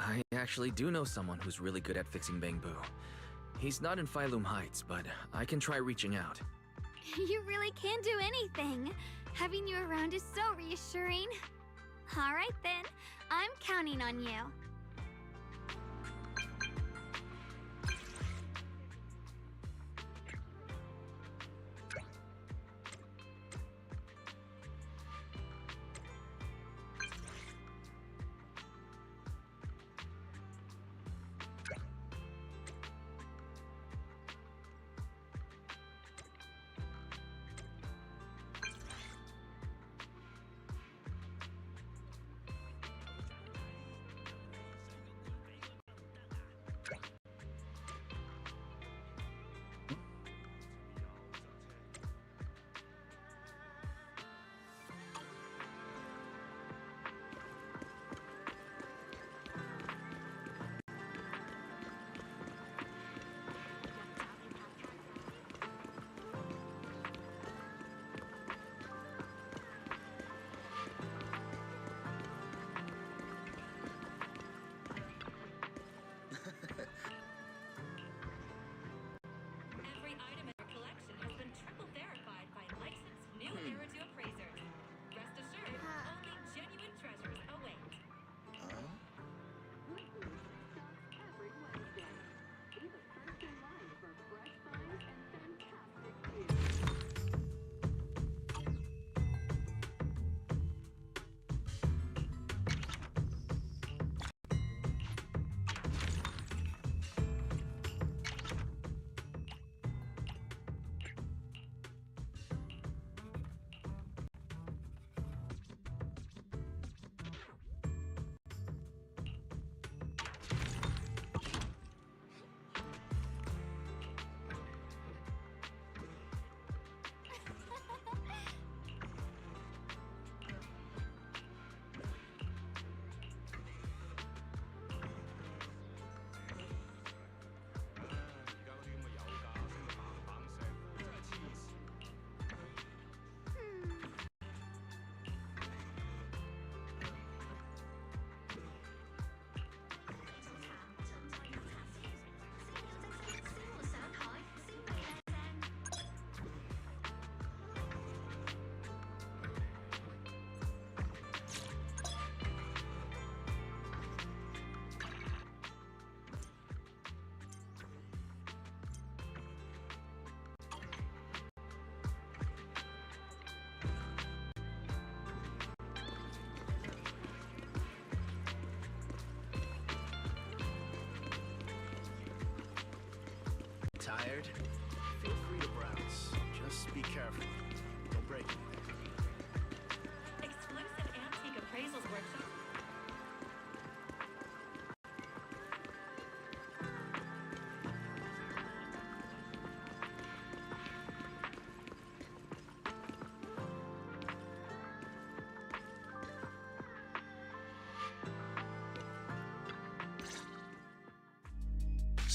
I actually do know someone who's really good at fixing bamboo. He's not in Phylum Heights, but I can try reaching out. You really can do anything. Having you around is so reassuring. All right then, I'm counting on you.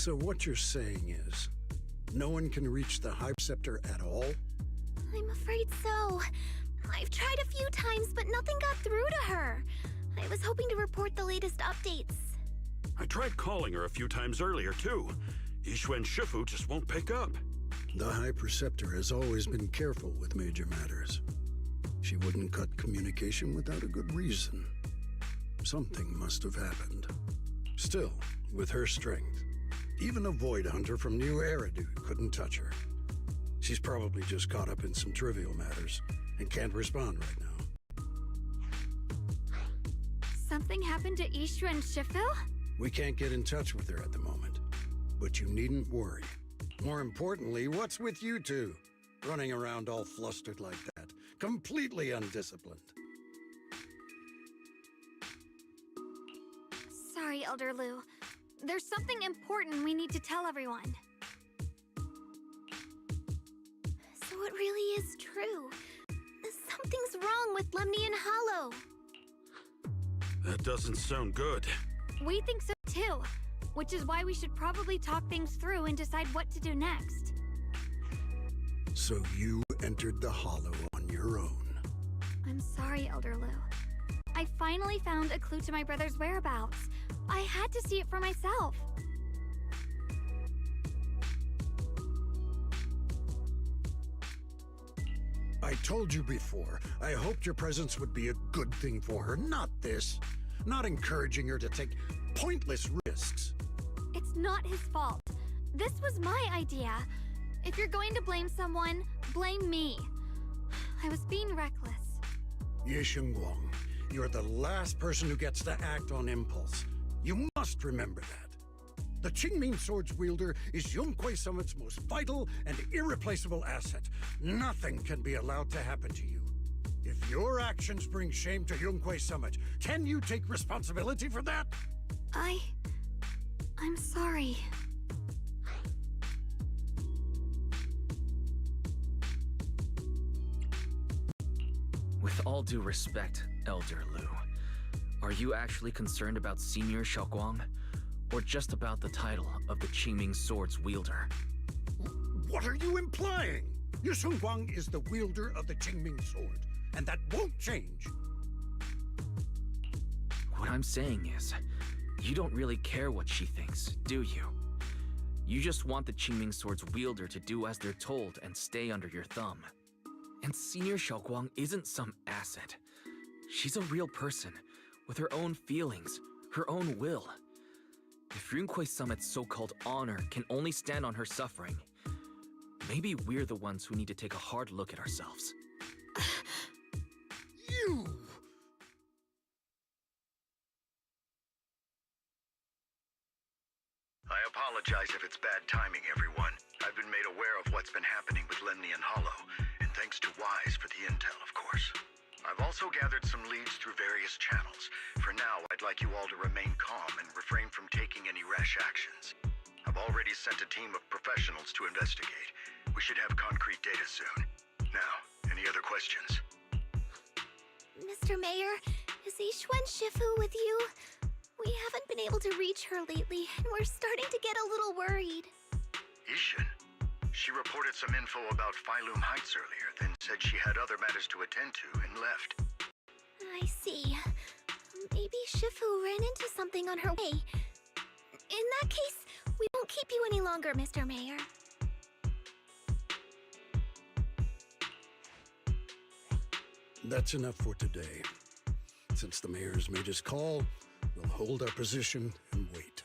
So what you're saying is, no one can reach the High Preceptor at all? I'm afraid so. I've tried a few times, but nothing got through to her. I was hoping to report the latest updates. I tried calling her a few times earlier, too. Yixuan Shifu just won't pick up. The High Preceptor has always been careful with major matters. She wouldn't cut communication without a good reason. Something must have happened. Still, with her strength, even a Void Hunter from New Eridu couldn't touch her. She's probably just caught up in some trivial matters and can't respond right now. Something happened to Ishu and Shifu? We can't get in touch with her at the moment, but you needn't worry. More importantly, what's with you two? Running around all flustered like that, completely undisciplined. Sorry, Elder Lu. There's something important we need to tell everyone. So it really is true. Something's wrong with Lemnian Hollow. That doesn't sound good. We think so too, which is why we should probably talk things through and decide what to do next. So you entered the Hollow on your own. I'm sorry, Elder Lu. I finally found a clue to my brother's whereabouts. I had to see it for myself. I told you before, I hoped your presence would be a good thing for her, not this. Not encouraging her to take pointless risks. It's not his fault. This was my idea. If you're going to blame someone, blame me. I was being reckless. Ye Guang, you're the last person who gets to act on impulse. You must remember that. The Qingming Sword's wielder is Yunque Summit's most vital and irreplaceable asset. Nothing can be allowed to happen to you. If your actions bring shame to Yunque Summit, can you take responsibility for that? I'm sorry. With all due respect, Elder Lu, are you actually concerned about Senior Xiaoguang? Or just about the title of the Qingming Sword's wielder? What are you implying? Ye Guang is the wielder of the Qingming Sword, and that won't change. What I'm saying is, you don't really care what she thinks, do you? You just want the Qingming Sword's wielder to do as they're told and stay under your thumb. And Senior Xiaoguang isn't some asset. She's a real person, with her own feelings, her own will. If Yunque Summit's so-called honor can only stand on her suffering, maybe we're the ones who need to take a hard look at ourselves. You! I apologize if it's bad timing, everyone. I've been made aware of what's been happening with Lemnian Hollow, and thanks to Wise for the intel, of course. I've also gathered some leads through various channels. For now, I'd like you all to remain calm and refrain from taking any rash actions. I've already sent a team of professionals to investigate. We should have concrete data soon. Now, any other questions? Mr. Mayor, is Yixuan Shifu with you? We haven't been able to reach her lately, and we're starting to get a little worried. Ishin? She reported some info about Phylum Heights earlier, then said she had other matters to attend to and left. I see. Maybe Shifu ran into something on her way. In that case, we won't keep you any longer, Mr. Mayor. That's enough for today. Since the mayor's made his call, we'll hold our position and wait.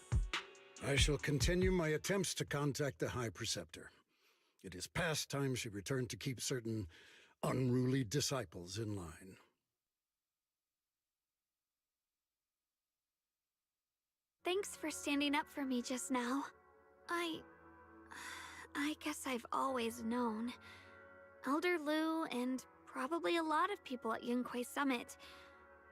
I shall continue my attempts to contact the High Preceptor. It is past time she returned to keep certain unruly disciples in line. Thanks for standing up for me just now. I guess I've always known. Elder Lu and probably a lot of people at Yunque Summit,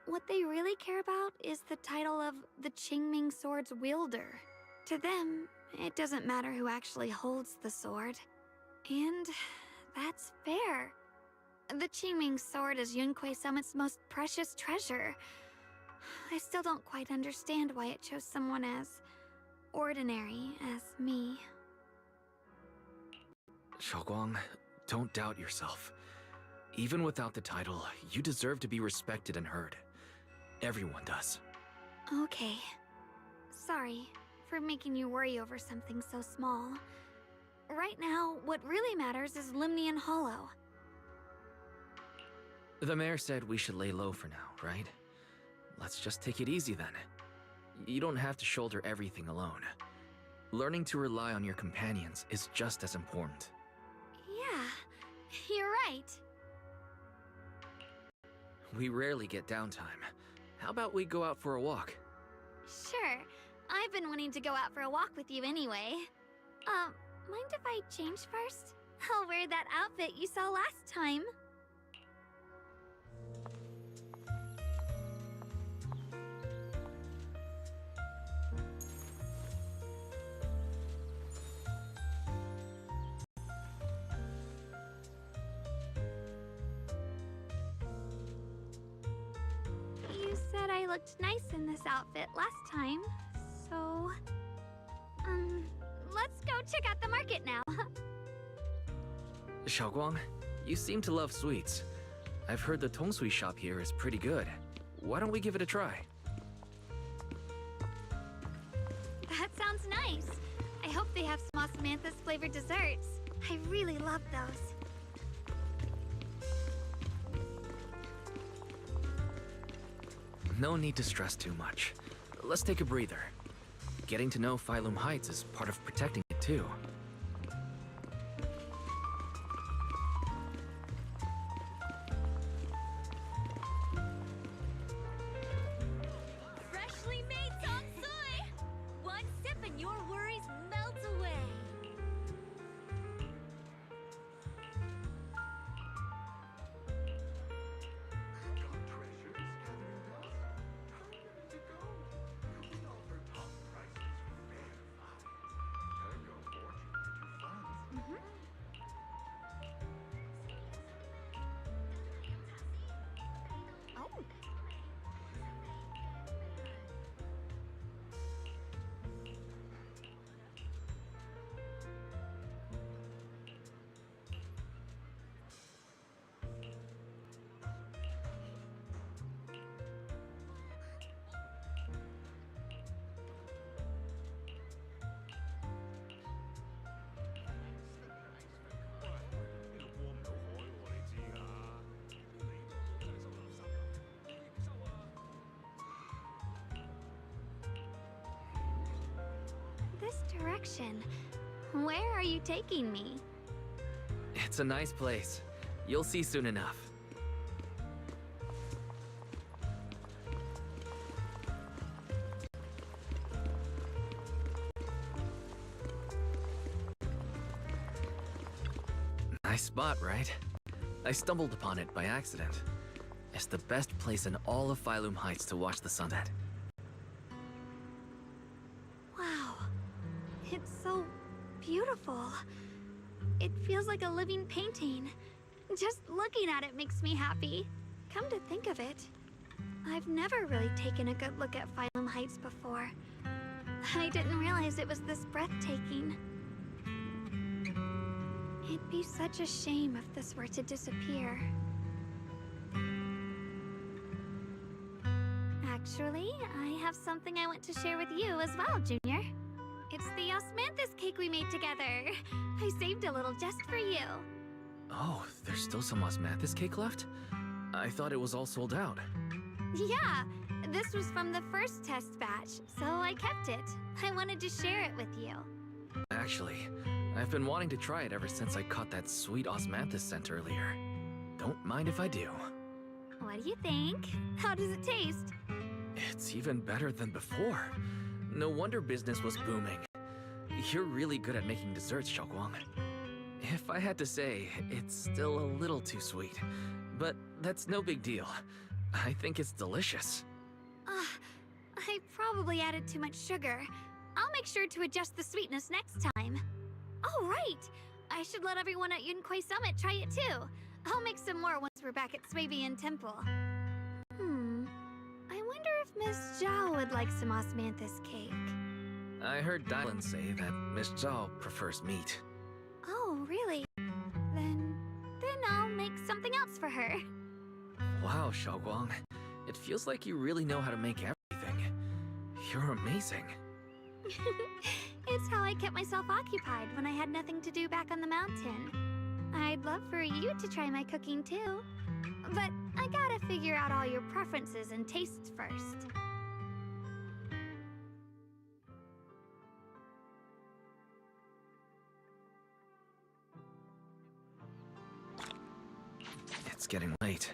what they really care about is the title of the Qingming Sword's wielder. To them, it doesn't matter who actually holds the sword. And that's fair. The Qingming Sword is Yunque Summit's most precious treasure. I still don't quite understand why it chose someone as ordinary as me. Xiaoguang, don't doubt yourself. Even without the title, you deserve to be respected and heard. Everyone does. Okay. Sorry for making you worry over something so small. Right now, what really matters is Limnian Hollow. The mayor said we should lay low for now, right? Let's just take it easy then. You don't have to shoulder everything alone. Learning to rely on your companions is just as important. Yeah, you're right. We rarely get downtime. How about we go out for a walk? Sure. I've been wanting to go out for a walk with you anyway. Mind if I change first? I'll wear that outfit you saw last time. You said I looked nice in this outfit last time, so... let's go check out the market now. Xiaoguang, you seem to love sweets. I've heard the tongsui shop here is pretty good. Why don't we give it a try? That sounds nice. I hope they have some osmanthus flavored desserts. I really love those. No need to stress too much. Let's take a breather. Getting to know Phylum Heights is part of protecting it too. Freshly made tongsui! One sip and your worries melt away. Oh. This direction. Where are you taking me? It's a nice place. You'll see soon enough. Nice spot, right? I stumbled upon it by accident. It's the best place in all of Phylum Heights to watch the sunset. Wow. It's so beautiful. It feels like a living painting. Just looking at it makes me happy. Come to think of it, I've never really taken a good look at Phylum Heights before. I didn't realize it was this breathtaking. It'd be such a shame if this were to disappear. Actually, I have something I want to share with you as well, Junior. It's the osmanthus cake we made together. I saved a little just for you. Oh, there's still some osmanthus cake left? I thought it was all sold out. Yeah, this was from the first test batch, so I kept it. I wanted to share it with you. Actually, I've been wanting to try it ever since I caught that sweet osmanthus scent earlier. Don't mind if I do. What do you think? How does it taste? It's even better than before. No wonder business was booming. You're really good at making desserts, Xiaoguang. If I had to say, it's still a little too sweet. But that's no big deal. I think it's delicious. I probably added too much sugar. I'll make sure to adjust the sweetness next time. Oh, right! I should let everyone at Yunquei Summit try it too. I'll make some more once we're back at Swabian Temple. I wonder if Miss Zhao would like some osmanthus cake. I heard Dylan say that Miss Zhao prefers meat. Oh, really? Then I'll make something else for her. Wow, Xiaoguang. It feels like you really know how to make everything. You're amazing. It's how I kept myself occupied when I had nothing to do back on the mountain. I'd love for you to try my cooking too. But I gotta figure out all your preferences and tastes first. It's getting late.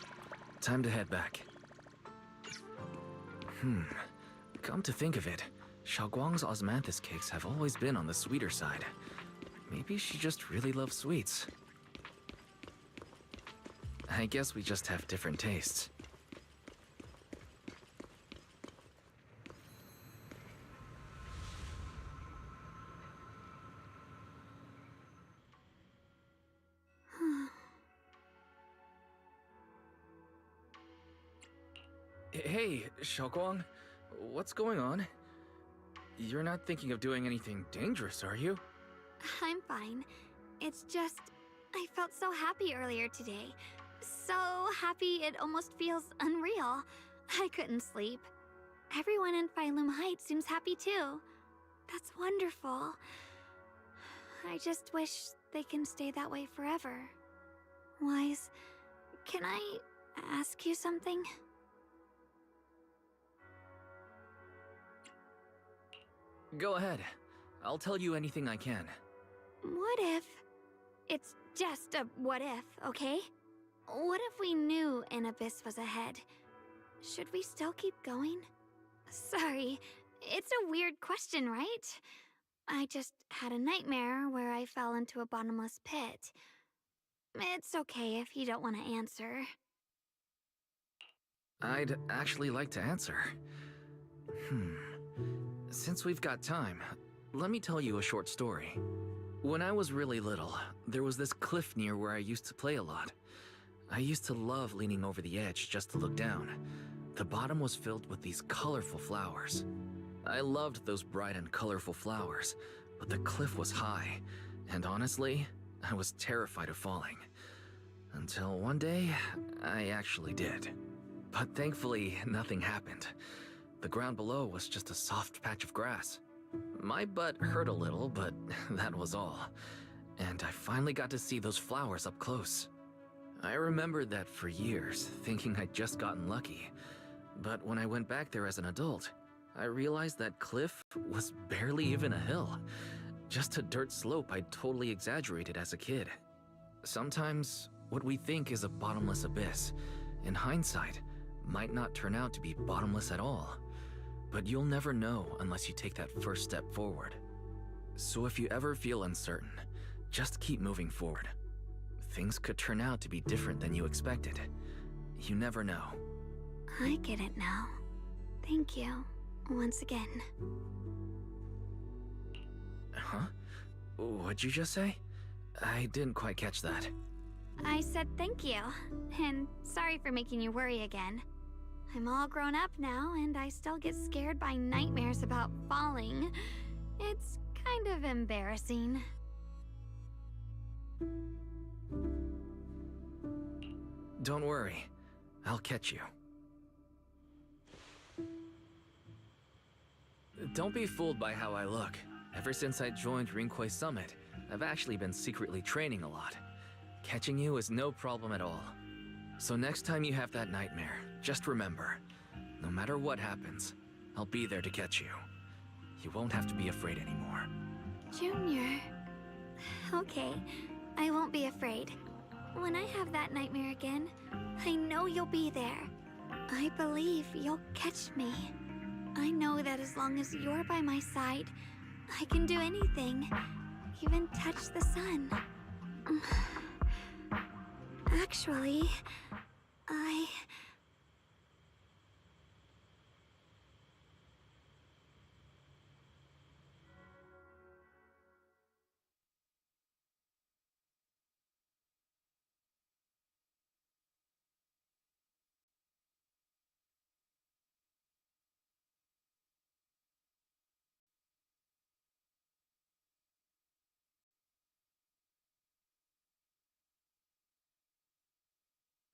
Time to head back. Come to think of it, Xiaoguang's osmanthus cakes have always been on the sweeter side. Maybe she just really loves sweets. I guess we just have different tastes. Hey, Xiaoguang, what's going on? You're not thinking of doing anything dangerous, are you? I'm fine. It's just, I felt so happy earlier today. So happy it almost feels unreal. I couldn't sleep. Everyone in Phylum Heights seems happy too. That's wonderful. I just wish they can stay that way forever. Wise, can I ask you something? Go ahead. I'll tell you anything I can. What if... It's just a what if, okay? What if we knew an abyss was ahead? Should we still keep going? Sorry, it's a weird question, right? I just had a nightmare where I fell into a bottomless pit. It's okay if you don't want to answer. I'd actually like to answer. Since we've got time, let me tell you a short story. When I was really little, there was this cliff near where I used to play a lot. I used to love leaning over the edge just to look down. The bottom was filled with these colorful flowers. I loved those bright and colorful flowers, but the cliff was high, and honestly, I was terrified of falling. Until one day, I actually did. But thankfully, nothing happened. The ground below was just a soft patch of grass. My butt hurt a little, but that was all. And I finally got to see those flowers up close. I remembered that for years, thinking I'd just gotten lucky. But when I went back there as an adult, I realized that cliff was barely even a hill. Just a dirt slope I'd totally exaggerated as a kid. Sometimes, what we think is a bottomless abyss, in hindsight, might not turn out to be bottomless at all. But you'll never know unless you take that first step forward. So if you ever feel uncertain, just keep moving forward. Things could turn out to be different than you expected. You never know. I get it now. Thank you, once again. Huh? What'd you just say? I didn't quite catch that. I said thank you, and sorry for making you worry again. I'm all grown up now, and I still get scared by nightmares about falling. It's kind of embarrassing. Don't worry. I'll catch you. Don't be fooled by how I look. Ever since I joined Rinkwei Summit, I've actually been secretly training a lot. Catching you is no problem at all. So next time you have that nightmare, just remember, no matter what happens, I'll be there to catch you. You won't have to be afraid anymore. Junior. Okay, I won't be afraid. When I have that nightmare again, I know you'll be there. I believe you'll catch me. I know that as long as you're by my side, I can do anything, even touch the sun. Actually, I...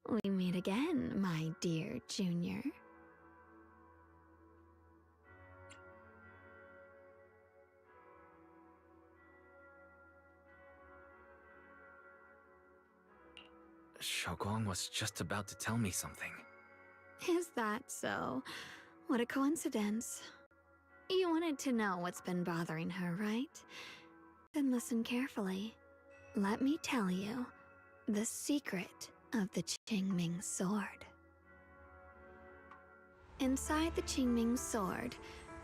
We meet again, my dear Junior. Xiaoguang was just about to tell me something. Is that so? What a coincidence. You wanted to know what's been bothering her, right? Then listen carefully. Let me tell you the secret of the Qingming sword. Inside the Qingming sword,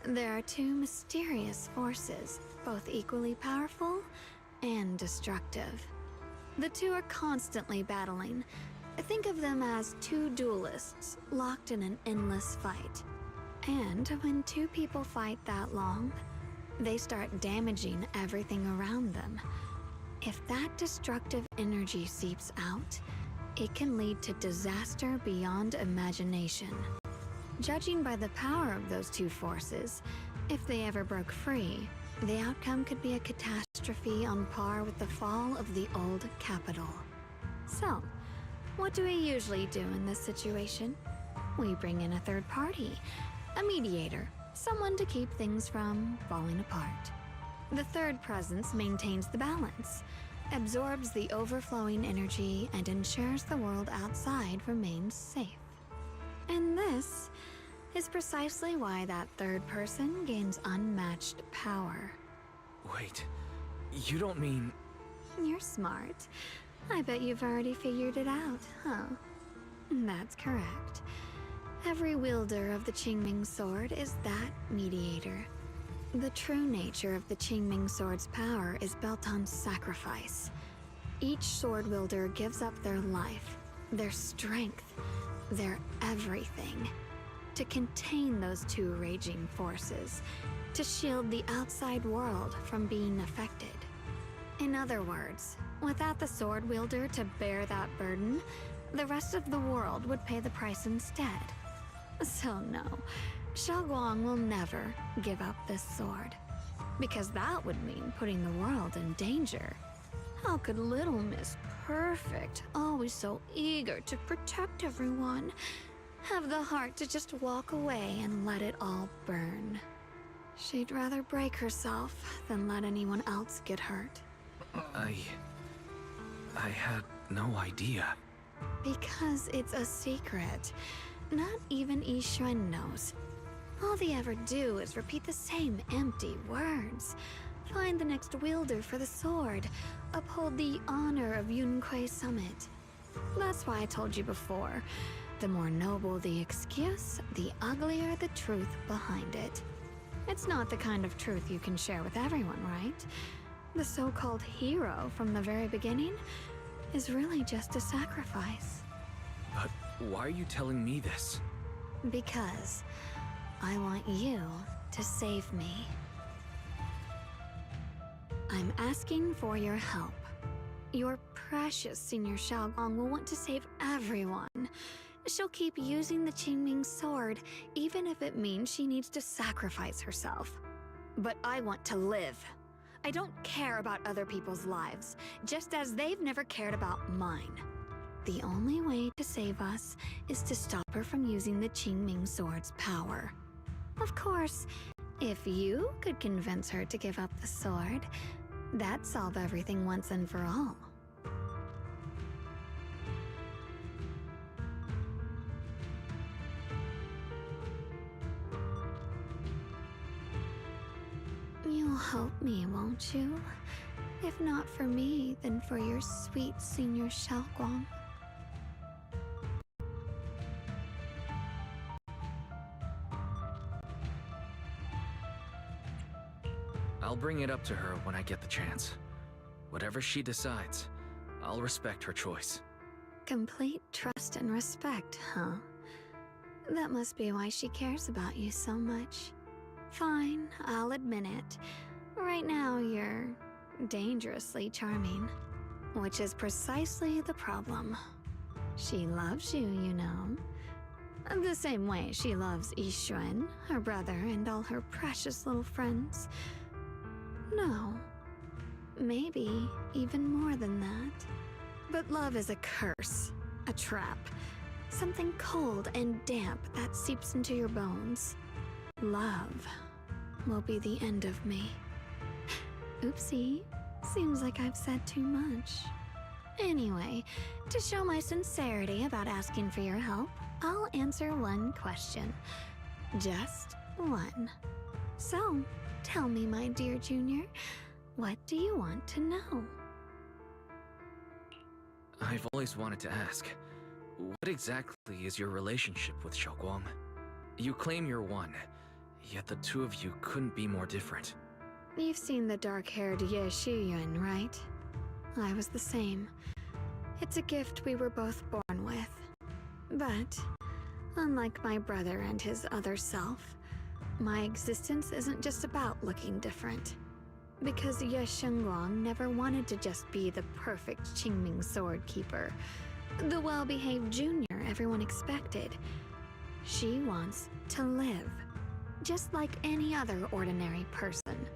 there are two mysterious forces, both equally powerful and destructive. The two are constantly battling. Think of them as two duelists locked in an endless fight. And when two people fight that long, they start damaging everything around them. If that destructive energy seeps out, it can lead to disaster beyond imagination. Judging by the power of those two forces, if they ever broke free, the outcome could be a catastrophe on par with the fall of the old capital. So, what do we usually do in this situation? We bring in a third party, a mediator, someone to keep things from falling apart. The third presence maintains the balance, absorbs the overflowing energy, and ensures the world outside remains safe. And this is precisely why that third person gains unmatched power. Wait, you don't mean... You're smart. I bet you've already figured it out, huh? That's correct. Every wielder of the Qingming sword is that mediator. The true nature of the Qingming sword's power is built on sacrifice. Each sword wielder gives up their life, their strength, their everything, to contain those two raging forces, to shield the outside world from being affected. In other words, without the sword wielder to bear that burden, the rest of the world would pay the price instead. So no, Xiaoguang will never give up this sword, because that would mean putting the world in danger. How could Little Miss Perfect, always so eager to protect everyone, have the heart to just walk away and let it all burn? She'd rather break herself than let anyone else get hurt. I had no idea. Because it's a secret. Not even Yixuan knows. All they ever do is repeat the same empty words. Find the next wielder for the sword. Uphold the honor of Yunquei Summit. That's why I told you before. The more noble the excuse, the uglier the truth behind it. It's not the kind of truth you can share with everyone, right? The so-called hero from the very beginning is really just a sacrifice. But why are you telling me this? Because I want you to save me. I'm asking for your help. Your precious Senior Xiaoguang will want to save everyone. She'll keep using the Qingming sword, even if it means she needs to sacrifice herself. But I want to live. I don't care about other people's lives, just as they've never cared about mine. The only way to save us is to stop her from using the Qingming sword's power. Of course, if you could convince her to give up the sword, that'd solve everything once and for all. You'll help me, won't you? If not for me, then for your sweet Senior Xiaoguang. I'll bring it up to her when I get the chance. Whatever she decides, I'll respect her choice. Complete trust and respect, huh? That must be why she cares about you so much. Fine, I'll admit it. Right now, you're dangerously charming. Which is precisely the problem. She loves you, you know. The same way she loves Yixuan, her brother, and all her precious little friends. No. Maybe even more than that. But love is a curse. A trap. Something cold and damp that seeps into your bones. Love will be the end of me. Oopsie. Seems like I've said too much. Anyway, to show my sincerity about asking for your help, I'll answer one question. Just one. So, tell me, my dear Junior, what do you want to know? I've always wanted to ask, what exactly is your relationship with Xiaoguang? You claim you're one, yet the two of you couldn't be more different. You've seen the dark-haired Ye Shiyun, right? I was the same. It's a gift we were both born with. But, unlike my brother and his other self, my existence isn't just about looking different. Because Ye Shengguang never wanted to just be the perfect Qingming sword keeper, the well-behaved junior everyone expected. She wants to live, just like any other ordinary person.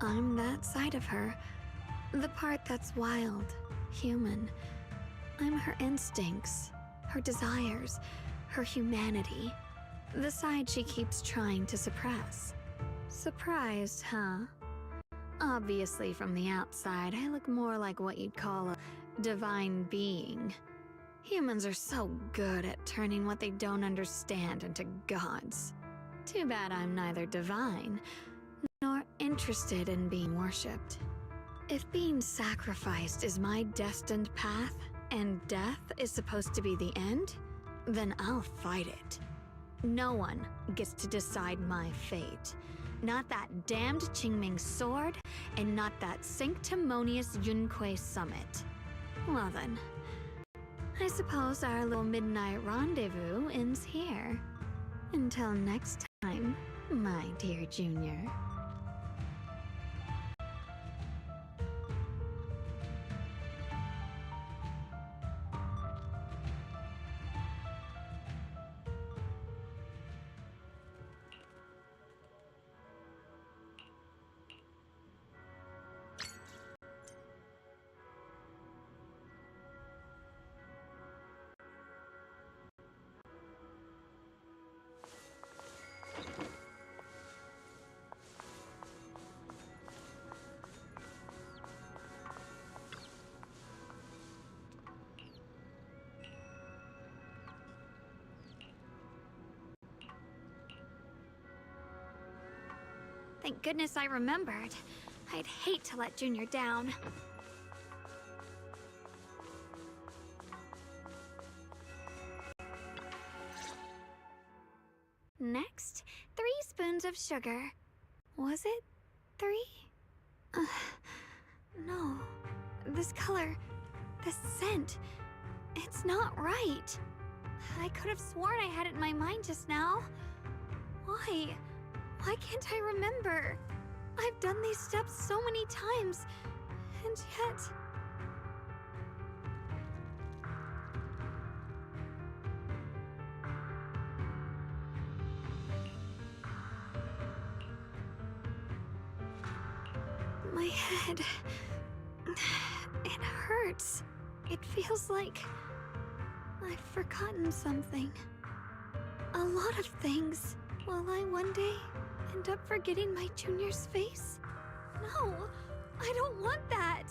I'm that side of her, the part that's wild, human. I'm her instincts, her desires, her humanity, the side she keeps trying to suppress. Surprised, huh? Obviously, from the outside, I look more like what you'd call a divine being. Humans are so good at turning what they don't understand into gods. Too bad I'm neither divine nor interested in being worshipped. If being sacrificed is my destined path, and death is supposed to be the end, then I'll fight it. No one gets to decide my fate. Not that damned Qingming sword, and not that sanctimonious Yunque summit. Well then, I suppose our little midnight rendezvous ends here. Until next time, my dear Junior. Thank goodness I remembered. I'd hate to let Junior down. Next, 3 spoons of sugar. Was it 3? No. This color, this scent, it's not right. I could have sworn I had it in my mind just now. Why? Why can't I remember? I've done these steps so many times, and yet... My head... it hurts. It feels like... I've forgotten something. A lot of things. Will I one day end up forgetting my Junior's face? No, I don't want that!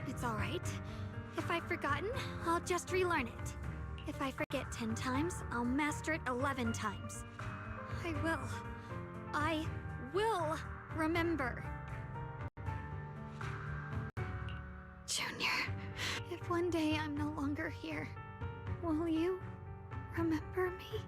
It's alright. If I've forgotten, I'll just relearn it. If I forget 10 times, I'll master it 11 times. I will remember. Junior, if one day I'm no longer here, will you remember me?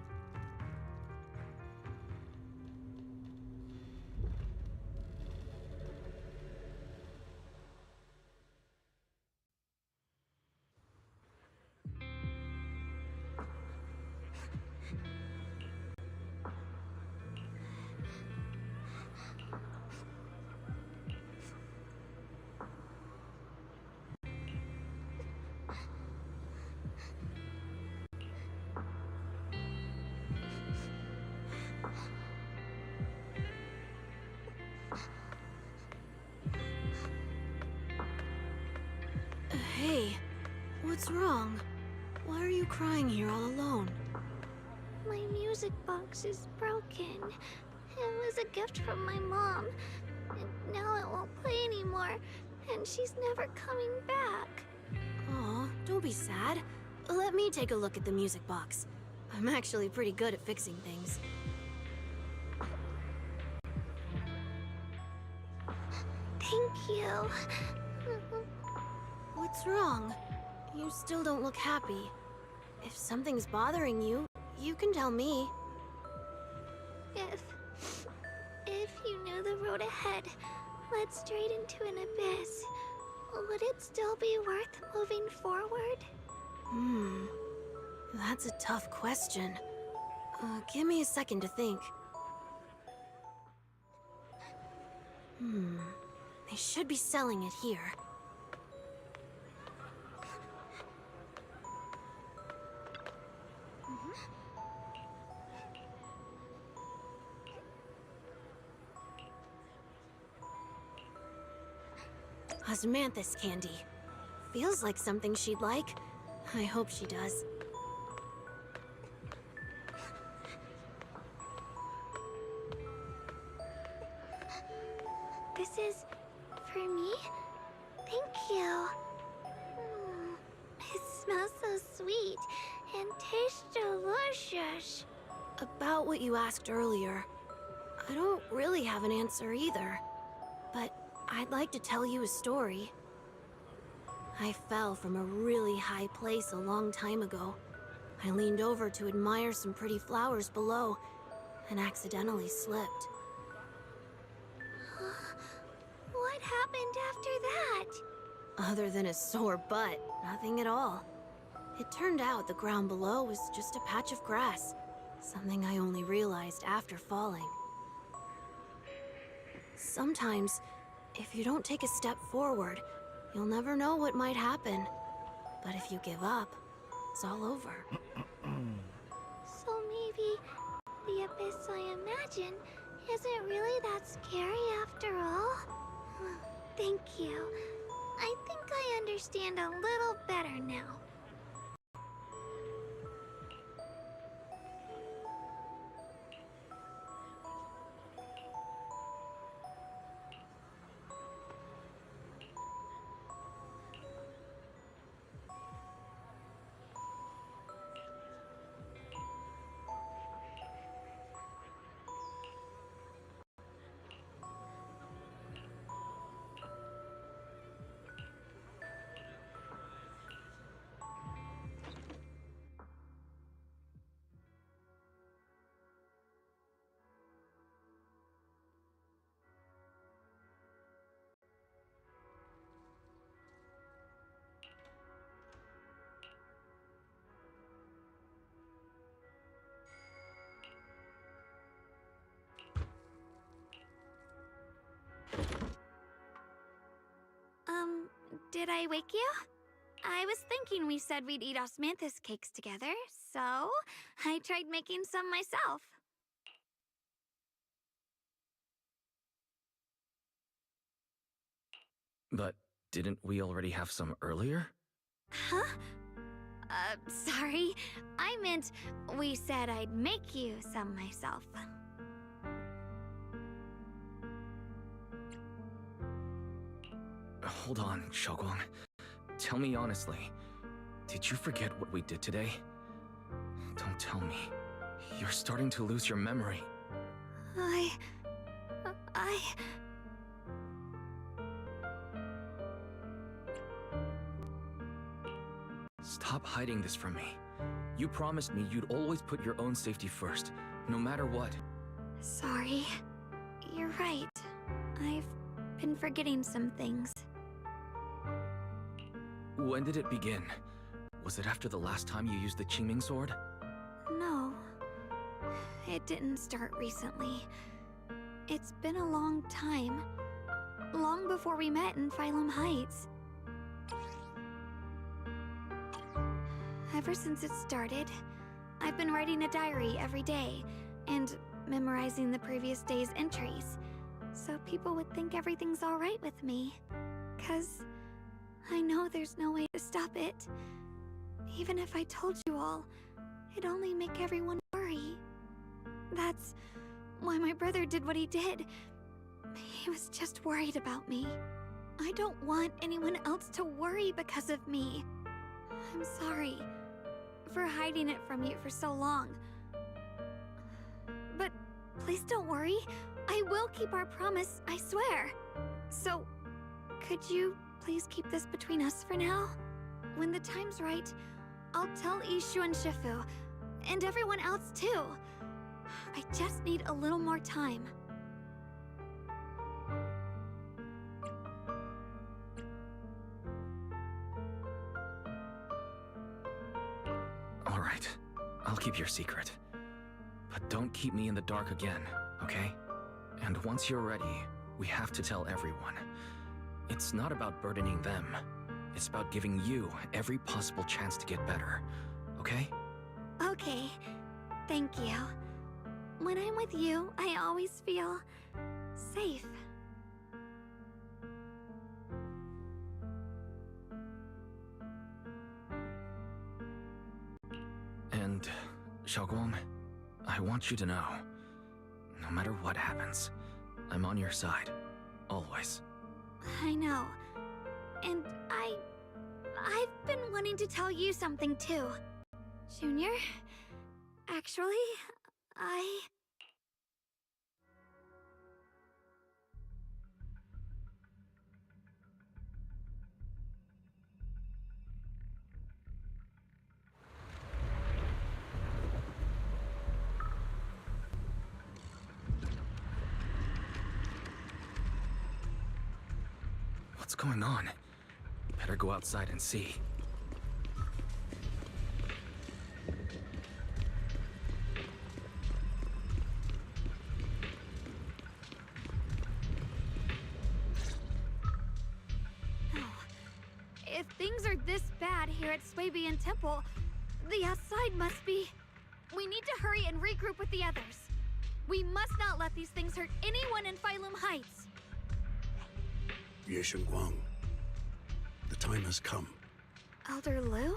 Hey, what's wrong? Why are you crying here all alone? My music box is broken. It was a gift from my mom. And now it won't play anymore. And she's never coming back. Aw, don't be sad. Let me take a look at the music box. I'm actually pretty good at fixing things. Thank you. What's wrong? You still don't look happy. If something's bothering you, you can tell me. If you knew the road ahead led straight into an abyss, would it still be worth moving forward? That's a tough question. Give me a second to think. They should be selling it here. Osmanthus candy. Feels like something she'd like. I hope she does. This is for me? Thank you. It smells so sweet and tastes delicious. About what you asked earlier, I don't really have an answer either. But I'd like to tell you a story. I fell from a really high place a long time ago. I leaned over to admire some pretty flowers below and accidentally slipped. What happened after that? Other than a sore butt, nothing at all. It turned out the ground below was just a patch of grass, something I only realized after falling. Sometimes, if you don't take a step forward, you'll never know what might happen. But if you give up, it's all over. So maybe the abyss I imagine isn't really that scary after all? Thank you. I think I understand a little better now. Did I wake you? I was thinking we said we'd eat osmanthus cakes together, so I tried making some myself. But didn't we already have some earlier? Huh? Sorry. I meant we said I'd make you some myself. Hold on, Xiaoguang. Tell me honestly, did you forget what we did today? Don't tell me. You're starting to lose your memory. Stop hiding this from me. You promised me you'd always put your own safety first, no matter what. Sorry. You're right. I've been forgetting some things. When did it begin? Was it after the last time you used the Qingming sword? No. It didn't start recently. It's been a long time. Long before we met in Phylum Heights. Ever since it started, I've been writing a diary every day and memorizing the previous day's entries, so people would think everything's alright with me. 'Cause I know there's no way to stop it. Even if I told you all, it'd only make everyone worry. That's why my brother did what he did. He was just worried about me. I don't want anyone else to worry because of me. I'm sorry for hiding it from you for so long. But please don't worry. I will keep our promise, I swear. So, could you please keep this between us for now? When the time's right, I'll tell Ishu and Shifu, and everyone else too. I just need a little more time. All right, I'll keep your secret. But don't keep me in the dark again, okay? And once you're ready, we have to tell everyone. It's not about burdening them. It's about giving you every possible chance to get better, okay? Okay, thank you. When I'm with you, I always feel safe. And, Xiaoguang, I want you to know, no matter what happens, I'm on your side, always. I know. And I've been wanting to tell you something too. Junior, actually, What's going on? Better go outside and see. If things are this bad here at Swabian Temple, the outside must be... We need to hurry and regroup with the others. We must not let these things hurt anyone in Phylum Heights. Ye Shengguang, the time has come. Elder Liu?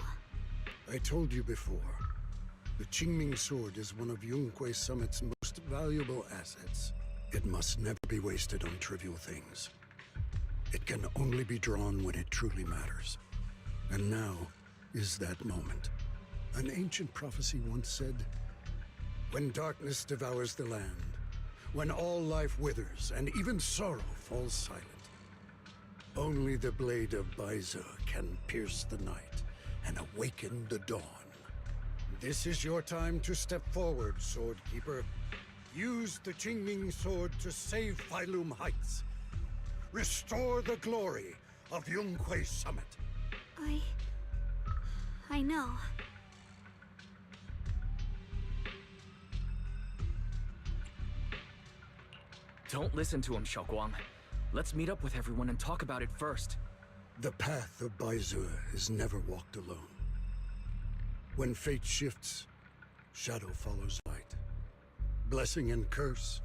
I told you before, the Qingming sword is one of Yunque Summit's most valuable assets. It must never be wasted on trivial things. It can only be drawn when it truly matters. And now is that moment. An ancient prophecy once said, when darkness devours the land, when all life withers and even sorrow falls silent, only the blade of Baize can pierce the night and awaken the dawn. This is your time to step forward, Swordkeeper. Use the Qingming sword to save Phylum Heights. Restore the glory of Yunque Summit. I know. Don't listen to him, Xiaoguang. Let's meet up with everyone and talk about it first. The path of Baize is never walked alone. When fate shifts, shadow follows light. Blessing and curse,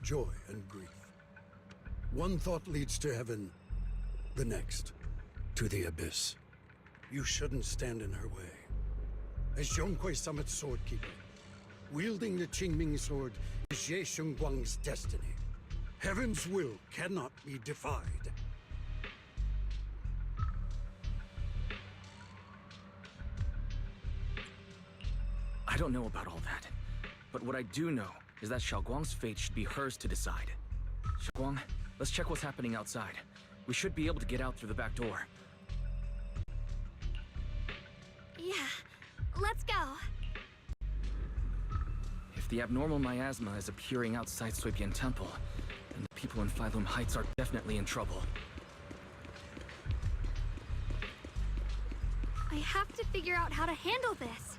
joy and grief. One thought leads to heaven, the next, to the abyss. You shouldn't stand in her way. As Yunque Summit's swordkeeper, wielding the Qingming sword is Ye Shengguang's destiny. Heaven's will cannot be defied. I don't know about all that, but what I do know is that Xiaoguang's fate should be hers to decide. Xiaoguang, let's check what's happening outside. We should be able to get out through the back door. Yeah, let's go. If the abnormal miasma is appearing outside Swabian Temple, then the people in Phylum Heights are definitely in trouble. I have to figure out how to handle this.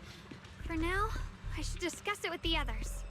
For now, I should discuss it with the others.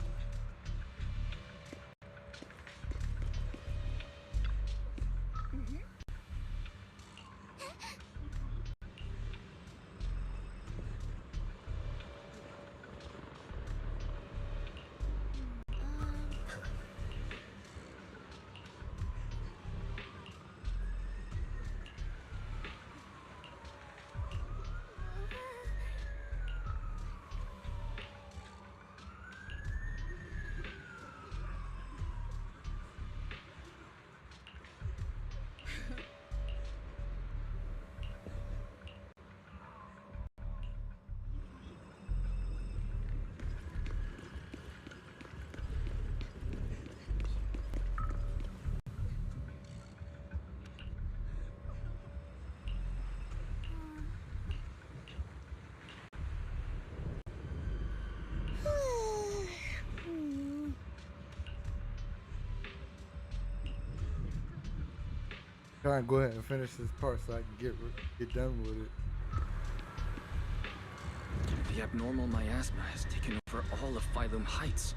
trying to go ahead and finish this part so I can get done with it. The abnormal miasma has taken over all of Phylum Heights.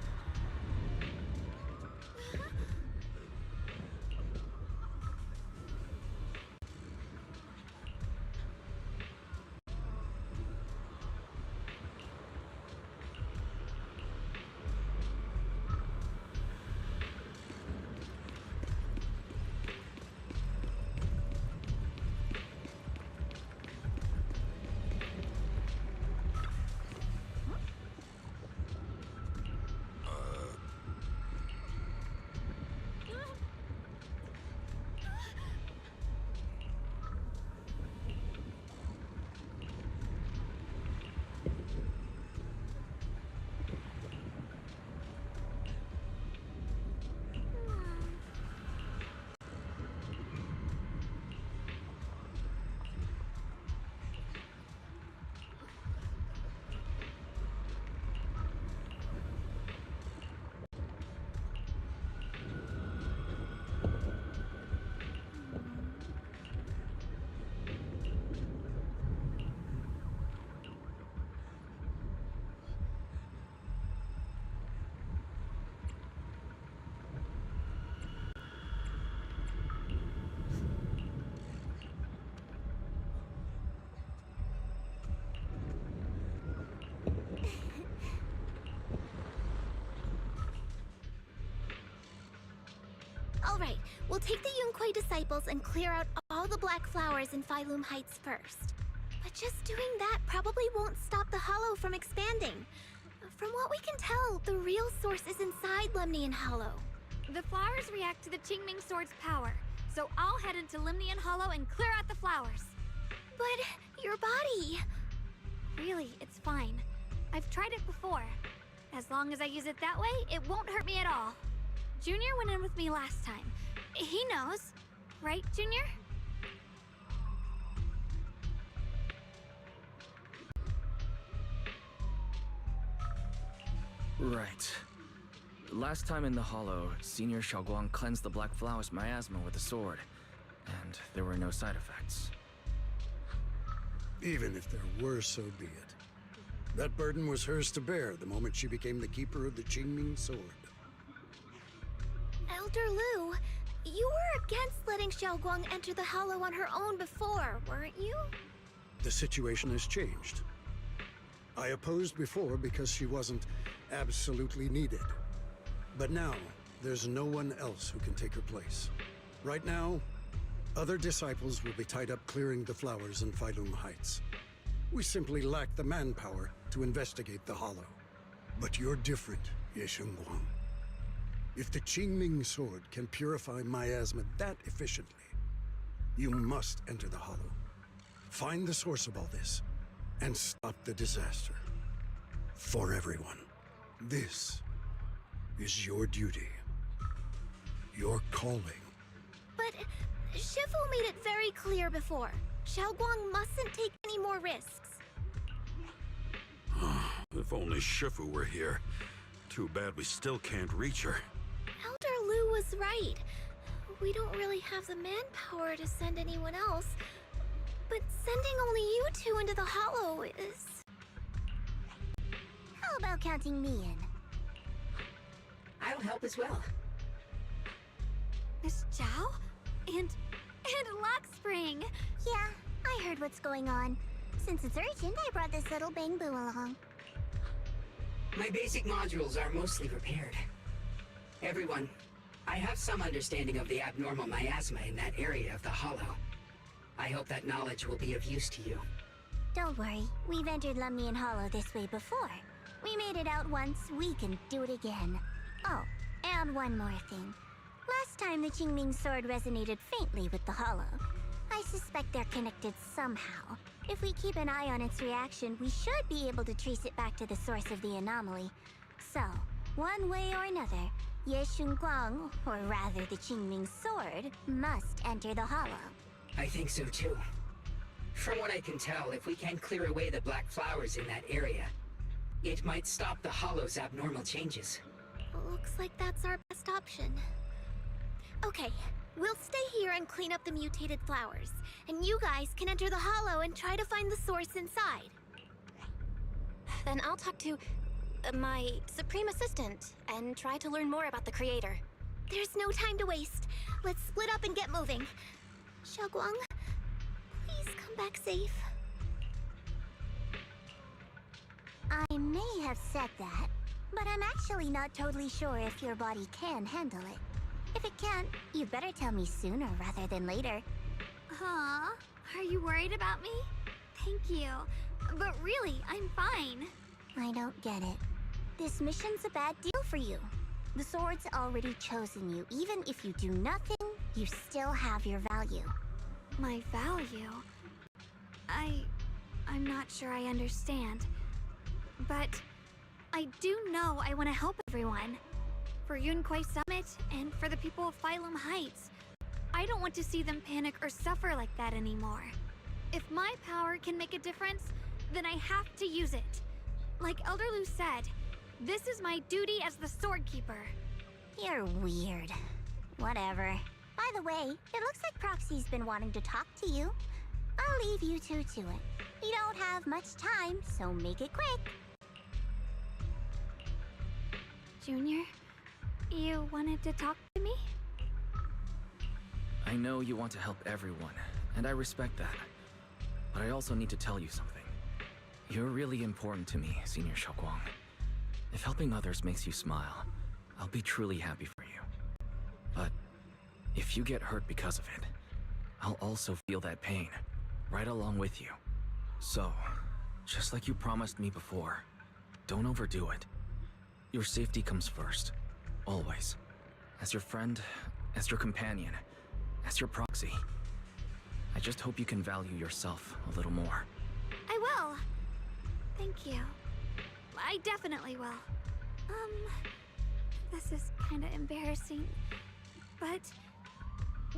Alright, we'll take the Yunquei disciples and clear out all the black flowers in Phylum Heights first. But just doing that probably won't stop the Hollow from expanding. From what we can tell, the real source is inside Lemnian Hollow. The flowers react to the Qingming Sword's power, so I'll head into Lemnian Hollow and clear out the flowers. But your body... Really, it's fine. I've tried it before. As long as I use it that way, it won't hurt me at all. Junior went in with me last time. He knows. Right, Junior? Right. Last time in the Hollow, Senior Xiaoguang cleansed the Black Flowers miasma with a sword, and there were no side effects. Even if there were, so be it. That burden was hers to bear the moment she became the keeper of the Qingming Sword. Elder Lu, you were against letting Xiaoguang enter the Hollow on her own before, weren't you? The situation has changed. I opposed before because she wasn't absolutely needed. But now, there's no one else who can take her place. Right now, other disciples will be tied up clearing the flowers in Phylum Heights. We simply lack the manpower to investigate the Hollow. But you're different, Ye Shengguang. If the Qingming Sword can purify miasma that efficiently, you must enter the Hollow. Find the source of all this, and stop the disaster. For everyone. This is your duty. Your calling. But Shifu made it very clear before. Xiaoguang mustn't take any more risks. If only Shifu were here. Too bad we still can't reach her. Elder Lu was right. We don't really have the manpower to send anyone else. But sending only you two into the Hollow is... How about counting me in? I'll help as well. Miss Zhao? And Lock Spring! Yeah, I heard what's going on. Since it's urgent, I brought this little bang-boo along. My basic modules are mostly prepared. Everyone, I have some understanding of the abnormal miasma in that area of the Hollow. I hope that knowledge will be of use to you. Don't worry, we've entered Lemnian Hollow this way before. We made it out once, we can do it again. Oh, and one more thing. Last time the Qingming Sword resonated faintly with the Hollow. I suspect they're connected somehow. If we keep an eye on its reaction, we should be able to trace it back to the source of the anomaly. So, one way or another, Ye Shengguang, or rather the Qingming Sword, must enter the Hollow. I think so too. From what I can tell, if we can clear away the black flowers in that area, it might stop the Hollow's abnormal changes. Looks like that's our best option. Okay, We'll stay here and clean up the mutated flowers, and you guys can enter the hollow and try to find the source inside. Then I'll talk to my Supreme Assistant and try to learn more about the creator. There's no time to waste. Let's split up and get moving. Xiaoguang, please come back safe. I may have said that, but I'm actually not totally sure if your body can handle it. If it can't, you better tell me sooner rather than later. Aw, are you worried about me? Thank you. But really, I'm fine. I don't get it. This mission's a bad deal for you. The sword's already chosen you. Even if you do nothing, you still have your value. My value? I'm not sure I understand. But I do know I want to help everyone. For Yunquay Summit and for the people of Phylum Heights. I don't want to see them panic or suffer like that anymore. If my power can make a difference, then I have to use it. Like Elder Lu said, this is my duty as the Sword Keeper. You're weird. Whatever. By the way, it looks like Proxy's been wanting to talk to you. I'll leave you two to it. We don't have much time, so make it quick. Junior, you wanted to talk to me? I know you want to help everyone, and I respect that. But I also need to tell you something. You're really important to me, Senior Xiaoguang. If helping others makes you smile, I'll be truly happy for you. But if you get hurt because of it, I'll also feel that pain, right along with you. So, just like you promised me before, don't overdo it. Your safety comes first, always. As your friend, as your companion, as your proxy. I just hope you can value yourself a little more. I will. Thank you. I definitely will. This is kinda embarrassing, but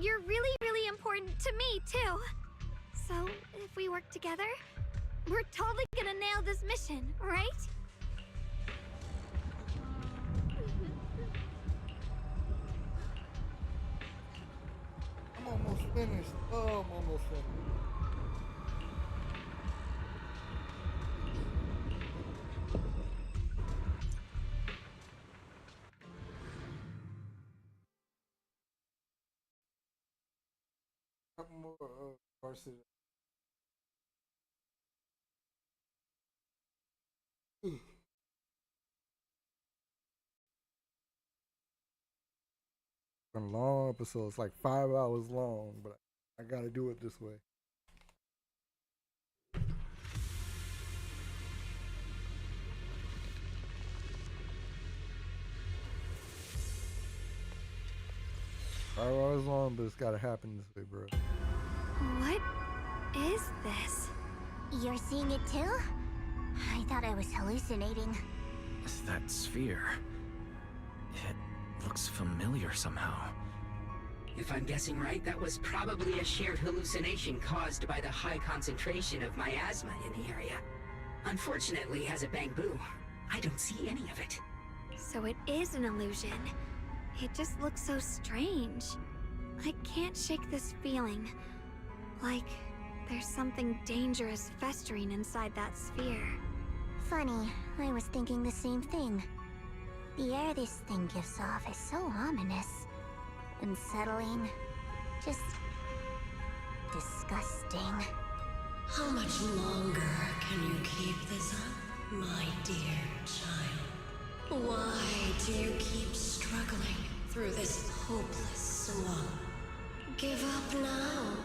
you're really, really important to me, too. So, if we work together, we're totally gonna nail this mission, right? I'm almost finished. Oh, I'm almost finished. Couple more verses. A long episode. It's like 5 hours long, but I gotta do it this way. Five hours long, but it's gotta happen this way, bro. What is this? You're seeing it too? I thought I was hallucinating. That sphere... it looks familiar somehow. If I'm guessing right, that was probably a shared hallucination caused by the high concentration of miasma in the area. Unfortunately, as a Bangbu, I don't see any of it. So it is an illusion. It just looks so strange. I can't shake this feeling. Like there's something dangerous festering inside that sphere. Funny, I was thinking the same thing. The air this thing gives off is so ominous. Unsettling. Just... disgusting. How much longer can you keep this up, my dear child? Why do you keep struggling through this hopeless swamp? Give up now.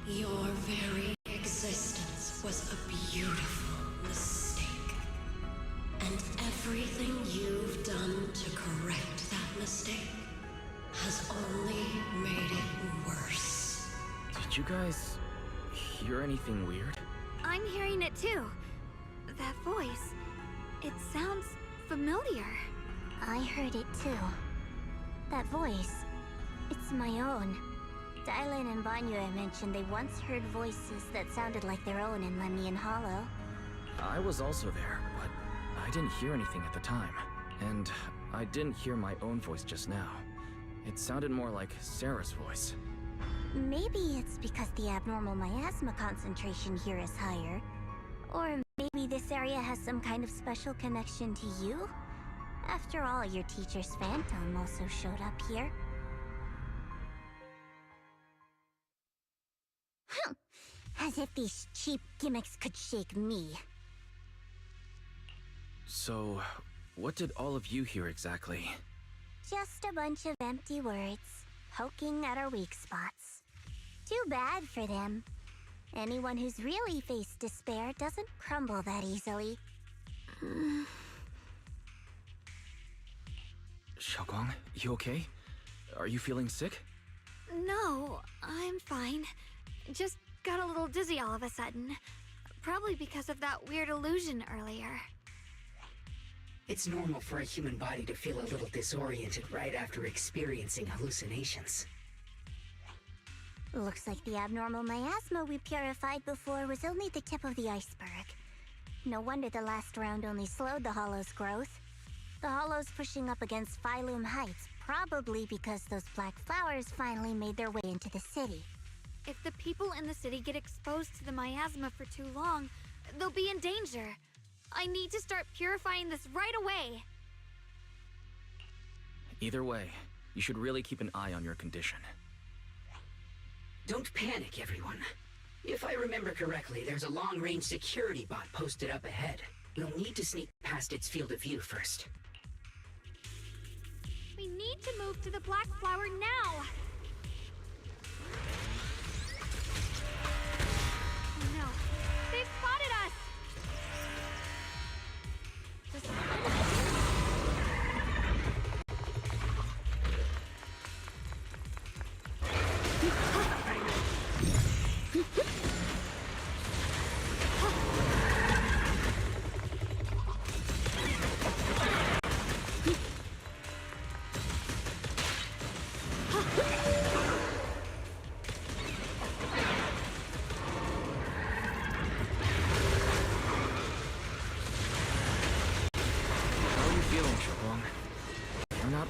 Your very existence was a beautiful mistake. And everything you've done to correct that mistake has only made it worse. Did you guys hear anything weird? I'm hearing it too. That voice. It sounds familiar. I heard it too. That voice. It's my own. Dylan and Banyue mentioned they once heard voices that sounded like their own in Lemnian Hollow. I was also there, but I didn't hear anything at the time. And I didn't hear my own voice just now. It sounded more like Sarah's voice. Maybe it's because the abnormal miasma concentration here is higher. Or maybe this area has some kind of special connection to you? After all, your teacher's phantom also showed up here. As if these cheap gimmicks could shake me. So, what did all of you hear exactly? Just a bunch of empty words, poking at our weak spots. Too bad for them. Anyone who's really faced despair doesn't crumble that easily. Xiaoguang, you okay? Are you feeling sick? No, I'm fine. Just got a little dizzy all of a sudden. Probably because of that weird illusion earlier. It's normal for a human body to feel a little disoriented right after experiencing hallucinations. Looks like the abnormal miasma we purified before was only the tip of the iceberg. No wonder the last round only slowed the Hollow's growth. The Hollow's pushing up against Phylum Heights, probably because those black flowers finally made their way into the city. If the people in the city get exposed to the miasma for too long, they'll be in danger. I need to start purifying this right away. Either way, you should really keep an eye on your condition. Don't panic, everyone. If I remember correctly, there's a long-range security bot posted up ahead. You'll need to sneak past its field of view first. We need to move to the black flower now! Oh no, they've spotted us!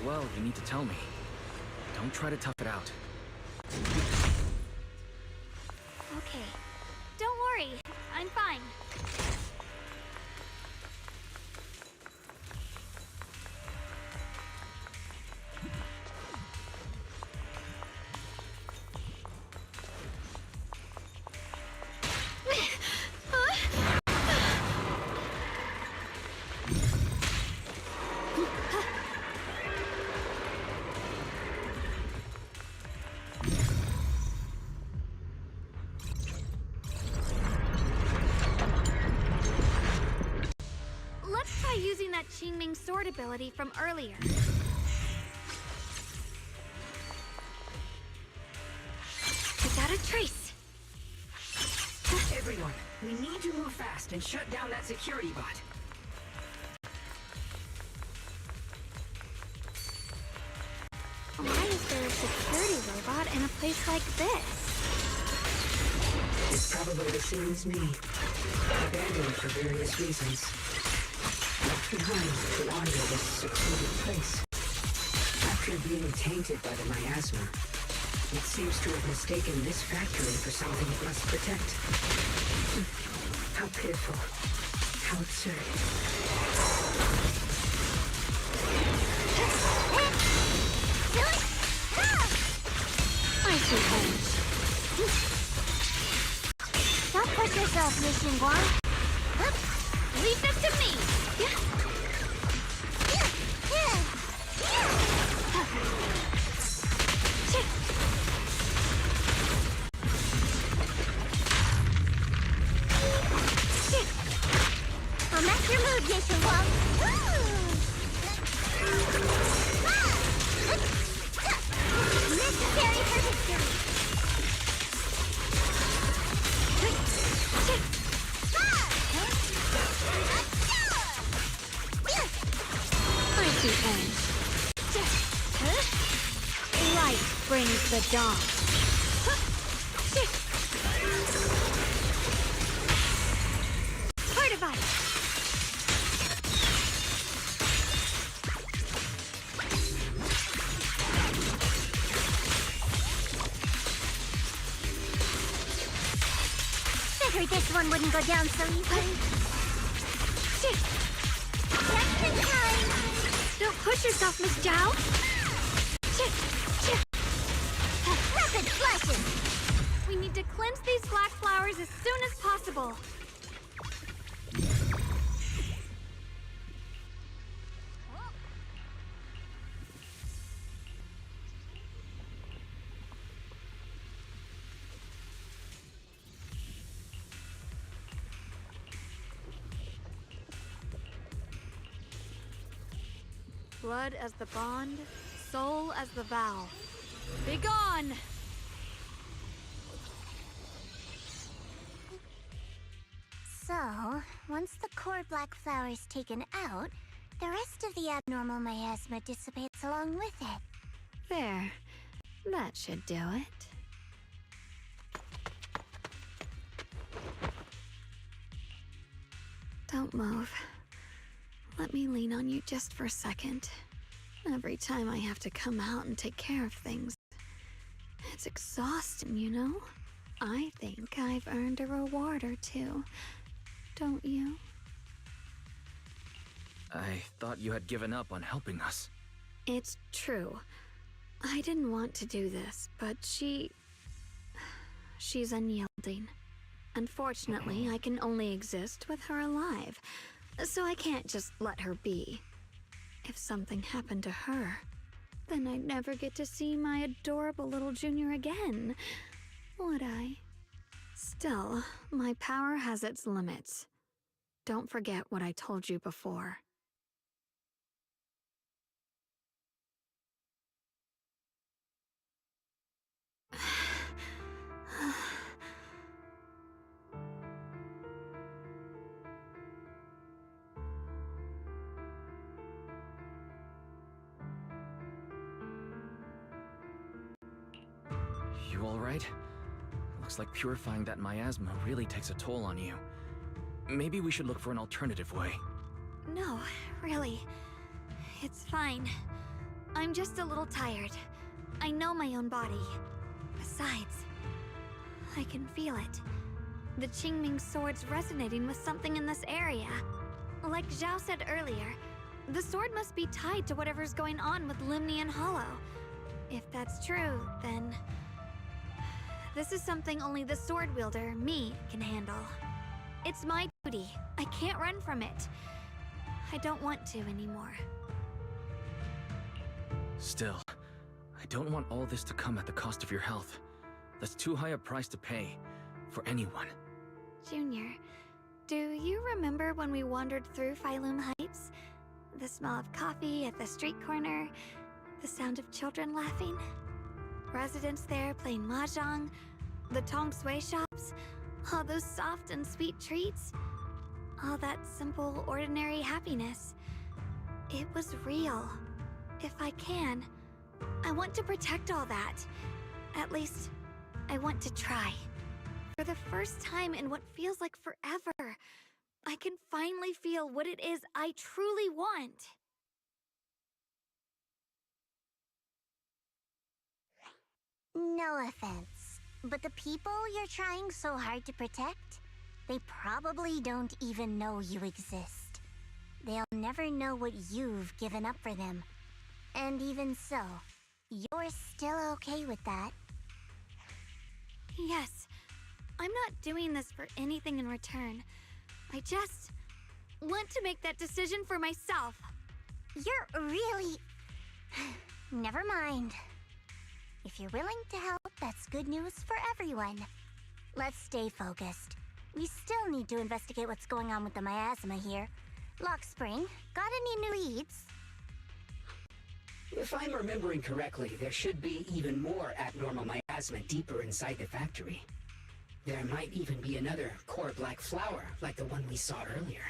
Well, you need to tell me. Don't try to tough it out. Okay. Don't worry. I'm fine. Qingming sword ability from earlier. Without a trace. Everyone, we need to move fast and shut down that security bot. Why is there a security robot in a place like this? It's probably the same as me. Abandoned for various reasons. Left behind to wander this secluded place. After being tainted by the miasma, it seems to have mistaken this factory for something it must protect. How pitiful. How absurd. I see things. Don't push yourself, Miss Xinguang. Leave this to me! I'll match your mood, Miss Xinguang. Necessary for history. Light brings the dawn. Heart of ice. Figured this one wouldn't go down so easily. Shit! Just in time! Don't push yourself, Miss Zhao! Shit! Shit! Rapid flashes! We need to cleanse these black flowers as soon as possible. Blood as the bond, soul as the vow. Begone! So, once the core black flower is taken out, the rest of the abnormal miasma dissipates along with it. There. That should do it. Don't move. Let me lean on you just for a second. Every time I have to come out and take care of things, it's exhausting, you know? I think I've earned a reward or two. Don't you? I thought you had given up on helping us. It's true. I didn't want to do this, but she's unyielding. Unfortunately, I can only exist with her alive, so I can't just let her be. If something happened to her, then I'd never get to see my adorable little junior again, would I? Still, my power has its limits. Don't forget what I told you before. You alright? Looks like purifying that miasma really takes a toll on you. Maybe we should look for an alternative way. No, really. It's fine. I'm just a little tired. I know my own body. Besides, I can feel it. The Qingming sword's resonating with something in this area. Like Zhao said earlier, the sword must be tied to whatever's going on with Limnian Hollow. If that's true, then this is something only the sword wielder, me, can handle. It's my duty. I can't run from it. I don't want to anymore. Still, I don't want all this to come at the cost of your health. That's too high a price to pay, for anyone. Junior, do you remember when we wandered through Phylum Heights? The smell of coffee at the street corner, the sound of children laughing, residents there playing mahjong, the Tong Sui shops, all those soft and sweet treats, all that simple, ordinary happiness. It was real. If I can, I want to protect all that. At least, I want to try. For the first time in what feels like forever, I can finally feel what it is I truly want. No offense, but the people you're trying so hard to protect, they probably don't even know you exist. They'll never know what you've given up for them. And even so, you're still okay with that. Yes, I'm not doing this for anything in return. I just want to make that decision for myself. You're really... Never mind. If you're willing to help, that's good news for everyone. Let's stay focused. We still need to investigate what's going on with the miasma here. Lock Spring, got any new leads? If I'm remembering correctly, there should be even more abnormal miasma deeper inside the factory. There might even be another core black flower, like the one we saw earlier.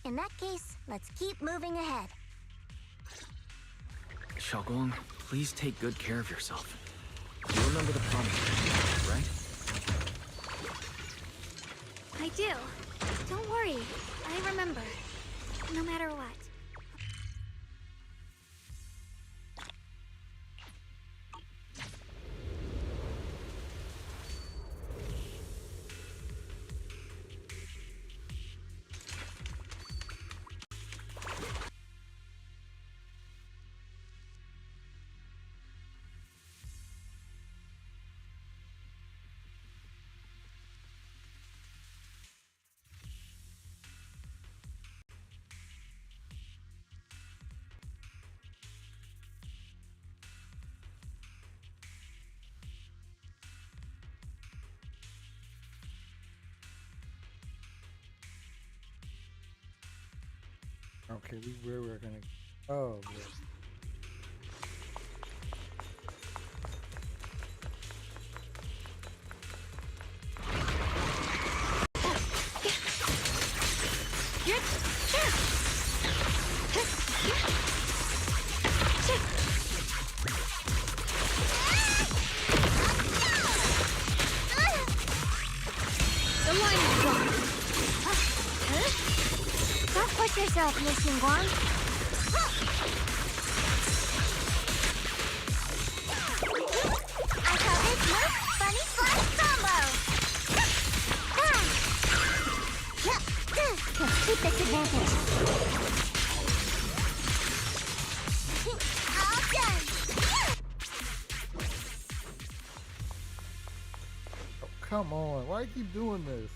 In that case, let's keep moving ahead. Xiaoguang, please take good care of yourself. You remember the promise, right? I do. Don't worry. I remember. No matter what. Okay, where we're gonna. Oh, boy. The line is gone. Don't push yourself, Miss Xinguang. I call this move Bunny Slash Combo. Keep this advantage. All done. Oh, come on. Why you keep doing this?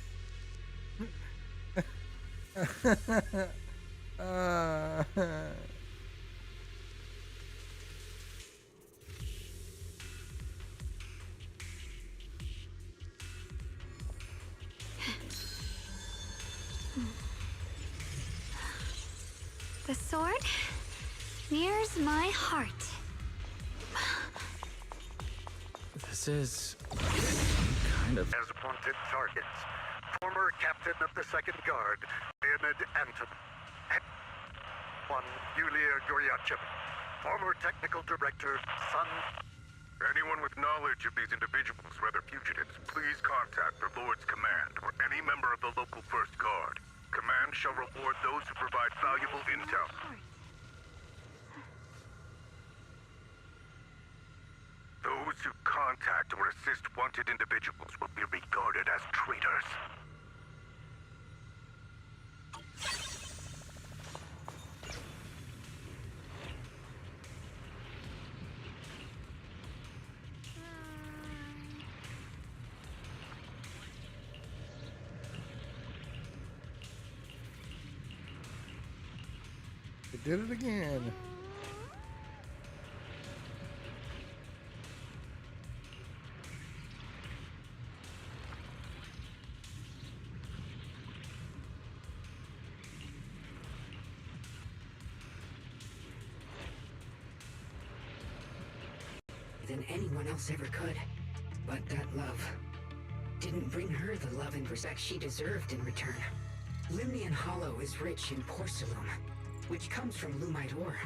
The sword nears my heart. This is kind of. As wanted targets, former captain of the Second Guard, Leonid Anton. One, Yulia Goryachev. Former technical director, Sun. Anyone with knowledge of these individuals, whether fugitives, please contact the Lord's Command or any member of the local First Guard. Command shall reward those who provide valuable intel. Those who contact or assist wanted individuals will be regarded as traitors. They did it again. Than anyone else ever could. But that love didn't bring her the love and respect she deserved in return. Limnian Hollow is rich in porcelain, which comes from Lumite ore.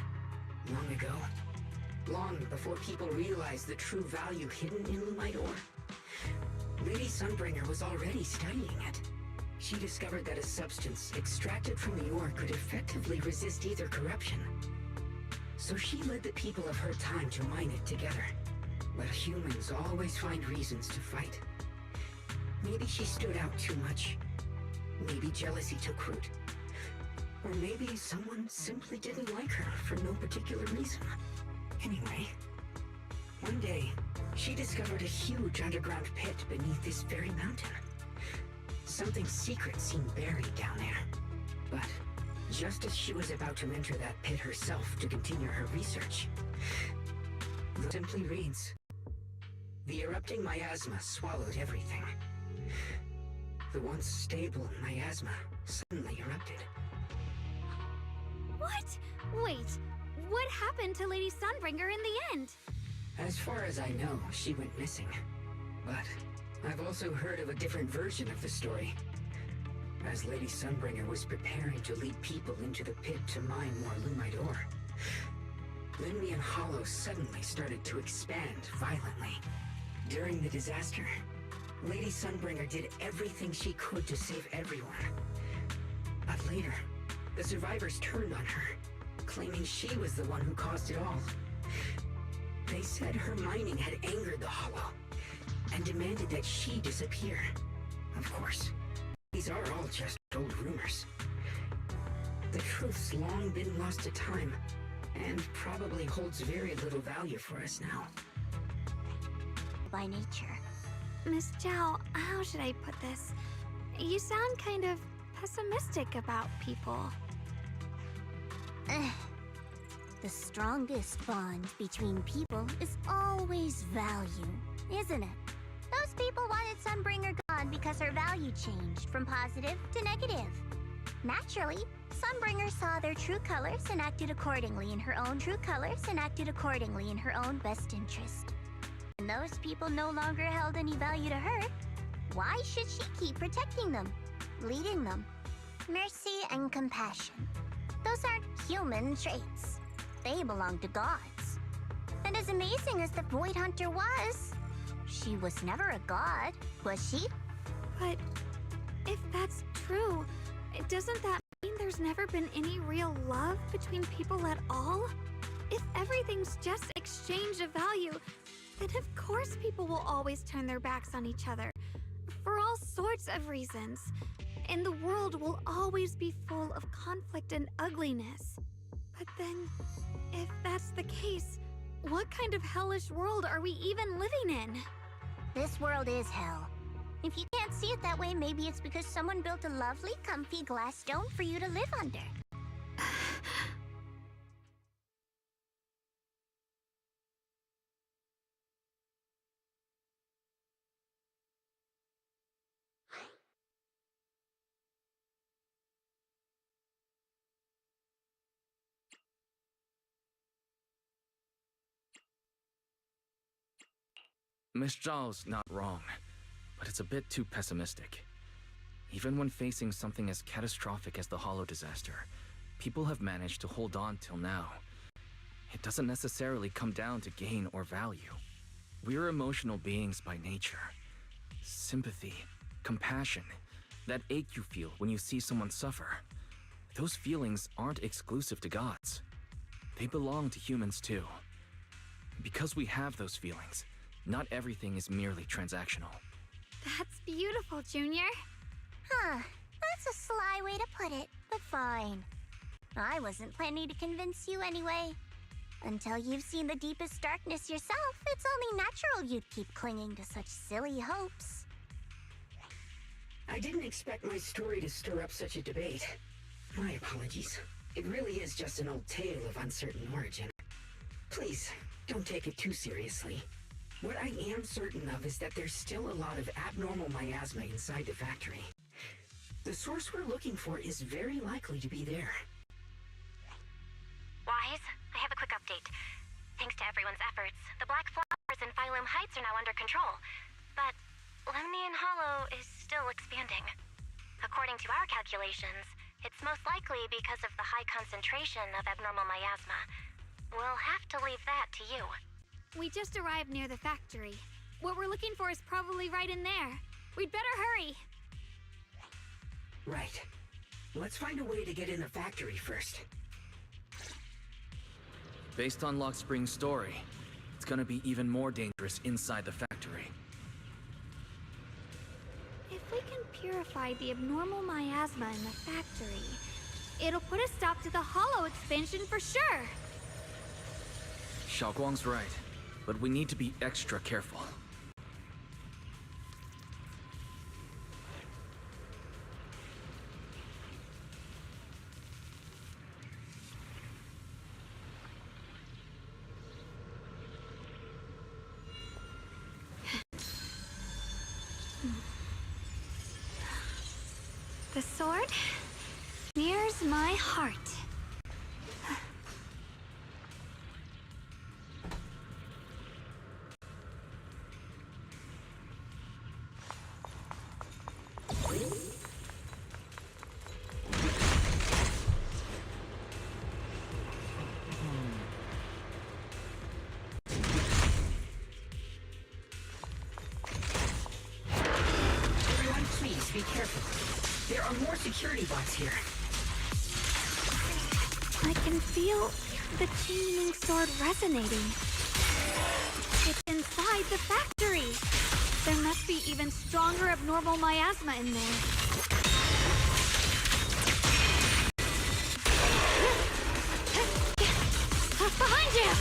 Long ago, long before people realized the true value hidden in Lumite ore, Lady Sunbringer was already studying it. She discovered that a substance extracted from the ore could effectively resist either corruption. So she led the people of her time to mine it together. But humans always find reasons to fight. Maybe she stood out too much. Maybe jealousy took root. Or maybe someone simply didn't like her for no particular reason. Anyway, one day, she discovered a huge underground pit beneath this very mountain. Something secret seemed buried down there. But just as she was about to enter that pit herself to continue her research, it simply reads, "The erupting miasma swallowed everything." The once stable miasma suddenly erupted. What? Wait, what happened to Lady Sunbringer in the end? As far as I know, she went missing. But I've also heard of a different version of the story. As Lady Sunbringer was preparing to lead people into the pit to mine more Lumite ore, Limnian Hollow suddenly started to expand violently. During the disaster, Lady Sunbringer did everything she could to save everyone. But later, the survivors turned on her, claiming she was the one who caused it all. They said her mining had angered the Hollow, and demanded that she disappear. Of course, these are all just old rumors. The truth's long been lost to time, and probably holds very little value for us now. By nature. Miss Zhao, how should I put this? You sound kind of pessimistic about people. The strongest bond between people is always value, isn't it? Those people wanted Sunbringer gone because her value changed from positive to negative. Naturally, Sunbringer saw their true colors and acted accordingly in her own best interest. And those people no longer held any value to her. Why should she keep protecting them, leading them? Mercy and compassion. Those aren't human traits. They belong to gods. And as amazing as the Void Hunter was, she was never a god, was she? But if that's true, doesn't that mean there's never been any real love between people at all? If everything's just exchange of value, then of course people will always turn their backs on each other. For all sorts of reasons. And the world will always be full of conflict and ugliness. But then, if that's the case, what kind of hellish world are we even living in? This world is hell. If you can't see it that way, maybe it's because someone built a lovely, comfy glass dome for you to live under. Miss Zhao's not wrong, but it's a bit too pessimistic. Even when facing something as catastrophic as the Hollow disaster, people have managed to hold on till now. It doesn't necessarily come down to gain or value. We're emotional beings by nature. Sympathy, compassion, that ache you feel when you see someone suffer. Those feelings aren't exclusive to gods. They belong to humans too. Because we have those feelings, not everything is merely transactional. That's beautiful, Junior. Huh, that's a sly way to put it, but fine. I wasn't planning to convince you anyway. Until you've seen the deepest darkness yourself, it's only natural you'd keep clinging to such silly hopes. I didn't expect my story to stir up such a debate. My apologies. It really is just an old tale of uncertain origin. Please, don't take it too seriously. What I am certain of is that there's still a lot of abnormal miasma inside the factory. The source we're looking for is very likely to be there. Wise, I have a quick update. Thanks to everyone's efforts, the Black Flowers in Phylum Heights are now under control. But Lemnian Hollow is still expanding. According to our calculations, it's most likely because of the high concentration of abnormal miasma. We'll have to leave that to you. We just arrived near the factory. What we're looking for is probably right in there. We'd better hurry. Right. Let's find a way to get in the factory first. Based on Lock Spring's story, it's gonna be even more dangerous inside the factory. If we can purify the abnormal miasma in the factory, it'll put a stop to the Hollow expansion for sure. Xiaoguang's right, but we need to be extra careful. The sword mirrors my heart. Everyone, please be careful. There are more security bots here. I can feel the Qingming sword resonating. It's inside the factory. There must be even stronger abnormal miasma in there. Behind you!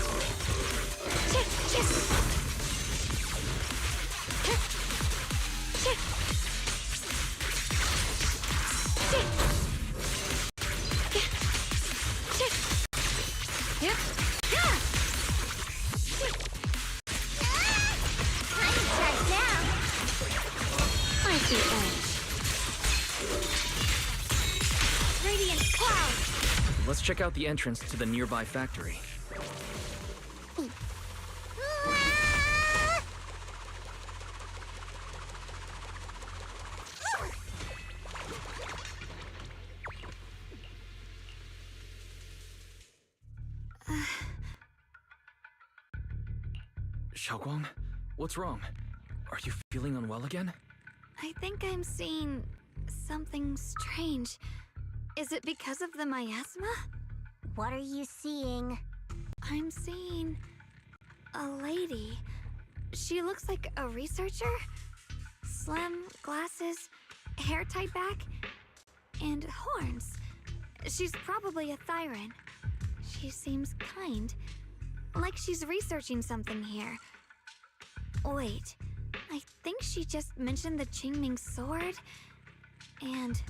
I'm shut down. I see edge. Let's check out the entrance to the nearby factory. Xiaoguang, what's wrong? Are you feeling unwell again? I think I'm seeing something strange. Is it because of the miasma? What are you seeing? I'm seeing a lady. She looks like a researcher. Slim, glasses, hair tied back, and horns. She's probably a Thyran. She seems kind, like she's researching something here. Wait, I think she just mentioned the Qingming sword and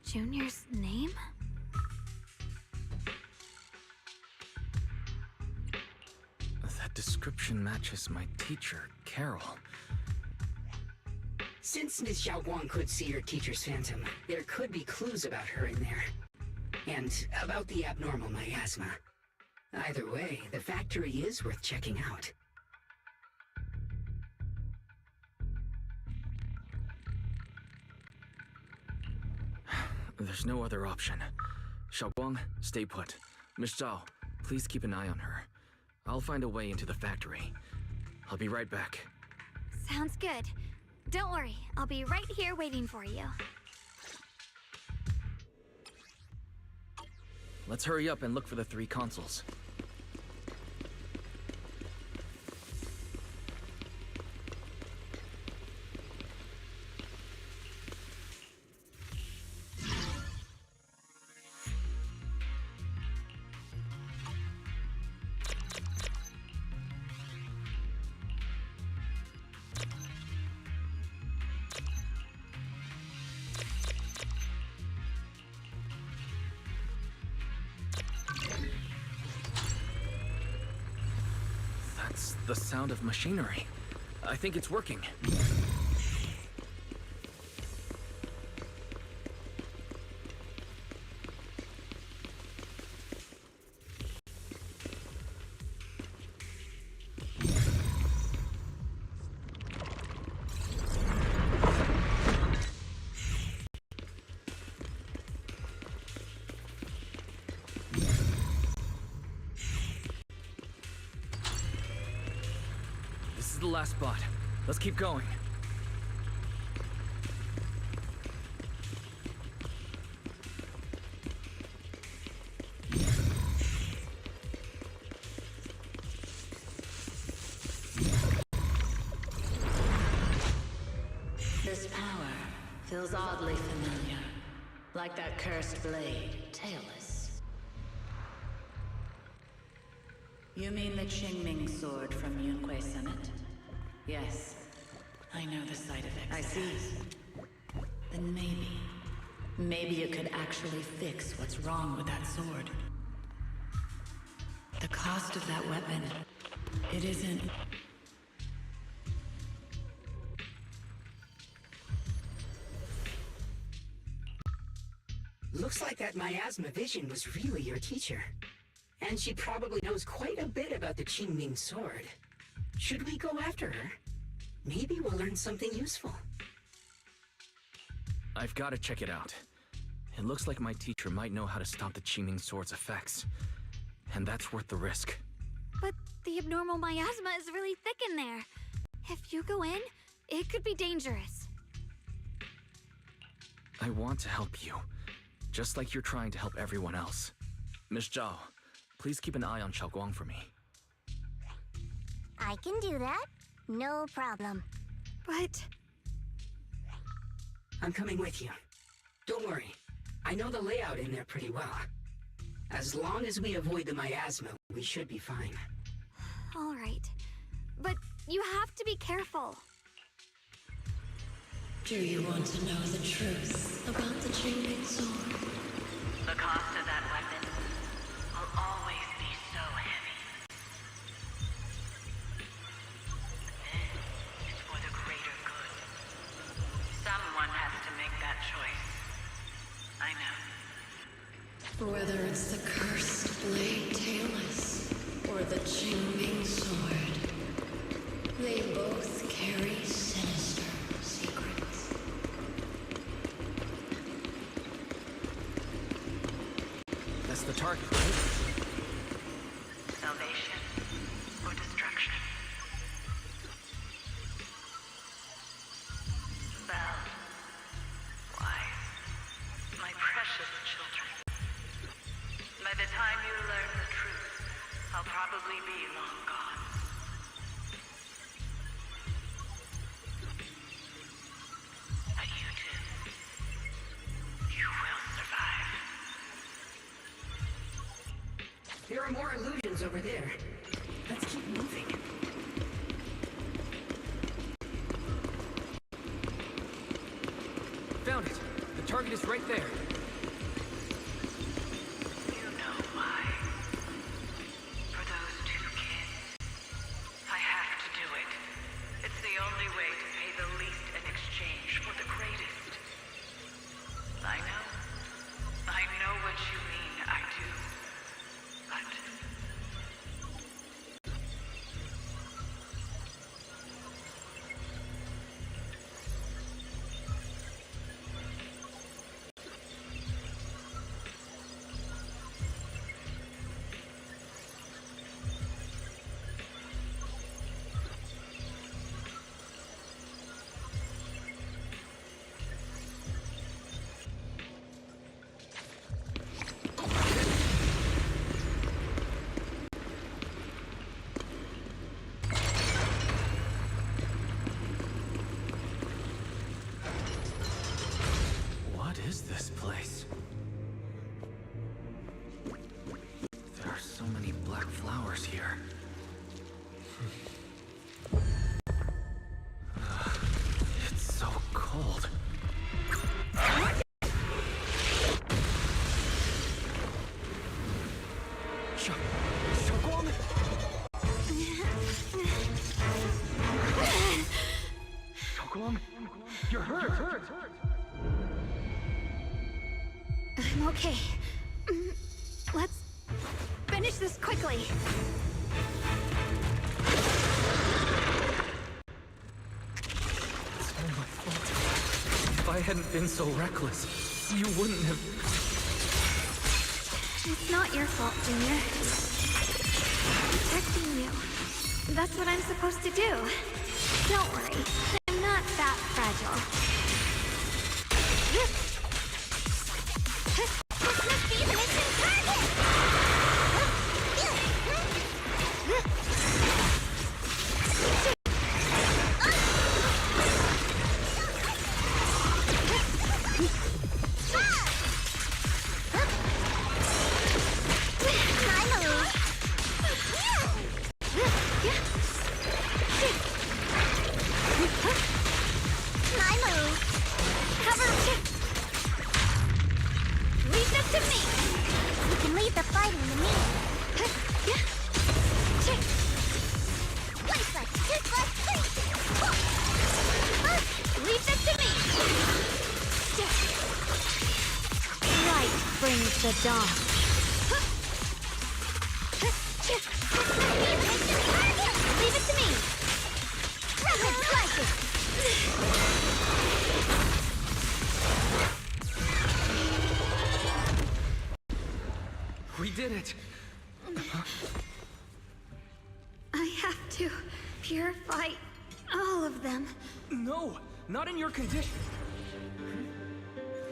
Junior's name? That description matches my teacher, Carol. Since Miss Xiaoguang could see her teacher's phantom, there could be clues about her in there. And about the abnormal miasma. Either way, the factory is worth checking out. There's no other option. Xiaoguang, stay put. Miss Zhao, please keep an eye on her. I'll find a way into the factory. I'll be right back. Sounds good. Don't worry, I'll be right here waiting for you. Let's hurry up and look for the 3 consoles. That's the sound of machinery. I think it's working. This is the last spot. Let's keep going. This power feels oddly familiar. Like that cursed blade, tailless. You mean the Qingming sword from Yunque Summit? Yes. I know the side effects. I see. Then maybe it could actually fix what's wrong with that sword. The cost of that weapon, it isn't... Looks like that miasma vision was really your teacher. And she probably knows quite a bit about the Qingming sword. Should we go after her? Maybe we'll learn something useful. I've got to check it out. It looks like my teacher might know how to stop the Qingming sword's effects. And that's worth the risk. But the abnormal miasma is really thick in there. If you go in, it could be dangerous. I want to help you. Just like you're trying to help everyone else. Miss Zhao, please keep an eye on Xiaoguang for me. I can do that. No problem. But... I'm coming with you. Don't worry. I know the layout in there pretty well. As long as we avoid the miasma, we should be fine. All right. But you have to be careful. Do you want to know the truth about the Qingming sword? The cost of that weapon will always be so heavy. This is for the greater good. Someone has to make that choice. I know. Whether it's the cursed blade tailless or the Qingming sword, they both carry sinister secrets. That's the target, right? Salvation or destruction? Well, wise, my precious children. By the time you learn the truth, I'll probably be long gone. But you two, you will survive. There are more illusions over there. Let's keep moving. Found it. The target is right there. You know why. For those two kids, I have to do it. It's the only way to pay the least in exchange for the greatest. I know what you mean, I do. But What is this place? There are so many black flowers here. It's so cold. Xiaoguang? Xiaoguang? You're hurt! I'm okay. Let's finish this quickly. It's all my fault. If I hadn't been so reckless, you wouldn't have... It's not your fault, Junior. Protecting you. That's what I'm supposed to do. Don't worry. I'm not that fragile. This must be the mission target! Brings the dawn. Leave it to me. Rapid flashes. We did it! I have to purify all of them. No! Not in your condition!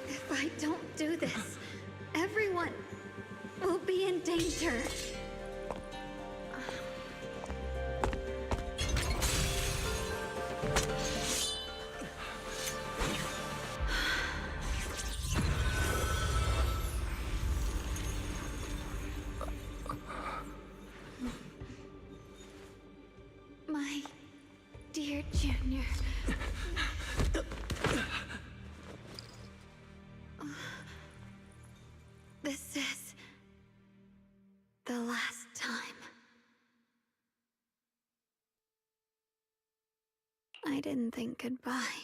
If I don't do this, everyone will be in danger. My dear Junior. This is the last time. I didn't think goodbye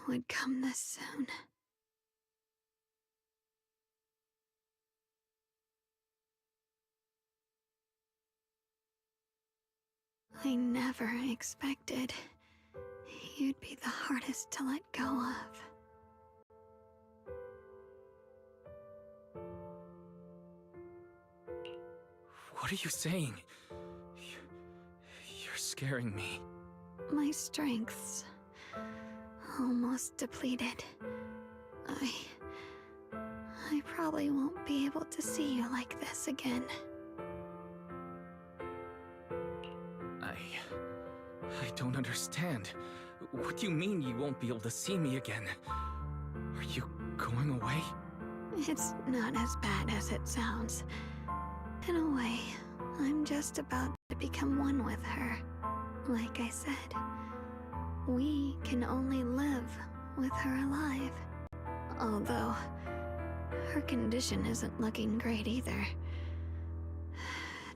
would come this soon. I never expected you'd be the hardest to let go of. What are you saying? You're scaring me. My strength's almost depleted. I probably won't be able to see you like this again. I don't understand. What do you mean you won't be able to see me again? Are you going away? It's not as bad as it sounds. In a way, I'm just about to become one with her. Like I said, we can only live with her alive. Although, her condition isn't looking great either.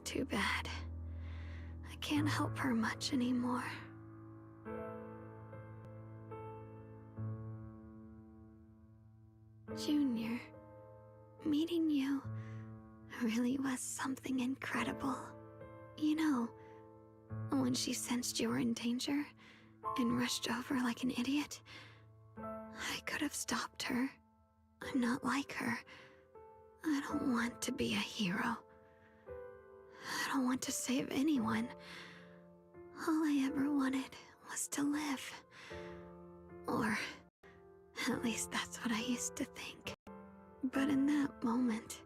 Too bad. I can't help her much anymore. Junior, meeting you really was something incredible. You know, when she sensed you were in danger and rushed over like an idiot, I could have stopped her. I'm not like her. I don't want to be a hero. I don't want to save anyone. All I ever wanted was to live. Or at least that's what I used to think. But in that moment,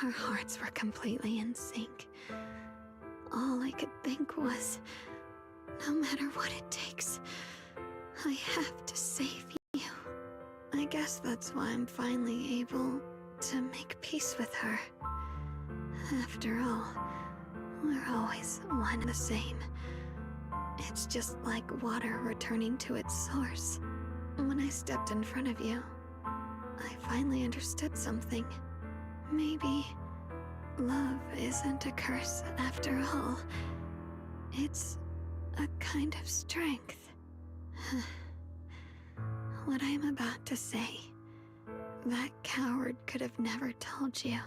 our hearts were completely in sync. All I could think was, no matter what it takes, I have to save you. I guess that's why I'm finally able to make peace with her. After all, we're always one and the same. It's just like water returning to its source. When I stepped in front of you, I finally understood something. Maybe love isn't a curse after all. It's a kind of strength. What I'm about to say, that coward could have never told you.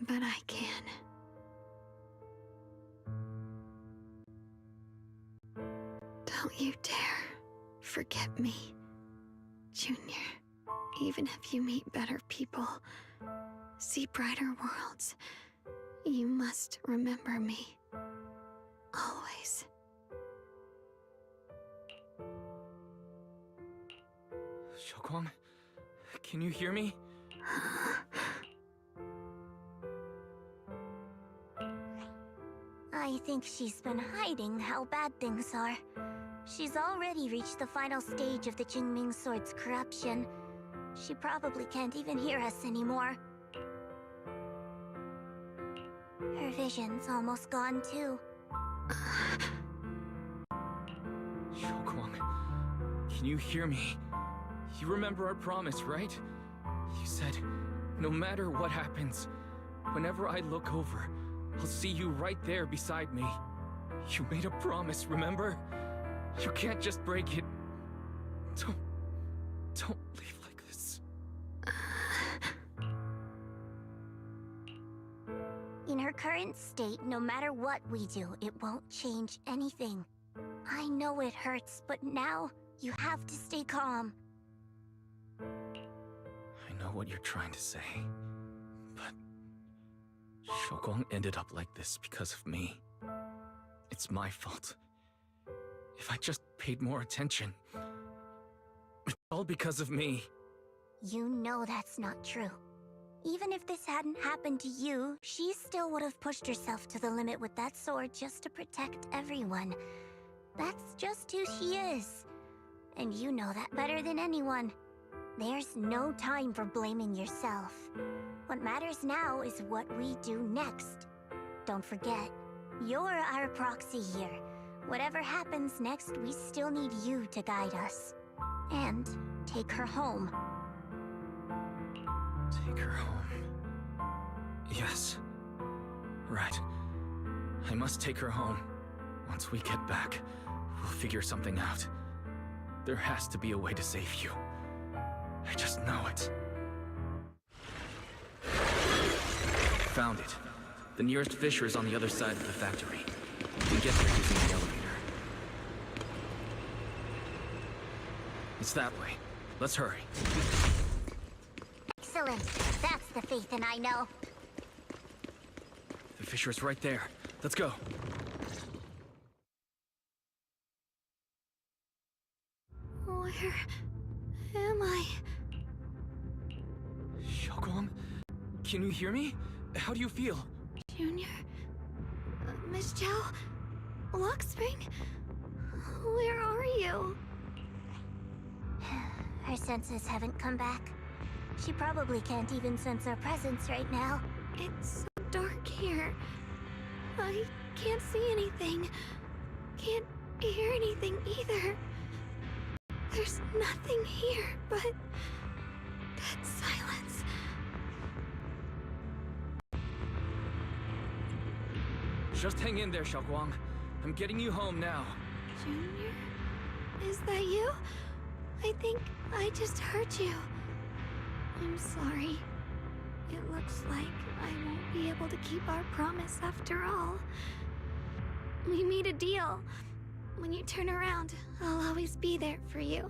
But I can. Don't you dare forget me, Junior. Even if you meet better people, see brighter worlds, you must remember me. Always. Xiaoguang, can you hear me? I think she's been hiding how bad things are. She's already reached the final stage of the Qingming Sword's corruption. She probably can't even hear us anymore. Her vision's almost gone too. Xiaoguang, can you hear me? You remember our promise, right? You said, no matter what happens, whenever I look over, I'll see you right there beside me. You made a promise, remember? You can't just break it. Don't leave like this. In her current state, no matter what we do, it won't change anything. I know it hurts, but now you have to stay calm. I know what you're trying to say, but Xiaoguang ended up like this because of me. It's my fault. If I just paid more attention, it's all because of me. You know that's not true. Even if this hadn't happened to you, she still would have pushed herself to the limit with that sword just to protect everyone. That's just who she is. And you know that better than anyone. There's no time for blaming yourself. What matters now is what we do next. Don't forget, you're our proxy here. Whatever happens next, we still need you to guide us. And take her home. Take her home. Yes. Right. I must take her home. Once we get back, we'll figure something out. There has to be a way to save you. I just know it. Found it. The nearest fissure is on the other side of the factory. We can get there using the elevator. It's that way. Let's hurry. Excellent. That's the Phaethon I know. The fissure is right there. Let's go. Where am I? Xiaoguang? Can you hear me? How do you feel? Junior? Miss Chow? Lockspring? Where are you? Her senses haven't come back. She probably can't even sense our presence right now. It's so dark here. I can't see anything. Can't hear anything either. There's nothing here but dead silence. Just hang in there, Xiaoguang. I'm getting you home now. Junior? Is that you? I think I just hurt you. I'm sorry. It looks like I won't be able to keep our promise after all. We made a deal. When you turn around, I'll always be there for you.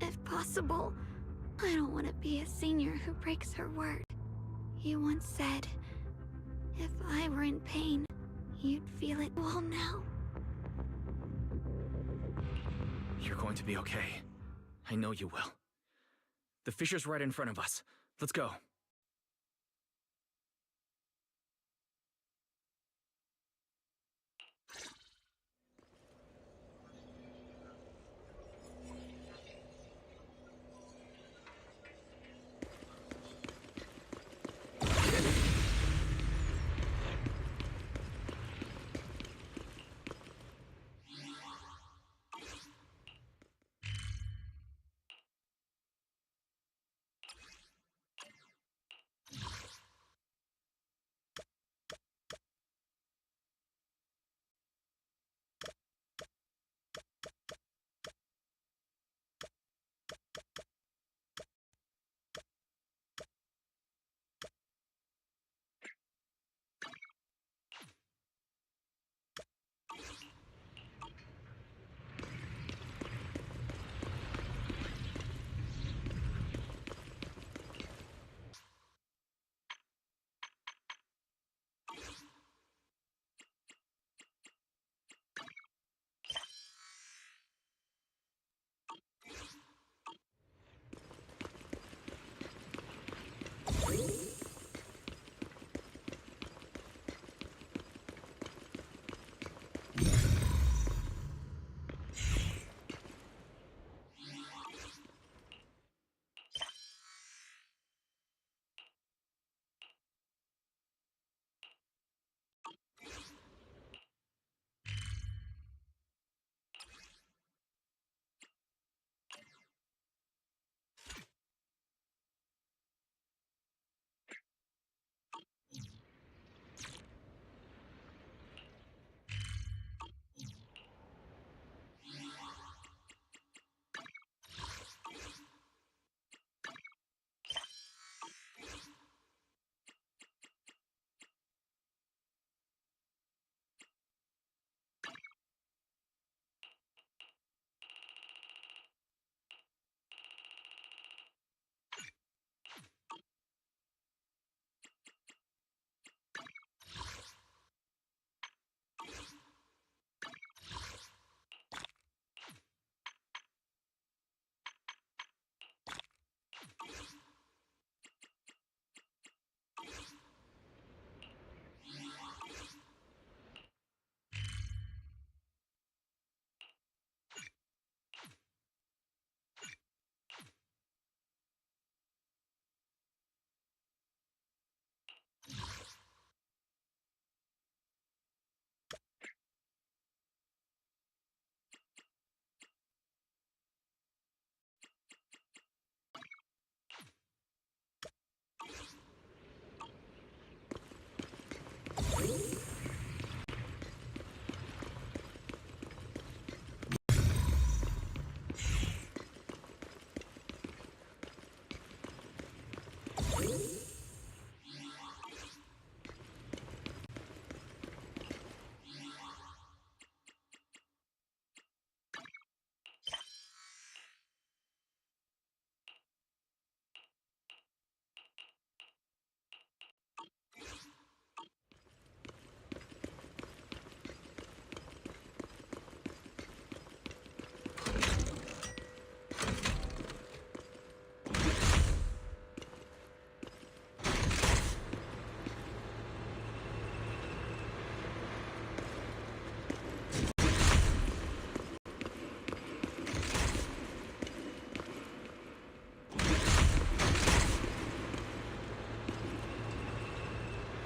If possible, I don't want to be a senior who breaks her word. You once said, if I were in pain, you'd feel it well now. You're going to be okay. I know you will. The fissure's right in front of us. Let's go.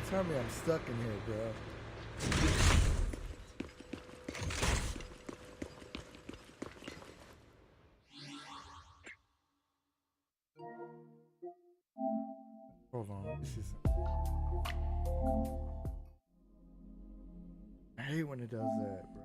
Tell me I'm stuck in here, bro. Hold on, let me see something. I hate when it does that, bro.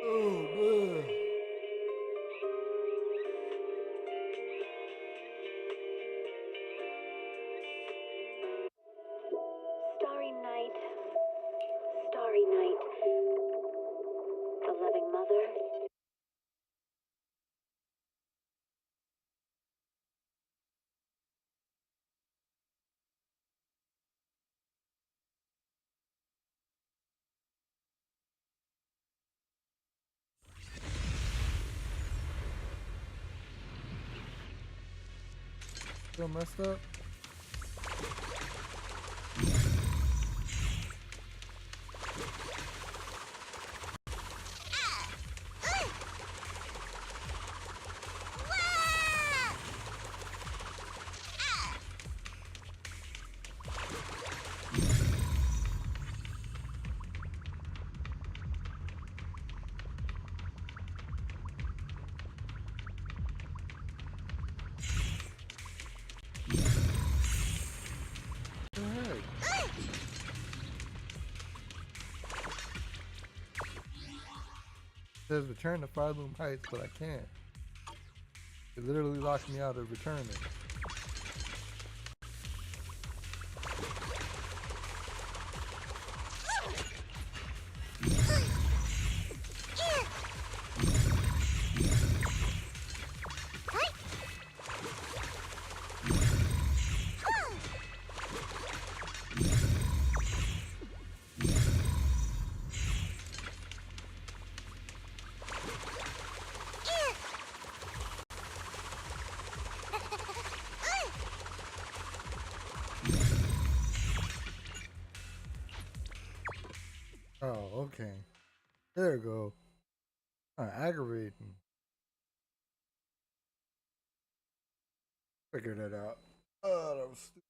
Oh, man. Starry night, starry night. The loving mother. Still messed up? It says return to Firelum Heights, but I can't. It literally locked me out of returning. Oh, okay. There we go. Aggravating. Figure that out. Oh, that was stupid.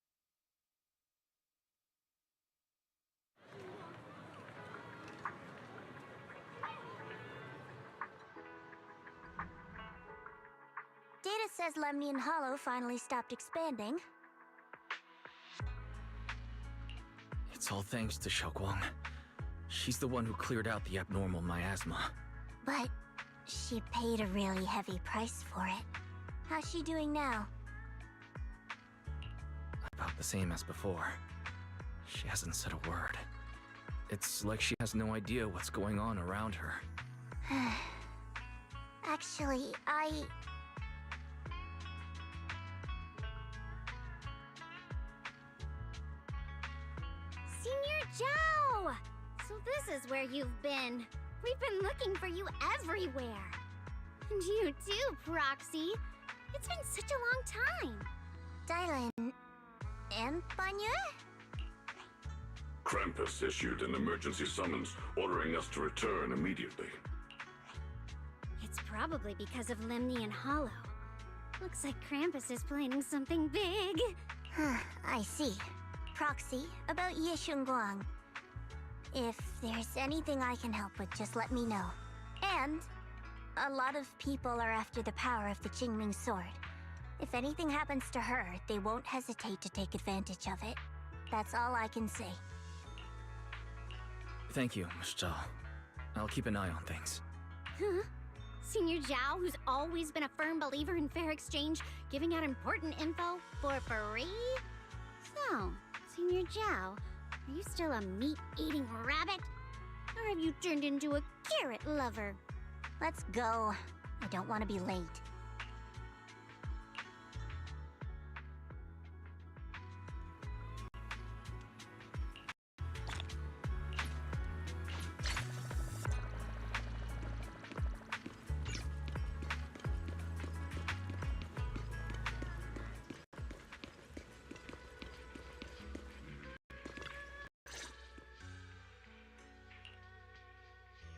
Data says Lemnian Hollow finally stopped expanding. It's all thanks to Xiaoguang. She's the one who cleared out the abnormal miasma. But she paid a really heavy price for it. How's she doing now? About the same as before. She hasn't said a word. It's like she has no idea what's going on around her. Actually, Senior Joe! So this is where you've been. We've been looking for you everywhere. And you too, Proxy. It's been such a long time. Dylan and Banyu? Krampus issued an emergency summons ordering us to return immediately. It's probably because of Lemnian Hollow. Looks like Krampus is planning something big. I see. Proxy, about Ye Shunguang. If there's anything I can help with, just let me know. And a lot of people are after the power of the Qingming sword. If anything happens to her, they won't hesitate to take advantage of it. That's all I can say. Thank you, Miss Zhao. I'll keep an eye on things. Huh? Senior Zhao, who's always been a firm believer in fair exchange, giving out important info for free? So, Senior Zhao, are you still a meat-eating rabbit? Or have you turned into a carrot lover? Let's go. I don't want to be late.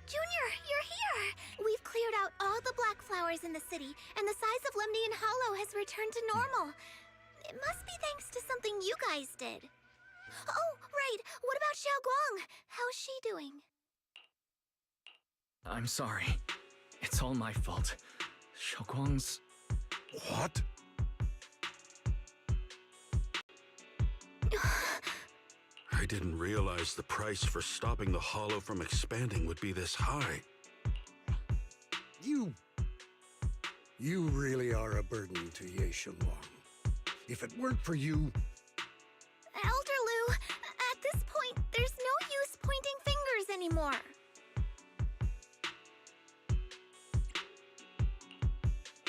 Junior, you're here! We've cleared out all the black flowers in the city, and the size of Lemnian Hollow has returned to normal. It must be thanks to something you guys did. Oh, right! What about Xiao Guang? How's she doing? I'm sorry. It's all my fault. Xiaoguang's... What? I didn't realize the price for stopping the Hollow from expanding would be this high. You really are a burden to Ye Shengwang. If it weren't for you... Elder Lu, at this point, there's no use pointing fingers anymore.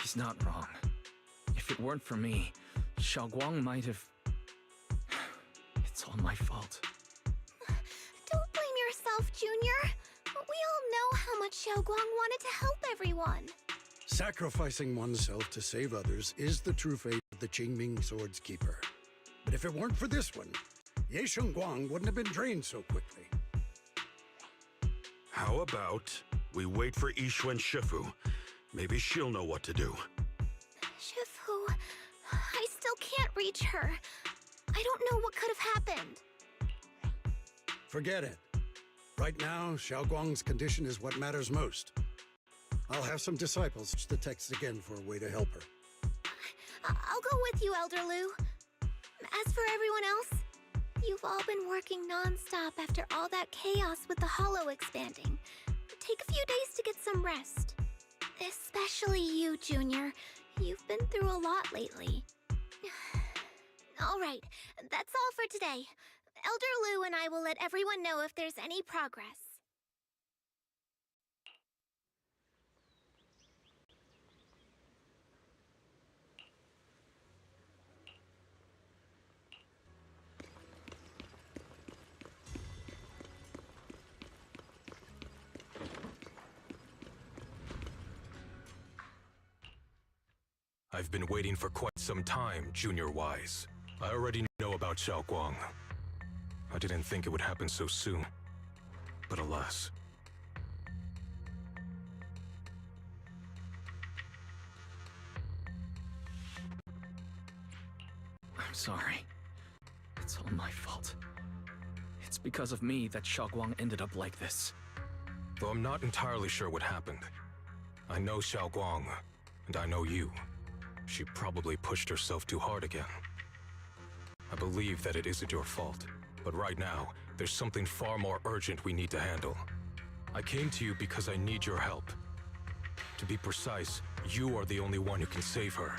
He's not wrong. If it weren't for me, Xiaoguang might have... It's all my fault. Don't blame yourself, Junior. We all know how much Xiao Guang wanted to help everyone. Sacrificing oneself to save others is the true fate of the Qingming Sword's Keeper. But if it weren't for this one, Ye Shengguang wouldn't have been drained so quickly. How about we wait for Yixuan Shifu? Maybe she'll know what to do. Shifu, I still can't reach her. I don't know what could have happened. Forget it. Right now, Xiao Guang's condition is what matters most. I'll have some disciples search the text again for a way to help her. I'll go with you, Elder Lu. As for everyone else, you've all been working non-stop after all that chaos with the Hollow expanding. Take a few days to get some rest. Especially you, Junior. You've been through a lot lately. All right, that's all for today. Elder Lu and I will let everyone know if there's any progress. I've been waiting for quite some time, Junior Wise. I already know about Xiao Guang. I didn't think it would happen so soon, but alas. I'm sorry. It's all my fault. It's because of me that Xiaoguang ended up like this. Though I'm not entirely sure what happened. I know Xiao Guang, and I know you. She probably pushed herself too hard again. I believe that it isn't your fault, but right now, there's something far more urgent we need to handle. I came to you because I need your help. To be precise, you are the only one who can save her.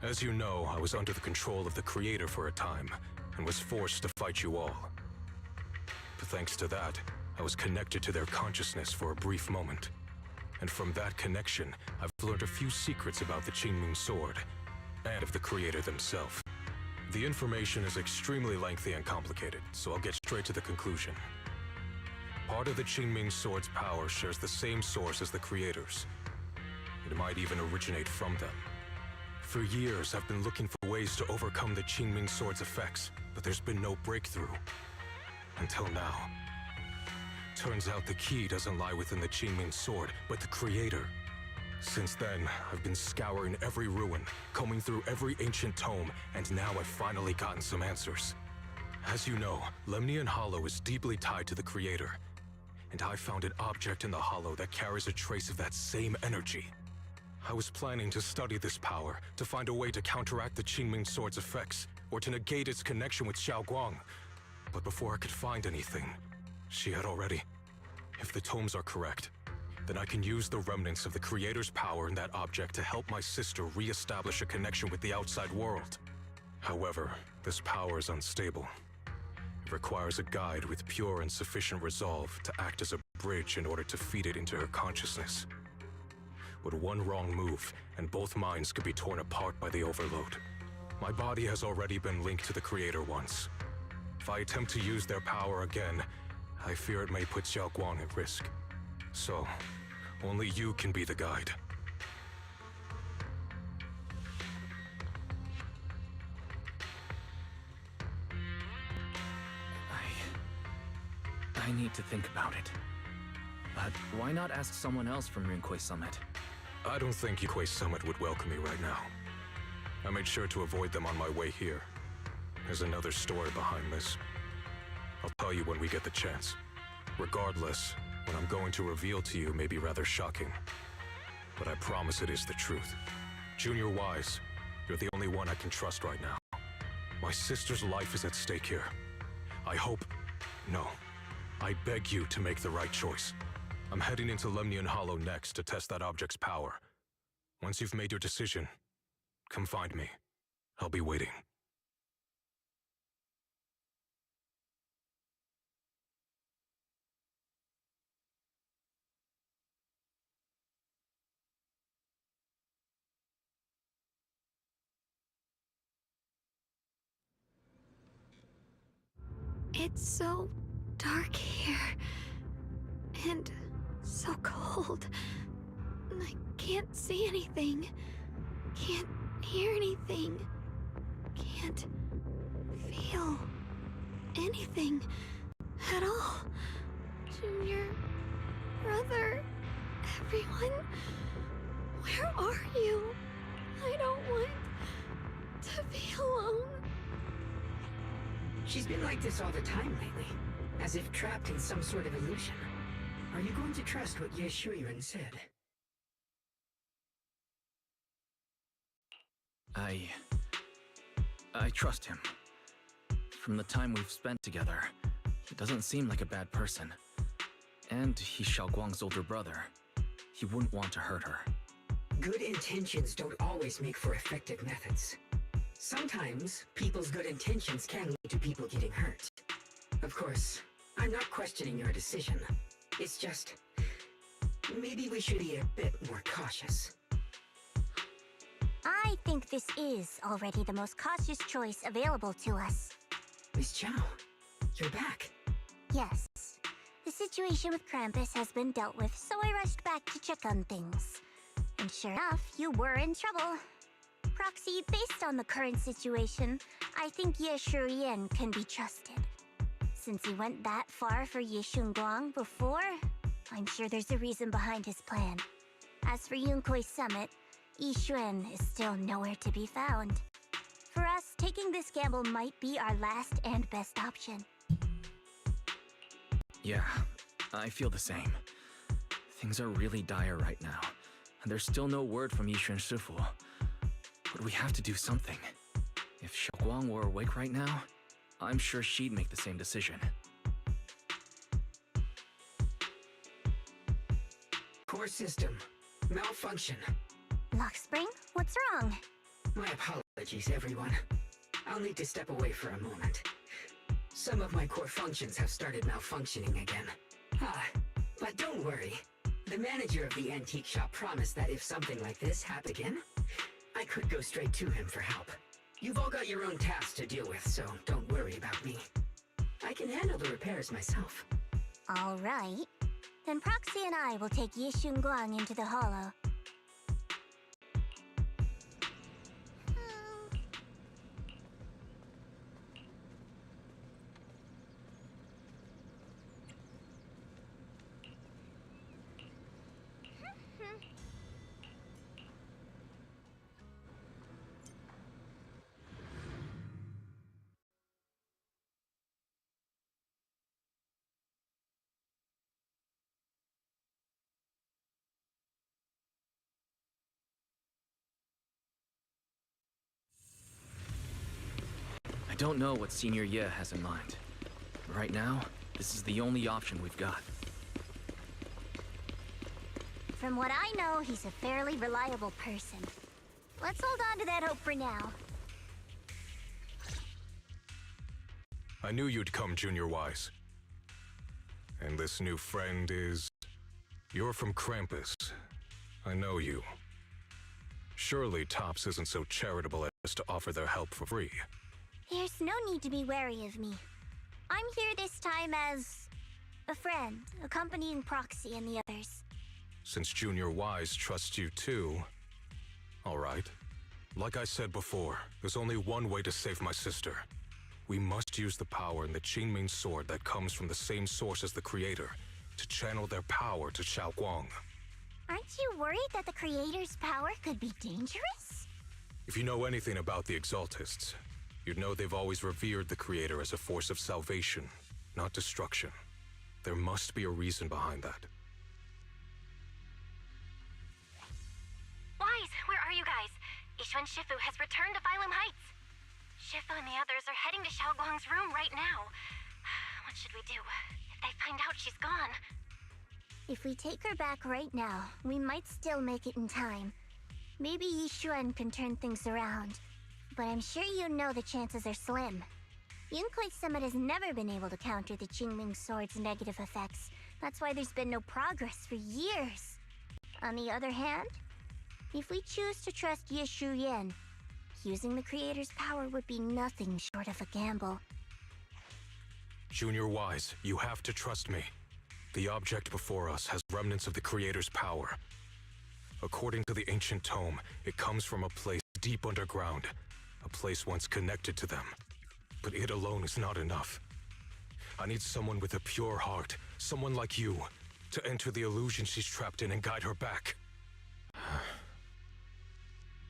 As you know, I was under the control of the Creator for a time, and was forced to fight you all. But thanks to that, I was connected to their consciousness for a brief moment. And from that connection, I've learned a few secrets about the Qingming Sword, and of the Creator themselves. The information is extremely lengthy and complicated, so I'll get straight to the conclusion. Part of the Qingming Sword's power shares the same source as the Creator's. It might even originate from them. For years, I've been looking for ways to overcome the Qingming Sword's effects, but there's been no breakthrough. Until now. Turns out the key doesn't lie within the Qingming Sword, but the Creator. Since then, I've been scouring every ruin, combing through every ancient tome, and now I've finally gotten some answers. As you know, Lemnian Hollow is deeply tied to the Creator, and I found an object in the Hollow that carries a trace of that same energy. I was planning to study this power, to find a way to counteract the Qingming Sword's effects, or to negate its connection with Xiao Guang. But before I could find anything, she had already... If the tomes are correct, then I can use the remnants of the Creator's power in that object to help my sister re-establish a connection with the outside world. However, this power is unstable. It requires a guide with pure and sufficient resolve to act as a bridge in order to feed it into her consciousness. With one wrong move, and both minds could be torn apart by the overload. My body has already been linked to the Creator once. If I attempt to use their power again, I fear it may put Xiao Guang at risk. So, only you can be the guide. I need to think about it. But why not ask someone else from Yunquei Summit? I don't think Yunquei Summit would welcome me right now. I made sure to avoid them on my way here. There's another story behind this. I'll tell you when we get the chance. Regardless, what I'm going to reveal to you may be rather shocking. But I promise it is the truth. Junior Wise, you're the only one I can trust right now. My sister's life is at stake here. I hope... No. I beg you to make the right choice. I'm heading into Lemnian Hollow next to test that object's power. Once you've made your decision, come find me. I'll be waiting. It's so dark here. And so cold. I can't see anything. Can't hear anything. Can't feel anything at all. Junior, brother, everyone, where are you? I don't want to be alone. She's been like this all the time lately, as if trapped in some sort of illusion. Are you going to trust what Ye Shuiren said? I trust him. From the time we've spent together, he doesn't seem like a bad person. And he's Xiao Guang's older brother. He wouldn't want to hurt her. Good intentions don't always make for effective methods. Sometimes, people's good intentions can lead to people getting hurt. Of course, I'm not questioning your decision. It's just... maybe we should be a bit more cautious. I think this is already the most cautious choice available to us. Miss Chow, you're back. Yes. The situation with Krampus has been dealt with, so I rushed back to check on things. And sure enough, you were in trouble. Proxy, based on the current situation, I think Ye Shuiren can be trusted. Since he went that far for Ye Guang before, I'm sure there's a reason behind his plan. As for Yunquei Summit, Yi Xuan is still nowhere to be found. For us, taking this gamble might be our last and best option. Yeah, I feel the same. Things are really dire right now, and there's still no word from Yishuan Shifu. But we have to do something. If Xiao Guang were awake right now, I'm sure she'd make the same decision. Core system. Malfunction. Lockspring, what's wrong? My apologies, everyone. I'll need to step away for a moment. Some of my core functions have started malfunctioning again. But don't worry. The manager of the antique shop promised that if something like this happened again, I could go straight to him for help. You've all got your own tasks to deal with, so don't worry about me. I can handle the repairs myself. All right. Then Proxy and I will take Yishun Guang into the hollow. I don't know what Senior Ye has in mind. Right now, this is the only option we've got. from what I know, he's a fairly reliable person. Let's hold on to that hope for now. I knew you'd come, Junior Wise. And this new friend is... You're from Krampus. I know you. Surely Tops isn't so charitable as to offer their help for free. There's no need to be wary of me. I'm here this time as... a friend, accompanying Proxy and the others. Since Junior Wise trusts you too... Alright. Like I said before, there's only one way to save my sister. We must use the power in the Qingming sword that comes from the same source as the Creator to channel their power to Xiaoguang. Aren't you worried that the Creator's power could be dangerous? If you know anything about the Exaltists, you'd know they've always revered the Creator as a force of salvation, not destruction. There must be a reason behind that. Wise, where are you guys? Yishuan Shifu has returned to Phylum Heights. Shifu and the others are heading to Xiaoguang's room right now. What should we do? If they find out she's gone... If we take her back right now, we might still make it in time. Maybe Yishuan can turn things around. But I'm sure you know the chances are slim. Yunquei Summit has never been able to counter the Qingming Sword's negative effects. That's why there's been no progress for years. On the other hand, if we choose to trust Yishu Yen, using the Creator's power would be nothing short of a gamble. Junior Wise, you have to trust me. The object before us has remnants of the Creator's power. According to the ancient tome, it comes from a place deep underground, a place once connected to them. But it alone is not enough. I need someone with a pure heart, someone like you, to enter the illusion she's trapped in and guide her back.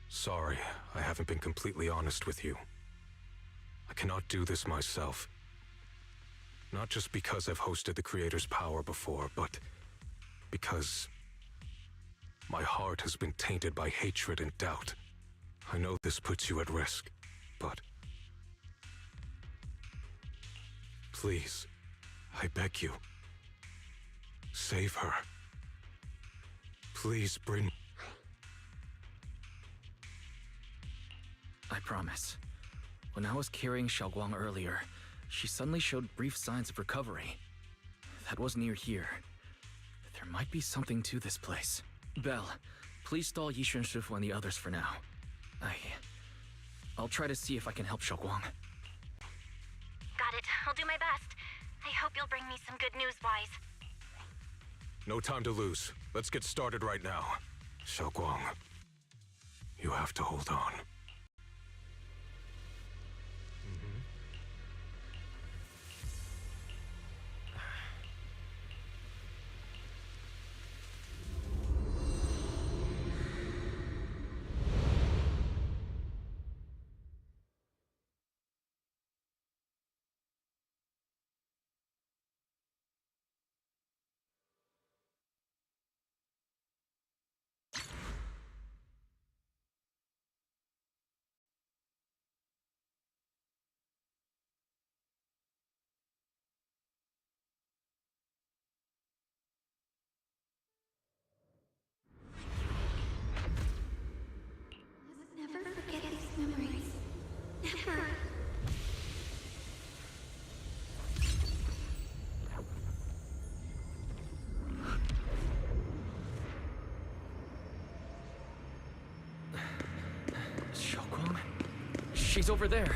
Sorry, I haven't been completely honest with you. I cannot do this myself. Not just because I've hosted the Creator's power before, but because my heart has been tainted by hatred and doubt. I know this puts you at risk, but please, I beg you, save her. Please bring... I promise. When I was carrying Xiaoguang earlier, she suddenly showed brief signs of recovery. That was near here. There might be something to this place. Belle, please stall Yishuan Shifu and the others for now. I'll try to see if I can help Xiaoguang. Got it. I'll do my best. I hope you'll bring me some good news, Wise. No time to lose. Let's get started right now. Xiaoguang, you have to hold on. Never forget these memories. Never. Xiaoguang? She's over there.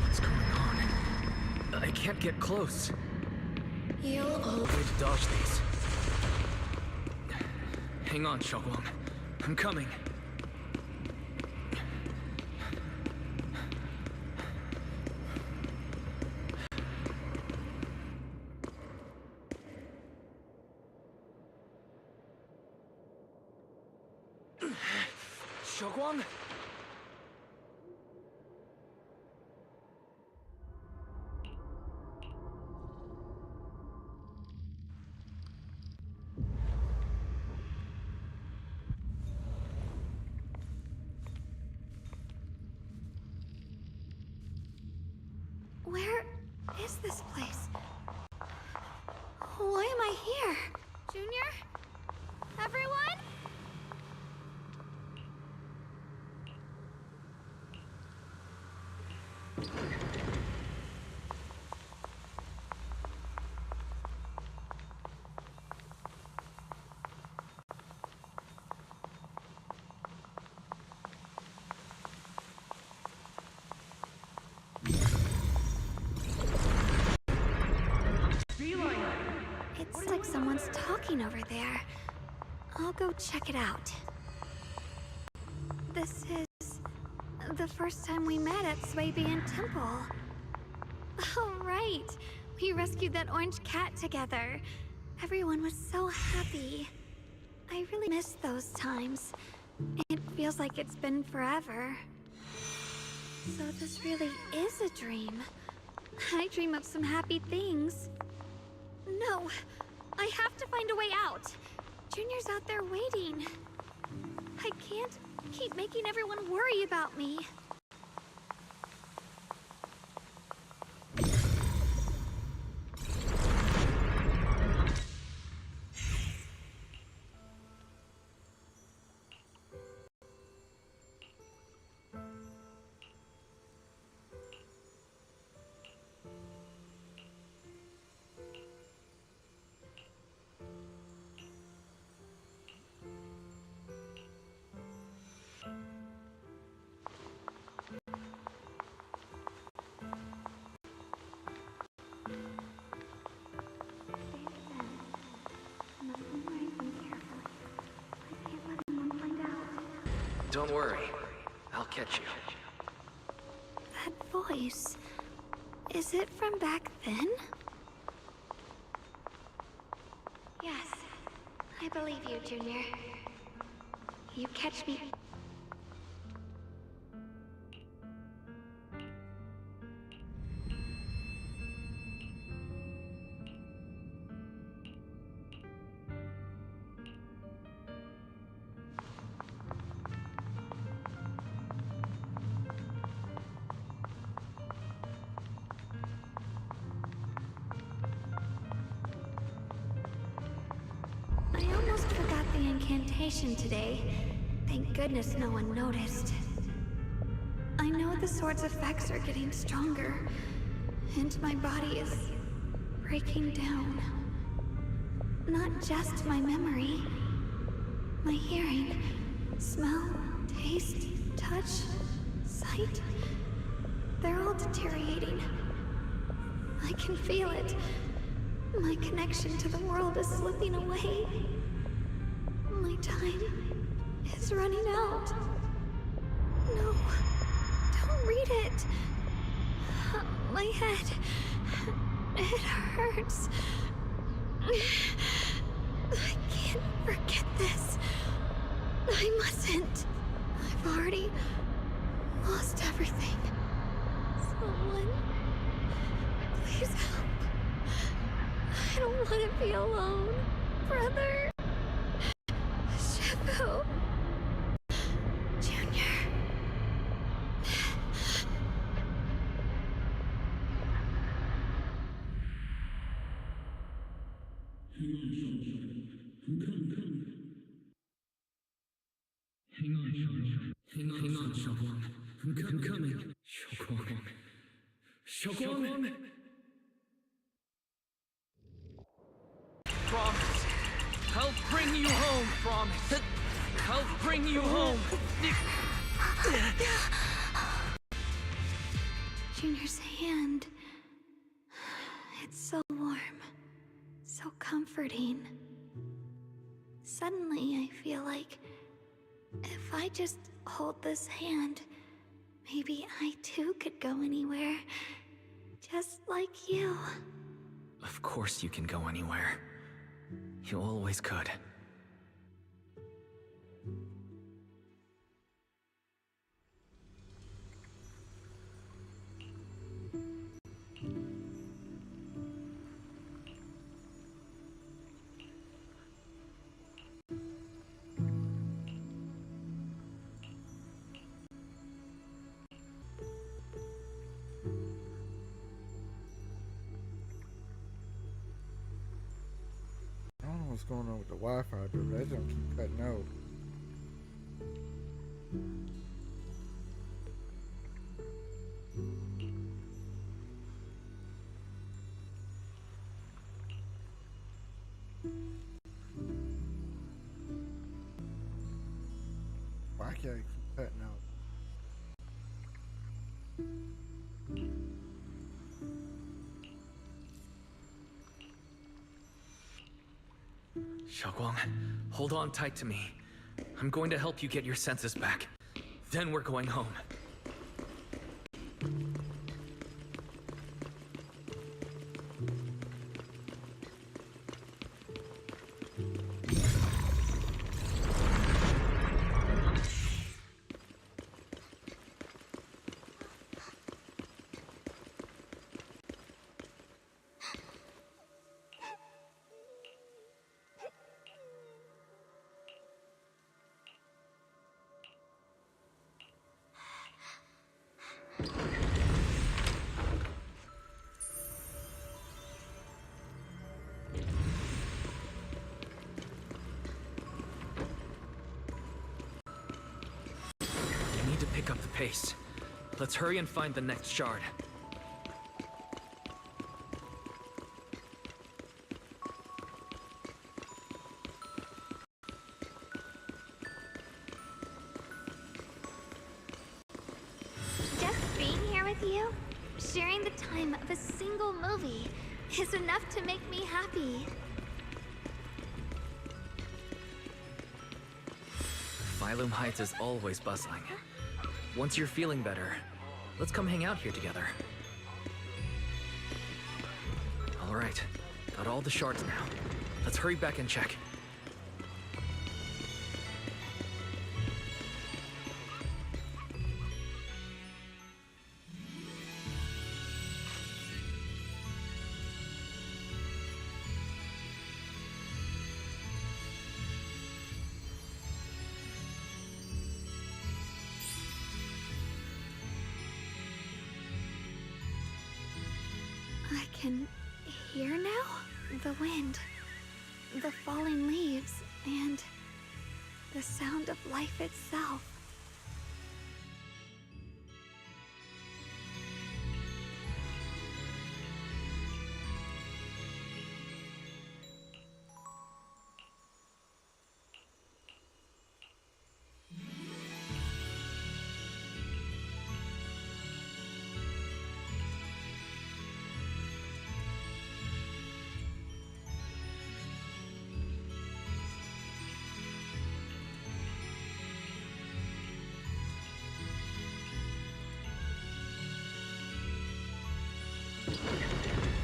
What's going on? I can't get close. You'll Way to dodge these. Hang on, Xiaoguang. I'm coming. Xiaoguang? is this place? Why am I here? Junior? Everyone? It's like someone's talking over there. I'll go check it out. This is the first time we met at Swabian Temple. Oh, right. We rescued that orange cat together. Everyone was so happy. I really miss those times. It feels like it's been forever. So this really is a dream. I dream of some happy things. No, I have to find a way out. Junior's out there waiting. I can't keep making everyone worry about me. Don't worry. I'll catch you. That voice... is it from back then? Yes, I believe you, Junior. You catch me... I almost forgot the incantation today. Thank goodness no one noticed. I know the sword's effects are getting stronger, and my body is breaking down. Not just my memory, my hearing, smell, taste, touch, sight. They're all deteriorating. I can feel it. My connection to the world is slipping away. My time is running out. No, don't read it. My head, it hurts. I can't forget this. I mustn't. I've already lost everything. Someone, please help. I don't want to be alone, brother. Shifu. Junior. Hang on, Xiaoguang. I'm coming. Xiaoguang! Promise. I'll bring you home, promise. I'll bring you home. Junior's hand. It's so warm. So comforting. Suddenly, I feel like if I just hold this hand, maybe I too could go anywhere. Just like you. Of course you can go anywhere. You always could. going on with the Wi-Fi, but that don't keep cutting out. Why can't I keep cutting out? Xiaoguang, hold on tight to me. I'm going to help you get your senses back. Then we're going home. Pick up the pace. Let's hurry and find the next shard. Just being here with you, sharing the time of a single movie, is enough to make me happy. Phylum Heights is always bustling. Once you're feeling better, let's come hang out here together. All right, got all the shards now. Let's hurry back and check. I can hear now? The wind, the falling leaves, and the sound of life itself.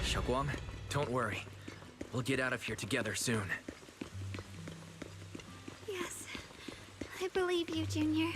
Xiaoguang, don't worry. We'll get out of here together soon. Yes, I believe you, Junior.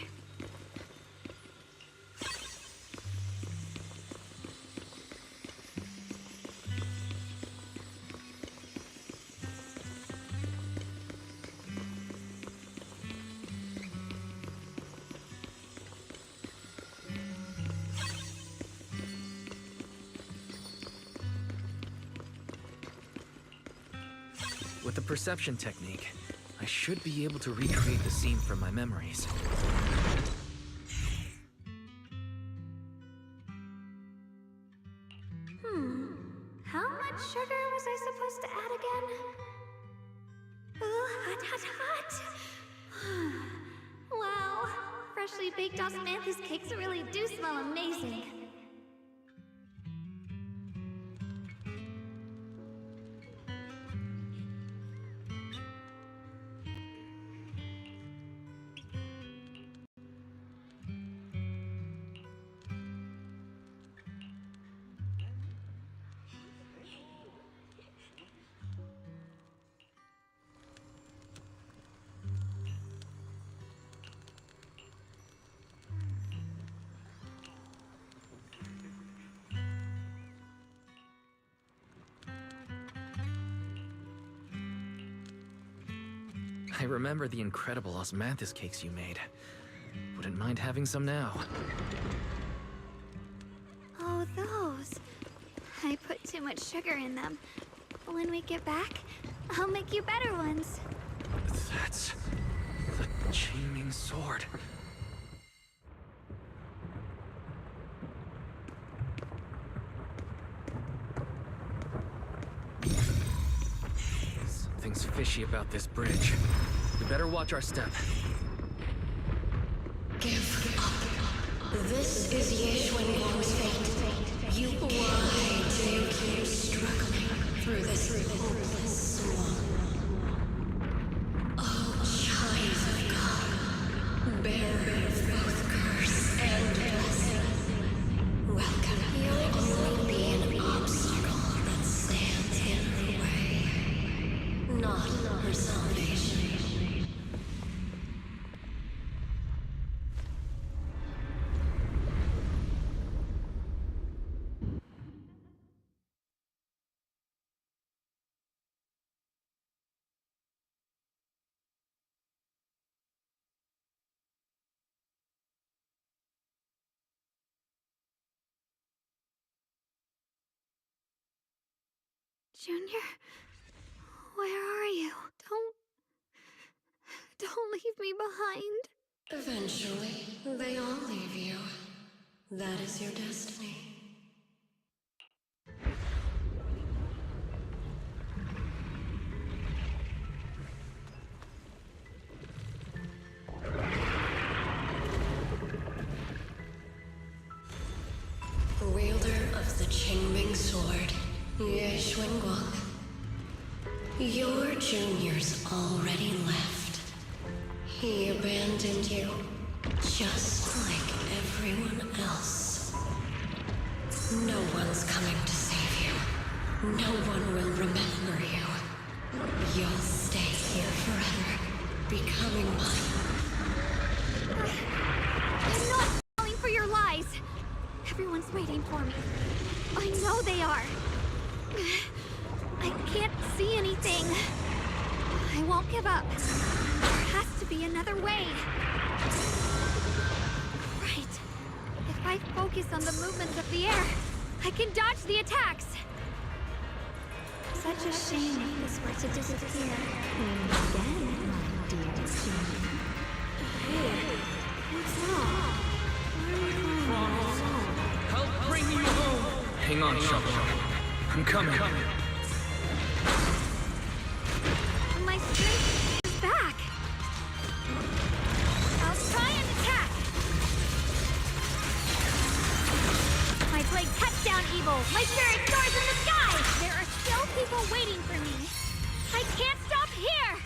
With the perception technique, I should be able to recreate the scene from my memories. How much sugar was I supposed to add again? Ooh, hot, hot, hot! Wow, freshly baked osmanthus cakes really do smell amazing. I remember the incredible osmanthus cakes you made. Wouldn't mind having some now. Oh, those. I put too much sugar in them. When we get back, I'll make you better ones. That's the Qingming sword. Something's fishy about this bridge. We better watch our step. Give up. This is Yeshuan Guang's fate. You, why do you keep struggling through this hopeless swamp? Oh, child of God, bearer of both curse and blessing. Welcome. You'll only be an obstacle that stands in her way, not her salvation. Junior, where are you? Don't leave me behind. Eventually, they all leave you. That is your destiny. Wielder of the Qingming sword, Yeshuan Guang. Your junior's already left. He abandoned you, just like everyone else. No one's coming to save you. No one will remember you. You'll stay here forever, becoming mine. I'm not falling for your lies. Everyone's waiting for me. I know they are. I can't see anything. I won't give up. There has to be another way. Right. If I focus on the movements of the air, I can dodge the attacks. Such a shame if this were to disappear. Again, my dear Junior. Hey, what's wrong? Help bring you home! Hang on, Shovel. I'm coming. My strength is back. I'll try and attack. My blade cuts down evil. My spirit soars in the sky. There are still people waiting for me. I can't stop here.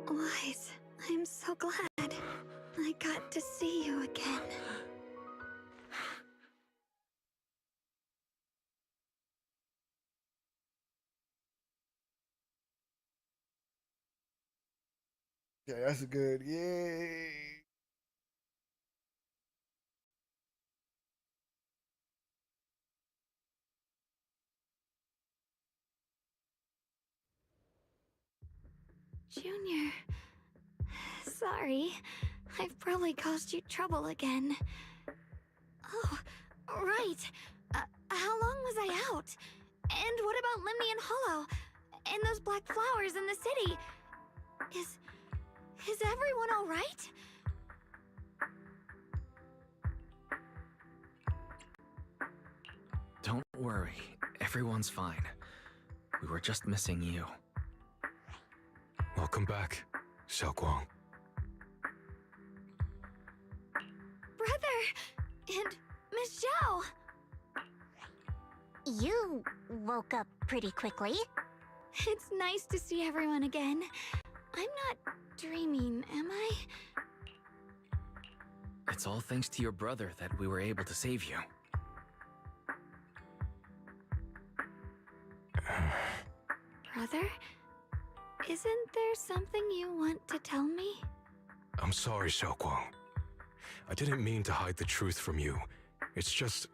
Wise, I'm so glad I got to see you again. Yeah, that's good. Yay. Junior, sorry. I've probably caused you trouble again. Oh, right. How long was I out? And what about Limnian Hollow? And those black flowers in the city? Is everyone all right? Don't worry. Everyone's fine. We were just missing you. Welcome back, Xiaoguang. Brother! And Miss Zhao! You woke up pretty quickly. It's nice to see everyone again. I'm not dreaming, am I? It's all thanks to your brother that we were able to save you. Brother? Isn't there something you want to tell me? I'm sorry, Xiaoguang. I didn't mean to hide the truth from you. It's just...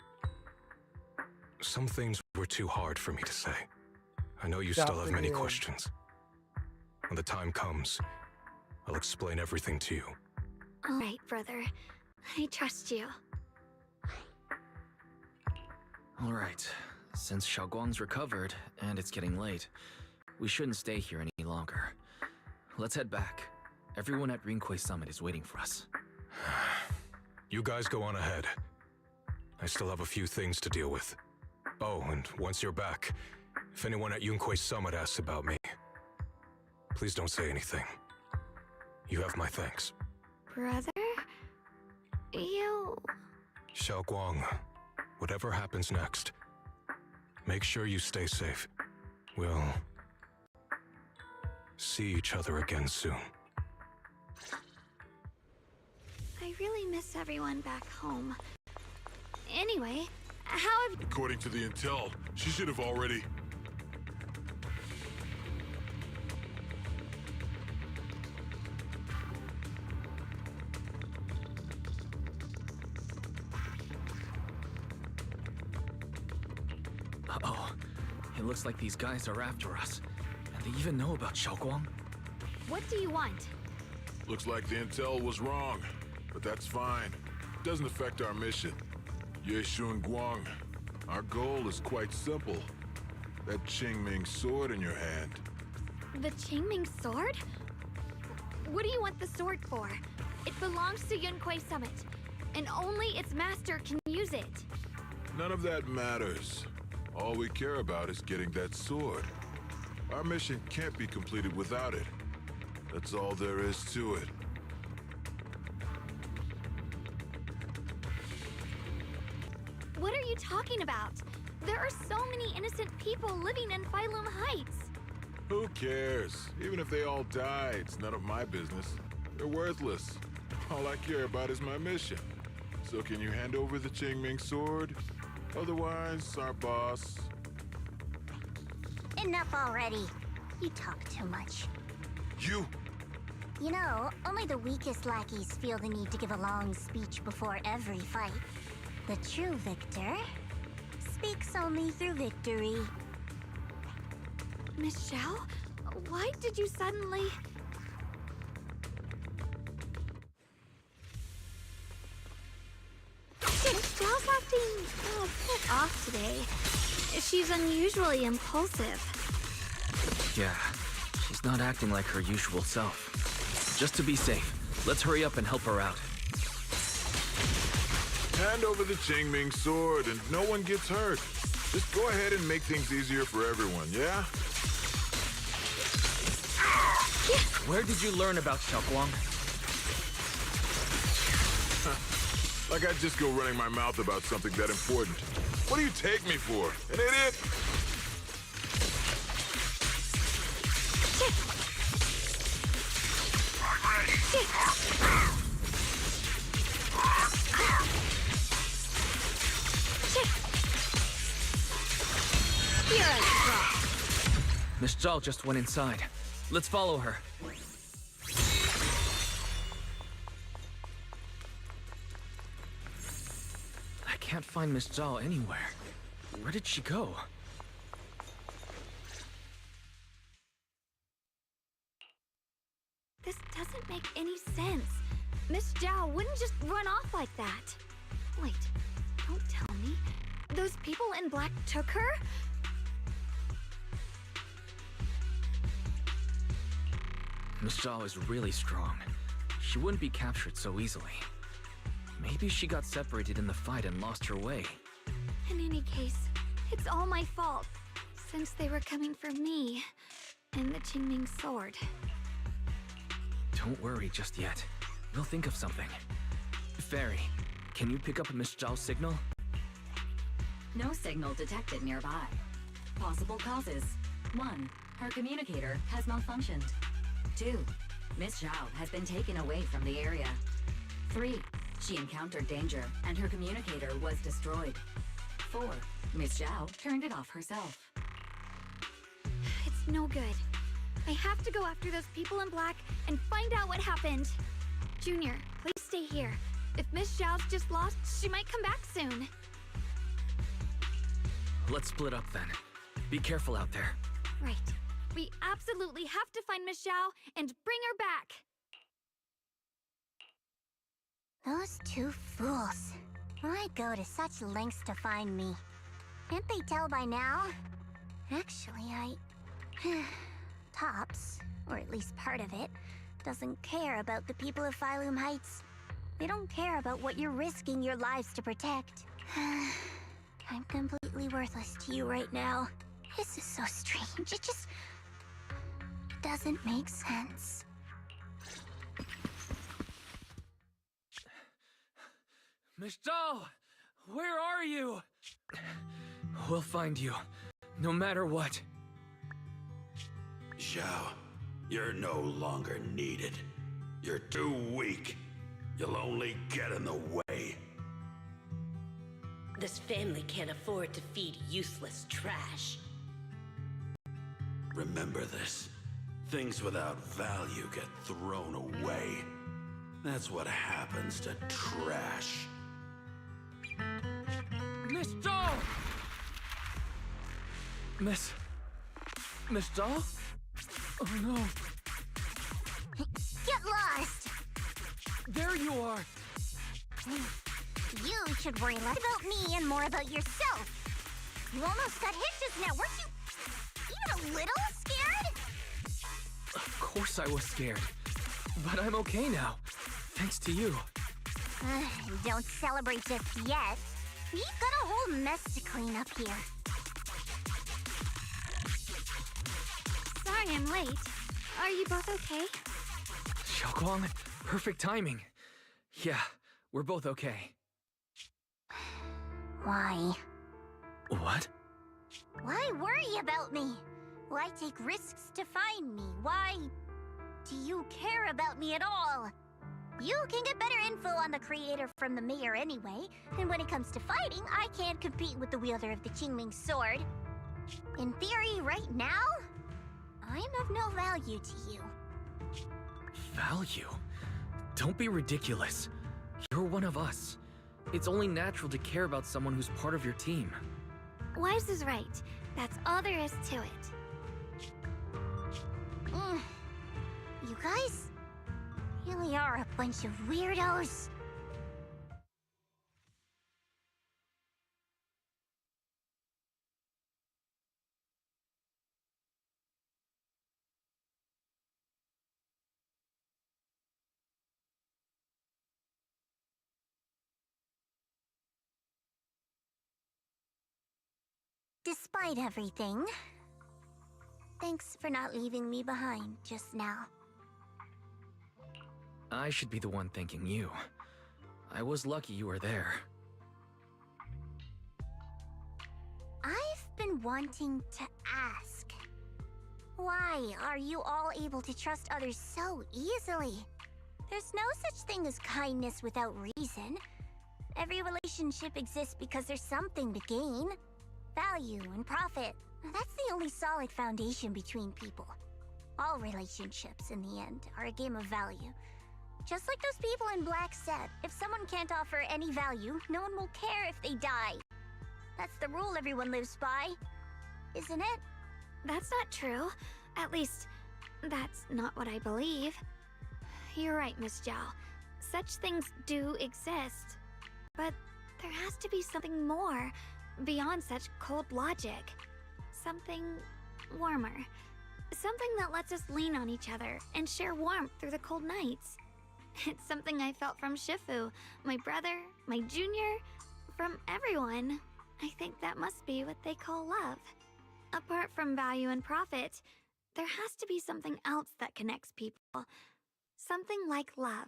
Some things were too hard for me to say. I know you still have many questions. When the time comes, I'll explain everything to you. All right, brother. I trust you. All right. Since Xiaoguang's recovered, and it's getting late, we shouldn't stay here any longer. Let's head back. Everyone at Rinkwei Summit is waiting for us. You guys go on ahead. I still have a few things to deal with. Oh, and once you're back, if anyone at Yunkwei Summit asks about me, please don't say anything. You have my thanks. Brother? You... Xiaoguang, whatever happens next, make sure you stay safe. We'll see each other again soon. I really miss everyone back home. Anyway, how have... According to the intel, she should have already... Uh-oh. It looks like these guys are after us. And they even know about Xiaoguang. What do you want? Looks like the intel was wrong, but that's fine. It doesn't affect our mission. Ye Shun Guang, our goal is quite simple. That Qingming sword in your hand. The Qingming sword? What do you want the sword for? It belongs to Yunkwei Summit, and only its master can use it. None of that matters. All we care about is getting that sword. Our mission can't be completed without it. That's all there is to it. What are you talking about? There are so many innocent people living in Phylum Heights. Who cares? Even if they all die, it's none of my business. They're worthless. All I care about is my mission. So can you hand over the Qingming sword? Otherwise, our boss... Enough already. You talk too much. You! You know, only the weakest lackeys feel the need to give a long speech before every fight. The true victor speaks only through victory. Miss Xiao, why did you suddenly... Miss Xiao's acting a bit off today. She's unusually impulsive. Yeah, she's not acting like her usual self. Just to be safe, let's hurry up and help her out. Hand over the Qingming sword and no one gets hurt. Just go ahead and make things easier for everyone, yeah? Where did you learn about Xiaoguang? Like I'd just go running my mouth about something that important. What do you take me for? An idiot? Miss Zhao just went inside. Let's follow her. I can't find Miss Zhao anywhere. Where did she go? This doesn't make any sense. Miss Zhao wouldn't just run off like that. Wait, don't tell me. Those people in black took her? Miss Zhao is really strong. She wouldn't be captured so easily. Maybe she got separated in the fight and lost her way. In any case, it's all my fault, since they were coming for me and the Qingming sword. Don't worry just yet. We'll think of something. Fairy, can you pick up Miss Zhao's signal? No signal detected nearby. Possible causes. 1. Her communicator has malfunctioned. 2. Miss Zhao has been taken away from the area. 3. She encountered danger and her communicator was destroyed. 4. Miss Zhao turned it off herself. It's no good. I have to go after those people in black and find out what happened. Junior, please stay here. If Miss Zhao's just lost, she might come back soon. Let's split up then. Be careful out there. Right. We absolutely have to find Miss Zhao and bring her back. Those two fools. Why go to such lengths to find me? Can't they tell by now? Actually, Tops, or at least part of it, doesn't care about the people of Phylum Heights. They don't care about what you're risking your lives to protect. I'm completely worthless to you right now. This is so strange. It just doesn't make sense. Miss Zhao! Where are you? We'll find you, no matter what. Zhao, you're no longer needed. You're too weak. You'll only get in the way. This family can't afford to feed useless trash. Remember this. Things without value get thrown away. That's what happens to trash. Miss Zhao! Miss Zhao? Oh no. Get lost! There you are! You should worry less about me and more about yourself. You almost got hit just now, weren't you even a little scared? Of course I was scared. But I'm okay now. Thanks to you. Don't celebrate just yet. We've got a whole mess to clean up here. Sorry I'm late. Are you both okay? Xiaoguang, perfect timing. Yeah, we're both okay. Why? What? Why worry about me? Why take risks to find me? Why do you care about me at all? You can get better info on the creator from the mayor anyway, and when it comes to fighting, I can't compete with the wielder of the Qingming sword. In theory, right now, I'm of no value to you. Value? Don't be ridiculous. You're one of us. It's only natural to care about someone who's part of your team. Wise is right. That's all there is to it. You guys really are a bunch of weirdos. Despite everything, thanks for not leaving me behind just now. I should be the one thanking you. I was lucky you were there. I've been wanting to ask. Why are you all able to trust others so easily? There's no such thing as kindness without reason. Every relationship exists because there's something to gain. Value and profit. That's the only solid foundation between people. All relationships, in the end, are a game of value. Just like those people in Black said, if someone can't offer any value, no one will care if they die. That's the rule everyone lives by, isn't it? That's not true. At least, that's not what I believe. You're right, Miss Zhao. Such things do exist. But there has to be something more, beyond such cold logic. Something warmer. Something that lets us lean on each other and share warmth through the cold nights. It's something I felt from Shifu, my brother, my junior, from everyone. I think that must be what they call love. Apart from value and profit, there has to be something else that connects people. Something like love.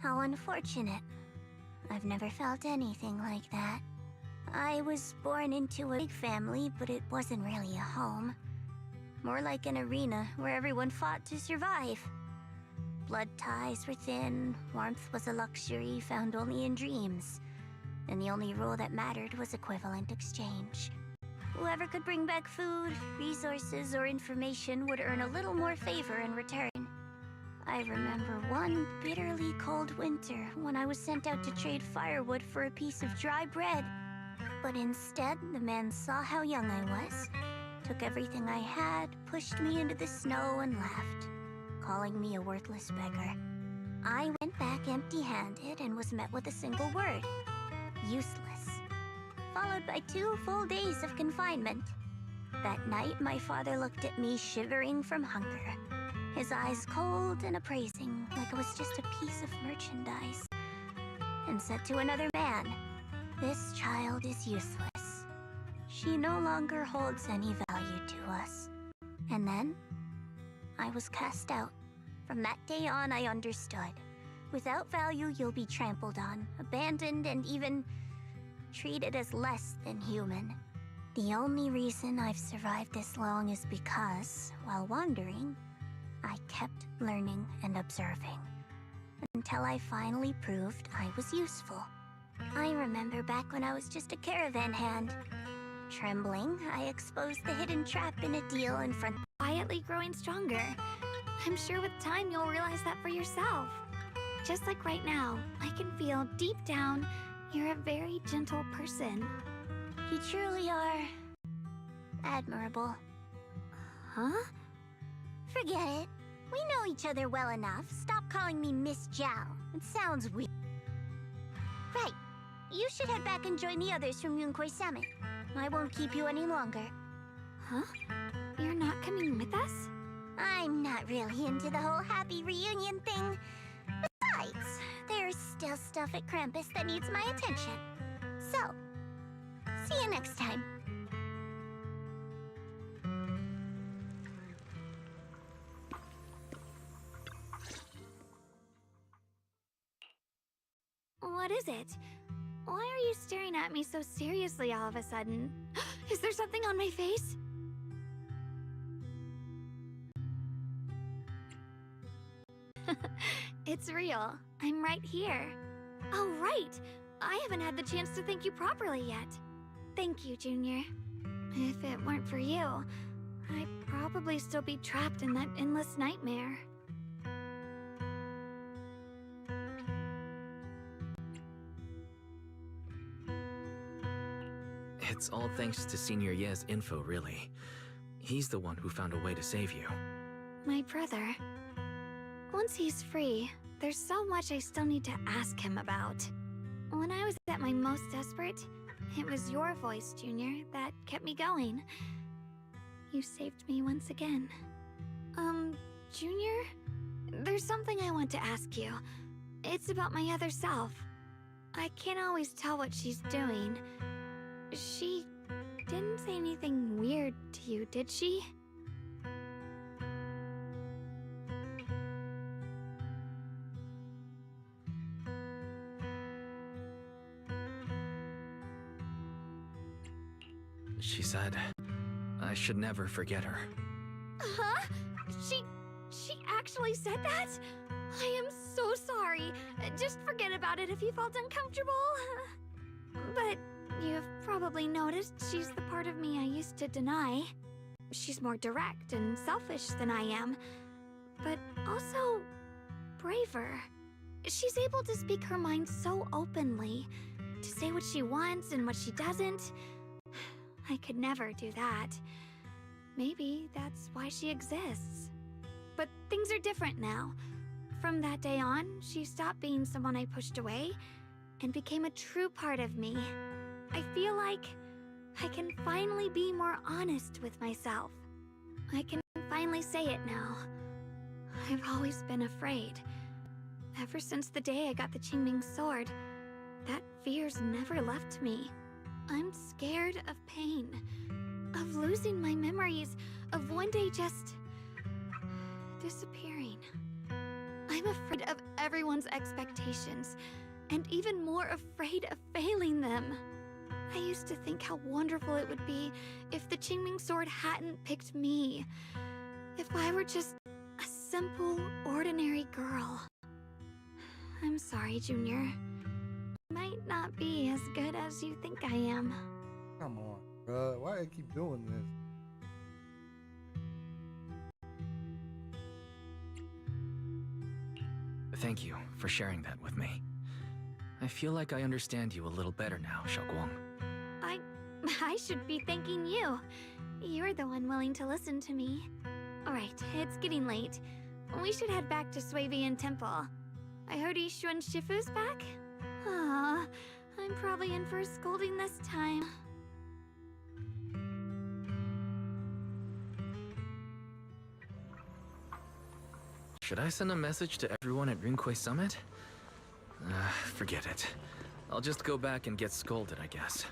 How unfortunate. I've never felt anything like that. I was born into a big family, but it wasn't really a home. More like an arena where everyone fought to survive. Blood ties were thin, warmth was a luxury found only in dreams. and the only rule that mattered was equivalent exchange. Whoever could bring back food, resources, or information would earn a little more favor in return. I remember one bitterly cold winter when I was sent out to trade firewood for a piece of dry bread. But instead, the man saw how young I was, took everything I had, pushed me into the snow, and left, calling me a worthless beggar. I went back empty-handed and was met with a single word: useless, followed by 2 full days of confinement. That night, my father looked at me shivering from hunger, his eyes cold and appraising, like it was just a piece of merchandise, and said to another man, "This child is useless. She no longer holds any value to us." And then, I was cast out. From that day on, I understood. Without value, you'll be trampled on, abandoned, and even treated as less than human. The only reason I've survived this long is because, while wandering, I kept learning and observing, until I finally proved I was useful. I remember back when I was just a caravan hand. Trembling, I exposed the hidden trap in a deal in front. Quietly growing stronger. I'm sure with time you'll realize that for yourself. Just like right now, I can feel deep down you're a very gentle person. You truly are admirable. Huh? Forget it. We know each other well enough. Stop calling me Miss Zhao. It sounds weird. Right. You should head back and join the others from Yunquei Summit. I won't keep you any longer. Huh? You're not coming with us? I'm not really into the whole happy reunion thing. Besides, there's still stuff at Krampus that needs my attention. So, see you next time. What is it? Why are you staring at me so seriously all of a sudden? Is there something on my face? It's real. I'm right here. Oh, right! I haven't had the chance to thank you properly yet. Thank you, Junior. If it weren't for you, I'd probably still be trapped in that endless nightmare. It's all thanks to Senior Ye's info, really. He's the one who found a way to save you. My brother. Once he's free, there's so much I still need to ask him about. When I was at my most desperate, it was your voice, Junior, that kept me going. You saved me once again. Junior? There's something I want to ask you. It's about my other self. I can't always tell what she's doing. She didn't say anything weird to you, did she? She said I should never forget her. Huh? She actually said that? I am so sorry. Just forget about it if you felt uncomfortable. But you've probably noticed she's the part of me I used to deny. She's more direct and selfish than I am, but also braver. She's able to speak her mind so openly, to say what she wants and what she doesn't. I could never do that. Maybe that's why she exists. But things are different now. From that day on, she stopped being someone I pushed away and became a true part of me. I feel like I can finally be more honest with myself. I can finally say it now. I've always been afraid. Ever since the day I got the Qingming sword, that fear's never left me. I'm scared of pain, of losing my memories, of one day just disappearing. I'm afraid of everyone's expectations, and even more afraid of failing them. I used to think how wonderful it would be if the Qingming sword hadn't picked me. If I were just a simple, ordinary girl. I'm sorry, Junior. Might not be as good as you think I am. Come on, bruh. Why do I keep doing this? Thank you for sharing that with me. I feel like I understand you a little better now, Xiaoguang. I should be thanking you. You're the one willing to listen to me. Alright, it's getting late. We should head back to Suavian Temple. I heard Yishuan Shifu's back? Aw, I'm probably in for a scolding this time. Should I send a message to everyone at Rinkwei Summit? Forget it. I'll just go back and get scolded, I guess.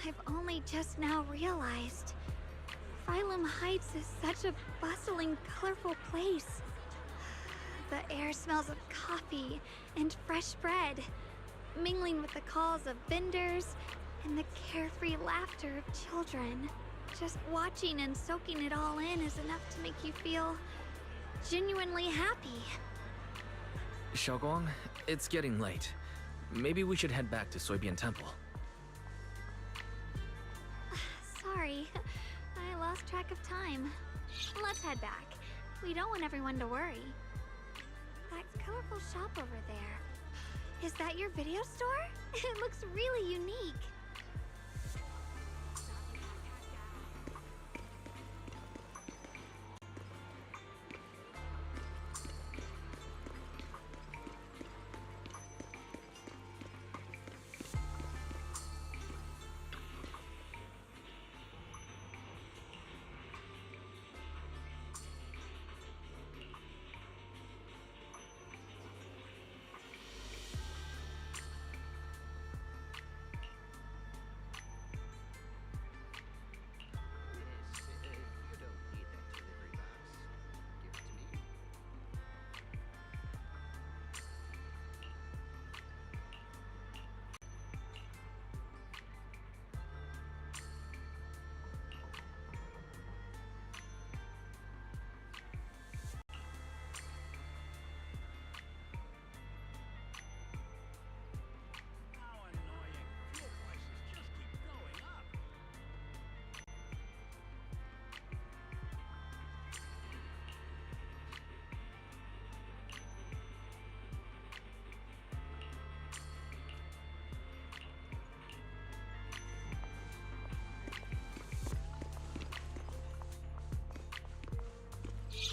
I've only just now realized. Phylum Heights is such a bustling, colorful place. The air smells of coffee and fresh bread, mingling with the calls of vendors and the carefree laughter of children. Just watching and soaking it all in is enough to make you feel genuinely happy. Xiaoguang, it's getting late. Maybe we should head back to Suavian Temple. Sorry, I lost track of time. Let's head back. We don't want everyone to worry. That colorful shop over there. Is that your video store? It looks really unique.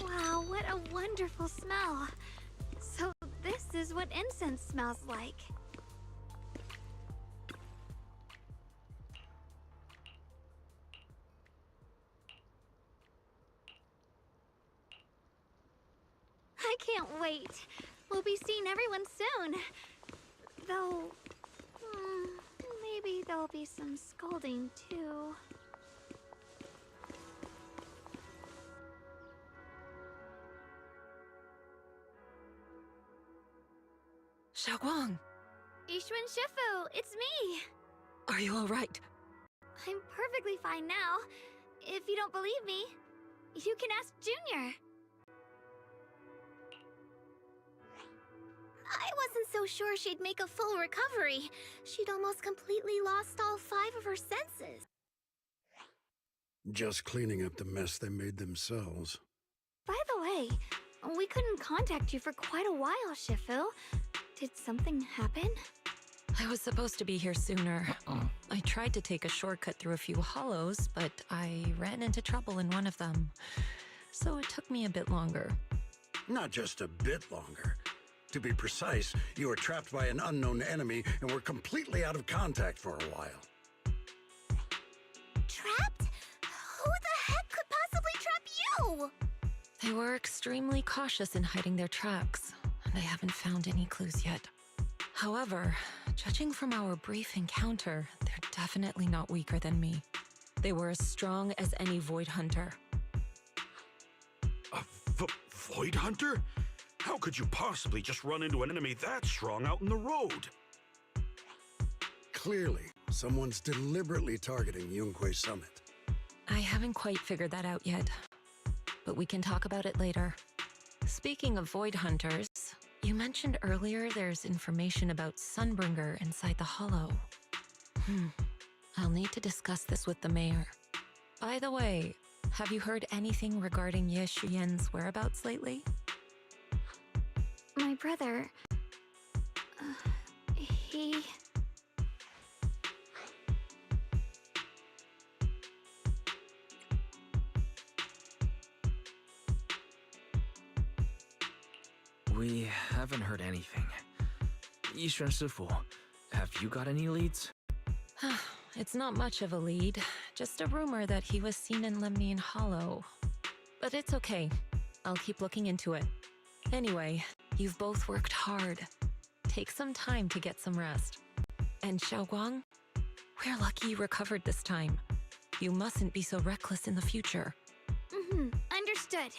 Wow, what a wonderful smell. So this is what incense smells like. I can't wait. We'll be seeing everyone soon. Though, maybe there'll be some scolding too. Xiaoguang, Yishuan Shifu, it's me! are you alright? I'm perfectly fine now. If you don't believe me, you can ask Junior. I wasn't so sure she'd make a full recovery. She'd almost completely lost all 5 of her senses. Just cleaning up the mess they made themselves. By the way, we couldn't contact you for quite a while, Shifu. Did something happen? I was supposed to be here sooner. I tried to take a shortcut through a few hollows, but I ran into trouble in one of them. So it took me a bit longer. Not just a bit longer. To be precise, you were trapped by an unknown enemy and were completely out of contact for a while. Trapped? Who the heck could possibly trap you? They were extremely cautious in hiding their tracks, and I haven't found any clues yet. However, judging from our brief encounter, they're definitely not weaker than me. They were as strong as any Void Hunter. A Void Hunter? How could you possibly just run into an enemy that strong out in the road? Clearly, someone's deliberately targeting Yunquei Summit. I haven't quite figured that out yet, but we can talk about it later. Speaking of Void Hunters, you mentioned earlier there's information about Sunbringer inside the Hollow. I'll need to discuss this with the mayor. By the way, have you heard anything regarding Ye Shuyen's whereabouts lately? My brother... he... We haven't heard anything. Yishuan Shifu, have you got any leads? It's not much of a lead, just a rumor that he was seen in Lemnian Hollow. But it's okay. I'll keep looking into it. Anyway, you've both worked hard. Take some time to get some rest. And Xiaoguang, we're lucky you recovered this time. You mustn't be so reckless in the future. Understood.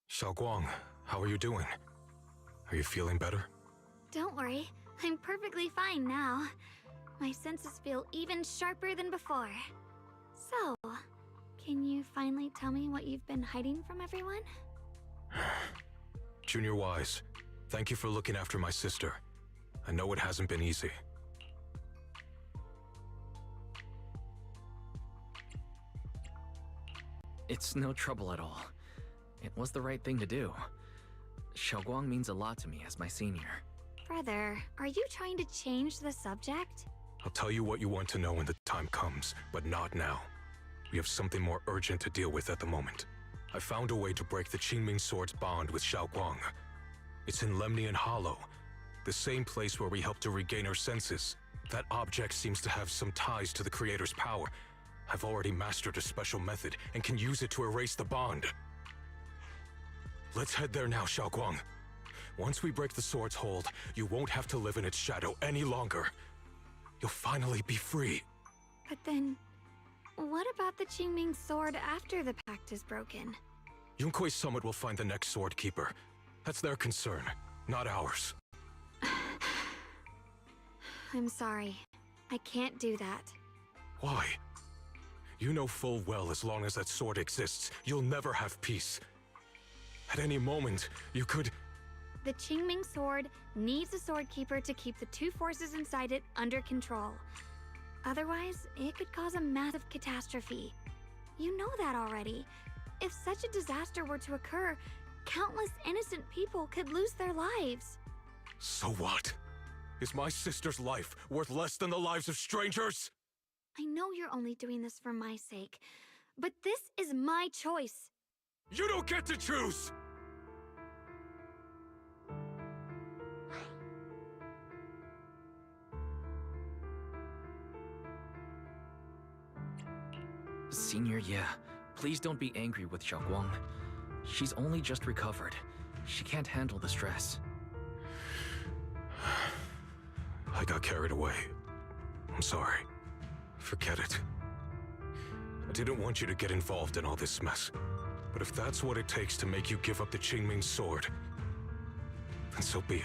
Xiaoguang, how are you doing? Are you feeling better? Don't worry, I'm perfectly fine now. My senses feel even sharper than before. So, can you finally tell me what you've been hiding from everyone? Junior Wise, thank you for looking after my sister. I know it hasn't been easy. It's no trouble at all. It was the right thing to do. Xiaoguang means a lot to me as my senior. Brother, are you trying to change the subject? I'll tell you what you want to know when the time comes, but not now. We have something more urgent to deal with at the moment. I found a way to break the Qingming Sword's bond with Xiaoguang. It's in Lemnian Hollow, the same place where we helped to regain her senses. That object seems to have some ties to the Creator's power. I've already mastered a special method and can use it to erase the bond. Let's head there now, Xiaoguang. Once we break the sword's hold, you won't have to live in its shadow any longer. You'll finally be free. But then, what about the Qingming Sword after the pact is broken? Yunkuei Summit will find the next sword keeper. That's their concern, not ours. I'm sorry. I can't do that. Why? You know full well as long as that sword exists, you'll never have peace. At any moment, you could... The Qingming Sword needs a sword keeper to keep the two forces inside it under control. Otherwise, it could cause a massive catastrophe. You know that already. If such a disaster were to occur, countless innocent people could lose their lives. So what? Is my sister's life worth less than the lives of strangers? I know you're only doing this for my sake, but this is my choice. You don't get to choose! Senior, yeah. Please don't be angry with Xiaoguang. She's only just recovered. She can't handle the stress. I got carried away. I'm sorry. Forget it. I didn't want you to get involved in all this mess. But if that's what it takes to make you give up the Qingming Sword, then so be it.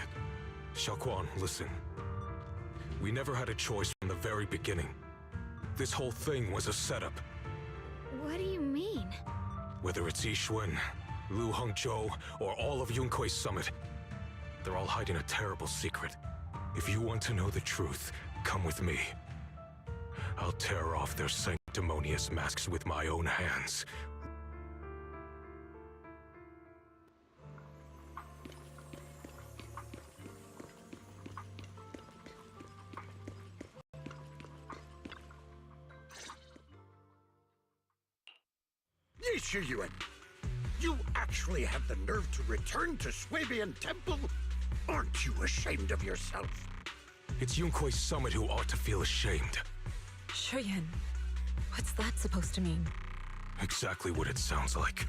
Xiaoguang, listen. We never had a choice from the very beginning. This whole thing was a setup. What do you mean? Whether it's Yishuan, Lu Hongzhou, or all of Yunkuei Summit, they're all hiding a terrible secret. If you want to know the truth, come with me. I'll tear off their sanctimonious masks with my own hands. Li Shiyuan! You actually have the nerve to return to Swabian Temple? Aren't you ashamed of yourself? It's Yunkuei Summit who ought to feel ashamed. Shuyan, what's that supposed to mean? Exactly what it sounds like.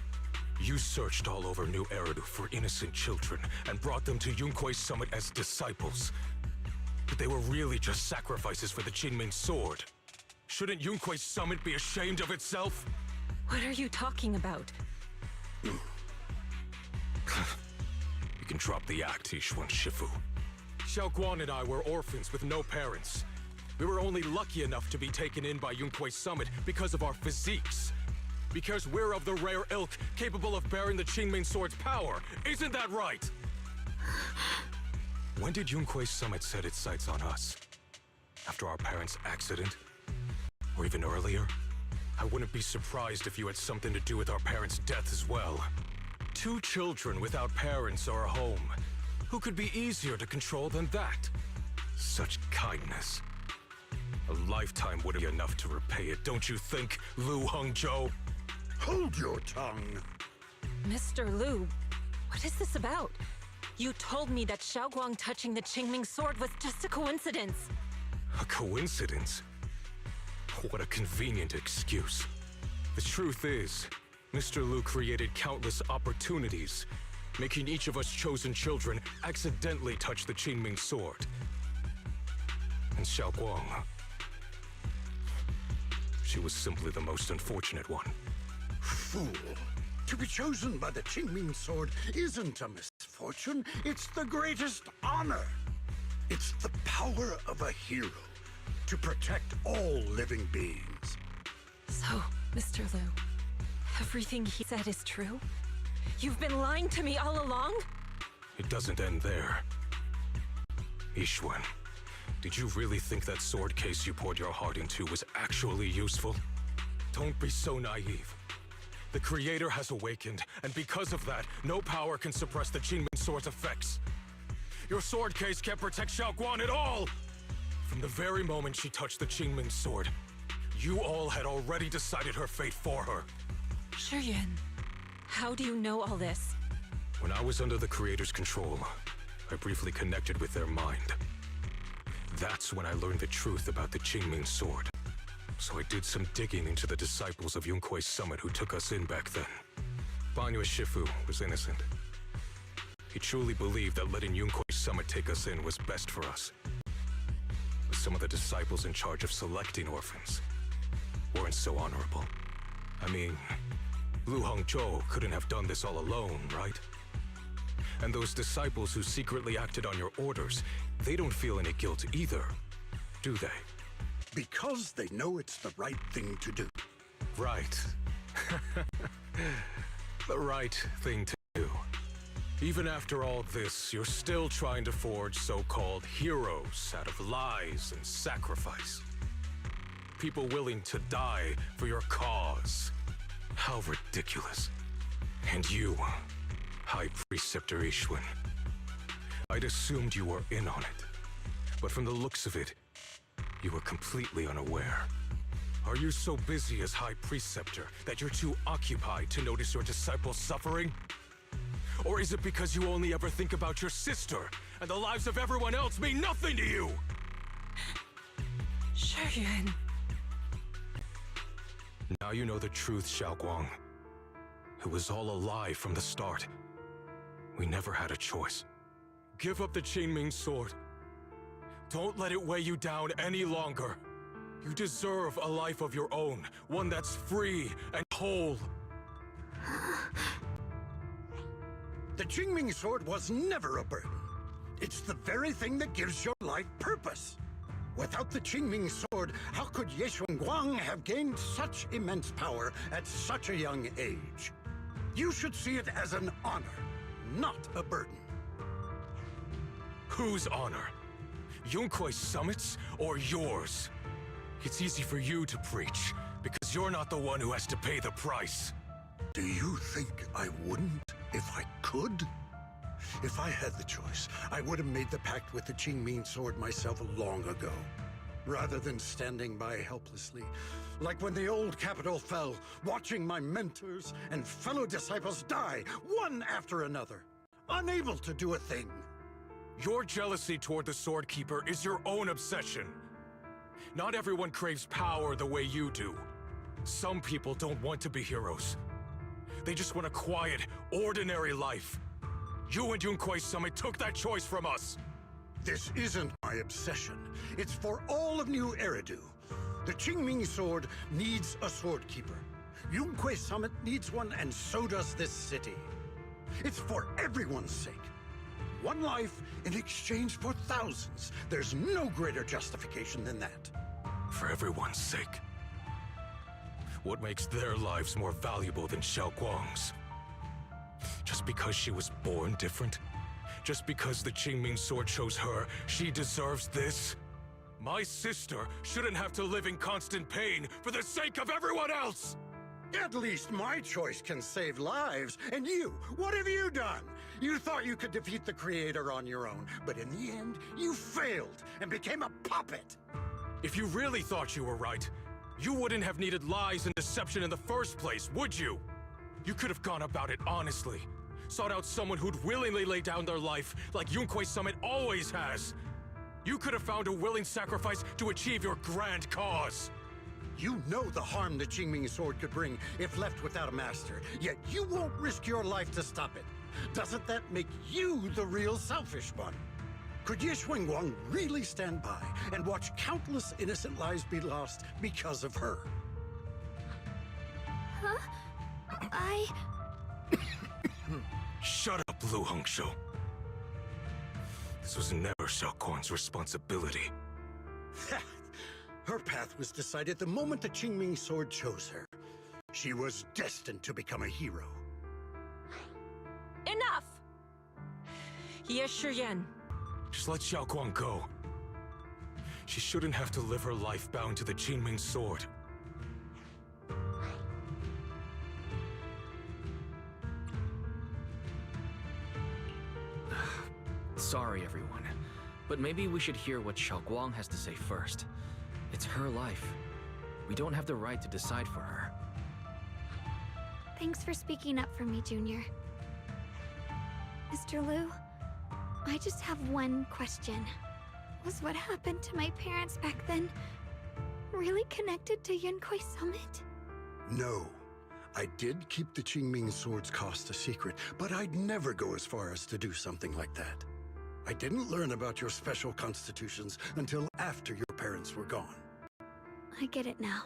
You searched all over New Eridu for innocent children and brought them to Yunkuei Summit as disciples. But they were really just sacrifices for the Qingming sword. Shouldn't Yunkuei Summit be ashamed of itself? What are you talking about? You can drop the act, Yishuan Shifu. Xiaoguan and I were orphans with no parents. We were only lucky enough to be taken in by Yunkuei Summit because of our physiques. Because we're of the rare ilk capable of bearing the Qingming sword's power. Isn't that right? When did Yunkuei Summit set its sights on us? After our parents' accident? Or even earlier? I wouldn't be surprised if you had something to do with our parents' death as well. 2 children without parents or a home. Who could be easier to control than that? Such kindness. A lifetime would be enough to repay it, don't you think, Lu Hongzhou? Hold your tongue! Mr. Lu, what is this about? You told me that Xiaoguang touching the Qingming sword was just a coincidence. A coincidence? What a convenient excuse. The truth is, Mr. Lu created countless opportunities, making each of us chosen children accidentally touch the Qingming sword. And Xiaoguang, she was simply the most unfortunate one. Fool! To be chosen by the Qingming sword isn't a misfortune, it's the greatest honor. It's the power of a hero to protect all living beings. So, Mr. Lu, everything he said is true? You've been lying to me all along? It doesn't end there. Yishuan, did you really think that sword case you poured your heart into was actually useful? Don't be so naive. The Creator has awakened, and because of that, no power can suppress the Qingming sword's effects. Your sword case can't protect Xiaoguan at all! From the very moment she touched the Qingming sword, you all had already decided her fate for her. Shuyan, how do you know all this? When I was under the Creator's control, I briefly connected with their mind. That's when I learned the truth about the Qingming sword. So I did some digging into the disciples of Yunkuei Summit who took us in back then. Banyue Shifu was innocent. He truly believed that letting Yunkuei Summit take us in was best for us. But some of the disciples in charge of selecting orphans weren't so honorable. I mean, Lu Hongzhou couldn't have done this all alone, right? And those disciples who secretly acted on your orders, they don't feel any guilt either, do they? Because they know it's the right thing to do. Right. The right thing to do. Even after all this, you're still trying to forge so-called heroes out of lies and sacrifice. People willing to die for your cause. How ridiculous. And you, High Preceptor Yishuan. I'd assumed you were in on it. But from the looks of it, you were completely unaware. Are you so busy as High Preceptor that you're too occupied to notice your disciples suffering? Or is it because you only ever think about your sister, and the lives of everyone else mean nothing to you? Shuyan. Now you know the truth, Xiaoguang. It was all a lie from the start. We never had a choice. Give up the Qingming sword. Don't let it weigh you down any longer. You deserve a life of your own, one that's free and whole. The Qingming sword was never a burden. It's the very thing that gives your life purpose. Without the Qingming sword, how could Ye Guang have gained such immense power at such a young age? You should see it as an honor, not a burden. Whose honor? Yunkuei Summit's or yours? It's easy for you to preach, because you're not the one who has to pay the price. Do you think I wouldn't if I could? If I had the choice, I would have made the pact with the Qingming sword myself long ago. rather than standing by helplessly, like when the old capital fell, watching my mentors and fellow disciples die, one after another, unable to do a thing. Your jealousy toward the Sword Keeper is your own obsession. Not everyone craves power the way you do. Some people don't want to be heroes. They just want a quiet, ordinary life. You and Yunquei Summit took that choice from us. This isn't my obsession. It's for all of New Eridu. The Qingming Sword needs a Sword Keeper. Yunquei Summit needs one, and so does this city. It's for everyone's sake. One life in exchange for thousands. There's no greater justification than that. For everyone's sake. What makes their lives more valuable than Xiaoguang's? Just because she was born different? Just because the Qingming Sword chose her, she deserves this? My sister shouldn't have to live in constant pain for the sake of everyone else! At least my choice can save lives. And you, what have you done? You thought you could defeat the Creator on your own, but in the end, you failed and became a puppet. If you really thought you were right, you wouldn't have needed lies and deception in the first place, would you? You could have gone about it honestly. Sought out someone who'd willingly lay down their life like Yunquei Summit always has. You could have found a willing sacrifice to achieve your grand cause. You know the harm the Qingming Sword could bring if left without a master, yet you won't risk your life to stop it. Doesn't that make you the real selfish one? Could Ye Xuanguang really stand by and watch countless innocent lives be lost because of her? Huh? Shut up, Lu Hongshou. This was never Xiaoguang's responsibility. Her path was decided the moment the Qingming Sword chose her. She was destined to become a hero. Enough! Ye Shiyan. Just let Xiaoguang go. She shouldn't have to live her life bound to the Qingming Sword. Sorry, everyone. But maybe we should hear what Xiaoguang has to say first. It's her life. We don't have the right to decide for her. Thanks for speaking up for me, Junior. Mr. Liu, I just have one question. Was what happened to my parents back then really connected to Yunquei Summit? No. I did keep the Qingming Sword's cost a secret, but I'd never go as far as to do something like that. I didn't learn about your special constitutions until after your parents were gone. I get it now.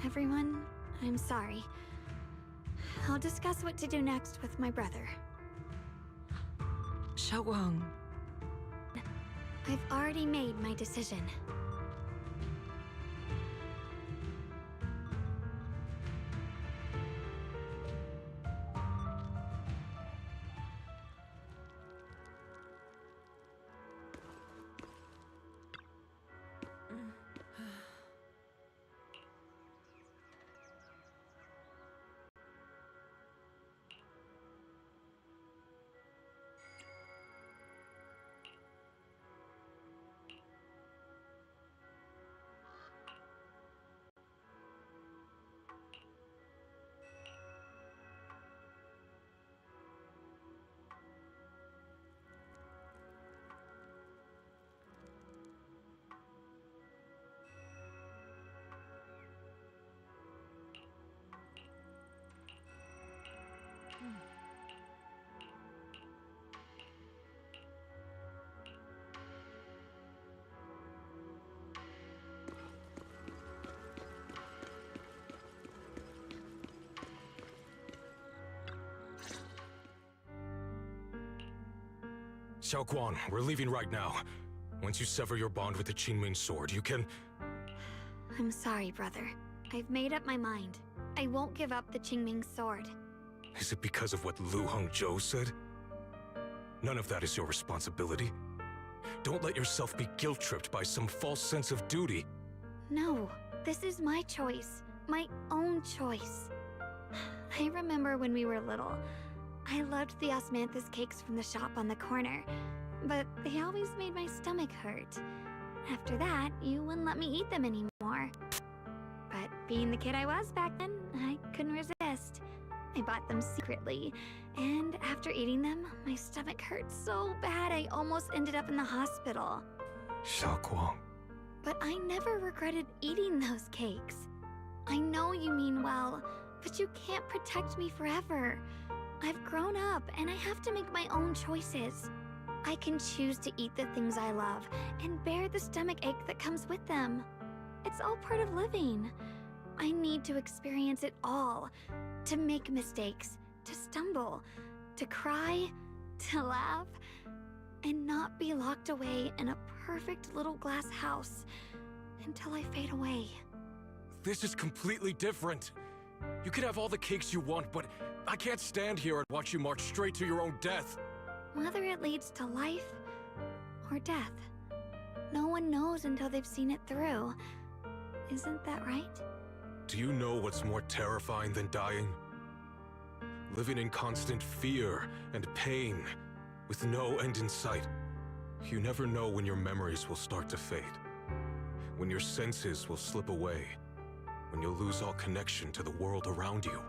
Everyone, I'm sorry. I'll discuss what to do next with my brother. Xiaoguang. I've already made my decision. Xiaoguang, we're leaving right now. Once you sever your bond with the Qingming Sword, you can... I'm sorry, brother. I've made up my mind. I won't give up the Qingming Sword. Is it because of what Lu Hongzhou said? None of that is your responsibility. Don't let yourself be guilt-tripped by some false sense of duty. No, this is my choice. My own choice. I remember when we were little. I loved the osmanthus cakes from the shop on the corner, but they always made my stomach hurt. After that, you wouldn't let me eat them anymore. But being the kid I was back then, I couldn't resist. I bought them secretly, and after eating them, my stomach hurt so bad I almost ended up in the hospital. Xiaoguang. But I never regretted eating those cakes. I know you mean well, but you can't protect me forever. I've grown up, and I have to make my own choices. I can choose to eat the things I love and bear the stomach ache that comes with them. It's all part of living. I need to experience it all, to make mistakes, to stumble, to cry, to laugh, and not be locked away in a perfect little glass house until I fade away. This is completely different. You can have all the cakes you want, but I can't stand here and watch you march straight to your own death. Whether it leads to life or death, no one knows until they've seen it through. Isn't that right? Do you know what's more terrifying than dying? Living in constant fear and pain, with no end in sight. You never know when your memories will start to fade, when your senses will slip away, when you'll lose all connection to the world around you.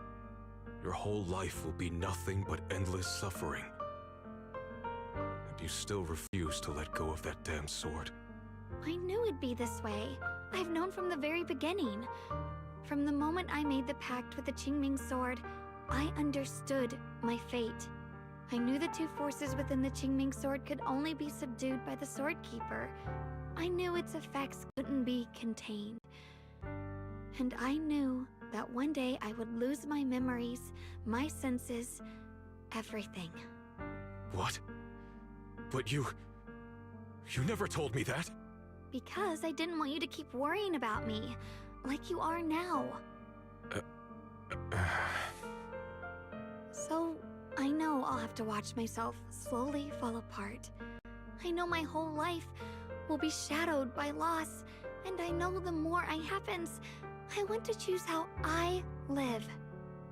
Your whole life will be nothing but endless suffering. And you still refuse to let go of that damn sword. I knew it'd be this way. I've known from the very beginning. From the moment I made the pact with the Qingming sword, I understood my fate. I knew the two forces within the Qingming sword could only be subdued by the Sword Keeper. I knew its effects couldn't be contained. And I knew that one day I would lose my memories, my senses, everything. What? But you never told me that. Because I didn't want you to keep worrying about me, like you are now. So, I know I'll have to watch myself slowly fall apart. I know my whole life will be shadowed by loss, and I know the more it happens, I want to choose how I live.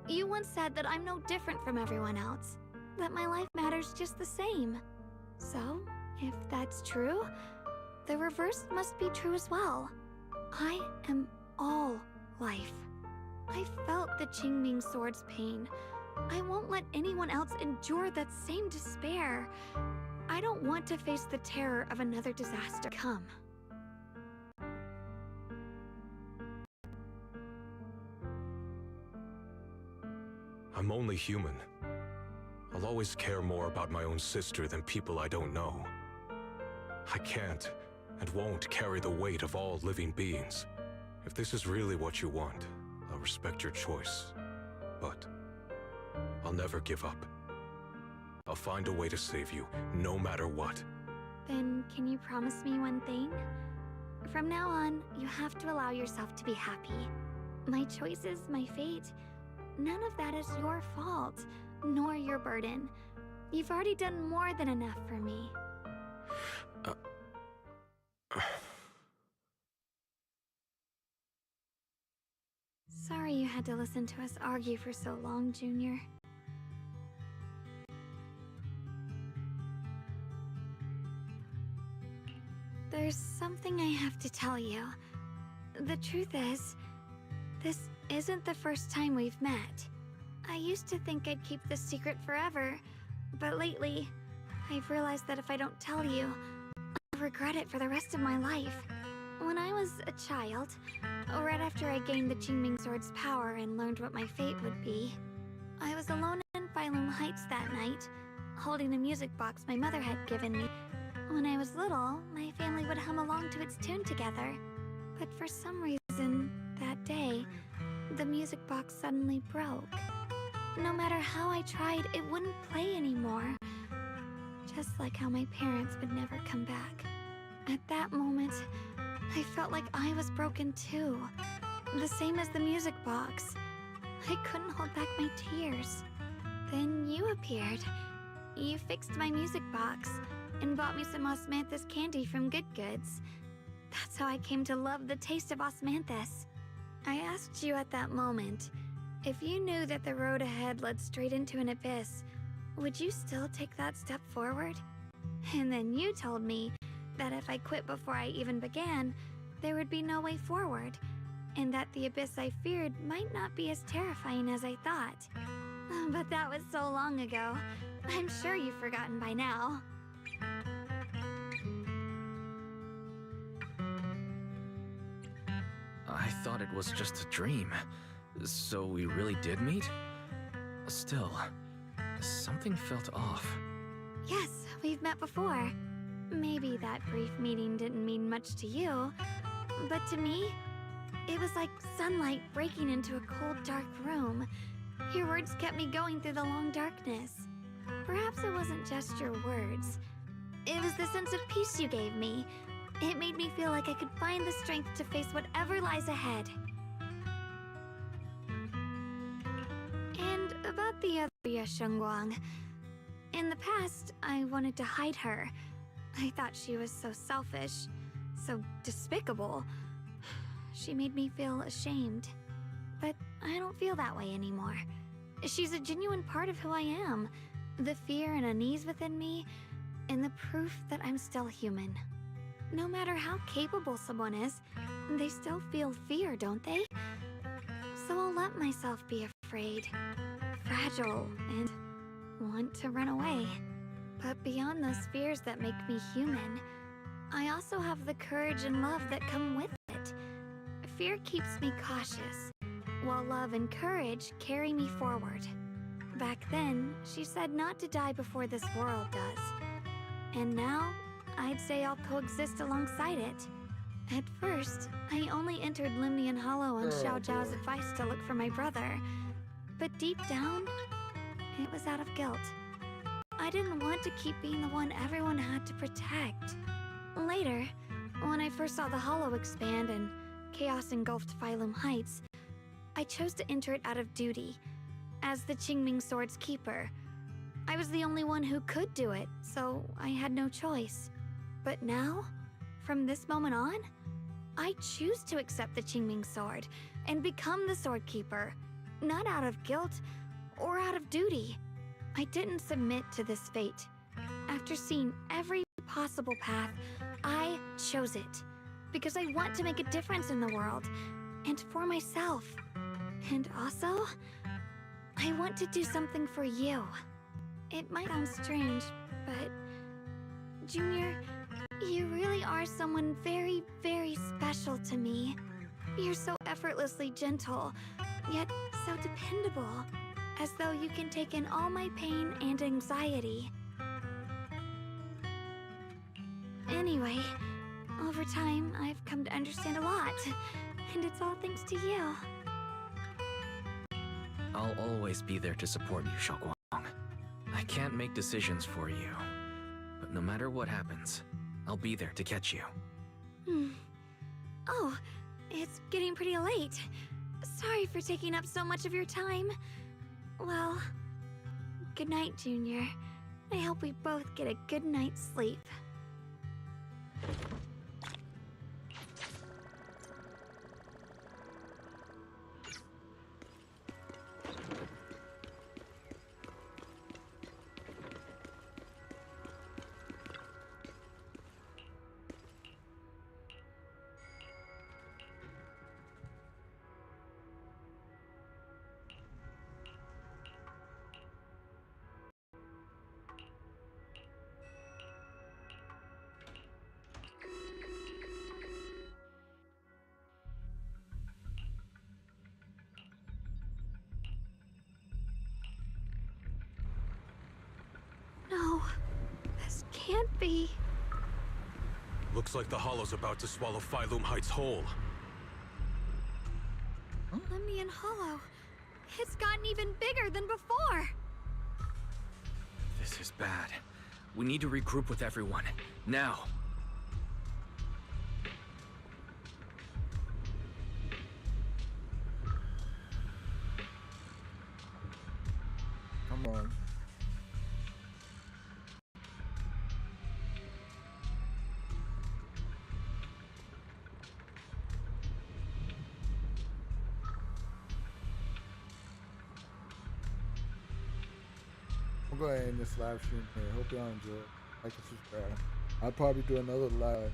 You once said that I'm no different from everyone else, that my life matters just the same. So, if that's true, the reverse must be true as well. I am all life. I felt the Qingming sword's pain. I won't let anyone else endure that same despair. I don't want to face the terror of another disaster come. I'm only human. I'll always care more about my own sister than people I don't know. I can't and won't carry the weight of all living beings. If this is really what you want, I'll respect your choice. But I'll never give up. I'll find a way to save you, no matter what. Then can you promise me one thing? From now on, you have to allow yourself to be happy. My choices, my fate, none of that is your fault, nor your burden. You've already done more than enough for me. Sorry you had to listen to us argue for so long, Junior. There's something I have to tell you. The truth is, this isn't the first time we've met. I used to think I'd keep this secret forever, but lately, I've realized that if I don't tell you, I'll regret it for the rest of my life. When I was a child, right after I gained the Qingming sword's power and learned what my fate would be, I was alone in Phylum Heights that night, holding a music box my mother had given me. When I was little, my family would hum along to its tune together. But for some reason, that day, the music box suddenly broke. No matter how I tried, it wouldn't play anymore. Just like how my parents would never come back. At that moment, I felt like I was broken too. The same as the music box. I couldn't hold back my tears. Then you appeared. You fixed my music box and bought me some osmanthus candy from Good Goods. That's how I came to love the taste of osmanthus. I asked you at that moment, if you knew that the road ahead led straight into an abyss, would you still take that step forward? And then you told me that if I quit before I even began, there would be no way forward, and that the abyss I feared might not be as terrifying as I thought. But that was so long ago. I'm sure you've forgotten by now. I thought it was just a dream. So we really did meet? Still, something felt off. Yes, we've met before. Maybe that brief meeting didn't mean much to you, but to me, it was like sunlight breaking into a cold, dark room. Your words kept me going through the long darkness. Perhaps it wasn't just your words. It was the sense of peace you gave me. It made me feel like I could find the strength to face whatever lies ahead. And about the other Yashengguang. In the past, I wanted to hide her. I thought she was so selfish, so despicable. She made me feel ashamed. But I don't feel that way anymore. She's a genuine part of who I am. The fear and unease within me, and the proof that I'm still human. No matter how capable someone is, they still feel fear, don't they? So I'll let myself be afraid, fragile, and want to run away. But beyond those fears that make me human, I also have the courage and love that come with it. Fear keeps me cautious, while love and courage carry me forward. Back then, she said not to die before this world does. And now, I'd say I'll coexist alongside it. At first, I only entered Limnian Hollow on Xiao Zhao's advice to look for my brother. But deep down, it was out of guilt. I didn't want to keep being the one everyone had to protect. Later, when I first saw the Hollow expand and chaos engulfed Phylum Heights, I chose to enter it out of duty, as the Qingming Sword's keeper. I was the only one who could do it, so I had no choice. But now, from this moment on, I choose to accept the Qingming Sword and become the Sword Keeper, not out of guilt or out of duty. I didn't submit to this fate. After seeing every possible path, I chose it, because I want to make a difference in the world, and for myself. And also, I want to do something for you. It might sound strange, but Junior, you really are someone very, very special to me. You're so effortlessly gentle, yet so dependable, as though you can take in all my pain and anxiety. Anyway, over time, I've come to understand a lot, and it's all thanks to you. I'll always be there to support you, Xiaoguang. I can't make decisions for you, but no matter what happens, I'll be there to catch you. Oh, it's getting pretty late. Sorry for taking up so much of your time. Well, good night, Junior. I hope we both get a good night's sleep. No, this can't be. Looks like the Hollow's about to swallow Phylum Heights whole. Limnian Hollow. It's gotten even bigger than before. This is bad. We need to regroup with everyone. Now. Come on. We'll go ahead and end this live stream here. Hope y'all enjoy. Like and subscribe. I'll probably do another live